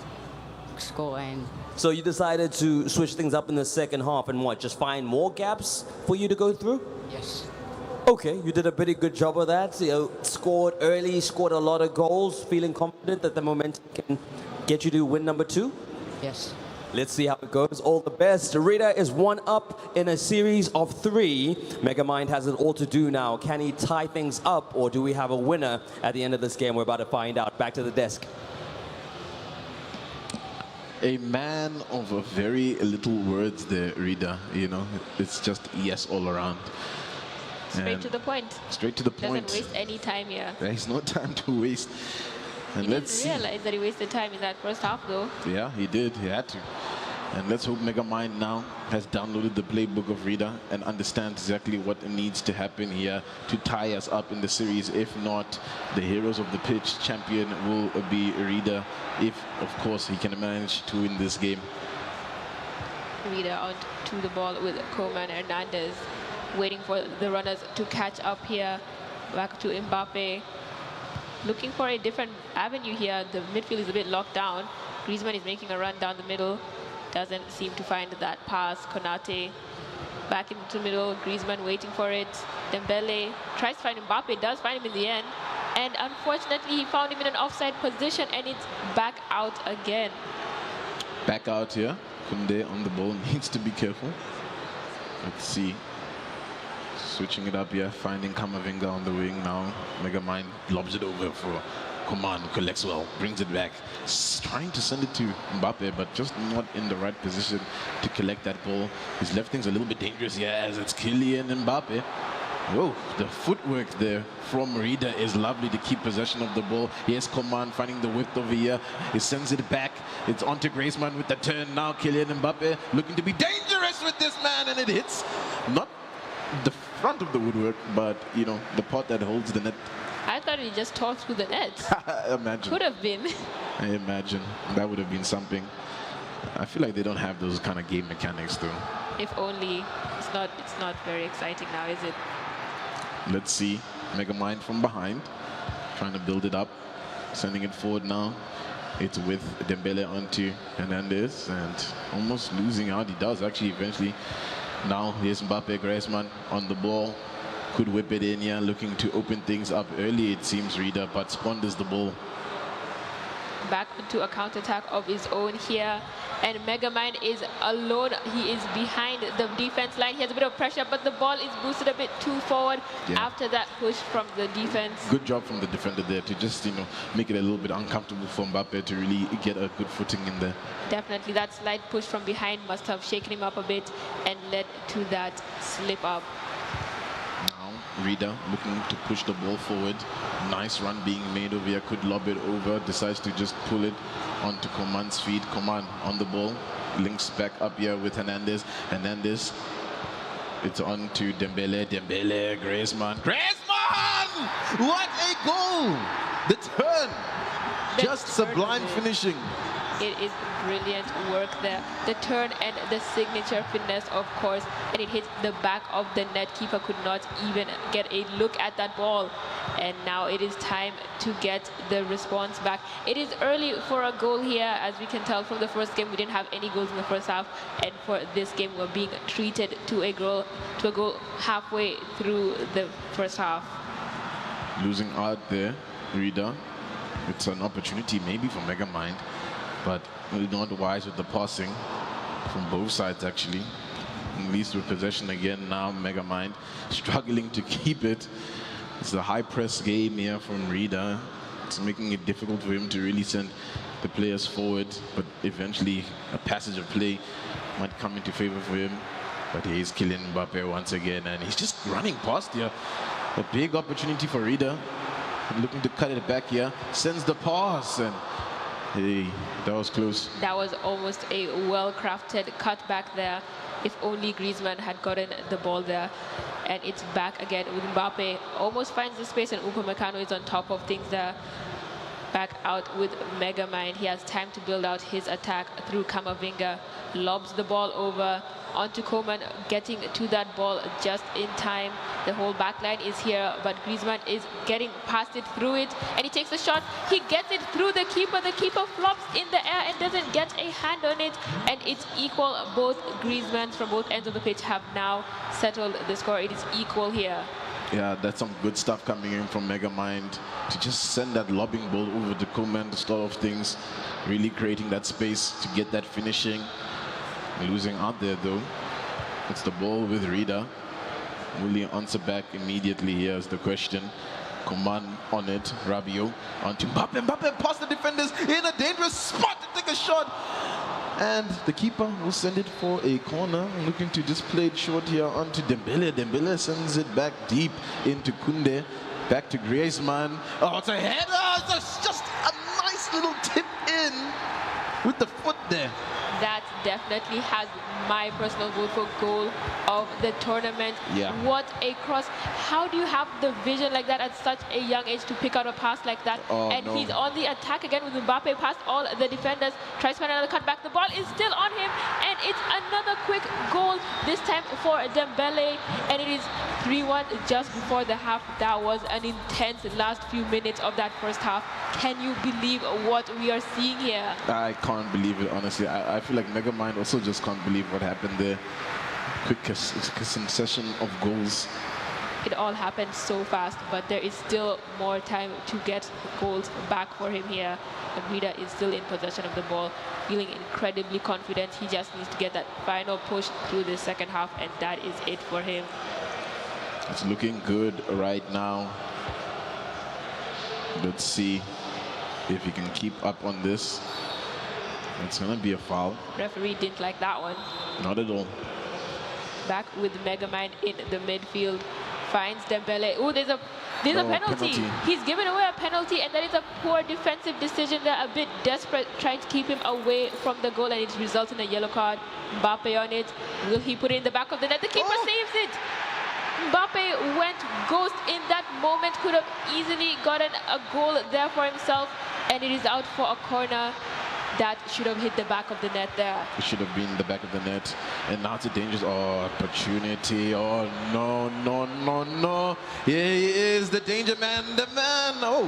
score. And so you decided to switch things up in the second half and what, just find more gaps for you to go through? Yes. Okay, you did a pretty good job of that. You scored early, scored a lot of goals, feeling confident that the momentum can get you to win number 2? Yes. Let's see how it goes. All the best. Rida is 1 up in a series of 3. Megamind has it all to do now. Can he tie things up, or do we have a winner at the end of this game? We're about to find out. Back to the desk. A man of a very little words there, Rida. You know, it's just yes all around. Straight to the point. Straight to the point. Doesn't waste any time here. There is no time to waste. And He let's see. didn't realize that he wasted time in that first half, though. Yeah, he did. He had to. And let's hope Megamind now has downloaded the playbook of Rida and understands exactly what needs to happen here to tie us up in the series. If not, the heroes of the pitch champion will be Rida, if, of course, he can manage to win this game. Rida on to the ball with Koeman Hernandez, waiting for the runners to catch up here. Back to Mbappe. Looking for a different avenue here. The midfield is a bit locked down. Griezmann is making a run down the middle. Doesn't seem to find that pass. Konate back into the middle. Griezmann waiting for it. Dembele tries to find Mbappe, does find him in the end. And unfortunately, he found him in an offside position, and it's back out again. Back out here. Kunde on the ball, needs to be careful. Let's see. Switching it up here, finding Kamavinga on the wing now. Megamind lobs it over for Coman, collects well, brings it back. Trying to send it to Mbappe, but just not in the right position to collect that ball. His left thing's a little bit dangerous here, as it's Kylian Mbappe. Whoa, the footwork there from Rida is lovely to keep possession of the ball. Here's Coman finding the width over here. He sends it back. It's onto Griezmann with the turn now. Kylian Mbappe looking to be dangerous with this man, and it hits not the front of the woodwork, but, you know, the part that holds the net. I thought he just tore through the net. Imagine. Could have been. I imagine. That would have been something. I feel like they don't have those kind of game mechanics, though. If only. It's not very exciting now, is it? Let's see. Megamind from behind. Trying to build it up. Sending it forward now. It's with Dembele onto Hernandez, and almost losing out. He does actually eventually. Now here's Mbappe, Griezmann on the ball. Could whip it in here, looking to open things up early, it seems, Rida, but squanders the ball. Back into a counterattack of his own here, and Megamind is alone. He is behind the defense line. He has a bit of pressure, but the ball is boosted a bit too forward after that push from the defense. Good job from the defender there to just, you know, make it a little bit uncomfortable for Mbappe to really get a good footing in there. Definitely, that slight push from behind must have shaken him up a bit and led to that slip up. Rida looking to push the ball forward. Nice run being made over here. Could lob it over. Decides to just pull it onto Coman's feet. Coman on the ball. Links back up here with Hernandez. Hernandez. It's on to Dembele. Dembele. Griezmann. Griezmann! What a goal! The turn. Just sublime finishing. It is brilliant work there. The turn and the signature finesse, of course, and it hits the back of the net. Keeper could not even get a look at that ball. And now it is time to get the response back. It is early for a goal here. As we can tell from the first game, we didn't have any goals in the first half. And for this game, we're being treated to a goal halfway through the first half. Losing out there, Rida. It's an opportunity maybe for Megamind, but not wise with the passing from both sides, actually. At least with possession again now, Megamind struggling to keep it. It's a high press game here from Rida. It's making it difficult for him to really send the players forward, but eventually a passage of play might come into favor for him. But here's Kylian Mbappe once again, and he's just running past here. A big opportunity for Rida. Looking to cut it back here. Sends the pass, and hey, that was close. That was almost a well-crafted cutback there. If only Griezmann had gotten the ball there. And it's back again with Mbappe. Almost finds the space, and Upamecano is on top of things there. Back out with Megamind. He has time to build out his attack through Kamavinga. Lobs the ball over onto Koeman, getting to that ball just in time. The whole back line is here, but Griezmann is getting past it, through it, and he takes a shot. He gets it through the keeper. The keeper flops in the air and doesn't get a hand on it, and it's equal. Both Griezmanns from both ends of the pitch have now settled the score. It is equal here. Yeah, that's some good stuff coming in from Megamind to just send that lobbing ball over to Koeman to start off things, really creating that space to get that finishing. Losing out there though. It's the ball with Rida. Will he answer back immediately? Here's the question. Coman on it. Rabiot onto Mbappe. Mbappe past the defenders in a dangerous spot to take a shot. And the keeper will send it for a corner. Looking to just play it short here onto Dembele. Dembele sends it back deep into Kunde. Back to Griezmann. Oh, it's a header. It's just a little tip in with the foot there. That definitely has my personal vote for goal of the tournament. Yeah. What a cross. How do you have the vision like that at such a young age to pick out a pass like that? Oh, and no. he's on the attack again with Mbappe past all the defenders. Tries to find another cutback. The ball is still on him. And it's another quick goal, this time for Dembele. And it is 3-1 just before the half. That was an intense last few minutes of that first half. Can you believe what we are seeing here? I can't believe it, honestly. I feel like Megamind also just can't believe what happened there. Quick succession of goals. It all happened so fast, but there is still more time to get goals back for him here. And Rida is still in possession of the ball, feeling incredibly confident. He just needs to get that final push through the second half, and that is it for him. It's looking good right now. Let's see if he can keep up on this. It's gonna be a foul. Referee didn't like that one. Not at all. Back with Megamind in the midfield. Finds Dembele. Oh, there's a penalty. He's given away a penalty, and that is a poor defensive decision. They're a bit desperate, trying to keep him away from the goal, and it results in a yellow card. Mbappe on it. Will he put it in the back of the net? The keeper saves it. Mbappe went ghost in that moment. Could have easily gotten a goal there for himself, and it is out for a corner. That should have hit the back of the net there. It should have been the back of the net. And now it's a dangerous opportunity. Oh, no, no, no, no. Here he is, the danger man, the man. Oh,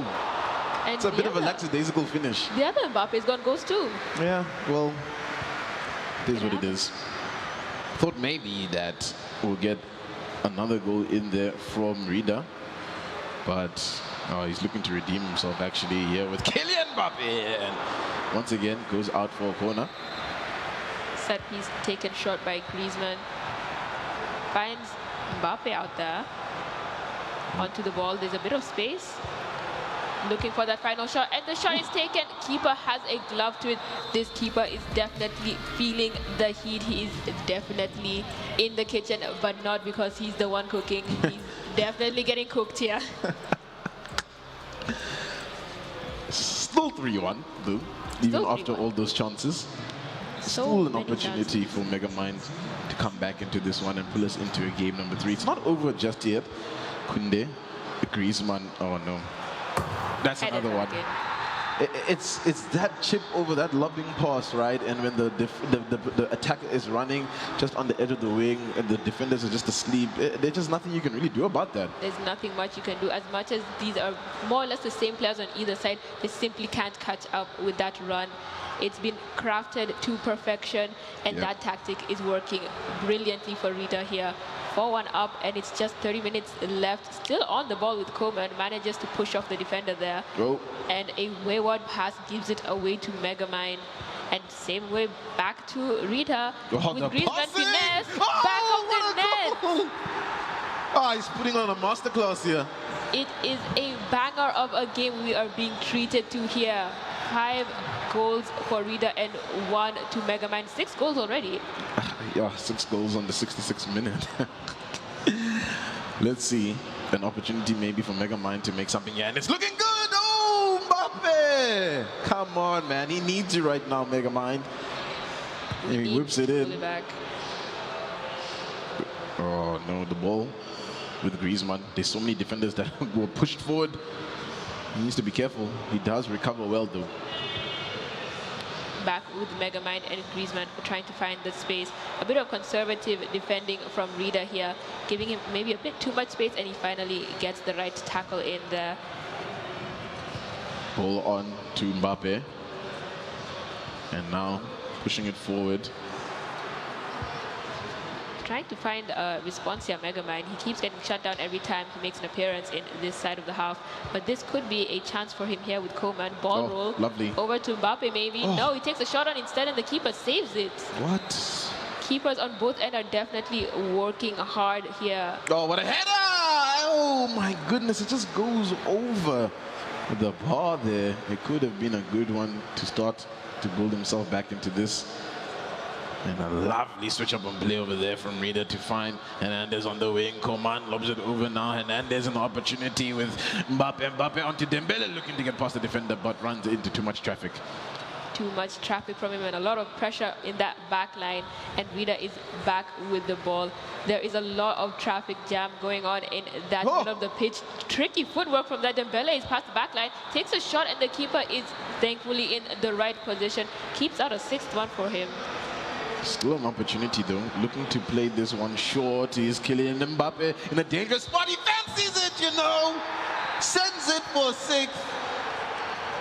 and it's a bit of a lackadaisical finish. The other Mbappe's gone ghost too. Yeah, well, it is what it is. Thought maybe that we'll get another goal in there from Rida. But he's looking to redeem himself actually here with Kylian Mbappe. And once again, goes out for a corner. Set piece taken short by Griezmann. Finds Mbappe out there. Onto the ball. There's a bit of space. Looking for that final shot. And the shot is taken. Keeper has a glove to it. This keeper is definitely feeling the heat. He is definitely in the kitchen, but not because he's the one cooking. He's definitely getting cooked here. Still 3-1, though, even after all those chances. Still an opportunity for Megamind to come back into this one and pull us into a game number 3. It's not over just yet. Kunde, Griezmann, oh no. That's another one. It's that chip over that lobbing pass, right? And when the attacker is running just on the edge of the wing and the defenders are just asleep, there's just nothing you can really do about that. There's nothing much you can do. As much as these are more or less the same players on either side, they simply can't catch up with that run. It's been crafted to perfection, and that tactic is working brilliantly for Rida here. 4-1 up, and it's just 30 minutes left. Still on the ball with Coman, manages to push off the defender there. And a wayward pass gives it away to Megamind. And same way back to Rida with Griezmann finesse. Back of the net. He's putting on a masterclass here. It is a banger of a game we are being treated to here. 5 goals for Rida and 1 to Megamind. 6 goals already. Yeah, 6 goals on the 66th minute. Let's see. An opportunity maybe for Megamind to make something. Yeah, and it's looking good. Oh, Mbappe! Come on, man. He needs you right now, Megamind. And he whips it in. Oh, no, the ball with Griezmann. There's so many defenders that were pushed forward. He needs to be careful. He does recover well, though. Back with Megamind and Griezmann trying to find the space. A bit of conservative defending from Rida here, giving him maybe a bit too much space, and he finally gets the right tackle in there. Ball on to Mbappe. And now pushing it forward. Trying to find a response here, Megamind. He keeps getting shut down every time he makes an appearance in this side of the half. But this could be a chance for him here with Coman. Ball roll. Lovely. Over to Mbappe maybe. No, he takes a shot on instead, and the keeper saves it. What? Keepers on both ends are definitely working hard here. Oh, what a header! Oh my goodness, it just goes over the bar there. It could have been a good one to start to build himself back into this. And a lovely switch up and play over there from Rita to find Hernandez on the wing. Coman lobs it over now. Hernandez an opportunity with Mbappe. Mbappe onto Dembele, looking to get past the defender, but runs into too much traffic. Too much traffic from him and a lot of pressure in that back line, and Rida is back with the ball. There is a lot of traffic jam going on in that middle of the pitch. Tricky footwork from that. Dembele is past the back line, takes a shot, and the keeper is thankfully in the right position. Keeps out a 6th one for him. Still an opportunity though, looking to play this one short. He's killing Mbappe in a dangerous spot. He fancies it, you know, sends it for 6.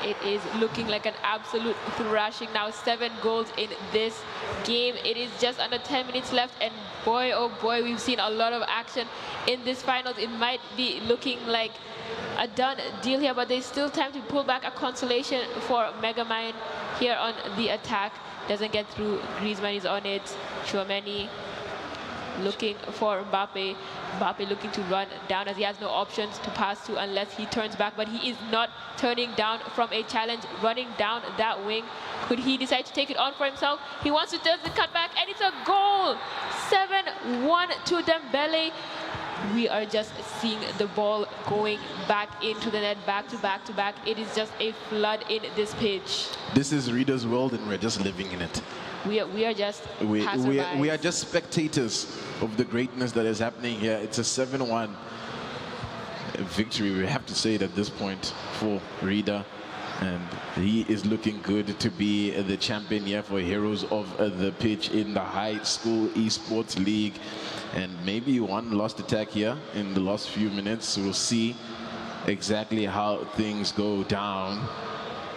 It is looking like an absolute thrashing now. 7 goals in this game. It is just under 10 minutes left, and boy, oh boy, we've seen a lot of action in this finals. It might be looking like a done deal here, but there's still time to pull back a consolation for Megamind here on the attack. Doesn't get through. Griezmann is on it. Chouameni looking for Mbappe. Mbappe looking to run down as he has no options to pass to unless he turns back, but he is not turning down from a challenge, running down that wing. Could he decide to take it on for himself? He wants to do the cutback, and it's a goal! 7-1 to Dembele. We are just seeing the ball going back into the net, back to back to back. It is just a flood in this pitch. This is Reader's world, and we're just living in it. We are just we are just spectators of the greatness that is happening here. It's a 7-1 victory, we have to say it at this point, for Rida. And he is looking good to be the champion here for Heroes of the Pitch in the High School Esports League. And maybe one lost attack here in the last few minutes. We'll see exactly how things go down.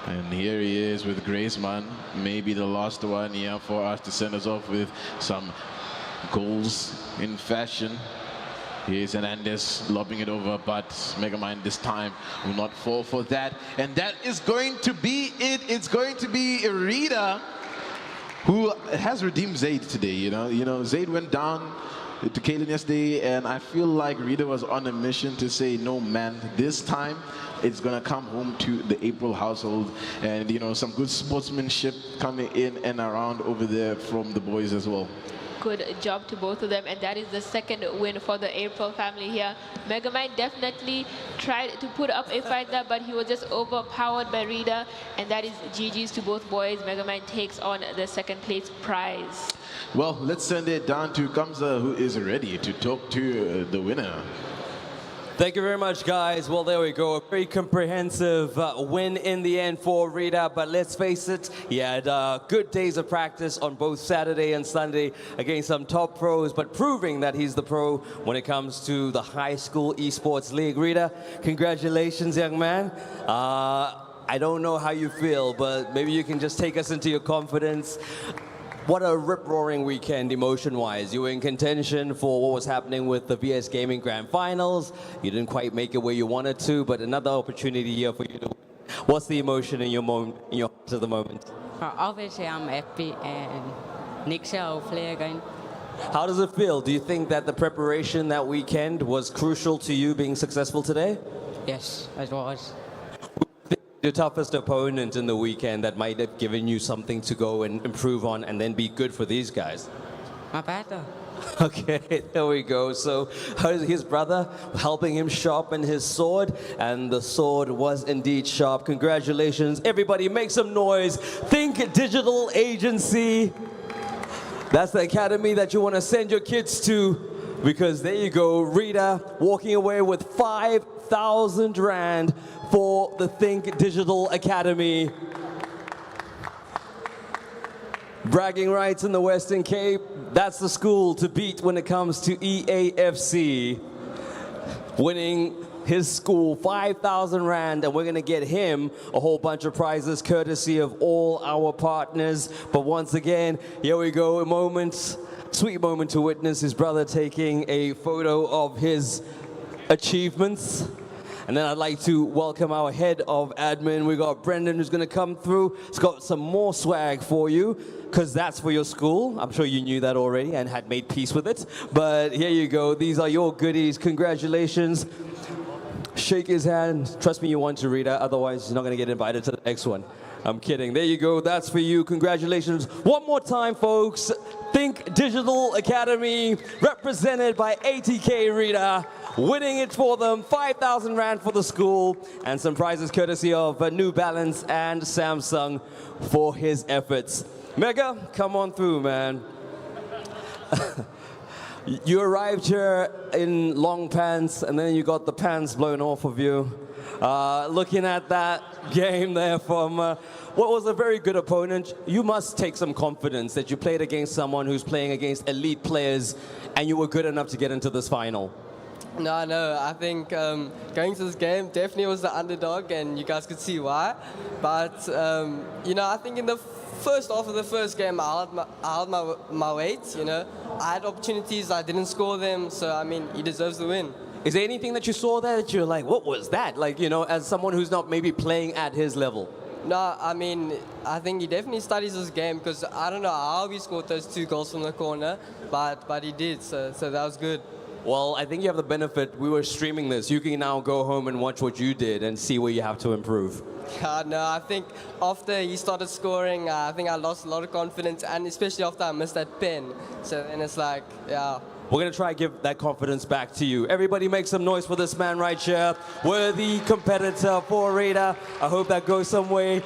And here he is with Griezmann, maybe the last one here for us to send us off with some goals in fashion. Here's Hernandez lobbing it over, but Megamind this time will not fall for that. And that is going to be it. It's going to be Rida, who has redeemed Zaid today. You know, Zaid went down to Kalen yesterday, and I feel like Rida was on a mission to say, no man, this time it's gonna come home to the April household. And you know, some good sportsmanship coming in and around over there from the boys as well. Good job to both of them, and that is the 2nd win for the April family here. Megamind definitely tried to put up a fight there, but he was just overpowered by Rida, and that is GG's to both boys. Megamind takes on the 2nd place prize. Well, let's send it down to Kamza, who is ready to talk to the winner. Thank you very much, guys. Well, there we go. A very comprehensive win in the end for Rida. But let's face it, he had good days of practice on both Saturday and Sunday against some top pros, but proving that he's the pro when it comes to the High School Esports League. Rida, congratulations, young man. I don't know how you feel, but maybe you can just take us into your confidence. What a rip-roaring weekend emotion-wise. You were in contention for what was happening with the VS Gaming Grand Finals. You didn't quite make it where you wanted to, but another opportunity here for you to win. What's the emotion in your heart at the moment? Obviously, I'm happy and next year I'll play again. How does it feel? Do you think that the preparation that weekend was crucial to you being successful today? Yes, it was. Your toughest opponent in the weekend that might have given you something to go and improve on and then be good for these guys? My brother. Okay, there we go. So his brother helping him sharpen his sword, and the sword was indeed sharp. Congratulations. Everybody make some noise. Think Digital Agency. That's the academy that you want to send your kids to, because there you go, Rida walking away with 5,000 Rand for the Think Digital Academy. Bragging rights in the Western Cape, that's the school to beat when it comes to EAFC. Winning his school 5,000 Rand, and we're gonna get him a whole bunch of prizes courtesy of all our partners. But once again, here we go, a moment, sweet moment to witness his brother taking a photo of his achievements. And then I'd like to welcome our head of admin. We got Brendan, who's gonna come through. He's got some more swag for you, because that's for your school. I'm sure you knew that already and had made peace with it. But here you go, these are your goodies. Congratulations. Shake his hand. Trust me, you want to read it, otherwise you're not gonna get invited to the next one. I'm kidding. There you go, that's for you. Congratulations. One more time, folks. Think Digital Academy, represented by ATK Rita, winning it for them, 5,000 Rand for the school, and some prizes courtesy of New Balance and Samsung for his efforts. Mega, come on through, man. You arrived here in long pants, and then you got the pants blown off of you. Looking at that game there from what was a very good opponent, you must take some confidence that you played against someone who's playing against elite players, and you were good enough to get into this final. No, I think going to this game definitely was the underdog, and you guys could see why. But, you know, I think in the first half of the first game, I held my weight, you know. I had opportunities, I didn't score them, so, I mean, he deserves the win. Is there anything that you saw there that you're like, what was that? Like, you know, as someone who's not maybe playing at his level. No, I mean, I think he definitely studies this game, because I don't know how he scored those 2 goals from the corner, but he did, so that was good. Well, I think you have the benefit. We were streaming this. You can now go home and watch what you did and see where you have to improve. No, I think after he started scoring, I think I lost a lot of confidence, and especially after I missed that pen. So then it's like, yeah. We're going to try to give that confidence back to you. Everybody make some noise for this man right here. Worthy competitor for Raider. I hope that goes some way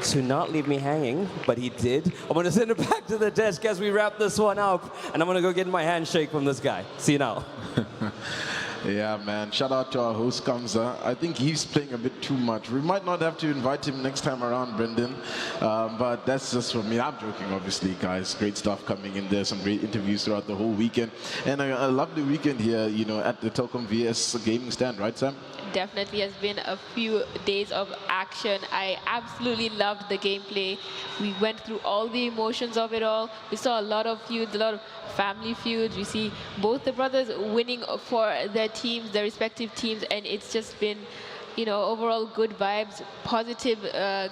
to not leave me hanging, but he did. I'm going to send it back to the desk as we wrap this one up, and I'm going to go get my handshake from this guy. See you now. Yeah, man. Shout out to our host, Kamza. I think he's playing a bit too much. We might not have to invite him next time around, Brendan. But that's just for me. I'm joking, obviously, guys. Great stuff coming in there. Some great interviews throughout the whole weekend. And a lovely weekend here, you know, at the Telkom VS gaming stand, right, Sam? Definitely has been a few days of action. I absolutely loved the gameplay. We went through all the emotions of it all. We saw a lot of feuds, a lot of family feuds. We see both the brothers winning for their teams, their respective teams, and it's just been, you know, overall good vibes, positive,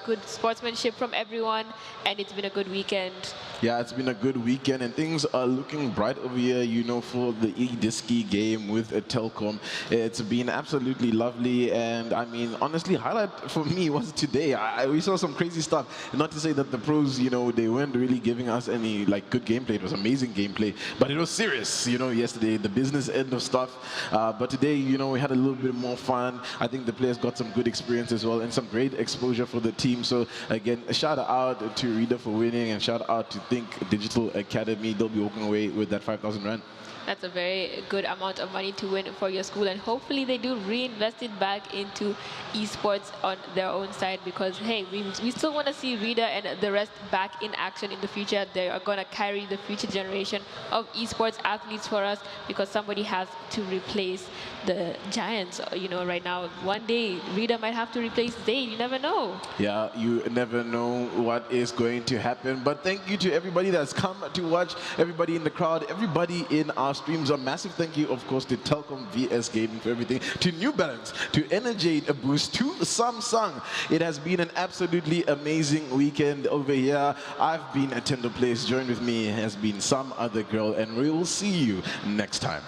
good sportsmanship from everyone, and it's been a good weekend. Yeah, it's been a good weekend, and things are looking bright over here, you know, for the eDiski game with Telkom. It's been absolutely lovely, and I mean, honestly, highlight for me was today. We saw some crazy stuff. Not to say that the pros, you know, they weren't really giving us any, like, good gameplay. It was amazing gameplay, but it was serious, you know, yesterday, the business end of stuff. But today, you know, we had a little bit more fun. I think the players got some good experience as well, and some great exposure for the team. So, again, a shout out to Rita for winning, and shout out to Think Digital Academy. They'll be walking away with that 5,000 Rand. That's a very good amount of money to win for your school, and hopefully they do reinvest it back into esports on their own side, because hey, we still want to see Rita and the rest back in action in the future. They are going to carry the future generation of esports athletes for us, because somebody has to replace the giants, you know, right now. One day Rita might have to replace Zayd. You never know. Yeah, you never know what is going to happen. But thank you to everybody that's come to watch, everybody in the crowd, everybody in our streams. A massive thank you, of course, to Telkom VS Gaming for everything, to New Balance, to Energy a Boost, to Samsung. It has been an absolutely amazing weekend over here. I've been at Tender Place. Joined with me has been some other girl, and we will see you next time.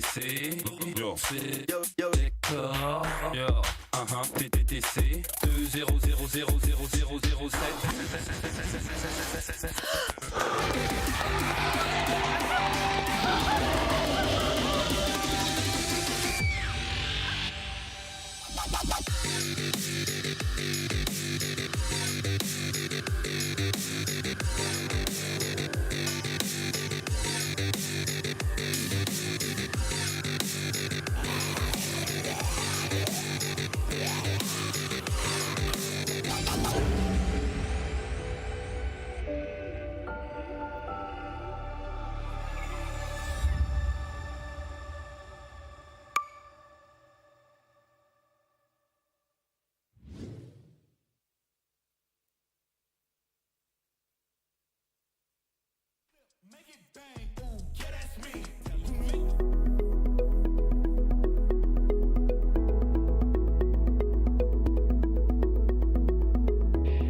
TTC, yo, d'accord, yo, TTC,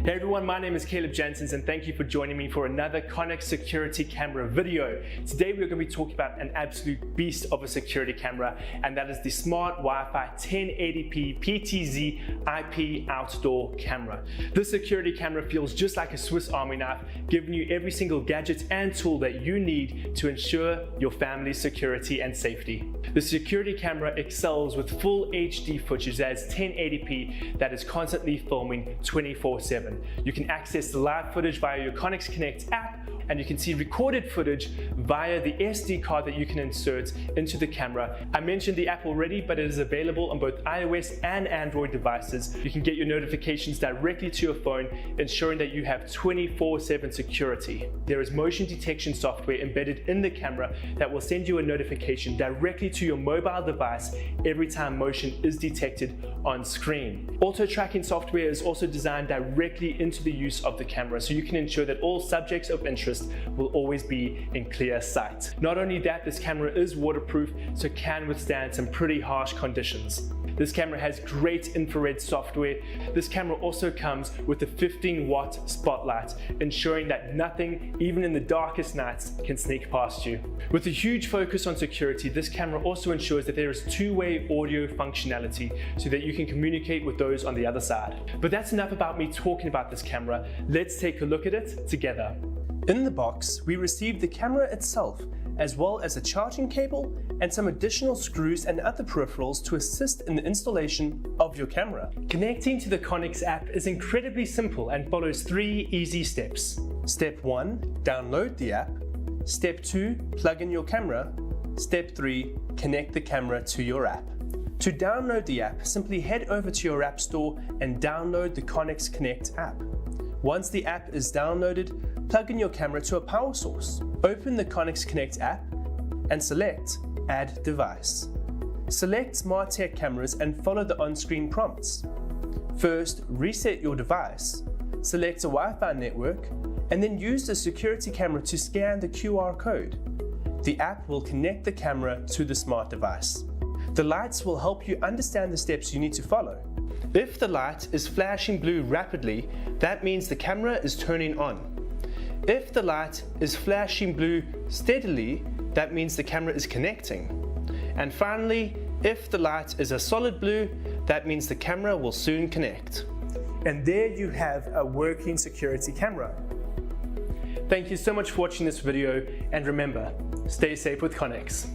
'Hey everyone, my name is Caleb Jensens and thank you for joining me for another Connex security camera video. Today we're going to be talking about an absolute beast of a security camera, and that is the Smart Wi-Fi 1080p PTZ IP outdoor camera. This security camera feels just like a Swiss Army knife, giving you every single gadget and tool that you need to ensure your family's security and safety. The security camera excels with full HD footage that is 1080p that is constantly filming 24/7. You can access the live footage via your Connex Connect app, and you can see recorded footage via the SD card that you can insert into the camera. I mentioned the app already, but it is available on both iOS and Android devices. You can get your notifications directly to your phone, ensuring that you have 24/7 security. There is motion detection software embedded in the camera that will send you a notification directly to your mobile device every time motion is detected on screen. Auto tracking software is also designed directly into the use of the camera, so you can ensure that all subjects of interest will always be in clear sight. Not only that, this camera is waterproof, so it can withstand some pretty harsh conditions. This camera has great infrared software. This camera also comes with a 15-watt spotlight, ensuring that nothing, even in the darkest nights, can sneak past you. With a huge focus on security, this camera also ensures that there is two-way audio functionality so that you can communicate with those on the other side. But that's enough about me talking about this camera. Let's take a look at it together. In the box, we received the camera itself, as well as a charging cable and some additional screws and other peripherals to assist in the installation of your camera. Connecting to the Connex app is incredibly simple and follows 3 easy steps. Step 1, download the app. Step 2, plug in your camera. Step 3, connect the camera to your app. To download the app, simply head over to your app store and download the Connex Connect app. Once the app is downloaded, plug in your camera to a power source. Open the Connex Connect app and select Add Device. Select Smart Tech cameras and follow the on-screen prompts. First, reset your device, select a Wi-Fi network, and then use the security camera to scan the QR code. The app will connect the camera to the smart device. The lights will help you understand the steps you need to follow. If the light is flashing blue rapidly, that means the camera is turning on. If the light is flashing blue steadily, that means the camera is connecting. And finally, if the light is a solid blue, that means the camera will soon connect. And there you have a working security camera. Thank you so much for watching this video, and remember, stay safe with Connex.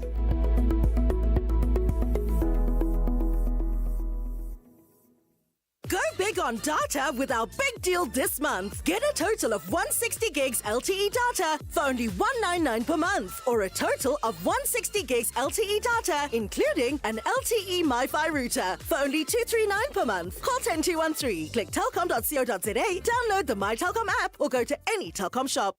Go big on data with our big deal this month. Get a total of 160 gigs LTE data for only $199 per month, or a total of 160 gigs LTE data, including an LTE MiFi router, for only $239 per month. Call 10213, click telkom.co.za, download the My Telkom app, or go to any Telkom shop.